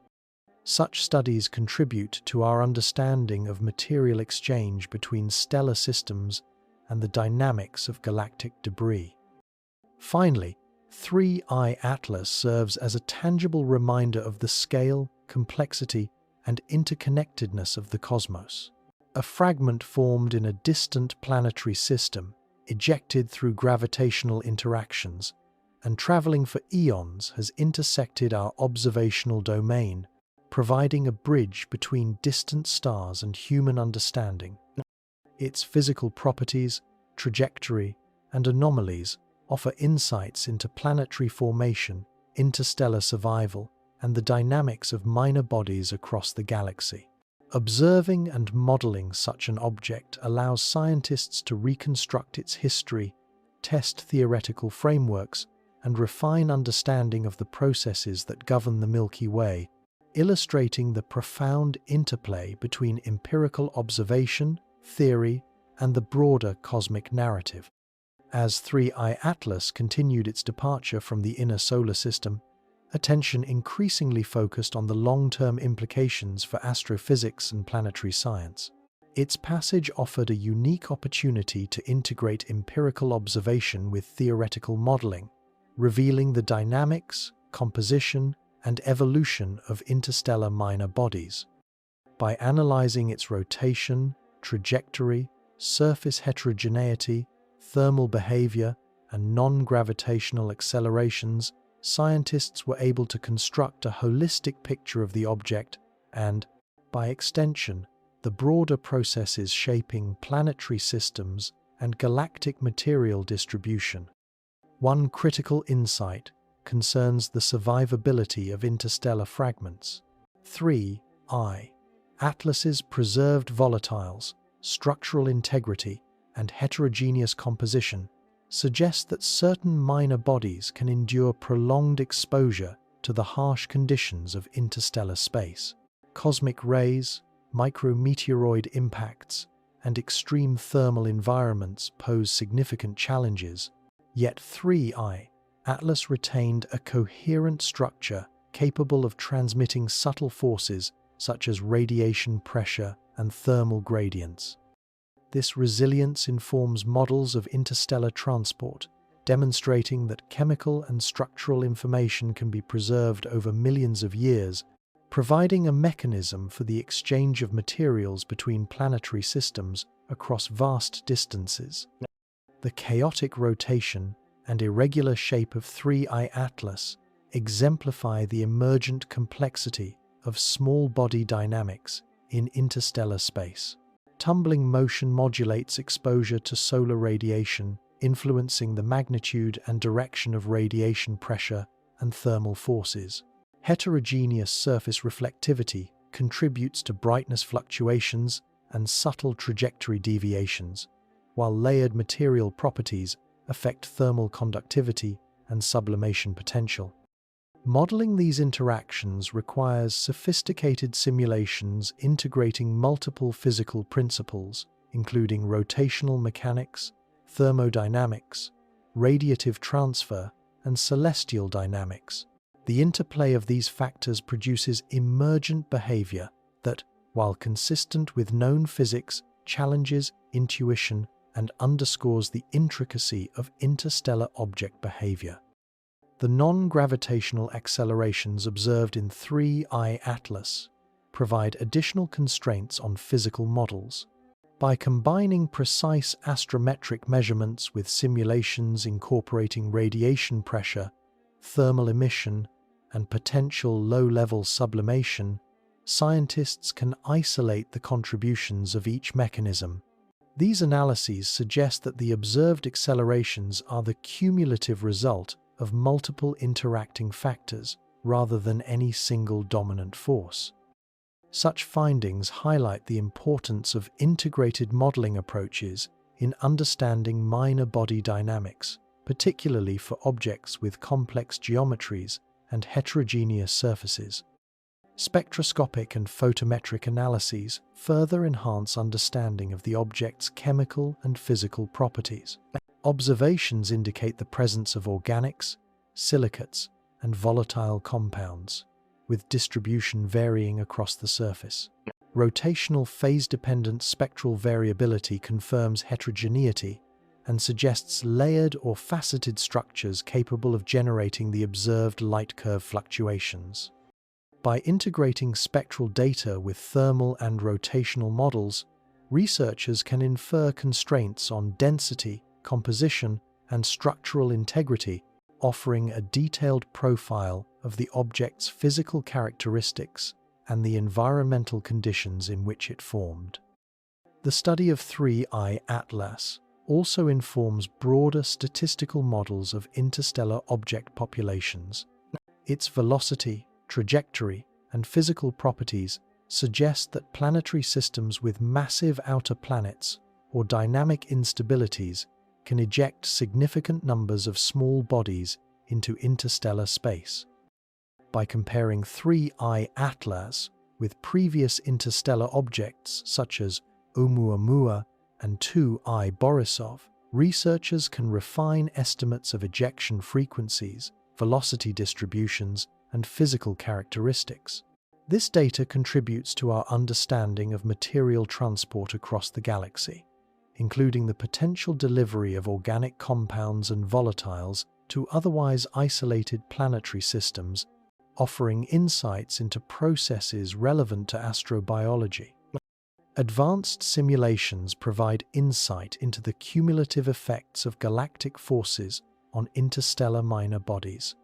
Such studies contribute to our understanding of material exchange between stellar systems and the dynamics of galactic debris. Finally, 3I Atlas serves as a tangible reminder of the scale, complexity, and interconnectedness of the cosmos. A fragment formed in a distant planetary system, ejected through gravitational interactions, and traveling for eons has intersected our observational domain, providing a bridge between distant stars and human understanding. Its physical properties, trajectory, and anomalies offer insights into planetary formation, interstellar survival, and the dynamics of minor bodies across the galaxy. Observing and modeling such an object allows scientists to reconstruct its history, test theoretical frameworks, and refine understanding of the processes that govern the Milky Way, illustrating the profound interplay between empirical observation, theory, and the broader cosmic narrative. As 3I Atlas continued its departure from the inner solar system, attention increasingly focused on the long-term implications for astrophysics and planetary science. Its passage offered a unique opportunity to integrate empirical observation with theoretical modeling, revealing the dynamics, composition, and evolution of interstellar minor bodies. By analyzing its rotation, trajectory, surface heterogeneity, thermal behavior, and non-gravitational accelerations, scientists were able to construct a holistic picture of the object and, by extension, the broader processes shaping planetary systems and galactic material distribution. One critical insight concerns the survivability of interstellar fragments. 3I Atlas's preserved volatiles, structural integrity, and heterogeneous composition suggest that certain minor bodies can endure prolonged exposure to the harsh conditions of interstellar space. Cosmic rays, micrometeoroid impacts, and extreme thermal environments pose significant challenges, yet 3I Atlas retained a coherent structure capable of transmitting subtle forces such as radiation pressure and thermal gradients. This resilience informs models of interstellar transport, demonstrating that chemical and structural information can be preserved over millions of years, providing a mechanism for the exchange of materials between planetary systems across vast distances. The chaotic rotation and irregular shape of 3I Atlas exemplify the emergent complexity of small body dynamics in interstellar space. Tumbling motion modulates exposure to solar radiation, influencing the magnitude and direction of radiation pressure and thermal forces. Heterogeneous surface reflectivity contributes to brightness fluctuations and subtle trajectory deviations, while layered material properties affect thermal conductivity and sublimation potential. Modeling these interactions requires sophisticated simulations integrating multiple physical principles, including rotational mechanics, thermodynamics, radiative transfer, and celestial dynamics. The interplay of these factors produces emergent behavior that, while consistent with known physics, challenges intuition and underscores the intricacy of interstellar object behavior. The non-gravitational accelerations observed in 3I Atlas provide additional constraints on physical models. By combining precise astrometric measurements with simulations incorporating radiation pressure, thermal emission, and potential low-level sublimation, scientists can isolate the contributions of each mechanism. These analyses suggest that the observed accelerations are the cumulative result of multiple interacting factors rather than any single dominant force. Such findings highlight the importance of integrated modeling approaches in understanding minor body dynamics, particularly for objects with complex geometries and heterogeneous surfaces. Spectroscopic and photometric analyses further enhance understanding of the object's chemical and physical properties. Observations indicate the presence of organics, silicates, and volatile compounds, with distribution varying across the surface. Rotational phase-dependent spectral variability confirms heterogeneity and suggests layered or faceted structures capable of generating the observed light curve fluctuations. By integrating spectral data with thermal and rotational models, researchers can infer constraints on density, composition, and structural integrity, offering a detailed profile of the object's physical characteristics and the environmental conditions in which it formed. The study of 3I Atlas also informs broader statistical models of interstellar object populations. Its velocity, trajectory, and physical properties suggest that planetary systems with massive outer planets or dynamic instabilities can eject significant numbers of small bodies into interstellar space. By comparing 3I Atlas with previous interstellar objects such as Oumuamua and 2I Borisov, researchers can refine estimates of ejection frequencies, velocity distributions, and physical characteristics. This data contributes to our understanding of material transport across the galaxy, including the potential delivery of organic compounds and volatiles to otherwise isolated planetary systems, offering insights into processes relevant to astrobiology. Advanced simulations provide insight into the cumulative effects of galactic forces on interstellar minor bodies.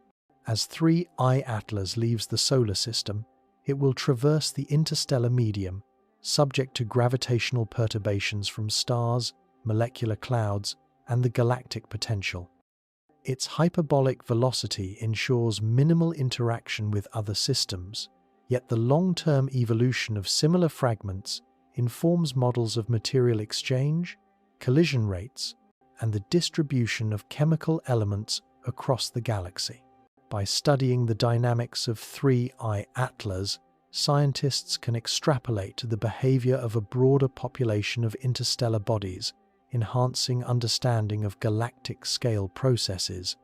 As 3I Atlas leaves the solar system, it will traverse the interstellar medium, subject to gravitational perturbations from stars, molecular clouds, and the galactic potential. Its hyperbolic velocity ensures minimal interaction with other systems, yet the long-term evolution of similar fragments informs models of material exchange, collision rates, and the distribution of chemical elements across the galaxy. By studying the dynamics of 3I Atlas, scientists can extrapolate to the behavior of a broader population of interstellar bodies, enhancing understanding of galactic-scale processes.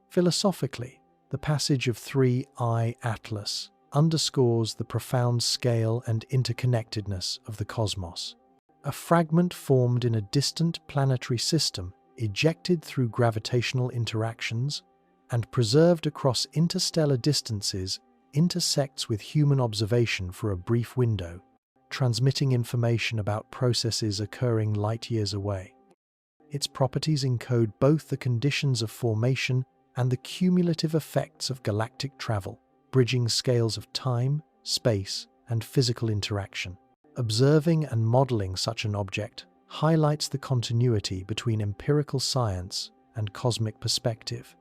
Philosophically, the passage of 3I Atlas underscores the profound scale and interconnectedness of the cosmos. A fragment formed in a distant planetary system, ejected through gravitational interactions, and preserved across interstellar distances, intersects with human observation for a brief window, transmitting information about processes occurring light-years away. Its properties encode both the conditions of formation and the cumulative effects of galactic travel, bridging scales of time, space, and physical interaction. Observing and modeling such an object highlights the continuity between empirical science and cosmic perspective,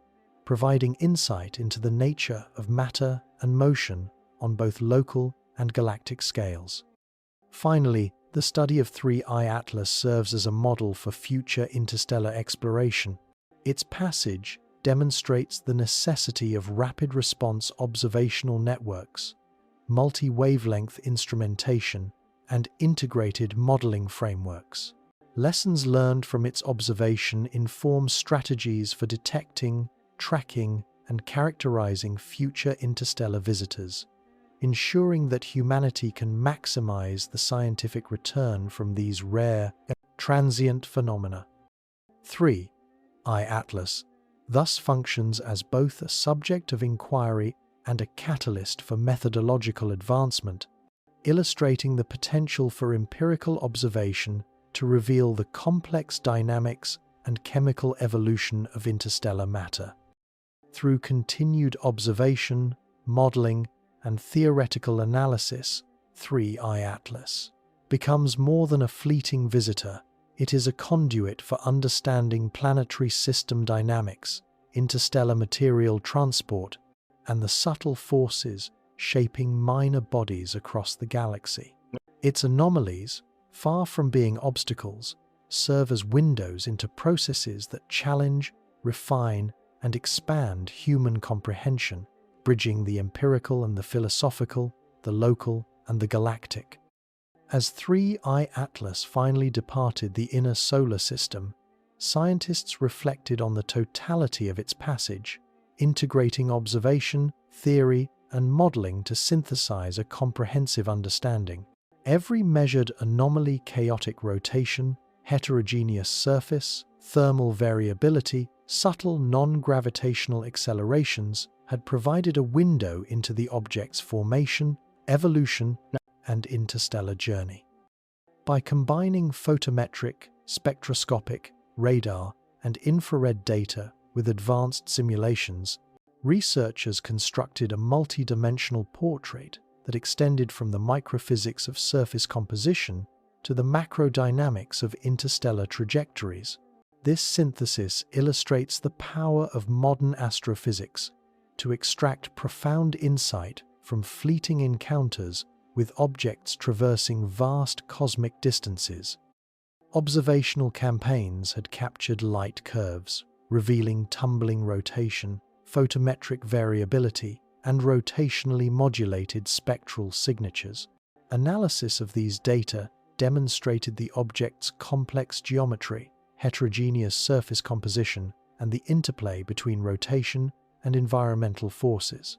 providing insight into the nature of matter and motion on both local and galactic scales. Finally, the study of 3I Atlas serves as a model for future interstellar exploration. Its passage demonstrates the necessity of rapid response observational networks, multi-wavelength instrumentation, and integrated modeling frameworks. Lessons learned from its observation inform strategies for detecting, tracking, and characterizing future interstellar visitors, ensuring that humanity can maximize the scientific return from these rare, transient phenomena. 3I Atlas thus functions as both a subject of inquiry and a catalyst for methodological advancement, illustrating the potential for empirical observation to reveal the complex dynamics and chemical evolution of interstellar matter. Through continued observation, modeling, and theoretical analysis, 3I Atlas, becomes more than a fleeting visitor. It is a conduit for understanding planetary system dynamics, interstellar material transport, and the subtle forces shaping minor bodies across the galaxy. Its anomalies, far from being obstacles, serve as windows into processes that challenge, refine, and expand human comprehension, bridging the empirical and the philosophical, the local and the galactic. As 3I Atlas finally departed the inner solar system, scientists reflected on the totality of its passage, integrating observation, theory, and modeling to synthesize a comprehensive understanding. Every measured anomaly, chaotic rotation, heterogeneous surface, thermal variability, subtle non-gravitational accelerations had provided a window into the object's formation, evolution, and interstellar journey. By combining photometric, spectroscopic, radar, and infrared data with advanced simulations, researchers constructed a multi-dimensional portrait that extended from the microphysics of surface composition to the macrodynamics of interstellar trajectories. This synthesis illustrates the power of modern astrophysics to extract profound insight from fleeting encounters with objects traversing vast cosmic distances. Observational campaigns had captured light curves, revealing tumbling rotation, photometric variability, and rotationally modulated spectral signatures. Analysis of these data demonstrated the object's complex geometry, heterogeneous surface composition, and the interplay between rotation and environmental forces.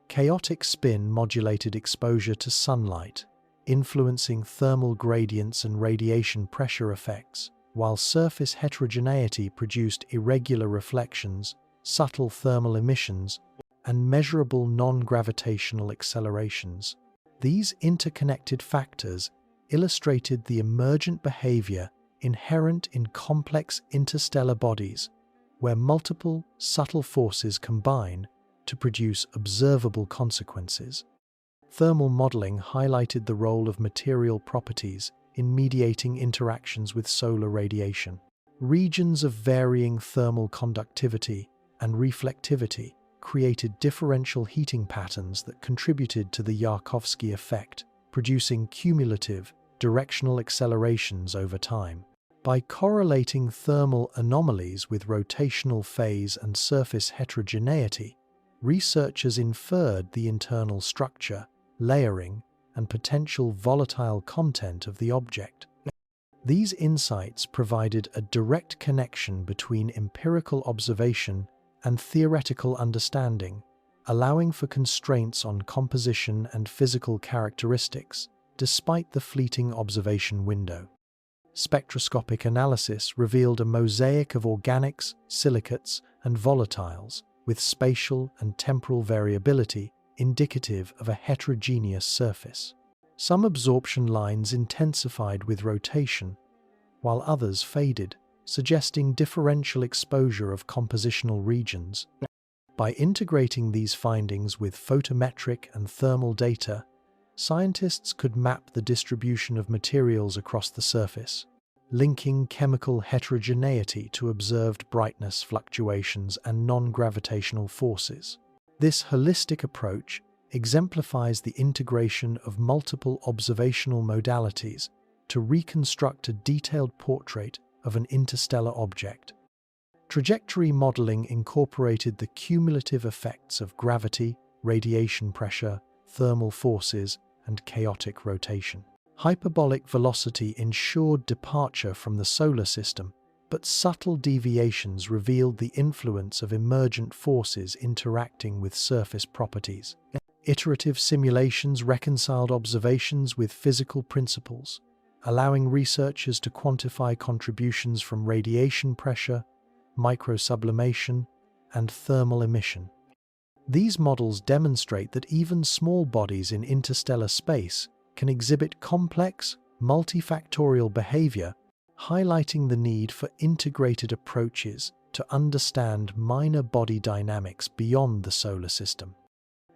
Chaotic spin modulated exposure to sunlight, influencing thermal gradients and radiation pressure effects, while surface heterogeneity produced irregular reflections, subtle thermal emissions, and measurable non-gravitational accelerations. These interconnected factors illustrated the emergent behavior inherent in complex interstellar bodies, where multiple subtle forces combine to produce observable consequences. Thermal modeling highlighted the role of material properties in mediating interactions with solar radiation. Regions of varying thermal conductivity and reflectivity created differential heating patterns that contributed to the Yarkovsky effect, producing cumulative, directional accelerations over time. By correlating thermal anomalies with rotational phase and surface heterogeneity, researchers inferred the internal structure, layering, and potential volatile content of the object. These insights provided a direct connection between empirical observation and theoretical understanding, allowing for constraints on composition and physical characteristics, despite the fleeting observation window. Spectroscopic analysis revealed a mosaic of organics, silicates, and volatiles, with spatial and temporal variability indicative of a heterogeneous surface. Some absorption lines intensified with rotation, while others faded, suggesting differential exposure of compositional regions. By integrating these findings with photometric and thermal data, scientists could map the distribution of materials across the surface, linking chemical heterogeneity to observed brightness fluctuations and non-gravitational forces. This holistic approach exemplifies the integration of multiple observational modalities to reconstruct a detailed portrait of an interstellar object. Trajectory modeling incorporated the cumulative effects of gravity, radiation pressure, thermal forces, and chaotic rotation. Hyperbolic velocity ensured departure from the solar system, but subtle deviations revealed the influence of emergent forces interacting with surface properties. Iterative simulations reconciled observations with physical principles, allowing researchers to quantify contributions from radiation pressure, microsublimation, and thermal emission. These models demonstrate that even small bodies in interstellar space can exhibit complex, multifactorial behavior, highlighting the need for integrated approaches to understand minor body dynamics beyond the solar system.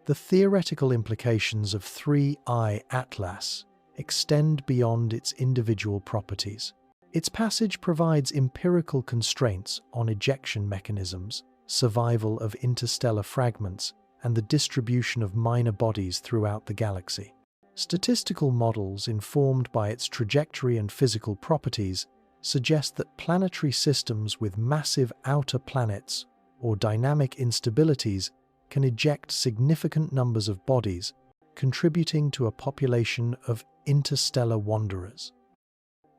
The theoretical implications of 3I Atlas extend beyond its individual properties. Its passage provides empirical constraints on ejection mechanisms, survival of interstellar fragments, and the distribution of minor bodies throughout the galaxy. Statistical models informed by its trajectory and physical properties suggest that planetary systems with massive outer planets or dynamic instabilities can eject significant numbers of bodies, contributing to a population of interstellar wanderers.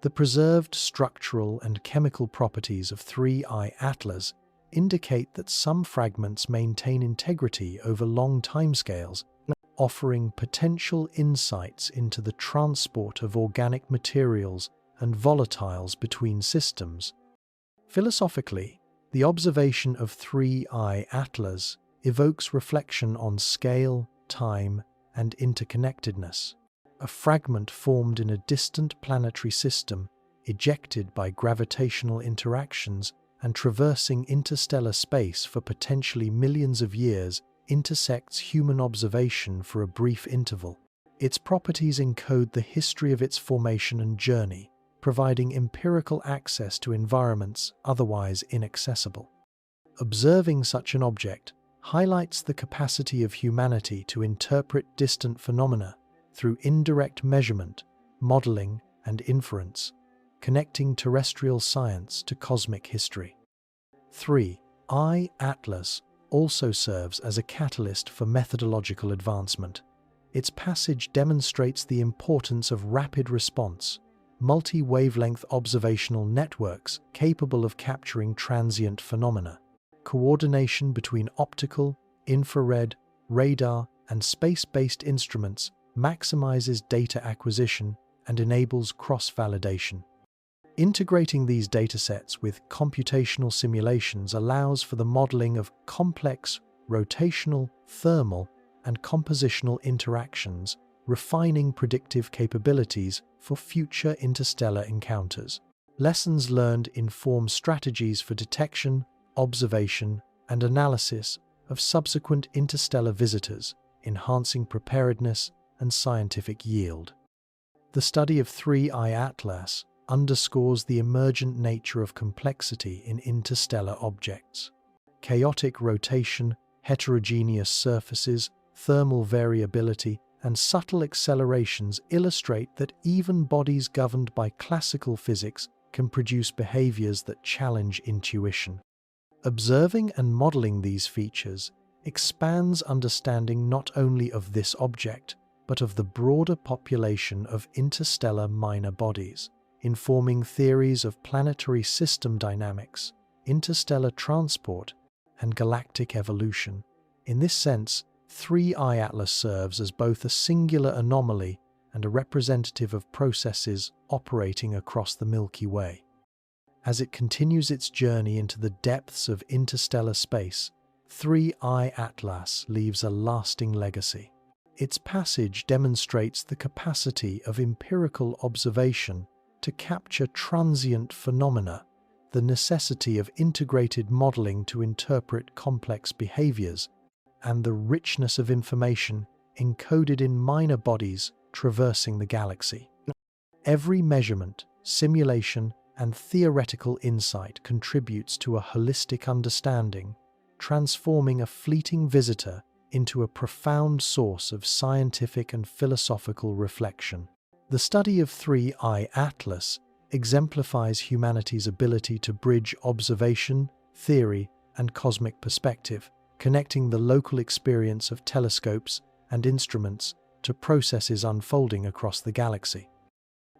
The preserved structural and chemical properties of 3I Atlas indicate that some fragments maintain integrity over long timescales, offering potential insights into the transport of organic materials and volatiles between systems. Philosophically, the observation of 3I Atlas evokes reflection on scale, time, and interconnectedness. A fragment formed in a distant planetary system, ejected by gravitational interactions and traversing interstellar space for potentially millions of years, intersects human observation for a brief interval. Its properties encode the history of its formation and journey, providing empirical access to environments otherwise inaccessible. Observing such an object highlights the capacity of humanity to interpret distant phenomena through indirect measurement, modeling, and inference, connecting terrestrial science to cosmic history. 3I Atlas also serves as a catalyst for methodological advancement. Its passage demonstrates the importance of rapid response, multi-wavelength observational networks capable of capturing transient phenomena. Coordination between optical, infrared, radar, and space-based instruments maximizes data acquisition and enables cross-validation. Integrating these datasets with computational simulations allows for the modeling of complex rotational, thermal, and compositional interactions, refining predictive capabilities for future interstellar encounters. Lessons learned inform strategies for detection, observation, and analysis of subsequent interstellar visitors, enhancing preparedness and scientific yield. The study of 3I Atlas underscores the emergent nature of complexity in interstellar objects. Chaotic rotation, heterogeneous surfaces, thermal variability, and subtle accelerations illustrate that even bodies governed by classical physics can produce behaviors that challenge intuition. Observing and modeling these features expands understanding not only of this object, but of the broader population of interstellar minor bodies, informing theories of planetary system dynamics, interstellar transport, and galactic evolution. In this sense, 3I Atlas serves as both a singular anomaly and a representative of processes operating across the Milky Way. As it continues its journey into the depths of interstellar space, 3I Atlas leaves a lasting legacy. Its passage demonstrates the capacity of empirical observation to capture transient phenomena, the necessity of integrated modeling to interpret complex behaviors, and the richness of information encoded in minor bodies traversing the galaxy. Every measurement, simulation, and theoretical insight contributes to a holistic understanding, transforming a fleeting visitor into a profound source of scientific and philosophical reflection. The study of 3I Atlas exemplifies humanity's ability to bridge observation, theory, and cosmic perspective, connecting the local experience of telescopes and instruments to processes unfolding across the galaxy.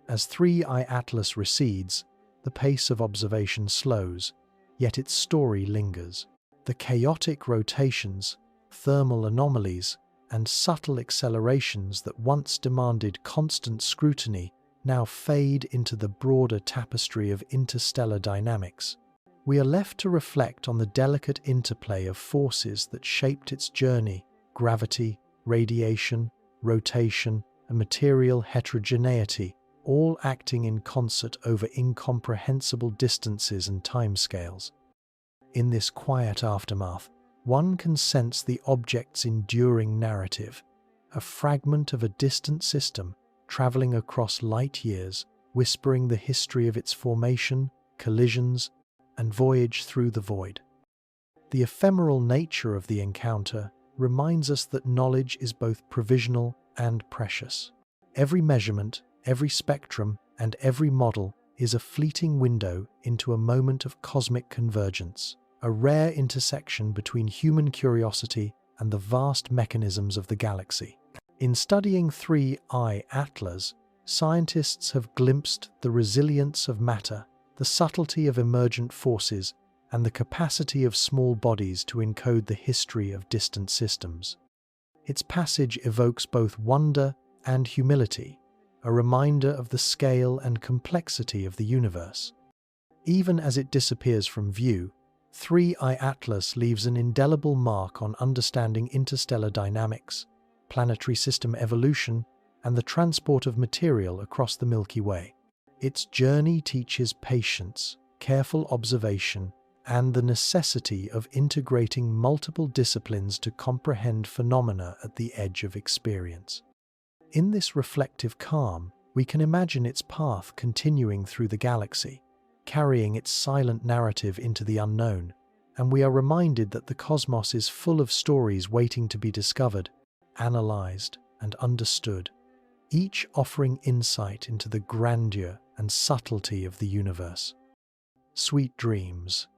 As 3I Atlas recedes, the pace of observation slows, yet its story lingers. The chaotic rotations, thermal anomalies, and subtle accelerations that once demanded constant scrutiny now fade into the broader tapestry of interstellar dynamics. We are left to reflect on the delicate interplay of forces that shaped its journey: gravity, radiation, rotation, and material heterogeneity, all acting in concert over incomprehensible distances and timescales. In this quiet aftermath, one can sense the object's enduring narrative, a fragment of a distant system traveling across light years, whispering the history of its formation, collisions, and voyage through the void. The ephemeral nature of the encounter reminds us that knowledge is both provisional and precious. Every measurement, every spectrum, and every model is a fleeting window into a moment of cosmic convergence, a rare intersection between human curiosity and the vast mechanisms of the galaxy. In studying 3I Atlas, scientists have glimpsed the resilience of matter, the subtlety of emergent forces, and the capacity of small bodies to encode the history of distant systems. Its passage evokes both wonder and humility, a reminder of the scale and complexity of the universe. Even as it disappears from view, 3I Atlas leaves an indelible mark on understanding interstellar dynamics, planetary system evolution, and the transport of material across the Milky Way. Its journey teaches patience, careful observation, and the necessity of integrating multiple disciplines to comprehend phenomena at the edge of experience. In this reflective calm, we can imagine its path continuing through the galaxy, carrying its silent narrative into the unknown, and we are reminded that the cosmos is full of stories waiting to be discovered, analyzed, and understood, each offering insight into the grandeur and subtlety of the universe. Sweet dreams.